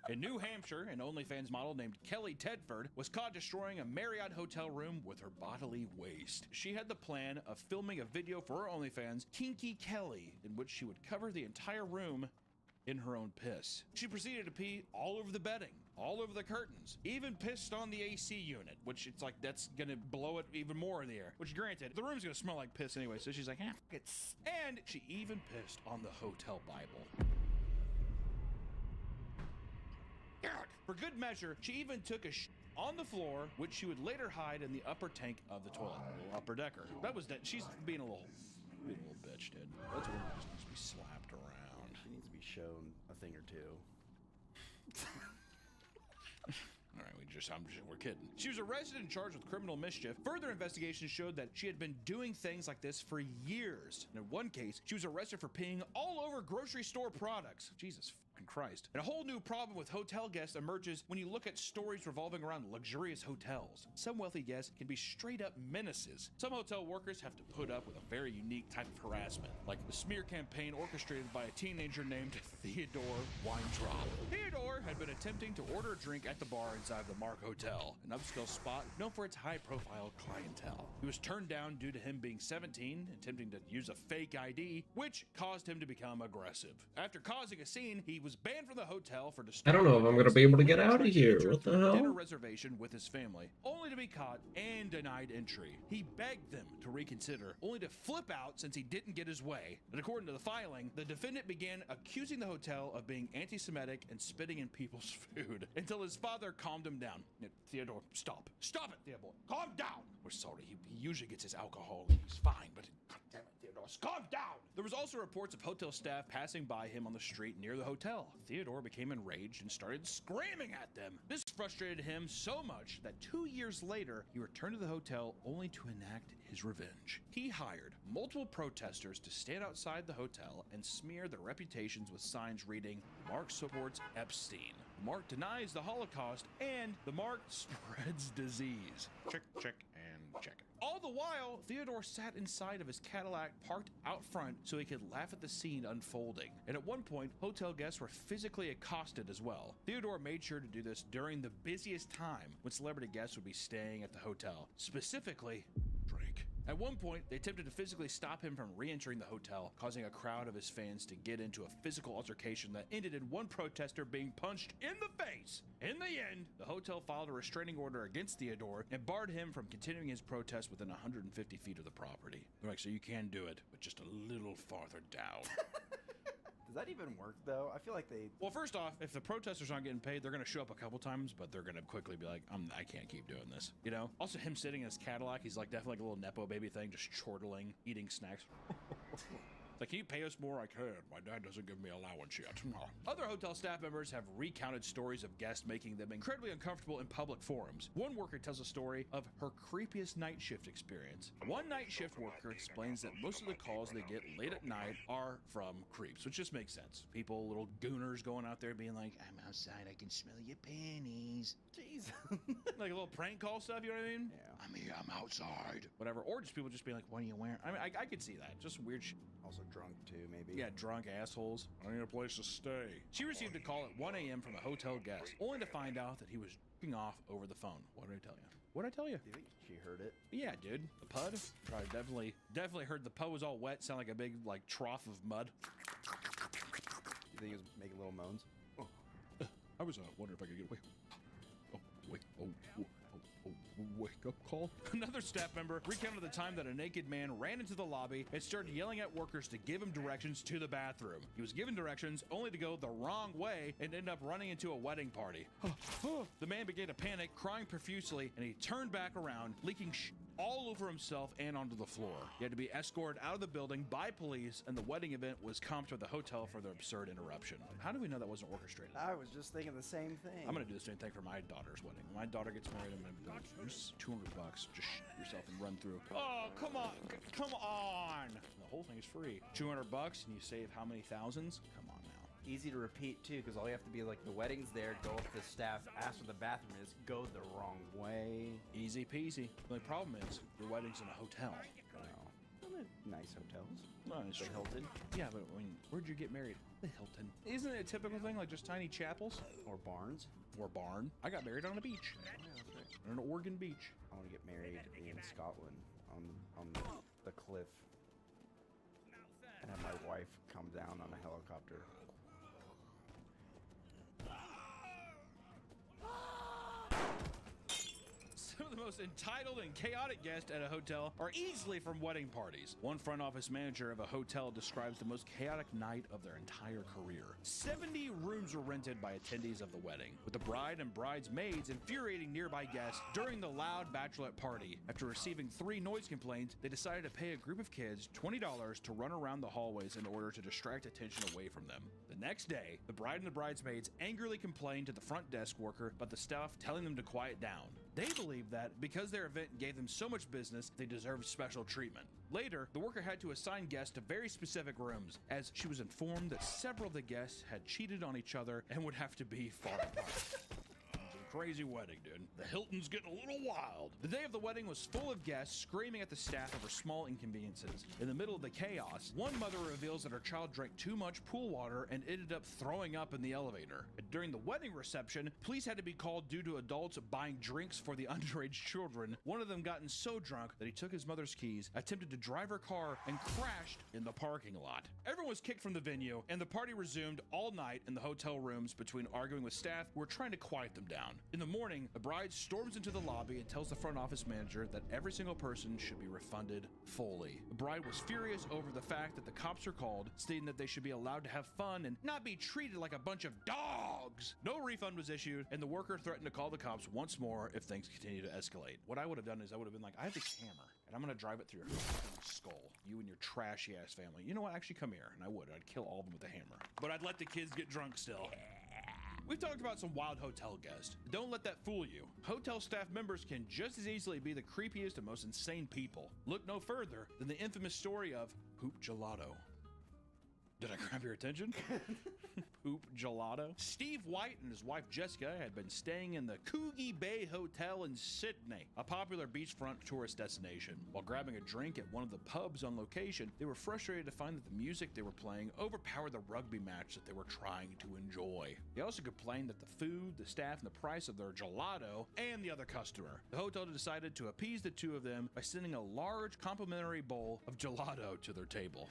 In New Hampshire, an OnlyFans model named Kelly Tedford was caught destroying a Marriott hotel room with her bodily waste. She had the plan of filming a video for her OnlyFans, Kinky Kelly, in which she would cover the entire room in her own piss. She proceeded to pee all over the bedding, all over the curtains, even pissed on the AC unit, which it's like that's gonna blow it even more in the air. Which granted, the room's gonna smell like piss anyway, so she's like, fuck it. And she even pissed on the hotel Bible. For good measure, she even took a on the floor, which she would later hide in the upper tank of the toilet, the upper decker. That was that. She's being a little bitch, dude. That's one that just needs to be slapped around. She needs to be shown a thing or two. All right, we're kidding. She was arrested and charged with criminal mischief. Further investigation showed that she had been doing things like this for years. And in one case, she was arrested for peeing all over grocery store products. Jesus fucking Christ. And a whole new problem with hotel guests emerges when you look at stories revolving around luxurious hotels. Some wealthy guests can be straight up menaces. Some hotel workers have to put up with a very unique type of harassment, like the smear campaign orchestrated by a teenager named Theodore Weintraub. Theodore had been attempting to order a drink at the bar inside the Mark Hotel, an upscale spot known for its high-profile clientele. He was turned down due to him being 17, attempting to use a fake ID, which caused him to become aggressive. After causing a scene, he was banned from the hotel for I don't know if I'm gonna be able to get out of here. What the dinner hell? reservation with his family, only to be caught and denied entry. He begged them to reconsider, only to flip out since he didn't get his way. And according to the filing, the defendant began accusing the hotel of being anti-Semitic and spitting in people's food until his father calmed him down. Theodore, stop. Stop it, Theodore. Calm down. We're sorry. He usually gets his alcohol and he's fine, but God damn it, Theodore, calm down. There was also reports of hotel staff passing by him on the street near the hotel. Theodore became enraged and started screaming at them. This frustrated him so much that 2 years later, he returned to the hotel only to enact his revenge. He hired multiple protesters to stand outside the hotel and smear their reputations with signs reading, "Mark supports Epstein." Mark denies the Holocaust, and the Mark spreads disease. Check, check, and check. All the while, Theodore sat inside of his Cadillac parked out front so he could laugh at the scene unfolding. And at one point, hotel guests were physically accosted as well. Theodore made sure to do this during the busiest time when celebrity guests would be staying at the hotel, specifically Drake. At one point, they attempted to physically stop him from re-entering the hotel, causing a crowd of his fans to get into a physical altercation that ended in one protester being punched in the face. In the end, the hotel filed a restraining order against Theodore and barred him from continuing his protest within 150 feet of the property. They're like, so you can do it, but just a little farther down. Does that even work, though? I feel like they... Well, first off, if the protesters aren't getting paid, they're going to show up a couple times, but they're going to quickly be like, I can't keep doing this, you know? Also, him sitting in his Cadillac, he's like definitely like a little Nepo baby thing, just chortling, eating snacks. Like, can you pay us more? I can. My dad doesn't give me allowance yet. Other hotel staff members have recounted stories of guests making them incredibly uncomfortable in public forums. One worker tells a story of her creepiest night shift experience. One night shift worker explains that most of the calls they get late at night are from creeps, which just makes sense. People, little gooners going out there being like, I'm outside, I can smell your panties. Jeez. Like a little prank call stuff, you know what I mean? Yeah. I'm here, I'm outside. Whatever. Or just people just being like, what are you wearing? I mean, I could see that. Just weird shit. Also drunk too, maybe. Yeah, drunk assholes. I need a place to stay. She received a call at 1 a.m. from a hotel guest, only to find out that he was jerking off over the phone. What did I tell you? What did I tell you? Do you think she heard it? Yeah, dude. The pud. Probably definitely heard the pud was all wet, sound like a big like trough of mud. You think he was making little moans? Oh. I was wondering if I could get away. Oh, wait. Oh, wake up call. Another staff member recounted the time that a naked man ran into the lobby and started yelling at workers to give him directions to the bathroom. He was given directions only to go the wrong way and end up running into a wedding party. The man began to panic, crying profusely, and he turned back around, leaking all over himself and onto the floor. He had to be escorted out of the building by police, and the wedding event was comped with the hotel for the absurd interruption. How do we know that wasn't orchestrated? I was just thinking the same thing. I'm gonna do the same thing for my daughter's wedding. When my daughter gets married, I'm gonna be like, here's $200. Just shit yourself and run through. Oh, come on. Come on. The whole thing is free. $200 and you save how many thousands? Come on now. Easy to repeat too, because all you have to be like, the wedding's there, go up to the staff, ask where the bathroom is, go the wrong way. Easy peasy. The only problem is your wedding's in a hotel. Nice hotels. No, it's the true. Hilton. Yeah, but I mean, where'd you get married? The Hilton. Isn't it a typical thing, like just tiny chapels? Or barns. Or barn. I got married on a beach. Yeah, that's right. On an Oregon beach. I want to get married in Scotland on the cliff, and have my wife come down on a helicopter. Some of the most entitled and chaotic guests at a hotel are easily from wedding parties. One front office manager of a hotel describes the most chaotic night of their entire career. 70 rooms were rented by attendees of the wedding, with the bride and bridesmaids infuriating nearby guests during the loud bachelorette party. After receiving 3 noise complaints, they decided to pay a group of kids $20 to run around the hallways in order to distract attention away from them. The next day, the bride and the bridesmaids angrily complained to the front desk worker about the staff telling them to quiet down. They believed that because their event gave them so much business, they deserved special treatment. Later, the worker had to assign guests to very specific rooms, as she was informed that several of the guests had cheated on each other and would have to be far apart. Crazy wedding, dude. The Hilton's getting a little wild. The day of the wedding was full of guests screaming at the staff over small inconveniences. In the middle of the chaos, one mother reveals that her child drank too much pool water and ended up throwing up in the elevator. During the wedding reception, police had to be called due to adults buying drinks for the underage children. One of them gotten so drunk that he took his mother's keys, attempted to drive her car, and crashed in the parking lot. Everyone was kicked from the venue, and the party resumed all night in the hotel rooms between arguing with staff who were trying to quiet them down. In the morning, the bride storms into the lobby and tells the front office manager that every single person should be refunded fully. The bride was furious over the fact that the cops were called, stating that they should be allowed to have fun and not be treated like a bunch of dogs. No refund was issued, and the worker threatened to call the cops once more if things continue to escalate. What I would have done is I would have been like, I have this hammer, and I'm going to drive it through your fucking skull, you and your trashy ass family. You know what? Actually, come here. And I would. I'd kill all of them with a hammer. But I'd let the kids get drunk still. We've talked about some wild hotel guests. Don't let that fool you. Hotel staff members can just as easily be the creepiest and most insane people. Look no further than the infamous story of Poop Gelato. Did I grab your attention? Poop Gelato. Steve White and his wife Jessica had been staying in the Coogee Bay Hotel in Sydney, a popular beachfront tourist destination. While grabbing a drink at one of the pubs on location, they were frustrated to find that the music they were playing overpowered the rugby match that they were trying to enjoy. They also complained that the food, the staff, and the price of their gelato and the other customer. The hotel decided to appease the two of them by sending a large complimentary bowl of gelato to their table.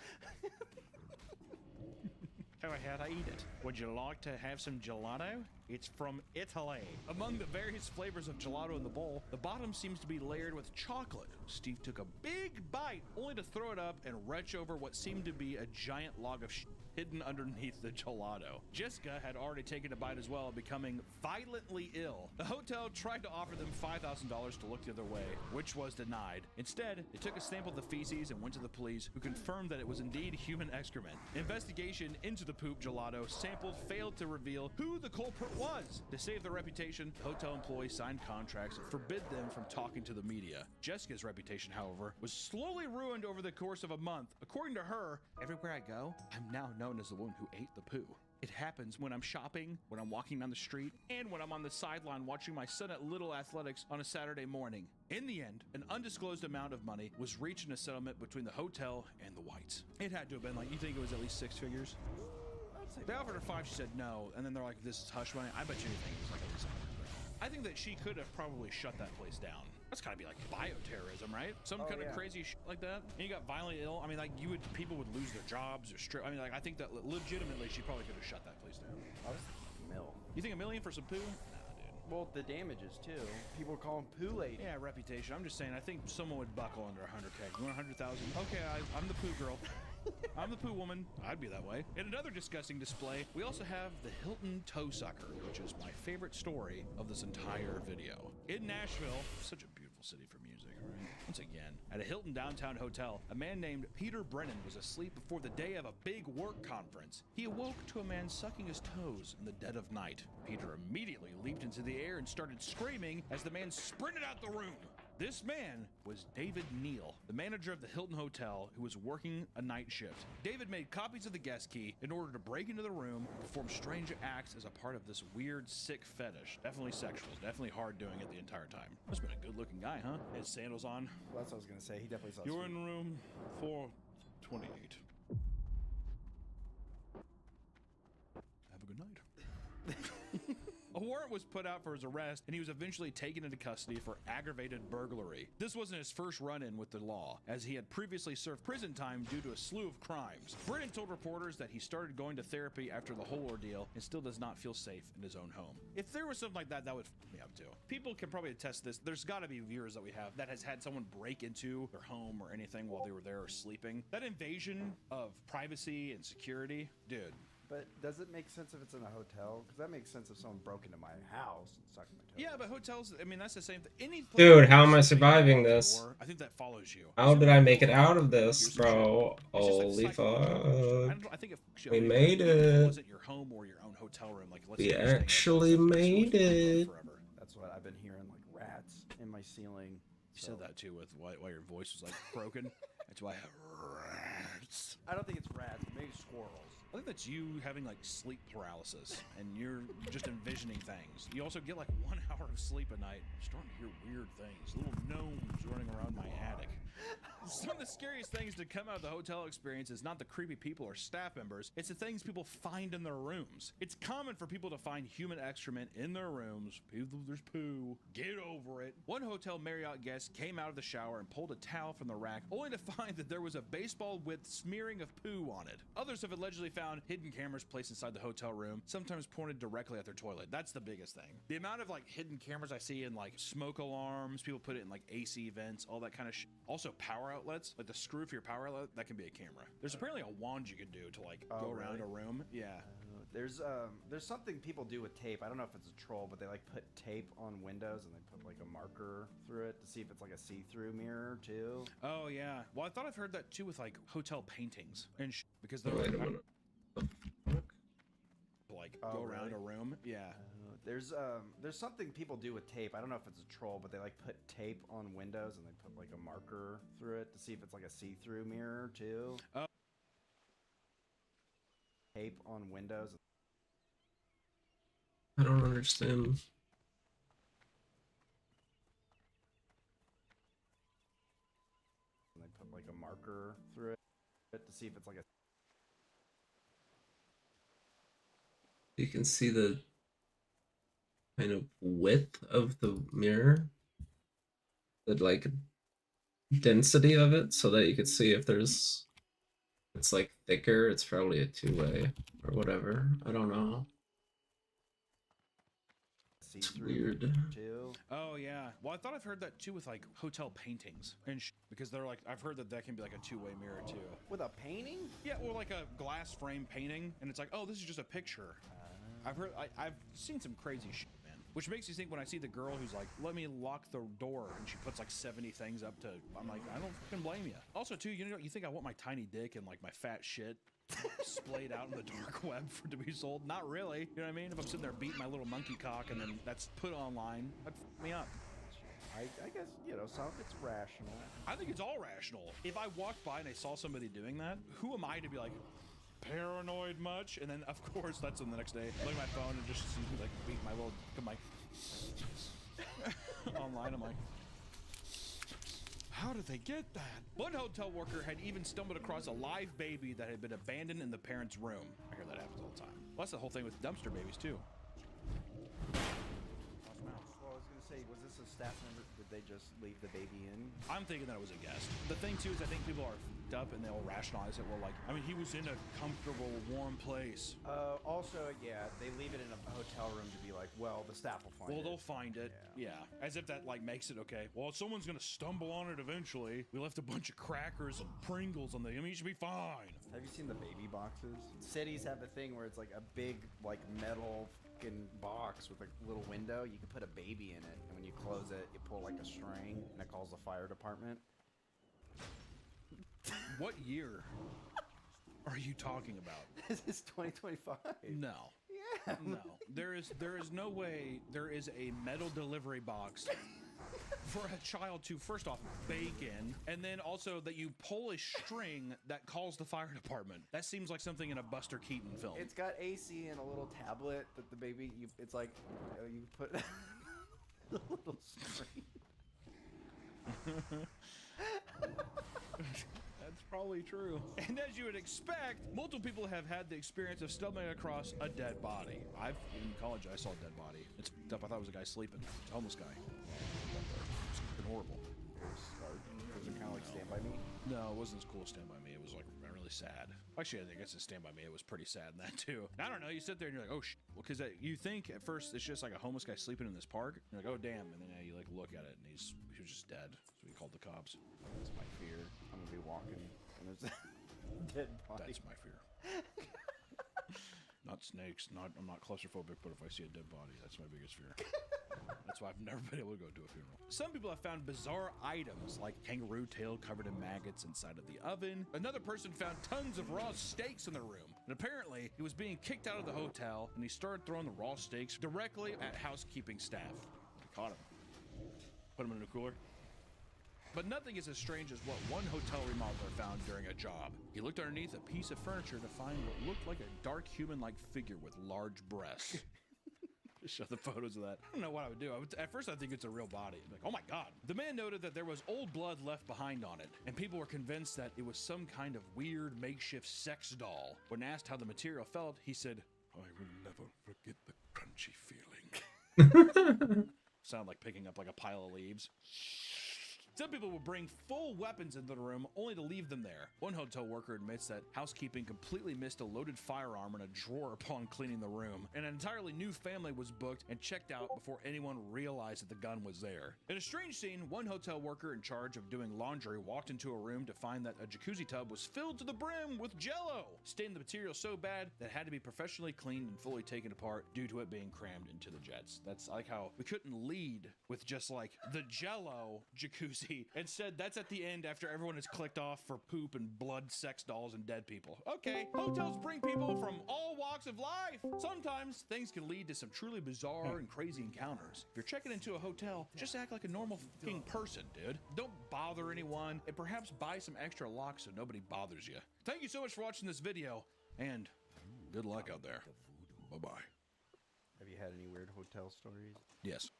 Go ahead, I eat it. Would you like to have some gelato? It's from Italy. Among the various flavors of gelato in the bowl, the bottom seems to be layered with chocolate. Steve took a big bite, only to throw it up and retch over what seemed to be a giant log of shit hidden underneath the gelato. Jessica had already taken a bite as well, becoming violently ill. The hotel tried to offer them $5,000 to look the other way, which was denied. Instead, they took a sample of the feces and went to the police, who confirmed that it was indeed human excrement. Investigation into the poop gelato sample failed to reveal who the culprit was. To save their reputation, hotel employees signed contracts that forbid them from talking to the media. Jessica's reputation, however, was slowly ruined over the course of a month. According to her, everywhere I go, I'm now known as the woman who ate the poo. It happens when I'm shopping, when I'm walking down the street, and when I'm on the sideline watching my son at Little Athletics on a Saturday morning. In the end, an undisclosed amount of money was reached in a settlement between the hotel and the Whites. It had to have been like, you think it was at least 6 figures? They offered her 5, she said no, and then they're like, this is hush money. I bet you anything it was like at least 100. I think that she could have probably shut that place down. That's gotta be like bioterrorism, right? Some kind of crazy shit like that. And you got violently ill. I mean, like people would lose their jobs or strip. I mean, like I think that legitimately she probably could have shut that place down. I was thinking $1 million. You think $1 million for some poo? Nah, dude. Well, the damages too. People call him poo lady. Yeah, reputation. I'm just saying. I think someone would buckle under 100K. You want 100,000? Okay, I'm the poo girl. I'm the poo woman. I'd be that way. In another disgusting display, we also have the Hilton Toe Sucker, which is my favorite story of this entire video. In Nashville, such a beautiful city for music, right? Once again, at a Hilton downtown hotel, a man named Peter Brennan was asleep before the day of a big work conference. He awoke to a man sucking his toes in the dead of night. Peter immediately leaped into the air and started screaming as the man sprinted out the room. This man was David Neal, the manager of the Hilton Hotel, who was working a night shift. David made copies of the guest key in order to break into the room and perform strange acts as a part of this weird, sick fetish. Definitely sexual. Definitely hard doing it the entire time. Must have been a good-looking guy, huh? He had sandals on. Well, that's what I was going to say. He definitely saw You're in room 428. Have a good night. A warrant was put out for his arrest, and he was eventually taken into custody for aggravated burglary. This wasn't his first run-in with the law, as he had previously served prison time due to a slew of crimes. Britton told reporters that he started going to therapy after the whole ordeal and still does not feel safe in his own home. If there was something like that, that would f me up too. People can probably attest this. There's got to be viewers that we have that has had someone break into their home or anything while they were there or sleeping. That invasion of privacy and security, dude. But does it make sense if it's in a hotel? Because that makes sense if someone broke into my house and sucked my toes. Yeah, but hotels, I mean, that's the same thing. Any place Dude, how am I surviving this? I think that follows you. How did I make it out of this, bro? Holy fuck. I think if We made it. wasn't your home or your own hotel room, like let's We say you're staying at a actually place made it. forever. That's what I've been hearing, like rats in my ceiling. You said that too with why your voice was like broken. That's why I have rats. I don't think it's rats, maybe squirrels. I think that's you having like sleep paralysis and you're just envisioning things. You also get like 1 hour of sleep a night. I'm starting to hear weird things. Little gnomes running around my attic. Some of the scariest things to come out of the hotel experience is not the creepy people or staff members, it's the things people find in their rooms. It's common for people to find human excrement in their rooms. People, there's poo. Get over it. One hotel Marriott guest came out of the shower and pulled a towel from the rack, only to find that there was a baseball with smearing of poo on it. Others have allegedly found hidden cameras placed inside the hotel room, sometimes pointed directly at their toilet. That's the biggest thing. The amount of like hidden cameras I see in like smoke alarms, people put it in like AC vents, all that kind of shit. Also power outlets, like the screw for your power outlet, that can be a camera. There's apparently a wand you can do to like go around a room. Yeah. There's something people do with tape. I don't know if it's a troll, but they like put tape on windows and they put like a marker through it to see if it's like a see-through mirror too. Oh yeah. Well, I thought I've heard that too with like hotel paintings and because they're Wait a like, minute. go around a room. Yeah. There's something people do with tape. I don't know if it's a troll, but they like put tape on windows and they put like a marker through it to see if it's like a see-through mirror too. Oh. Tape on windows. I don't understand. And they put like a marker through it to see if it's like a. You can see the kind of width of the mirror, the like density of it, so that you could see if there's, it's like thicker, it's probably a two-way or whatever. I don't know. It's weird. Oh yeah. Well, I thought I've heard that too with like hotel paintings and because they're like, I've heard that that can be like a two-way mirror too. With a painting? Yeah, or like a glass frame painting, and it's like, oh, this is just a picture. I've seen some crazy shit, man. Which makes you think when I see the girl who's like, let me lock the door, and she puts like 70 things up to, I'm like, I don't fucking blame you. Also too, you know, you think I want my tiny dick and like my fat shit splayed out in the dark web for to be sold? Not really. You know what I mean? If I'm sitting there beating my little monkey cock and then that's put online, that'd f me up. I guess, you know, some of it's rational. I think it's all rational. If I walked by and I saw somebody doing that, who am I to be like, paranoid much? And then of course that's on the next day. I look at my phone and just see me like beat my little online. I'm like, how did they get that? One hotel worker had even stumbled across a live baby that had been abandoned in the parents' room. I hear that happens all the time. Well, that's the whole thing with dumpster babies too. Well, I was gonna say, was this a staff member? Did they just leave the baby in? I'm thinking that it was a guest. The thing too is I think people are f***ed up and they'll rationalize it. Well, like, I mean, he was in a comfortable, warm place. Also, yeah, they leave it in a hotel room to be like, well, the staff will find it. Well, they'll find it. Yeah. As if that like makes it okay. Well, someone's gonna stumble on it eventually. We left a bunch of crackers and Pringles on the. I mean, it should be fine. Have you seen the baby boxes? Cities have a thing where it's like a big, like metal fucking box with a little window. You can put a baby in it, and when you close it, you pull like a string, and it calls the fire department. What year are you talking about? This is 2025. No. Yeah. No. There is no way there is a metal delivery box for a child to first off bake in, and then also that you pull a string that calls the fire department. That seems like something in a Buster Keaton film. It's got AC and a little tablet that the baby. It's like you put a little string. That's probably true. And as you would expect, multiple people have had the experience of stumbling across a dead body. In college, I saw a dead body. It's f***ed up. I thought it was a guy sleeping. It's a homeless guy. It's been horrible. Was it kind of like Stand By Me? No, it wasn't as cool as Stand By Me. It was like really sad. Actually, I guess it's Stand By Me. It was pretty sad in that too. I don't know. You sit there and you're like, oh sh. Well, because you think at first it's just like a homeless guy sleeping in this park. You're like, oh damn, and then you like look at it and he was just dead. So we called the cops. That's my fear. I'm gonna be walking and there's a dead body. That's my fear. Not snakes. I'm not claustrophobic, but if I see a dead body, that's my biggest fear. That's why I've never been able to go to a funeral. Some people have found bizarre items like kangaroo tail covered in maggots inside of the oven. Another person found tons of raw steaks in their room. And apparently, he was being kicked out of the hotel and he started throwing the raw steaks directly at housekeeping staff. We caught him. Put him in a cooler. But nothing is as strange as what one hotel remodeler found during a job. He looked underneath a piece of furniture to find what looked like a dark human-like figure with large breasts. Show the photos of that. I don't know what I would do. At first, I think it's a real body. I'm like, oh my God. The man noted that there was old blood left behind on it, and people were convinced that it was some kind of weird makeshift sex doll. When asked how the material felt, he said, I will never forget the crunchy feeling. Sound like picking up like a pile of leaves. Some people will bring full weapons into the room only to leave them there. One hotel worker admits that housekeeping completely missed a loaded firearm in a drawer upon cleaning the room. An entirely new family was booked and checked out before anyone realized that the gun was there. In a strange scene, one hotel worker in charge of doing laundry walked into a room to find that a jacuzzi tub was filled to the brim with Jell-O, staining the material so bad that it had to be professionally cleaned and fully taken apart due to it being crammed into the jets. That's like how we couldn't lead with just like the Jell-O jacuzzi. Instead, that's at the end after everyone has clicked off for poop and blood, sex dolls, and dead people. Okay, hotels bring people from all walks of life. Sometimes things can lead to some truly bizarre and crazy encounters. If you're checking into a hotel, just act like a normal fucking person, dude. Don't bother anyone, and perhaps buy some extra locks so nobody bothers you. Thank you so much for watching this video, and good luck out there. Bye-bye. Have you had any weird hotel stories? Yes.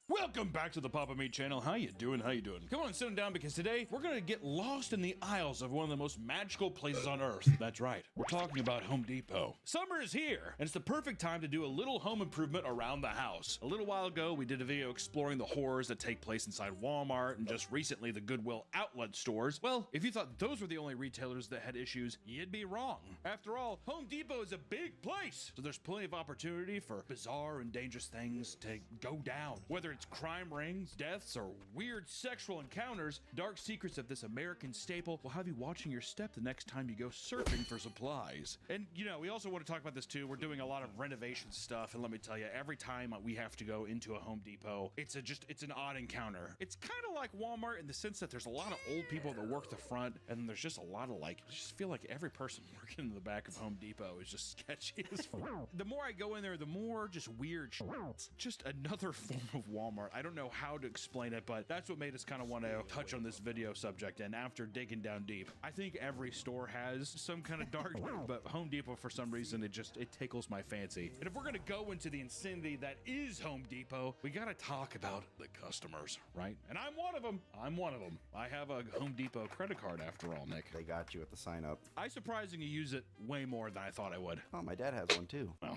Welcome back to the Papa Meat channel. How you doing? How you doing? Come on, sit down because today we're gonna get lost in the aisles of one of the most magical places on earth. That's right. We're talking about Home Depot. Summer is here, and it's the perfect time to do a little home improvement around the house. A little while ago, we did a video exploring the horrors that take place inside Walmart and just recently the Goodwill outlet stores. Well, if you thought those were the only retailers that had issues, you'd be wrong. After all, Home Depot is a big place, so there's plenty of opportunity for bizarre and dangerous things to go down. Whether it's crime rings, deaths, or weird sexual encounters, dark secrets of this American staple will have you watching your step the next time you go searching for supplies. And you know, we also want to talk about this too. We're doing a lot of renovation stuff, and let me tell you, every time we have to go into a Home Depot, it's an odd encounter. It's kind of like Walmart in the sense that there's a lot of old people that work the front, and there's just a lot of like, I just feel like every person working in the back of Home Depot is just sketchy as fuck. The more I go in there, the more just weird shit. It's just another form of Walmart. I don't know how to explain it, but that's what made us kind of want to touch on this video subject. And after digging down deep, I think every store has some kind of dark, but Home Depot, for some reason, it tickles my fancy. And if we're going to go into the insanity that is Home Depot, we got to talk about the customers, right? And I'm one of them. I have a Home Depot credit card after all, Nick. They got you at the sign up. I surprisingly use it way more than I thought I would. Oh, my dad has one too. Well,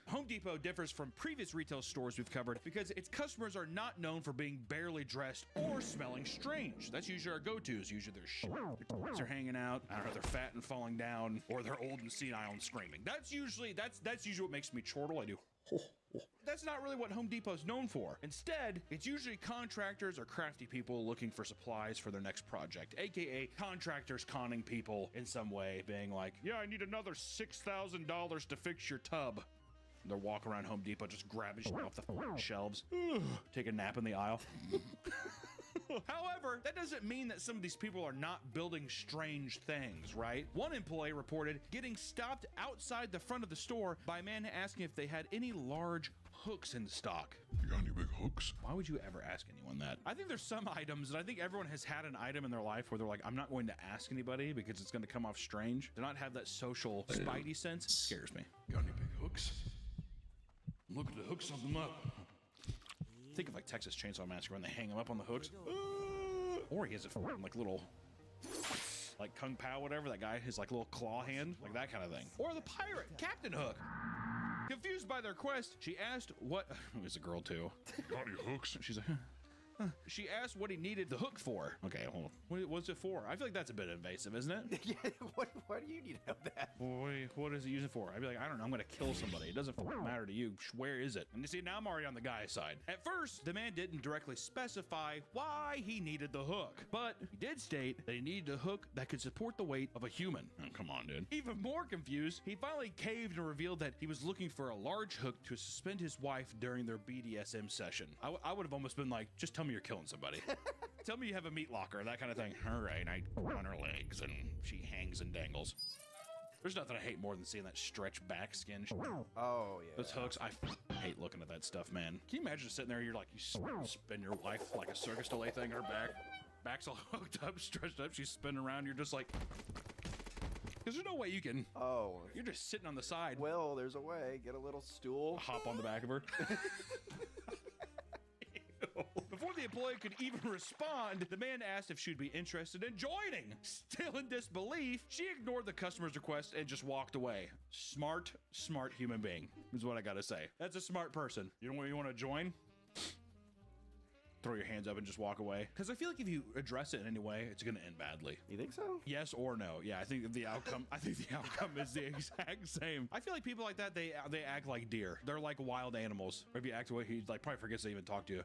Home Depot differs from previous retail stores we've covered because its customers are not known for being barely dressed or smelling strange. That's usually our go-tos. Usually their tits are hanging out, I don't know, they're fat and falling down, or they're old and senile and screaming. That's usually what makes me chortle. I do. That's not really what Home Depot's known for. Instead, it's usually contractors or crafty people looking for supplies for their next project, aka contractors conning people in some way, being like, yeah, I need another $6,000 to fix your tub. They're walking around Home Depot just grabbing shit off the shelves. Take a nap in the aisle. However, that doesn't mean that some of these people are not building strange things, right? One employee reported getting stopped outside the front of the store by a man asking if they had any large hooks in stock. You got any big hooks? Why would you ever ask anyone that? I think there's some items, and I think everyone has had an item in their life where they're like, I'm not going to ask anybody because it's going to come off strange. To not have that social spidey sense scares me. Got any big hooks? Look at the hooks on them up. Think of like Texas Chainsaw Massacre when they hang them up on the hooks. Or he has a like little, like Kung Pao, whatever, that guy, his like little claw hand, like that kind of thing. Or the pirate, Captain Hook. Confused by their quest, she asked what, it was a girl too. Got any hooks? She's like, huh. She asked what he needed the hook for. Okay, hold on. What was it for? I feel like that's a bit invasive, isn't it? Yeah, why do you need to know that? What is he using for? I'd be like, I don't know, I'm gonna kill somebody. It doesn't matter to you. Where is it? And you see, now I'm already on the guy's side. At first, the man didn't directly specify why he needed the hook, but he did state that he needed a hook that could support the weight of a human. Oh, come on, dude. Even more confused, he finally caved and revealed that he was looking for a large hook to suspend his wife during their BDSM session. I would have almost been like, just tell me you're killing somebody. Tell me you have a meat locker, that kind of thing. All right, I on her legs and she hangs and dangles. There's nothing I hate more than seeing that stretch back skin. Oh, yeah. Those hooks, I hate looking at that stuff, man. Can you imagine just sitting there, you're like, you spin your wife like a circus delay thing, her back's all hooked up, stretched up, she's spinning around, you're just like... Because there's no way you can... Oh. You're just sitting on the side. Well, there's a way. Get a little stool. Hop on the back of her. Before the employee could even respond, the man asked if she'd be interested in joining. Still in disbelief, she ignored the customer's request and just walked away. Smart human being is what I gotta say. That's a smart person. You know what, you want to join? Throw your hands up and just walk away. Because I feel like if you address it in any way, it's gonna end badly. You think so? Yes or no? Yeah, I think the outcome. I think the outcome is the exact same. I feel like people like that, they act like deer. They're like wild animals. Or if you act away, he like probably forgets to even talk to you.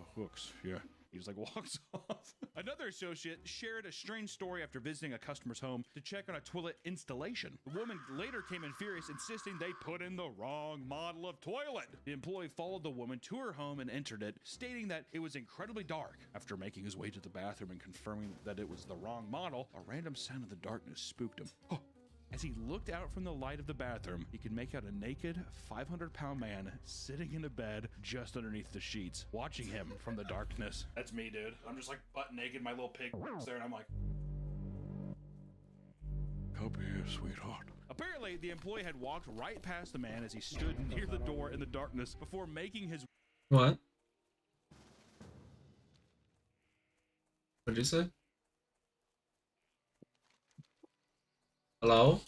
Oh, hooks, yeah. He just like walks off. Another associate shared a strange story after visiting a customer's home to check on a toilet installation. The woman later came in furious, insisting they put in the wrong model of toilet. The employee followed the woman to her home and entered it, stating that it was incredibly dark. After making his way to the bathroom and confirming that it was the wrong model, a random sound in the darkness spooked him. Oh. As he looked out from the light of the bathroom, he could make out a naked, 500-pound man sitting in a bed just underneath the sheets, watching him from the darkness. That's me, dude. I'm just like butt naked, my little pig there, and I'm like... Come here, sweetheart. Apparently, the employee had walked right past the man as he stood near the door in the darkness before making his... What? What'd you say? Hello?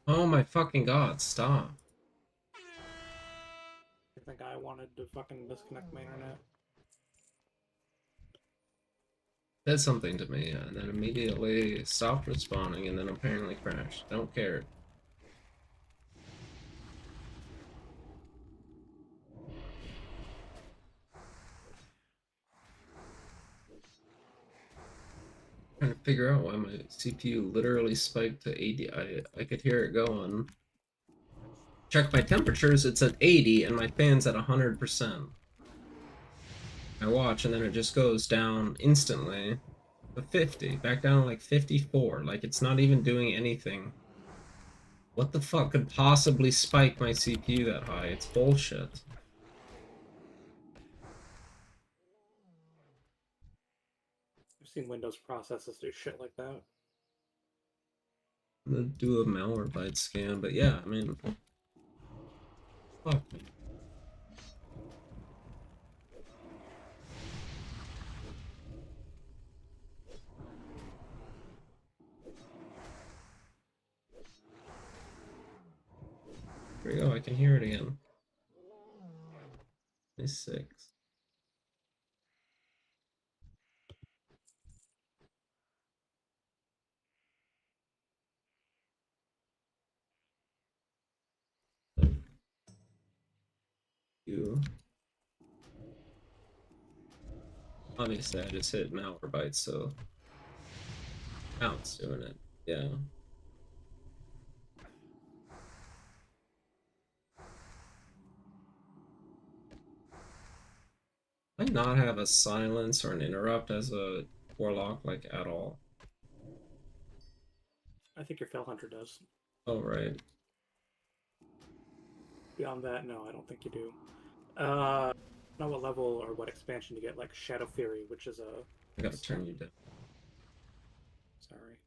Oh my fucking god, stop. I think I wanted to fucking disconnect my internet. Said something to me, and then immediately stopped responding, and then apparently crashed. Don't care. Trying to figure out why my CPU literally spiked to 80. I could hear it going. Check my temperatures, it's at 80, and my fan's at 100%. I watch, and then it just goes down instantly to 50, back down to like 54. Like, it's not even doing anything. What the fuck could possibly spike my CPU that high? It's bullshit. I've seen Windows processes do shit like that. I'm gonna do a Malwarebytes scan, but yeah, I mean, fuck me. There we go, I can hear it again. 26. You. Obviously, I just hit Malwarebytes, so now it's doing it. Yeah. I not have a silence or an interrupt as a warlock, like, at all. I think your Fell Hunter does. Oh, right. Beyond that, no, I don't think you do. Not what level or what expansion you get, like Shadow Fury, which is a... I gotta turn you down. Sorry.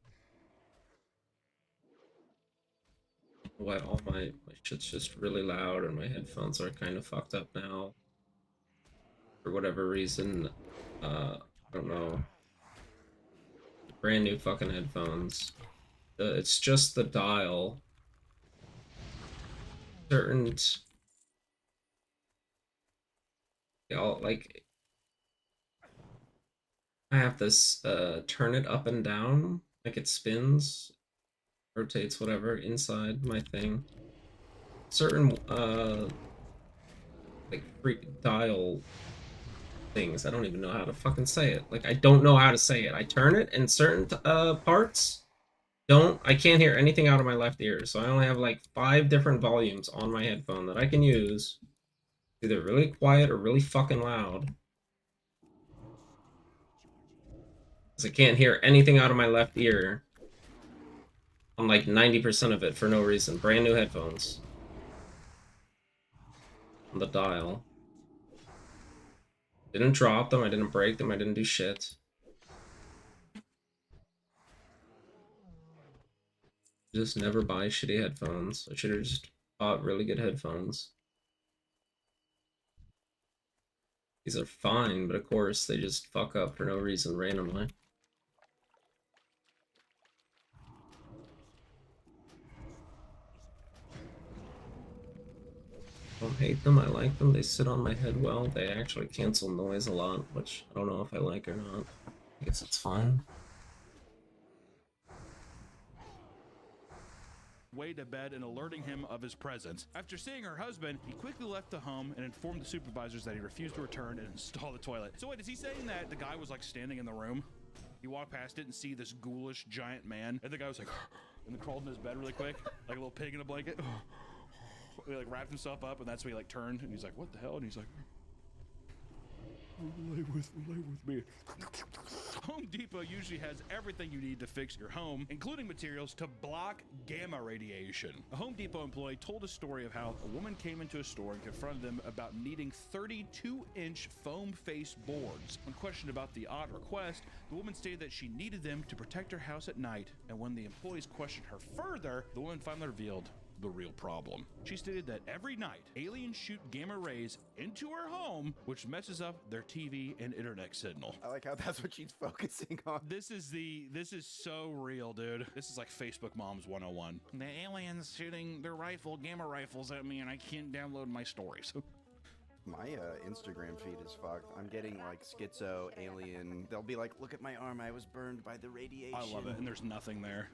What, all my shit's just really loud and my headphones are kind of fucked up now. For whatever reason, I don't know. Brand new fucking headphones. It's just the dial. Certain... like... I have this, turn it up and down, like it spins, rotates, whatever, inside my thing. Certain, like, freak dial things, I don't even know how to fucking say it. Like, I don't know how to say it. I turn it, and certain, parts I can't hear anything out of my left ear, so I only have, like, 5 different volumes on my headphone that I can use. Either really quiet or really fucking loud. Because I can't hear anything out of my left ear on like 90% of it for no reason. Brand new headphones. On the dial. Didn't drop them, I didn't break them, I didn't do shit. Just never buy shitty headphones. I should have just bought really good headphones. These are fine, but of course they just fuck up for no reason randomly. I don't hate them, I like them, they sit on my head well, they actually cancel noise a lot, which I don't know if I like or not. I guess it's fine. Way to bed and alerting him of his presence. After seeing her husband, he quickly left the home and informed the supervisors that he refused to return and install the toilet. So wait, is he saying that the guy was like standing in the room? He walked past it and see this ghoulish giant man, and the guy was like, and then crawled in his bed really quick, like a little pig in a blanket. He like wrapped himself up, and that's when he like turned, and he's like, "What the hell?" And he's like, "Lay with me." Home Depot usually has everything you need to fix your home, including materials to block gamma radiation. A Home Depot employee told a story of how a woman came into a store and confronted them about needing 32-inch foam face boards. When questioned about the odd request, the woman stated that she needed them to protect her house at night, and when the employees questioned her further, the woman finally revealed the real problem. She stated that every night, aliens shoot gamma rays into her home, which messes up their TV and internet signal. I like how that's what she's focusing on. This is so real, dude. This is like Facebook Moms 101. The aliens shooting their gamma rifles at me, and I can't download my stories. My Instagram feed is fucked. I'm getting like schizo, alien. They'll be like, "Look at my arm. I was burned by the radiation." I love it, and there's nothing there.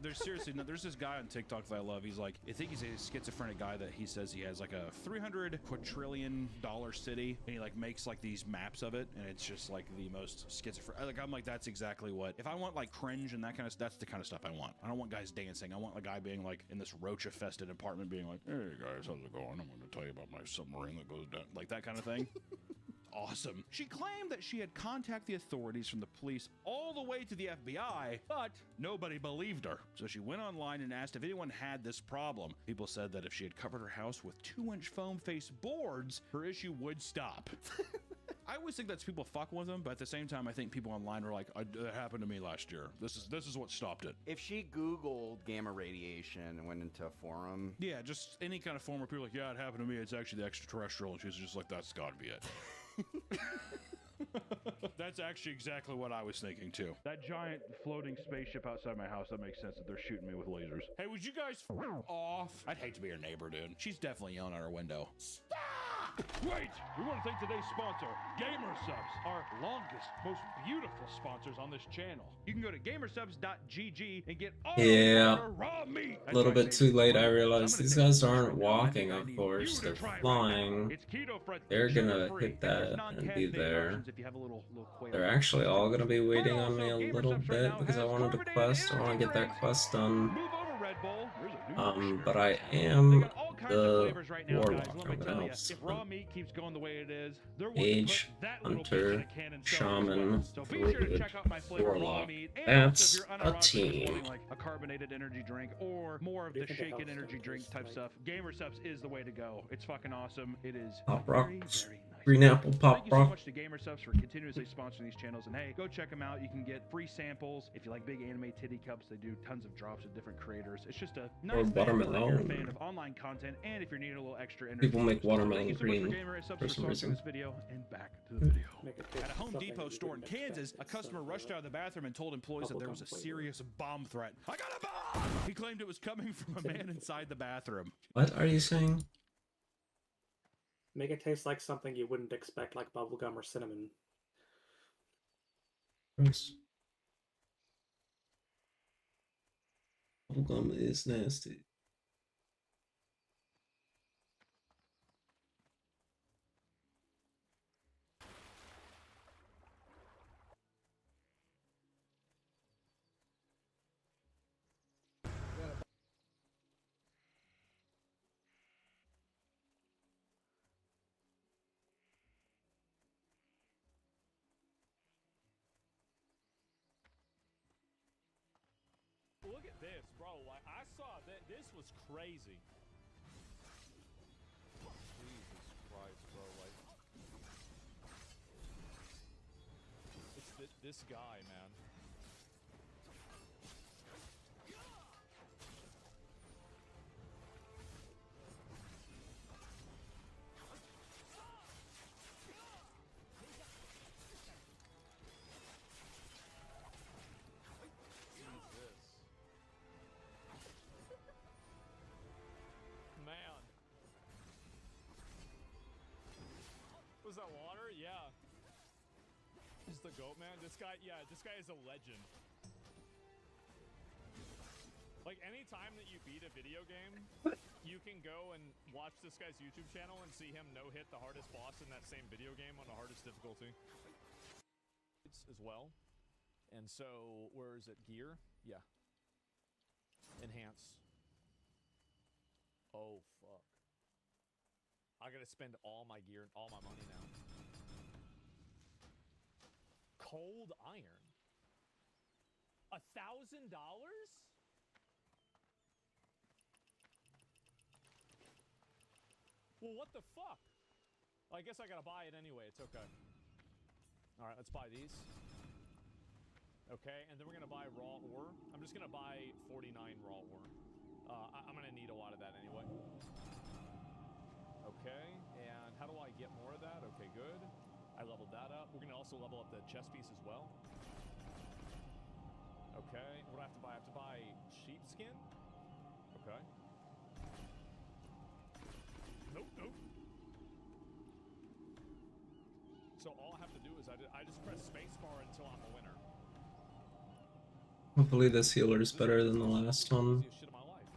There's seriously no. There's this guy on TikTok that I love. He's like, I think he's a schizophrenic guy that he says he has like a $300 quadrillion city, and he like makes like these maps of it, and it's just like the most schizophrenic. Like I'm like, that's exactly what. If I want like cringe and that kind of, that's the kind of stuff I want. I don't want guys dancing. I want a guy being like in this roach-infested apartment, being like, "Hey guys, how's it going? I'm going to tell you about my submarine that goes down," like that kind of thing. Awesome. She claimed that she had contacted the authorities from the police all the way to the FBI, but nobody believed her. So she went online and asked if anyone had this problem. People said that if she had covered her house with 2-inch foam face boards, her issue would stop. I always think that's people fucking with them, but at the same time, I think people online were like, "That happened to me last year. This is what stopped it." If she Googled gamma radiation and went into a forum, yeah, just any kind of forum where people are like, "Yeah, it happened to me. It's actually the extraterrestrial," and she's just like, "That's got to be it." That's actually exactly what I was thinking too. That giant floating spaceship outside my house, that makes sense that they're shooting me with lasers. Hey, would you guys off? I'd hate to be your neighbor, dude. She's definitely yelling out her window. Stop! Wait! We want to thank today's sponsor, GamerSubs, our longest, most beautiful sponsors on this channel. You can go to gamersubs.gg and get all Yeah, your raw meat. a little bit too late. I realized these guys aren't walking, of course. They're flying. They're gonna hit that and be there. They're actually all gonna be waiting on me a little bit because I wanted to quest. I want to get that quest done. But I am the warlock. I'm gonna help raw meat keeps going the way it is, Mage, Hunter, Shaman, Druid, Warlock. That's a team. Like a carbonated energy drink or more of the shaken energy drink type stuff. GamerSubs is the way to go. It's fucking awesome. It is Pop Rock. very, very nice. Green Apple Pop Thank you so Rock. much to GamerSubs for continuously sponsoring these channels. And hey, go check them out. You can get free samples. If you like big anime titty cups, they do tons of drops of different creators. It's just a nice thing if you're a fan of online content and if you're needing a little extra energy. People make watermelon Thank you so much green for GamerSubs for some sponsoring reason. this video. And back to the video. At a Home Depot store in Kansas, a customer rushed out of the bathroom and told employees that there was a serious bomb threat. I got a bomb! He claimed it was coming from a man inside the bathroom. What are you saying? Make it taste like something you wouldn't expect, like bubblegum or cinnamon. Gross. Bubblegum is nasty. Look at this, bro. Like, I saw that. This was crazy. Jesus Christ, bro. Like, it's this guy, man. Man. Was that water? Yeah. Is the goat man? This guy, yeah, this guy is a legend. Like, anytime that you beat a video game, you can go and watch this guy's YouTube channel and see him no-hit the hardest boss in that same video game on the hardest difficulty. It's as well. And so, where is it? Gear? Yeah. Enhance. Oh, fuck. I gotta spend all my gear and all my money now. Cold iron. $1,000? Well, what the fuck? Well, I guess I gotta buy it anyway. It's okay. Alright, let's buy these. Okay, and then we're gonna buy raw ore. I'm just gonna buy 49 raw ore. I'm gonna need a lot of that anyway. Okay, and how do I get more of that? Okay, good. I leveled that up. We're gonna also level up the chest piece as well. Okay, what do I have to buy? I have to buy sheepskin? Okay. Nope, nope. So all I have to do is I just press spacebar until I'm a winner. Hopefully this healer is better than the last one. Easiest shit of my life.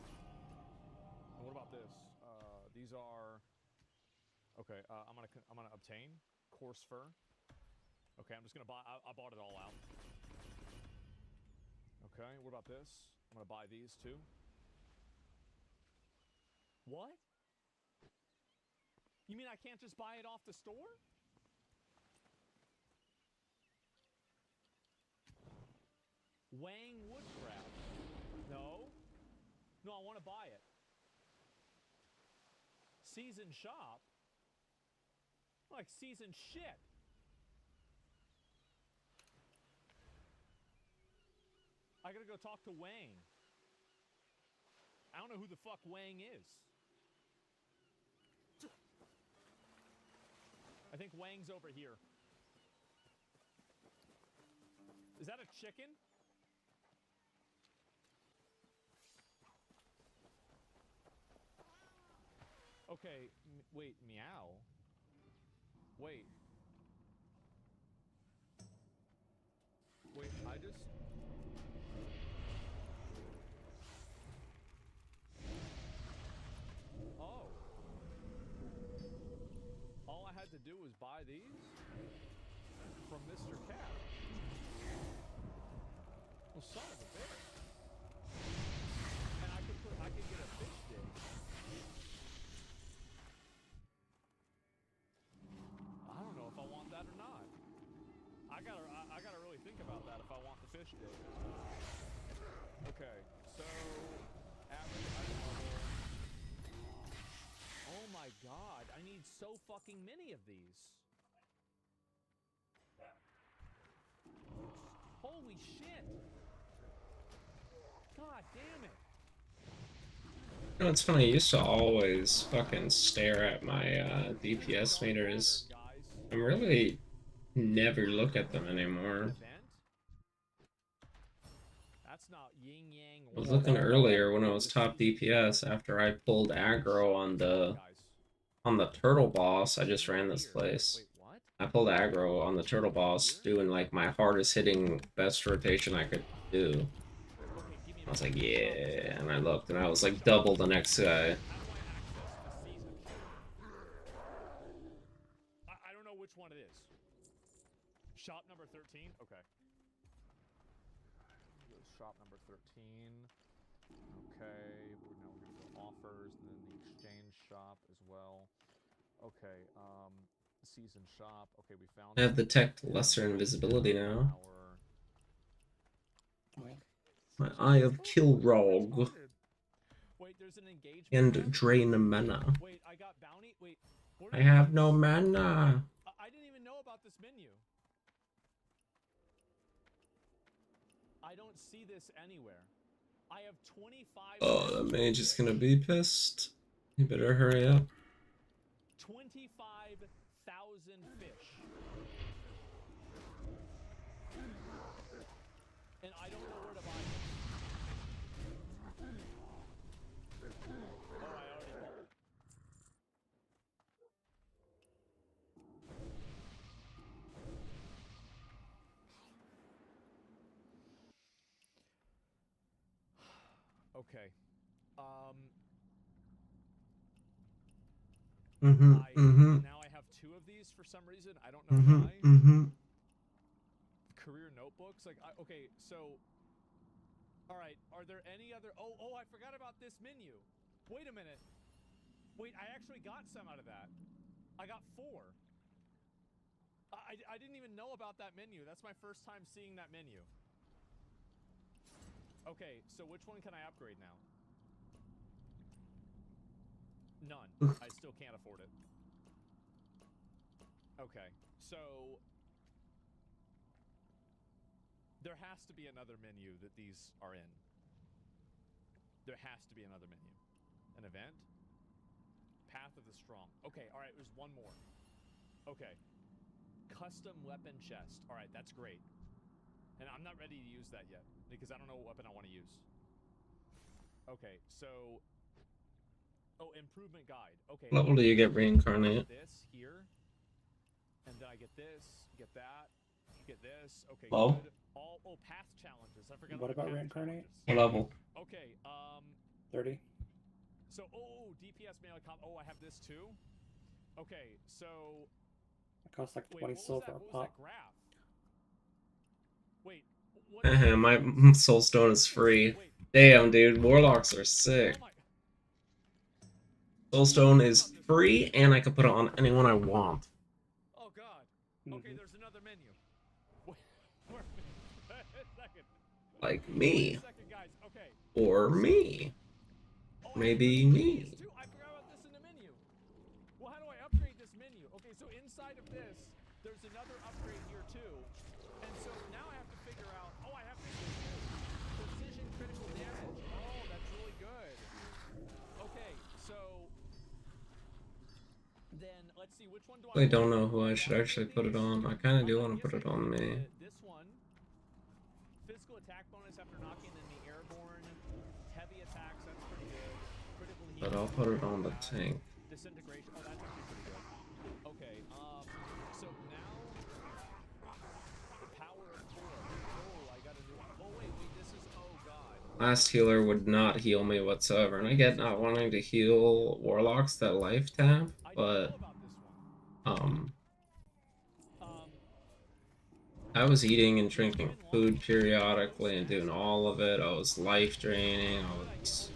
And what about this? These are okay. I'm gonna obtain coarse fur. Okay, I'm just gonna buy. I bought it all out. Okay, what about this? I'm gonna buy these too. What? You mean I can't just buy it off the store? Wang Woodcraft. No. No, I want to buy it. Season shop? Like season shit. I gotta go talk to Wang. I don't know who the fuck Wang is. I think Wang's over here. Is that a chicken? Okay, wait, meow. Wait. Wait, I just... Oh. All I had to do was buy these from Mr. Cat. Well, son of a bitch. And I could get a fish dig. I don't know if I want that or not. I gotta really think about that if I want the fish dig. Okay, so average item level. Oh my god, I need so fucking many of these. Holy shit. God damn it. You know, it's funny, I used to always fucking stare at my DPS meters. I really never look at them anymore. That's not yin yang. I was looking earlier when I was top DPS after I pulled aggro on the turtle boss. I just ran this place. I pulled aggro on the turtle boss, doing like my hardest hitting best rotation I could do. I was like, yeah, and I looked and I was like double the next guy. I don't know which one it is. Shop number 13? Okay. Shop number 13. Okay, now we're gonna go offers and then the exchange shop as well. Okay, season shop. Okay, we found I have the tech lesser invisibility now. My Eye of Kilrog. Wait, there's an engagement And drain mana. Wait, I got bounty. Wait, I have no mana. I didn't even know about this menu. I don't see this anywhere. I have 25. Oh, the mage is gonna be pissed. You better hurry up. 25,000 fish. And I don't know where to buy them. Oh, I already bought it. Okay. Now I have 2 of these for some reason. I don't know why. Career notebooks. Like, okay, so. All right. Are there any other? Oh, I forgot about this menu. Wait a minute. Wait, I actually got some out of that. I got 4. I didn't even know about that menu. That's my first time seeing that menu. Okay, so which one can I upgrade now? None. I still can't afford it. Okay, so there has to be another menu that these are in. There has to be another menu. An event? Path of the Strong. Okay, all right, there's one more. Okay. Custom weapon chest. All right, that's great. And I'm not ready to use that yet because I don't know what weapon I want to use. Okay, so... Oh, improvement guide. Okay. What level do you get reincarnate? This here. And then I get this, get that, get this. Okay, Well. good. Oh, path challenges. I forgot What the about path reincarnate? What level? Okay, 30. so, DPS melee comp. Oh, I have this too? Okay, so... It costs like Wait, 20 what was silver that? a What was pop. that graph? Wait, My soulstone is free. Damn, dude, warlocks are sick. Soulstone is free, and I can put it on anyone I want. Oh god. Okay, there's another menu. Wait a second. Like me. Wait a second, guys. Okay. Or me. Maybe me. I forgot about this in the menu. Well, how do I upgrade this menu? Okay, so inside of this, there's another upgrade here too. And so now I have to figure out, I have this precision critical damage. Oh, that's really good. Okay, so then let's see which one do I don't know who I should actually put it on. I kind of do want to put it on me. This one. Physical attack bonus after knocking enemy airborne. Heavy attacks, that's pretty good. Critical heat. But I'll put it on the tank. Disintegration. Oh, that's actually pretty good. Okay, so now the power of 4. Oh, I got a new one. Oh wait, this is god. Last healer would not heal me whatsoever, and I get not wanting to heal warlocks that life tap, but I was eating and drinking food periodically and doing all of it. I was life draining. I was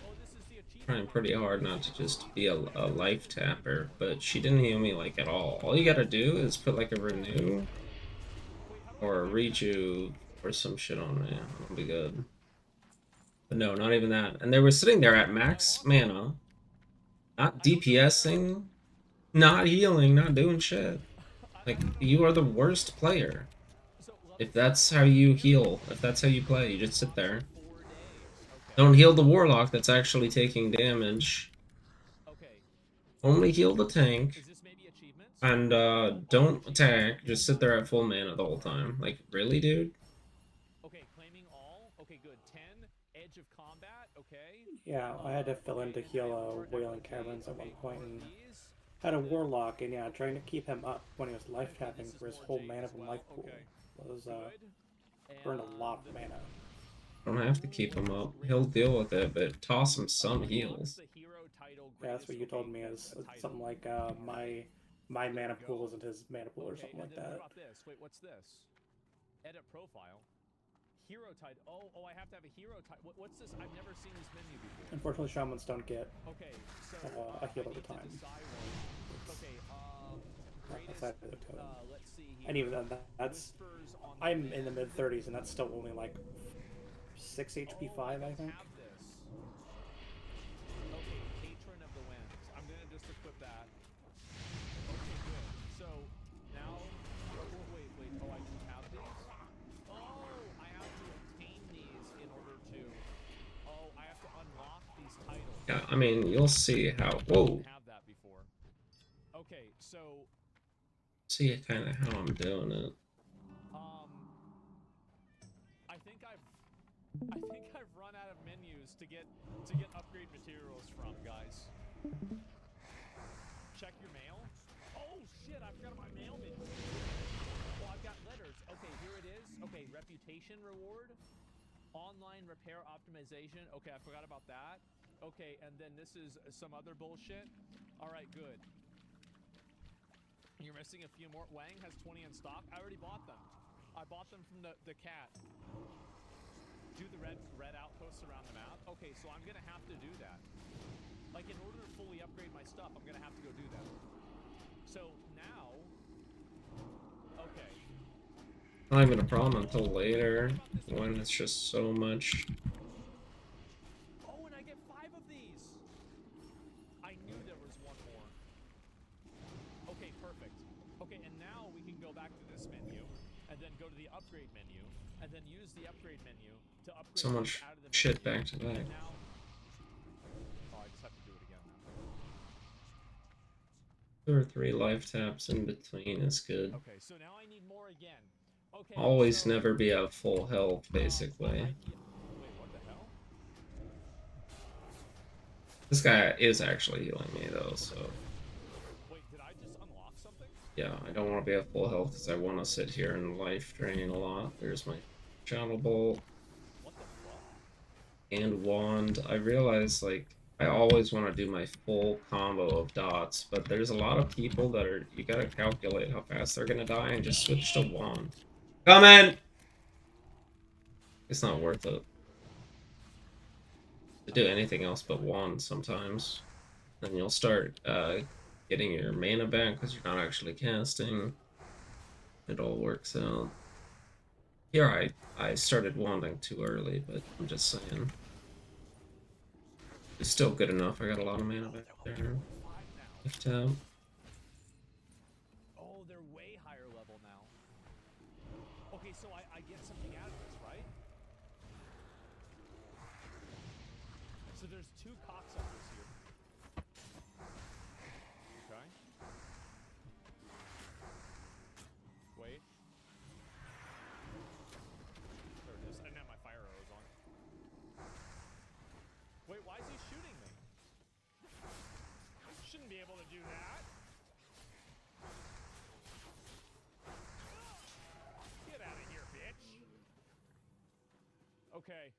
trying pretty hard not to just be a life tapper, but she didn't heal me like at all. All you gotta do is put like a renew or a rejuve or some shit on me. It'll be good. But no, not even that. And they were sitting there at max mana, not DPSing, not healing, not doing shit. Like, you are the worst player. If that's how you heal, if that's how you play, you just sit there. Don't heal the warlock that's actually taking damage. Only heal the tank. And don't attack, just sit there at full mana the whole time. Like, really, dude? Okay, claiming all. Okay, good. 10, edge of combat. Okay. Yeah, I had to fill in to heal Wailing Caverns at one point and had a warlock, and yeah, trying to keep him up when he was life tapping for his whole mana from life pool was burned a lot of mana. Don't have to keep him up. He'll deal with it, but toss him some heals. Yeah, that's what you told me is something like my mana pool isn't his mana pool or something like that. What about this? Wait, what's this? Edit profile. Hero title. Oh, I have to have a hero title. What's this? I've never seen this menu before. Unfortunately, shamans don't get a heal at a time. Outside of the totem. And even then, that's I'm in the mid 30s, and that's still only like 6 HP 5, I think. Okay, Patron of the Winds. I'm gonna just equip that. Okay, good. So now, wait. Oh, I can have these. Oh, I have to obtain these in order to. Oh, I have to unlock these titles. Yeah, I mean, you'll see how. Whoa. Have that before. Okay, so. See kind of how I'm doing it. I think I've run out of menus to get upgrade materials from, guys. Check your mail. Oh shit, I forgot about my mail menu. Oh, I've got letters. Okay, here it is. Okay, reputation reward. Online repair optimization. Okay, I forgot about that. Okay, and then this is some other bullshit. Alright, good. You're missing a few more. Wang has 20 in stock. I already bought them. I bought them from the cat. Do the red outposts around the map. Okay, so I'm gonna have to do that. Like, in order to fully upgrade my stuff, I'm gonna have to go do that. So now, okay. Not even a problem until later, when it's just so much. Oh, and I get 5 of these. I knew there was one more. Okay, perfect. Okay, and now we can go back to this menu, and then go to the upgrade menu, and then use the upgrade menu to upgrade So much out of the shit menu. back to back. Now, I just have to do it again now. 2 or 3 life taps in between is good. Okay, so now I need more again. Okay. Always never be at full health, basically. Wait, what the hell? This guy is actually healing me though, so. Wait, did I just unlock something? yeah, I don't want to be at full health because I want to sit here and life drain a lot. There's my Shadow Bolt and Wand. I realize, like, I always want to do my full combo of dots, but there's a lot of people that are, you gotta calculate how fast they're gonna die and just switch to Wand. Come in! It's not worth it to do anything else but Wand sometimes. Then you'll start getting your mana back because you're not actually casting. It all works out. Here I started Wanding too early, but I'm just saying. It's still good enough. I got a lot of mana back there. If tab. Oh, they're way higher level now. Okay, so I get something out of this, right? So there's two cocksuckers here. Okay. Wait. There it is. I didn't have my fire arrows on. Wait, why is he shooting me? Shouldn't be able to do that. Get out of here, bitch. Okay.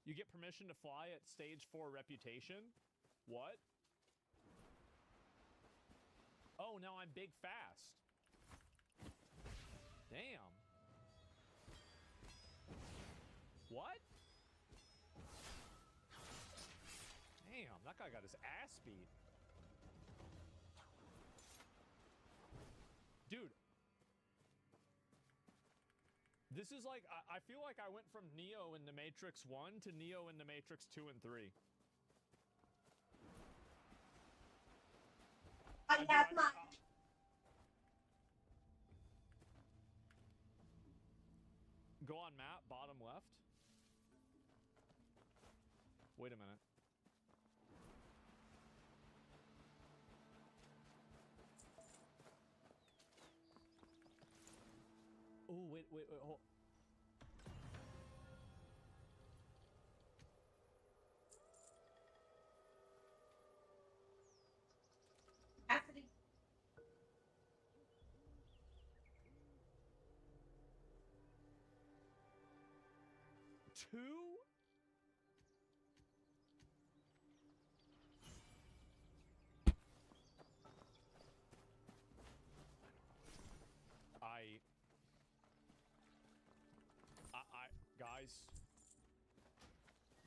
You get permission to fly at stage 4 reputation? What? Oh, now I'm big fast. Damn. What? Damn, that guy got his ass beat. Dude. This is like, I feel like I went from Neo in The Matrix 1 to Neo in The Matrix 2 and 3. Go on map, bottom left. Wait a minute. Oh, wait, hold. Two?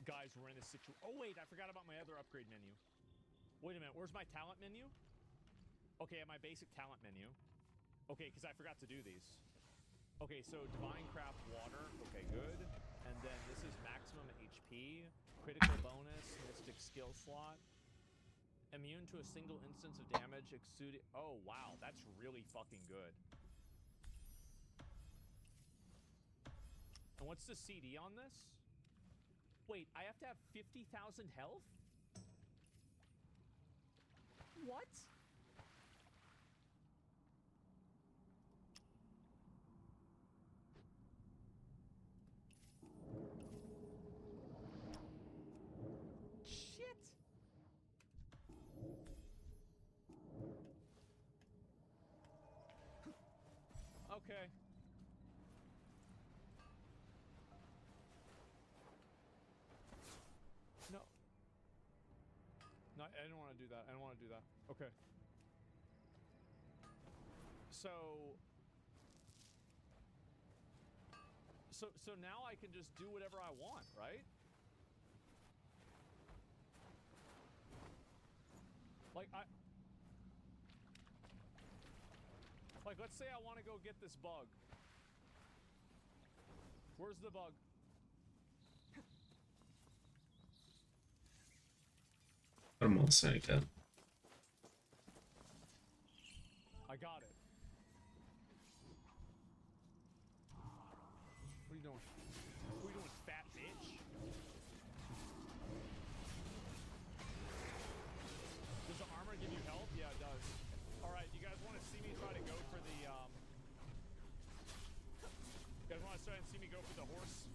Guys, we're in a situation. Oh wait, I forgot about my other upgrade menu. Wait a minute, where's my talent menu? Okay, at my basic talent menu. Okay, because I forgot to do these. Okay, so Divine Craft Water. Okay, good. And then this is maximum HP, critical bonus, Mystic skill slot. Immune to a single instance of damage exuding. Oh wow, that's really fucking good. And what's the CD on this? Wait, I have to have 50,000 health? What? Shit! Okay. No, I didn't want to do that. I don't want to do that. Okay. So now I can just do whatever I want, right? Like let's say I want to go get this bug. Where's the bug? I'm all psyched up. I got it. What are you doing? What are you doing, fat bitch? Does the armor give you health? Yeah, it does. Alright, you guys want to see me try to go for the, You guys want to try and see me go for the horse?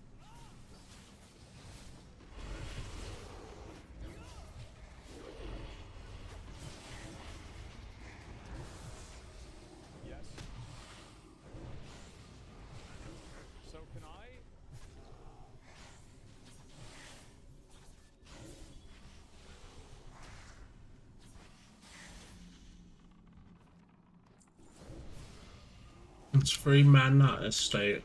It's free mana estate.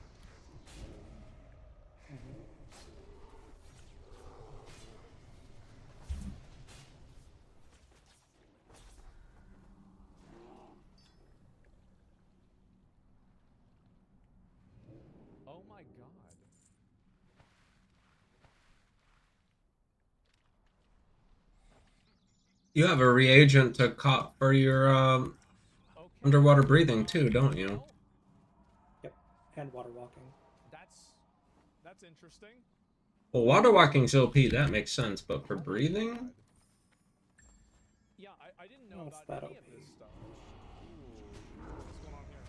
Oh my god. You have a reagent to cop for your underwater breathing too, don't you? Yep, and water walking. That's interesting. Well, water walking's OP, that makes sense, but for breathing? Yeah, I didn't know What's about that any OP? of this stuff. Ooh, what's going on here?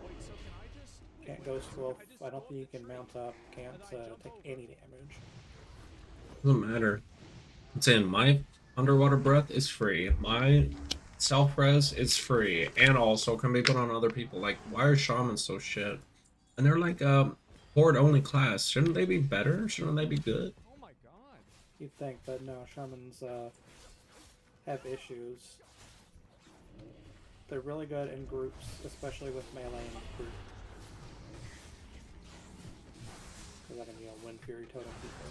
Wait, so can I just... Can't Ghost Wolf. I don't think you can mount up. Can't take any damage. Doesn't matter. I'm saying my underwater breath is free. My self-res is free. And also can be put on other people. Like, why are shamans so shit? And they're like horde-only class. Shouldn't they be better? Shouldn't they be good? Oh my god. You'd think, but no, shamans have issues. They're really good in groups, especially with melee and group. Because I can, win Fury Totem people.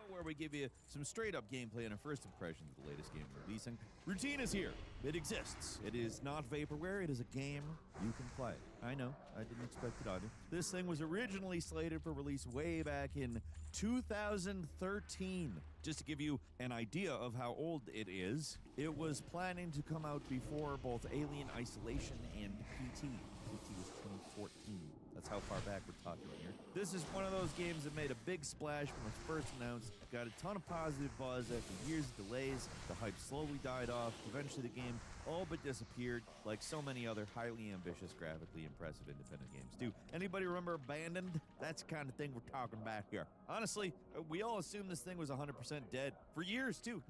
Where we give you some straight-up gameplay and a first impression of the latest game releasing. Routine is here. It exists. It is not vaporware. It is a game you can play. I know. I didn't expect it either. This thing was originally slated for release way back in 2013. Just to give you an idea of how old it is, it was planning to come out before both Alien Isolation and PT. PT was 2014. That's how far back we're talking here. This is one of those games that made a big splash when it was first announced, got a ton of positive buzz after years of delays, the hype slowly died off, eventually the game all but disappeared, like so many other highly ambitious, graphically impressive independent games do. Anybody remember Abandoned? That's the kind of thing we're talking about here. Honestly, we all assumed this thing was 100% dead. For years, too.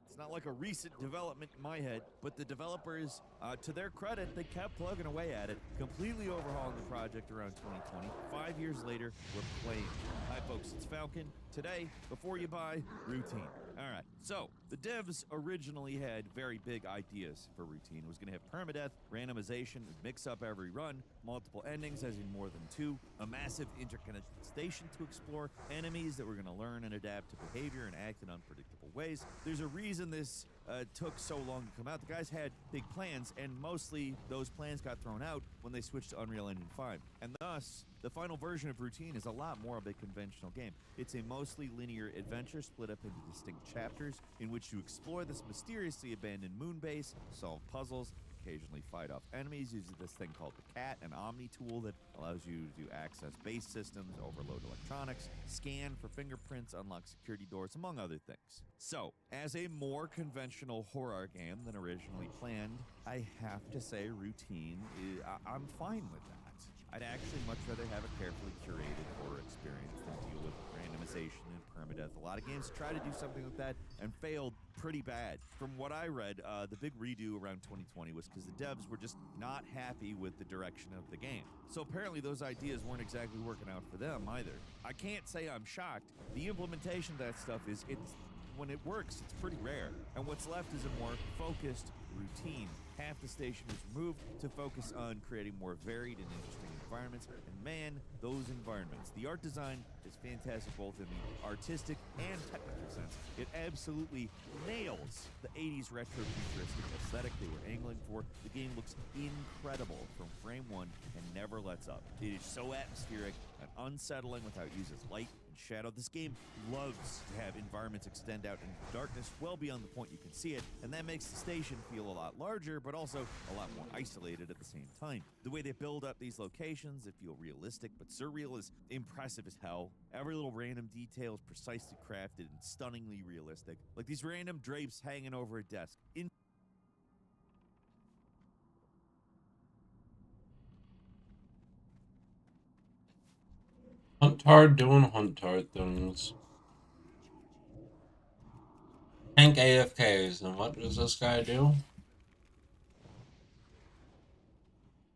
It's not like a recent development in my head, but the developers, to their credit, they kept plugging away at it, completely overhauling the project around 2020. 5 years later, we're playing. Hi, folks, it's Falcon. Today, before you buy, Routine. All right, so the devs originally had very big ideas for Routine. It was going to have permadeath, randomization, mix up every run, multiple endings, as in more than two, a massive interconnected station to explore, enemies that were going to learn and adapt to behavior and act in unpredictable ways. There's a reason this took so long to come out. The guys had big plans, and mostly those plans got thrown out when they switched to Unreal Engine 5. And thus, the final version of Routine is a lot more of a conventional game. It's a mostly linear adventure split up into distinct chapters in which you explore this mysteriously abandoned moon base, solve puzzles, occasionally fight off enemies using this thing called the CAT, an Omni tool that allows you to access base systems, overload electronics, scan for fingerprints, unlock security doors, among other things. So, as a more conventional horror game than originally planned, I have to say Routine, I'm fine with that. I'd actually much rather have a carefully curated horror experience than deal with randomization and permadeath. A lot of games try to do something like that and failed pretty bad. From what I read, the big redo around 2020 was because the devs were just not happy with the direction of the game. So apparently those ideas weren't exactly working out for them either. I can't say I'm shocked. The implementation of that stuff when it works, it's pretty rare. And what's left is a more focused Routine. Half the station is removed to focus on creating more varied and interesting environments. And man, those environments. The art design is fantastic both in the artistic and technical sense. It absolutely nails the 80s retro futuristic aesthetic they were angling for. The game looks incredible from frame one and never lets up. It is so atmospheric and unsettling without uses light and shadow. This game loves to have environments extend out into darkness well beyond the point you can see it, and that makes the station feel a lot larger, but also a lot more isolated at the same time. The way they build up these locations, they feel realistic, but surreal is impressive as hell. Every little random detail is precisely crafted and stunningly realistic. Like these random drapes hanging over a desk. Huntard doing Huntard things. Tank AFKs, and what does this guy do?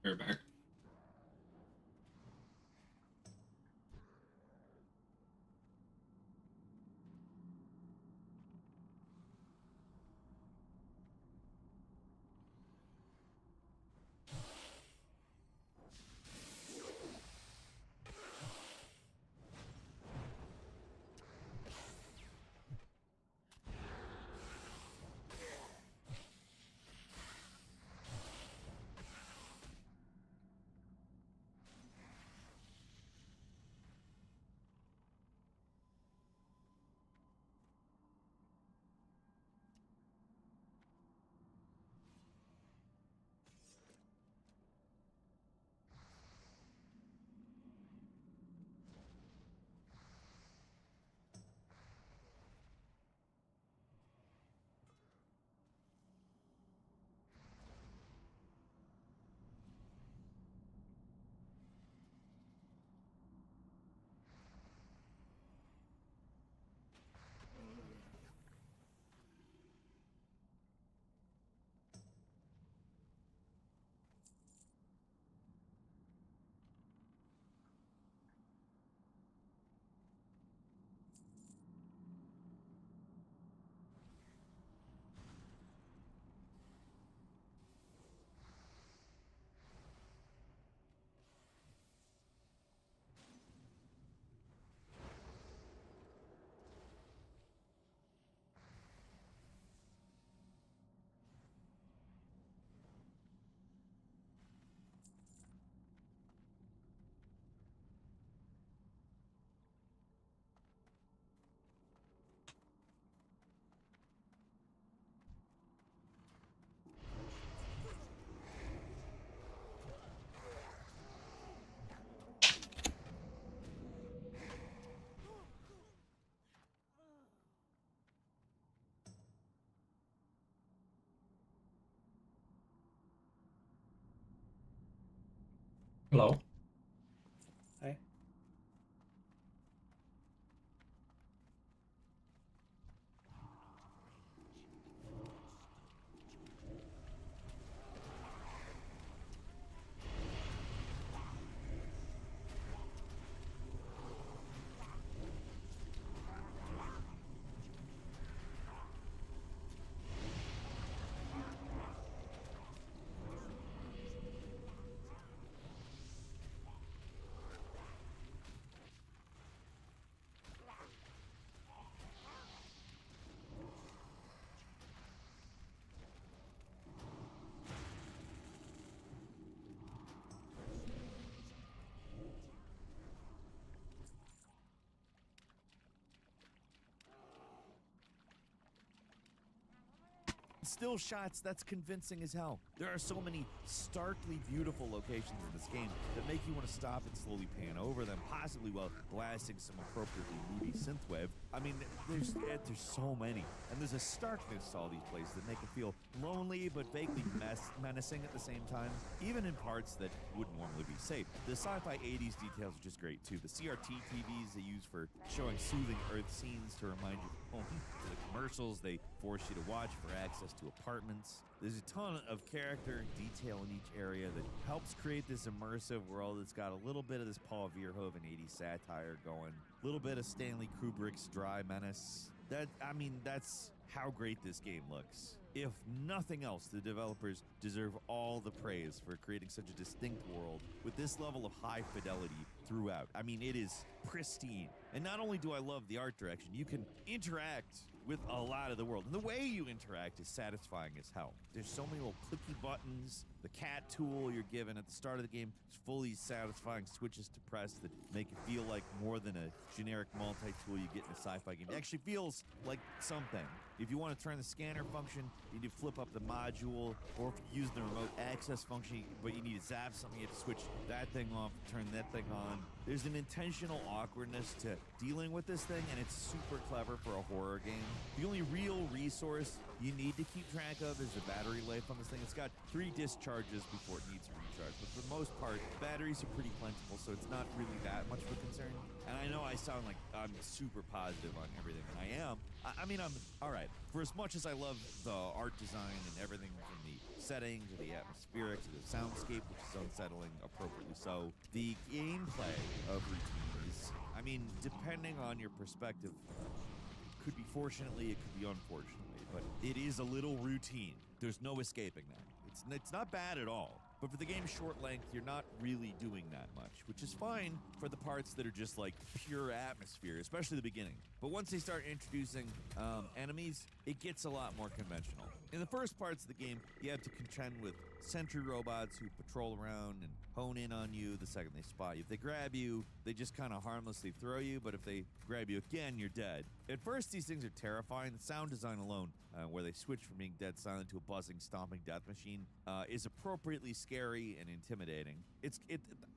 You're back. Hello. Hi. Still shots that's convincing as hell. There are so many starkly beautiful locations in this game that make you want to stop and slowly pan over them, possibly while blasting some appropriately moody synthwave. I mean, there's so many, and there's a starkness to all these places that make it feel lonely but vaguely menacing at the same time, even in parts that wouldn't normally be safe. The sci-fi 80s details are just great too. The CRT TVs they use for showing soothing Earth scenes to remind you of home. The commercials they force you to watch for access to apartments. There's a ton of character and detail in each area that helps create this immersive world that's got a little bit of this Paul Verhoeven 80s satire going, a little bit of Stanley Kubrick's dry menace. That's how great this game looks. If nothing else, the developers deserve all the praise for creating such a distinct world with this level of high fidelity throughout. I mean, it is pristine. And not only do I love the art direction, you can interact with a lot of the world. And the way you interact is satisfying as hell. There's so many little clicky buttons. The cat tool you're given at the start of the game is fully satisfying switches to press that make it feel like more than a generic multi-tool you get in a sci-fi game. It actually feels like something. If you want to turn the scanner function, you need to flip up the module, or if you use the remote access function, but you need to zap something, you have to switch that thing off, turn that thing on. There's an intentional awkwardness to dealing with this thing, and it's super clever for a horror game. The only real resource you need to keep track of is the battery life on this thing. It's got 3 discharges before it needs to recharge, but for the most part, batteries are pretty plentiful, so it's not really that much of a concern. And I know I sound like I'm super positive on everything, and I am. I'm all right. For as much as I love the art design and everything from the setting to the atmospheric to the soundscape, which is unsettling, appropriately so, the gameplay of Routine is, depending on your perspective, could be fortunately, it could be unfortunately, but it is a little routine. There's no escaping that. It's not bad at all. But for the game's short length, you're not really doing that much, which is fine for the parts that are just like pure atmosphere, especially the beginning. But once they start introducing enemies, it gets a lot more conventional. In the first parts of the game, you have to contend with sentry robots who patrol around and hone in on you the second they spot you. If they grab you, they just kind of harmlessly throw you, but if they grab you again, you're dead. At first, these things are terrifying. The sound design alone, where they switch from being dead silent to a buzzing, stomping death machine, is appropriately scary and intimidating.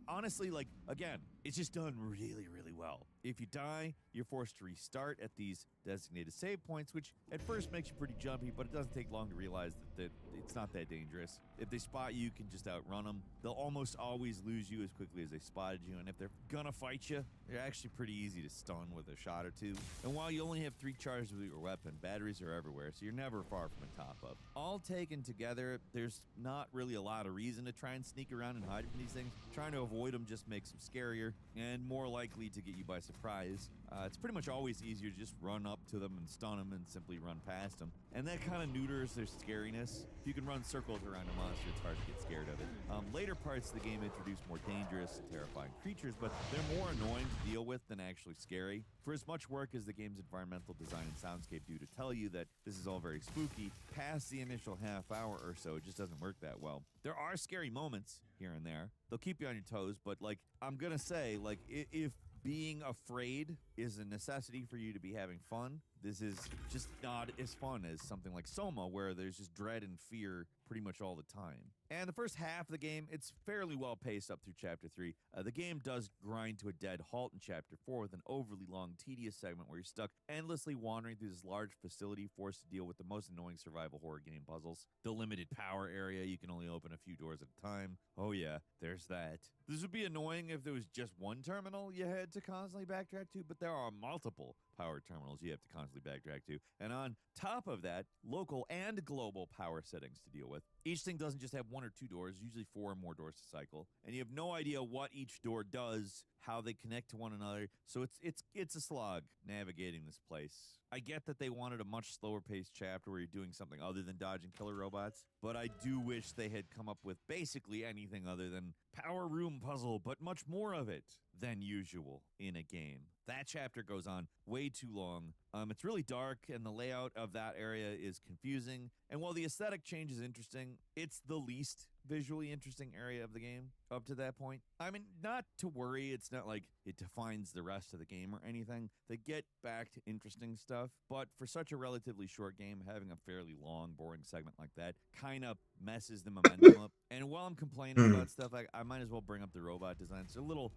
Honestly, like, again, it's just done really, really well. If you die, you're forced to restart at these designated save points, which at first makes you pretty jumpy, but it doesn't take long to realize that it's not that dangerous. If they spot you, you can just outrun them. They'll almost always lose you as quickly as they spotted you, and if they're gonna fight you, they're actually pretty easy to stun with a shot or two. And while you only have 3 charges with your weapon, batteries are everywhere, so you're never far from a top-up. All taken together, there's not really a lot of reason to try and sneak around and hide from these things. Trying to avoid them just makes them scarier and more likely to get you by surprise. It's pretty much always easier to just run up to them and stun them and simply run past them. And that kind of neuters their scariness. If you can run circles around a monster, it's hard to get scared of it. Later parts of the game introduce more dangerous and terrifying creatures, but they're more annoying to deal with than actually scary. For as much work as the game's environmental design and soundscape do to tell you that this is all very spooky, past the initial half hour or so, it just doesn't work that well. There are scary moments here and there. They'll keep you on your toes, but like, I'm gonna say, like, if being afraid is a necessity for you to be having fun, this is just not as fun as something like Soma, where there's just dread and fear pretty much all the time. And the first half of the game, it's fairly well paced up through Chapter 3. The game does grind to a dead halt in Chapter 4 with an overly long, tedious segment where you're stuck endlessly wandering through this large facility, forced to deal with the most annoying survival horror game puzzles. The limited power area, you can only open a few doors at a time. Oh yeah, there's that. This would be annoying if there was just one terminal you had to constantly backtrack to, but there are multiple power terminals you have to constantly backtrack to. And on top of that, local and global power settings to deal with. Each thing doesn't just have one or two doors, usually 4 or more doors to cycle, and you have no idea what each door does, how they connect to one another, so it's a slog navigating this place. I get that they wanted a much slower paced chapter where you're doing something other than dodging killer robots, but I do wish they had come up with basically anything other than power room puzzle, but much more of it than usual in a game. That chapter goes on way too long. It's really dark, and the layout of that area is confusing. And while the aesthetic change is interesting, it's the least visually interesting area of the game up to that point. I mean, not to worry, it's not like it defines the rest of the game or anything. They get back to interesting stuff, but for such a relatively short game, having a fairly long, boring segment like that kind of messes the momentum up. And while I'm complaining about stuff, I might as well bring up the robot designs. They're a little...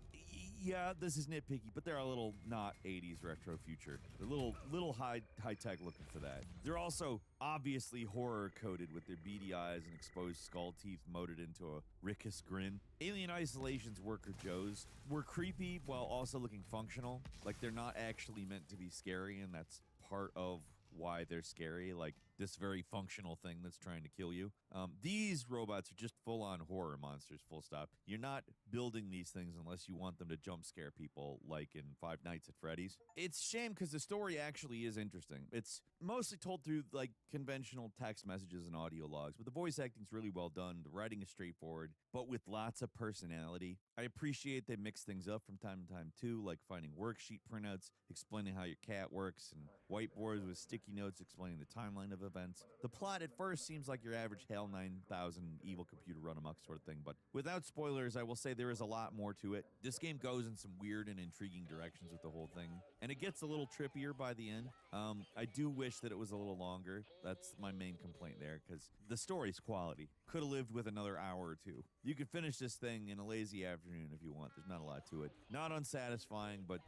Yeah, this is nitpicky, but they're a little not 80s retro future. They're a little high-tech looking for that. They're also obviously horror-coded with their beady eyes and exposed skull teeth molded into a rickus grin. Alien Isolation's Worker Joes were creepy while also looking functional. Like, they're not actually meant to be scary, and that's part of why they're scary, like this very functional thing that's trying to kill you. These robots are just full-on horror monsters, full stop. You're not building these things unless you want them to jump scare people, like in Five Nights at Freddy's. It's a shame because the story actually is interesting. It's mostly told through like conventional text messages and audio logs, but the voice acting's really well done. The writing is straightforward, but with lots of personality. I appreciate they mix things up from time to time too, like finding worksheet printouts, explaining how your cat works, and whiteboards with sticky notes explaining the timeline of events. The plot at first seems like your average HAL 9000 evil computer run amok sort of thing, but without spoilers, I will say there is a lot more to it. This game goes in some weird and intriguing directions with the whole thing, and it gets a little trippier by the end. I do wish that it was a little longer. That's my main complaint there, because the story's quality. Could have lived with another hour or two. You could finish this thing in a lazy afternoon if you want. There's not a lot to it. Not unsatisfying, but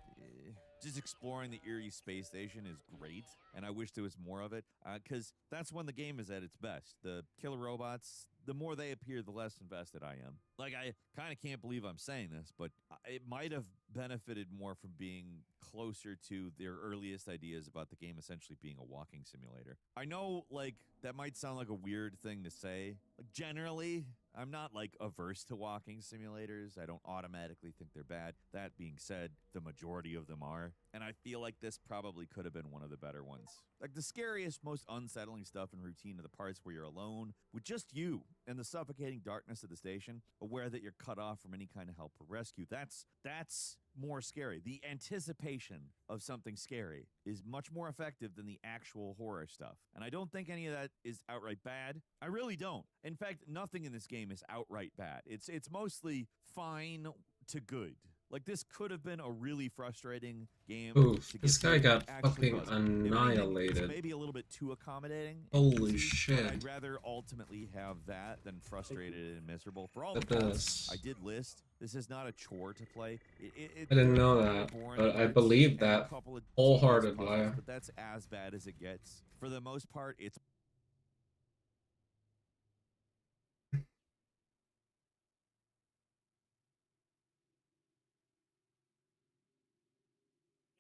just exploring the Erie space station is great, and I wish there was more of it, because that's when the game is at its best. The killer robots, the more they appear, the less invested I am. Like, I kind of can't believe I'm saying this, but it might have benefited more from being closer to their earliest ideas about the game essentially being a walking simulator. I know, like, that might sound like a weird thing to say. Like, generally, I'm not, like, averse to walking simulators. I don't automatically think they're bad. That being said, the majority of them are. And I feel like this probably could have been one of the better ones. Like, the scariest, most unsettling stuff and routine are the parts where you're alone with just you and the suffocating darkness of the station, aware that you're cut off from any kind of help or rescue. That's more scary. The anticipation of something scary is much more effective than the actual horror stuff. And I don't think any of that is outright bad. I really don't. In fact, nothing in this game is outright bad. It's mostly fine to good. Like, this could have been a really frustrating game. Oof, this guy got fucking annihilated. It's maybe a little bit too accommodating. Holy shit. But I'd rather ultimately have that than frustrated and miserable. For all the parts I did list, this is not a chore to play. I didn't know that, but I believe that wholeheartedly. But that's as bad as it gets. For the most part, it's...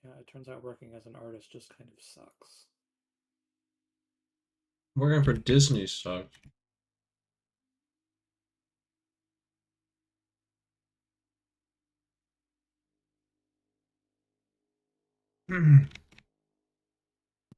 Yeah, it turns out working as an artist just kind of sucks. Working for Disney sucks.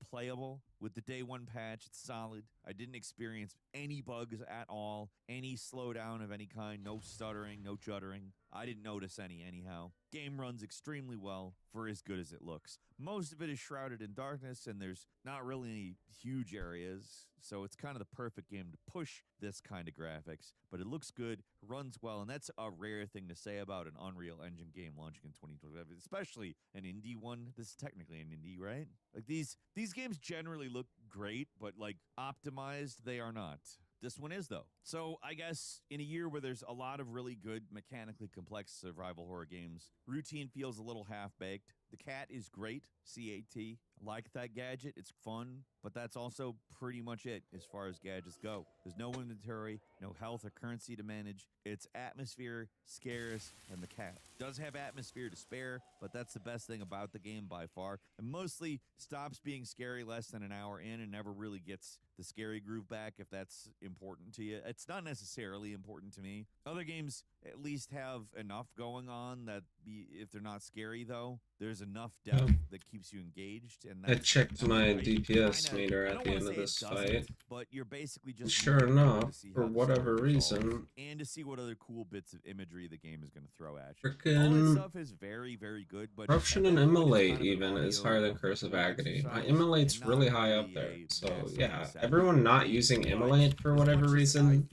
Playable. With the day one patch, it's solid. I didn't experience any bugs at all, any slowdown of any kind, no stuttering, no juddering. I didn't notice any anyhow. Game runs extremely well for as good as it looks. Most of it is shrouded in darkness, and there's not really any huge areas, so it's kind of the perfect game to push this kind of graphics. But it looks good, runs well, and that's a rare thing to say about an Unreal Engine game launching in 2025, especially an indie one. This is technically an indie, right? Like these games generally look great, but like optimized, they are not. This one is, though. So I guess in a year where there's a lot of really good, mechanically complex survival horror games, routine feels a little half-baked. The cat is great, C-A-T. Like that gadget, it's fun, but that's also pretty much it as far as gadgets go. There's no inventory, no health or currency to manage. It's atmosphere, scares, and the cat. Does have atmosphere to spare, but that's the best thing about the game by far. And mostly stops being scary less than an hour in and never really gets the scary groove back if that's important to you. It's not necessarily important to me. Other games at least have enough going on that if they're not scary though, there's enough depth that keeps you engaged. And I checked my DPS meter at the end of this fight. But you're basically just sure enough, for whatever reason, and to see what other cool bits of imagery the game is going to throw at you. Frickin' All that stuff is very, very good, but Corruption and Immolate even is higher than Curse of Agony. My Immolate's really high up there. So yeah, everyone not using Immolate for whatever reason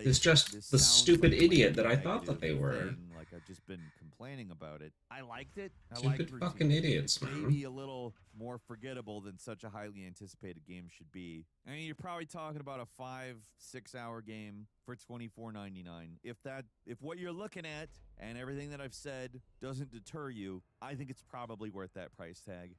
is just the stupid idiot that I thought that they were. Like I've just been complaining about it. I liked it. Stupid fucking idiots, man. Maybe a little more forgettable than such a highly anticipated game should be. I mean, you're probably talking about a 5-6 hour game for $24.99. If what you're looking at and everything that I've said doesn't deter you, I think it's probably worth that price tag.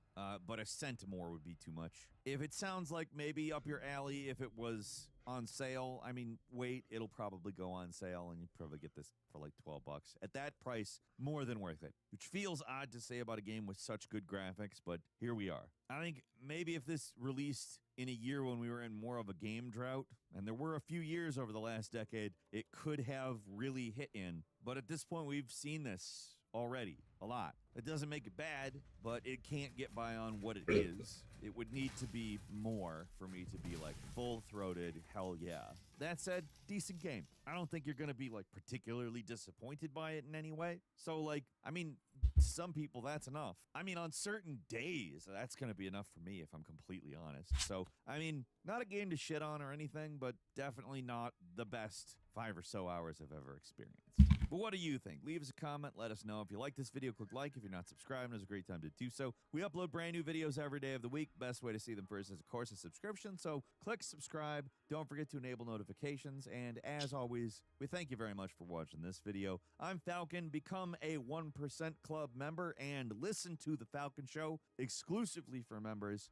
But a cent more would be too much. If it sounds like maybe up your alley, if it was on sale, I mean, wait, it'll probably go on sale and you'd probably get this for like $12. At that price, more than worth it. Which feels odd to say about a game with such good graphics, but here we are. I think maybe if this released in a year when we were in more of a game drought, and there were a few years over the last decade, it could have really hit in. But at this point, we've seen this already a lot. It doesn't make it bad, but it can't get by on what it is. It would need to be more for me to be like full-throated, hell yeah. That said, decent game. I don't think you're gonna be like particularly disappointed by it in any way. So like, I mean, some people that's enough. I mean, on certain days, that's gonna be enough for me if I'm completely honest. So, I mean, not a game to shit on or anything, but definitely not the best 5 or so hours I've ever experienced. But what do you think? Leave us a comment. Let us know. If you like this video, click like. If you're not subscribed, it's a great time to do so. We upload brand new videos every day of the week. Best way to see them first is, of course, a subscription. So click subscribe. Don't forget to enable notifications. And as always, we thank you very much for watching this video. I'm Falcon. Become a 1% Club member and listen to The Falcon Show exclusively for members.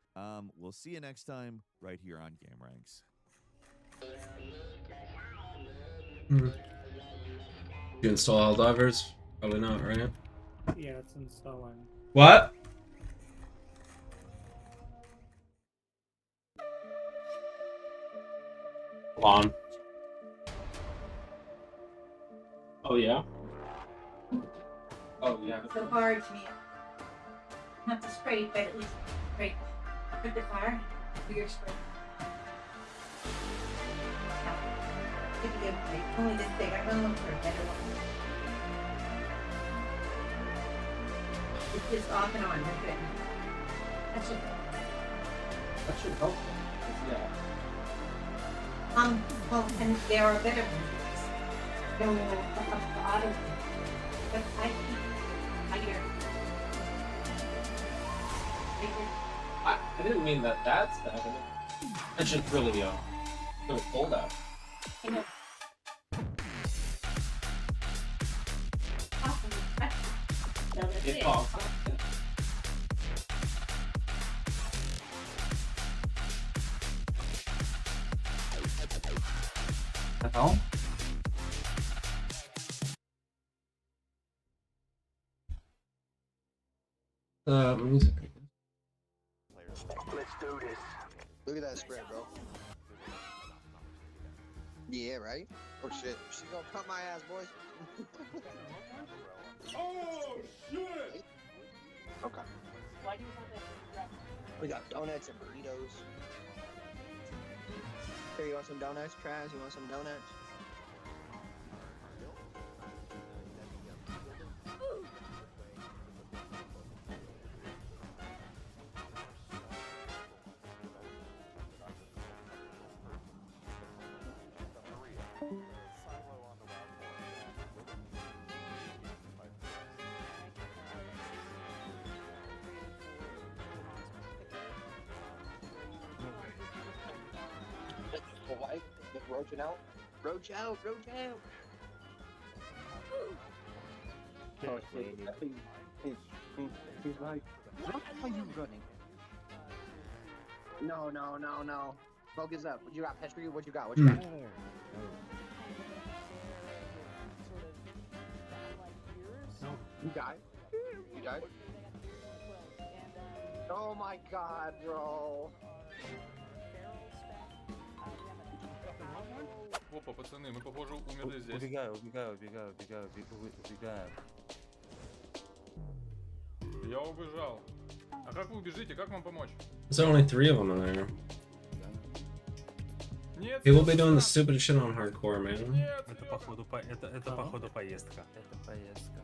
We'll see you next time right here on Game Ranks. You install Helldivers? Probably not, right? Yeah, it's installing. What? Hold on. Oh yeah? Oh yeah. So hard to me. Not to spray, but at least spray. Put the car. Do your spray. Give me a break. Only this big. I'm gonna look for a better one. It's just off and on. That's good. That should help. Yeah. Well, and there are better ones. No, the auto. But I keep higher. I didn't mean that that's bad. I should really cold out. I know. Awesome. So that's it. Awesome. That's all? Music. Let's do this. Look at that spread, bro. Yeah, right? Oh shit. She's gonna cut my ass, boys. Oh shit! Okay. Why do you have that? We got donuts and burritos. Here, you want some donuts, Travis? You want some donuts? Roach out. Roach out. Roach out. Oh, he's like, what are you running? No. Focus up. What you got, Petri? What you got? What you got? You died? You died? Oh my god, bro. Опа, пацаны, мы, похоже, умерли здесь. Убегаю. Я убежал. А как вы убежите? Как вам помочь? There's only 3 of them in there. Нет, People be doing the stupid shit on hardcore, man. Это походу поездка. Это поездка.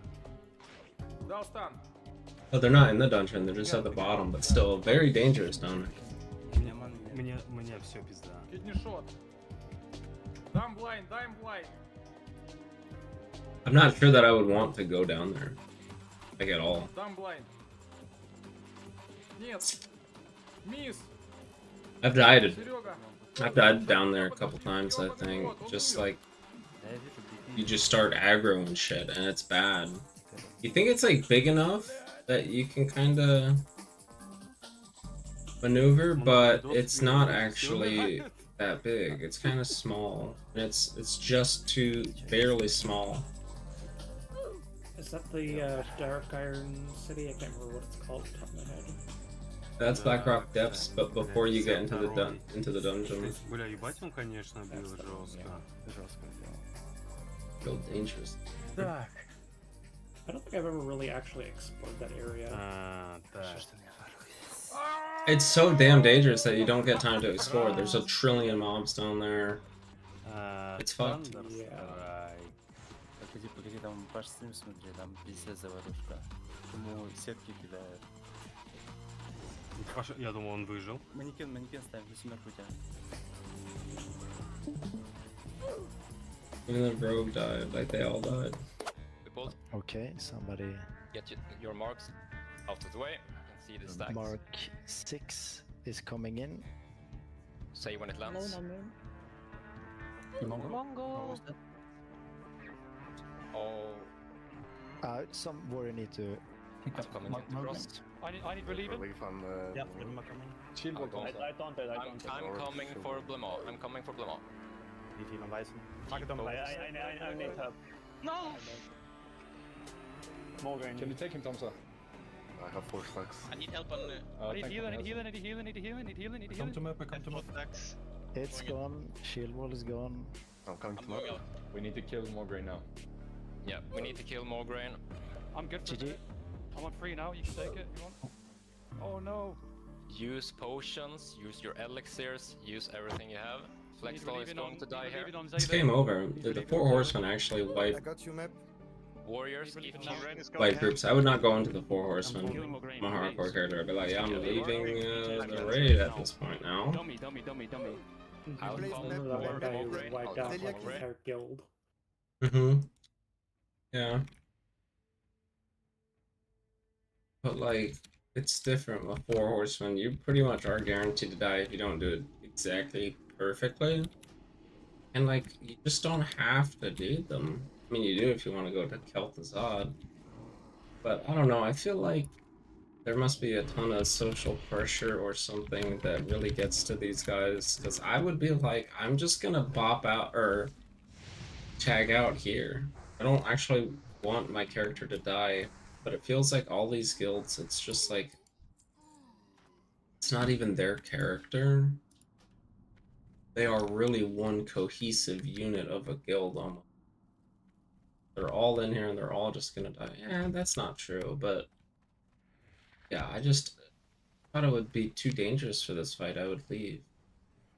Дал стан. Oh, they're not in the dungeon, they're just at the bottom, but still very dangerous down there. Мне все пизда. Киднишот. Дам блайнд, дай им блайнд. I'm not sure that I would want to go down there. Like at all. Дам блайнд. Нет. Мисс. I've died Серега. down there a couple times, I think. Just like you just start aggro and shit, and it's bad. You think it's like big enough that you can kind of maneuver, but it's not actually that big. It's kind of small, and it's just too barely small. Is that the Dark Iron City? I can't remember what it's called off the top of my head. That's Blackrock Depths, but before you get into the dungeon. Бля, ебать он, конечно, бил жестко. Real dangerous. I don't think I've ever really actually explored that area. It's so damn dangerous that you don't get time to explore. There's a trillion mobs down there. It's fucked. Yeah. Погоди, там Паш стрим смотри, там пиздец заварушка. Ему сетки кидают. Паша, я думал, он выжил. Манекен ставим, за семерку тебя. Even the rogue died, like they all died. Okay, somebody. Get your marks out of the way and see the stacks. Mark 6 is coming in. Say when it lands. Mongo. Oh. Some warrior need to. I'm coming into frost. I need relieving. Yeah, I'm coming. I'm coming for Blemont. I'm coming for Blemont. I need help. No! Morgan. Can you take him, Tomsa? I have 4 stacks. I need help on the... I need healing. Come to map. It's gone. Shield wall is gone. I'm coming to map. We need to kill Morgraine now. Yeah, we need to kill Morgraine. I'm good for GG. I'm on 3 now, you can take it, you want? Oh no! Use potions, use your elixirs, use everything you have. Flexstall is going to die here. It's game over. The 4 horsemen actually wipe Warriors, if you... wipe groups. I would not go into the 4 horsemen. I'm a hardcore character. I'd be like, yeah, I'm leaving the raid at this point now. I remember that one guy who wiped out like the entire guild. Yeah. But like, it's different with 4 horsemen. You pretty much are guaranteed to die if you don't do it exactly perfectly. And like, you just don't have to do them. I mean, you do if you want to go to Kel'Thuzad. But I don't know, I feel like there must be a ton of social pressure or something that really gets to these guys. Because I would be like, I'm just gonna bop out or tag out here. I don't actually want my character to die. But it feels like all these guilds, it's just like, it's not even their character. They are really one cohesive unit of a guild almost. They're all in here and they're all just gonna die. Yeah, that's not true, but yeah, I just thought it would be too dangerous for this fight. I would leave.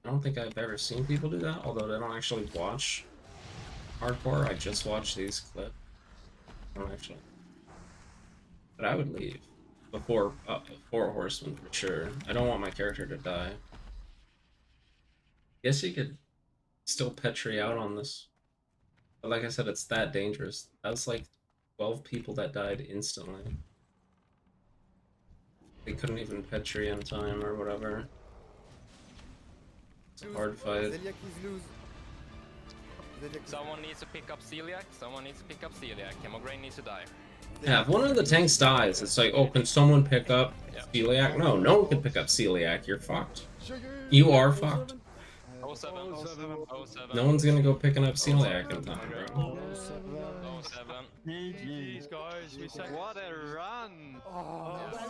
I don't think I've ever seen people do that, although I don't actually watch hardcore. I just watch these clips. I don't actually. But I would leave before 4 horsemen for sure. I don't want my character to die. Guess you could still Petri out on this. But like I said, it's that dangerous. That was like 12 people that died instantly. They couldn't even Petri in time or whatever. It's a hard fight. Someone needs to pick up Celiac. Someone needs to pick up Celiac. Hemograin needs to die. Yeah, if one of the tanks dies, it's like, oh, can someone pick up Celiac? No, no one can pick up Celiac. You're fucked. You are fucked. 07. No one's gonna go picking up Celiac in time, bro. 07. GG's, guys. We said what a run!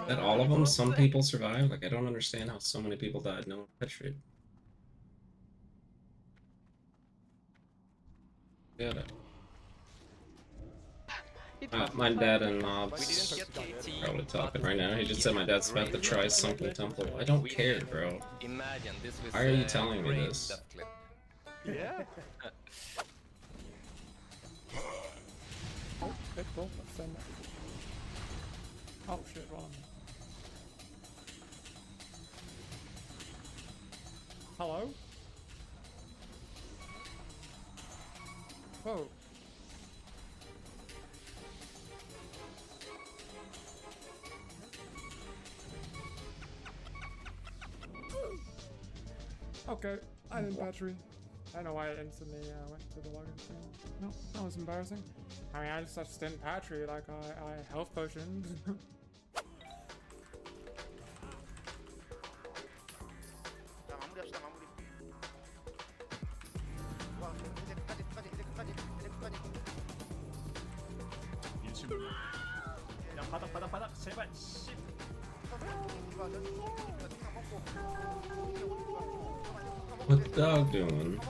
That all of them? Some people survived? Like, I don't understand how so many people died. No one petrified. Get it. My dad and Mob's probably talking right now. He just said my dad's about to try Sunken Temple. I don't care, bro. Imagine this was, Why are you telling me great this? death clip. Yeah. Oh, okay, cool. Let's send that. Oh shit, wrong. Hello? Whoa. Okay, I didn't battery. I don't know why I instantly went to the login screen. No, that was embarrassing. I mean, I just didn't patry, like I health potioned. What the dog doing?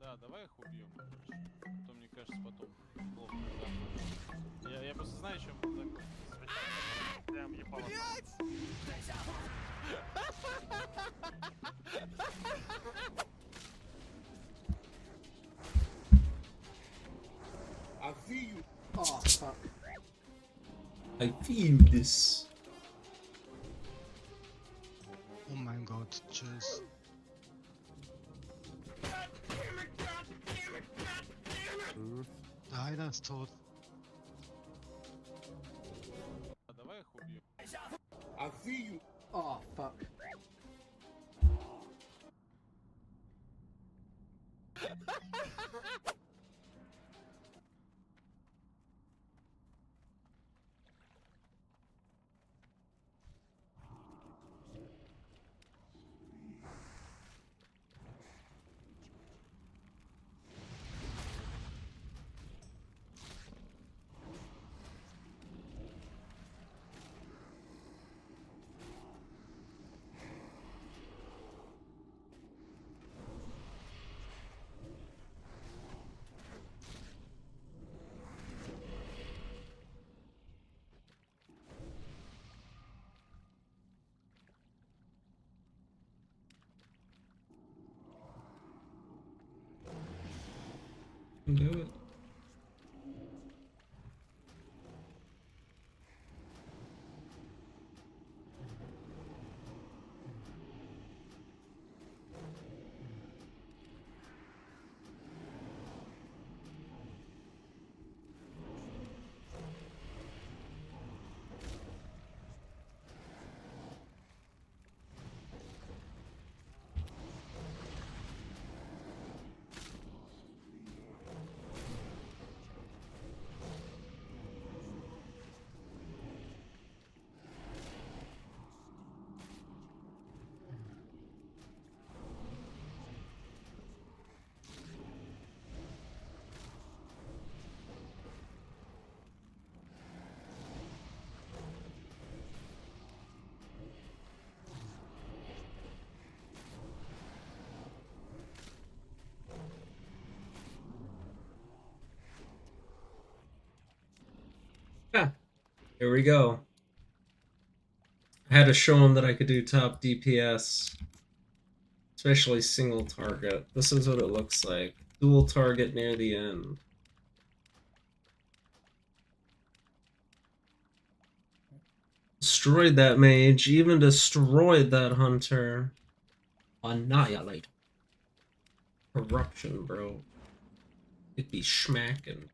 Да, давай их убьем, короче. То мне кажется, потом плохо. Да. Я просто знаю, чем так. Прям ебало. I feel you. Oh, fuck. I feel this. Oh my god, just... Die, that's tot. Давай их убьем. I feel you. Oh, fuck. Do it. Yeah, here we go. I had to show him that I could do top DPS, especially single target. This is what it looks like. Dual target near the end. Destroyed that mage, even destroyed that hunter. Annihilate. Corruption, bro. It'd be schmacking.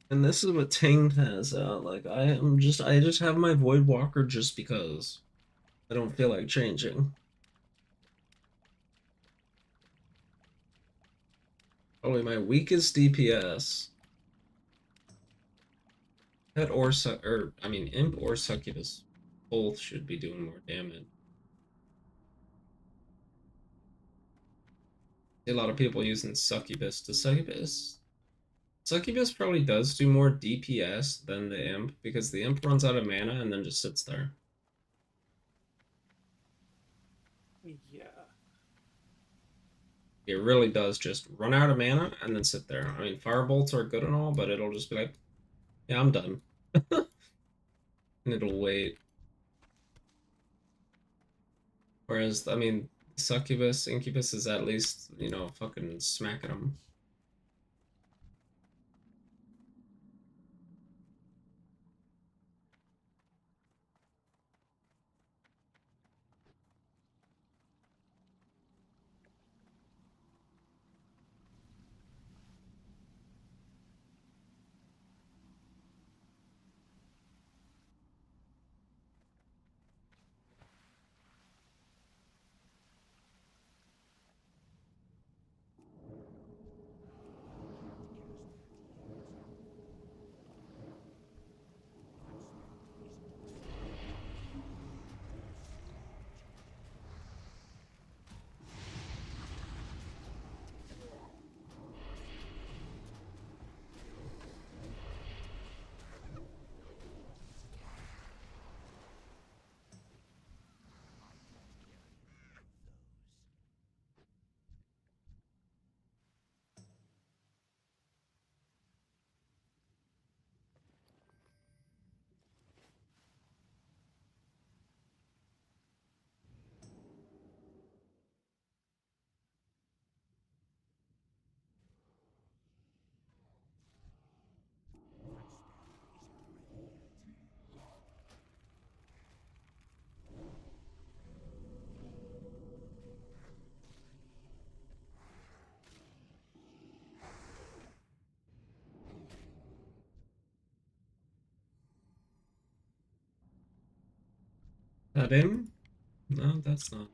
And this is what Tanked has out. Like I just have my Void Walker just because I don't feel like changing. Probably my weakest DPS. That Imp or Succubus both should be doing more damage. A lot of people using Succubus. Succubus probably does do more DPS than the Imp, because the Imp runs out of mana and then just sits there. Yeah. It really does just run out of mana and then sit there. I mean, Firebolts are good and all, but it'll just be like, yeah, I'm done. And it'll wait. Whereas, I mean, Succubus, Incubus is at least, you know, fucking smacking them. That him? No, that's not.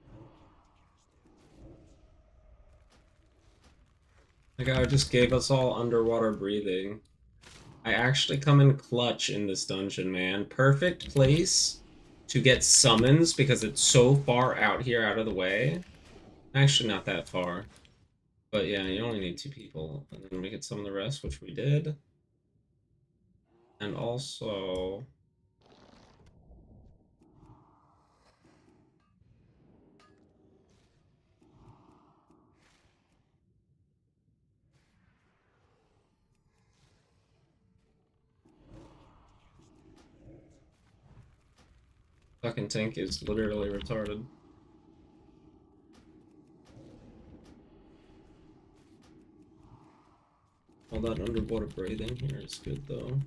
The guy just gave us all underwater breathing. I actually come in clutch in this dungeon, man. Perfect place to get summons because it's so far out here, out of the way. Actually, not that far. But yeah, you only need 2 people. And then we could summon the rest, which we did. And also... fucking tank is literally retarded. All that underwater breathing here is good though.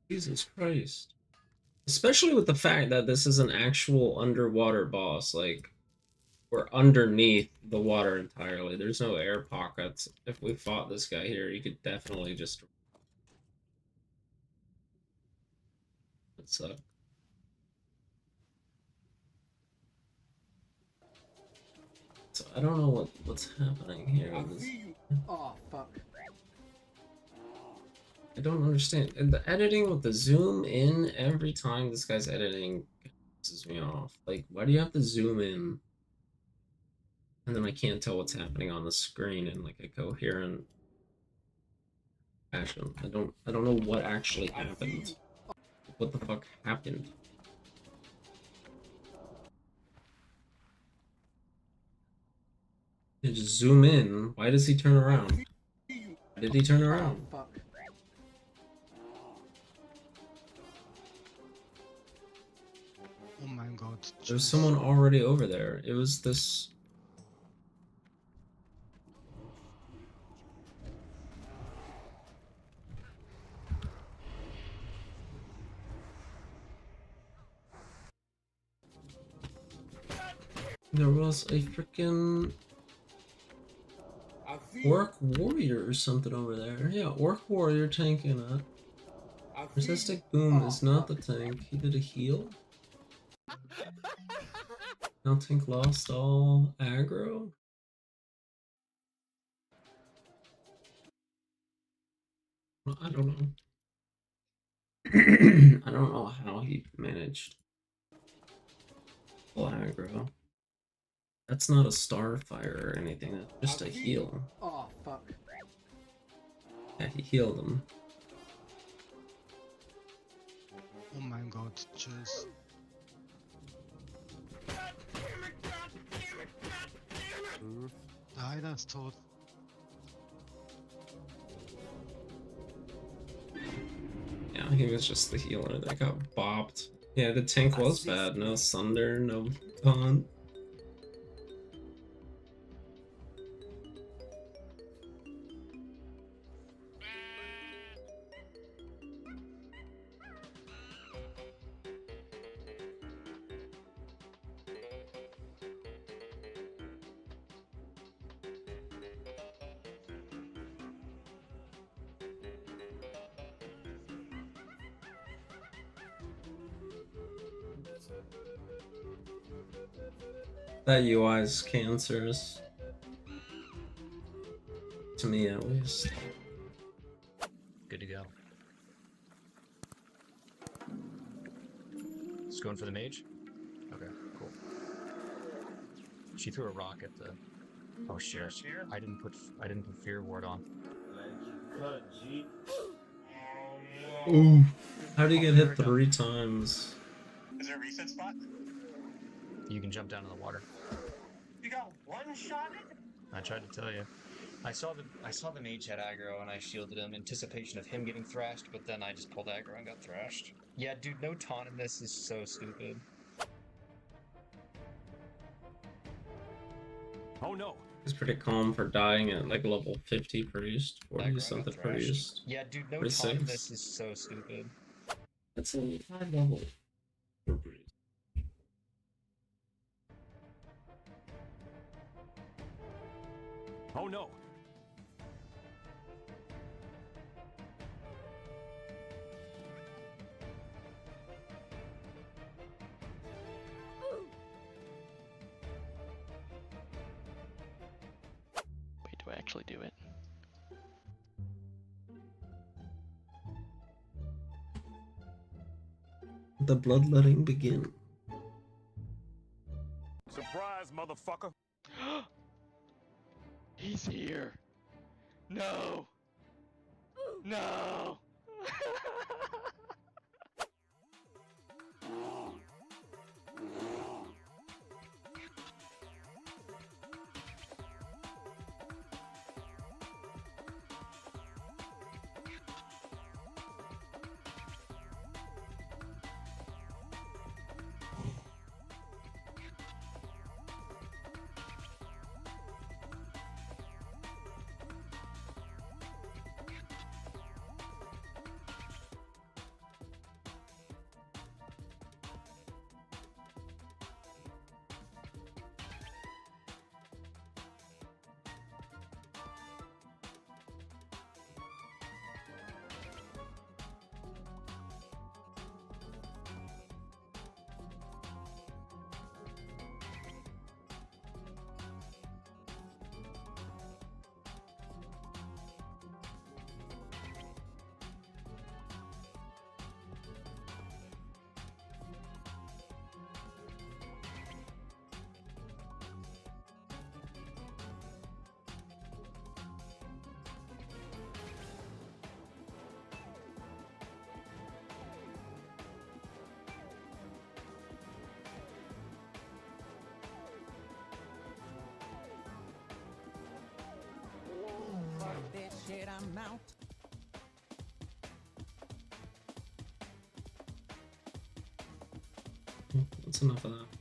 Jesus Christ. Especially with the fact that this is an actual underwater boss, like, we're underneath the water entirely. There's no air pockets. If we fought this guy here, you could definitely just... It sucks. So I don't know what's happening here. Oh, fuck. I don't understand. And the editing with the zoom in every time this guy's editing pisses me off. Like, why do you have to zoom in? And then I can't tell what's happening on the screen in like a coherent fashion. I don't know what actually happened. what the fuck happened? You just zoom in. Why does he turn around? Why did he turn around? Fuck. Oh my god. There's someone already over there. It was this. There was a freaking Orc Warrior or something over there. Yeah, Orc Warrior tanking it. Resistic Boom is not the tank. He did a heal. Now tank lost all aggro. Well, I don't know. I don't know how he managed all aggro. That's not a Starfire or anything, that's just a heal. Oh, fuck. Yeah, he healed him. Oh my god, just... Die, that's tot. Yeah, he was just the healer that got bopped. Yeah, the tank was bad. No Sunder, no taunt. That UI is cancerous. To me, at least. Good to go. Just going for the mage? Okay, cool. She threw a rock at the... Oh shit. I didn't put fear ward on. Ooh. How do you get hit 3 times? Is there a reset spot? You can jump down in the water. You got one-shotted? I tried to tell you. I saw the mage had aggro and I shielded him in anticipation of him getting thrashed, but then I just pulled aggro and got thrashed. Yeah, dude, no taunt in this is so stupid. Oh no. He's pretty calm for dying at like level 50 priest, 40 something priest. Yeah, dude, no 46. taunt in this is so stupid. That's a high level for priest. Oh no. Wait, do I actually do it? The bloodletting begin. Surprise, motherfucker! He's here. No. No. That's enough of that.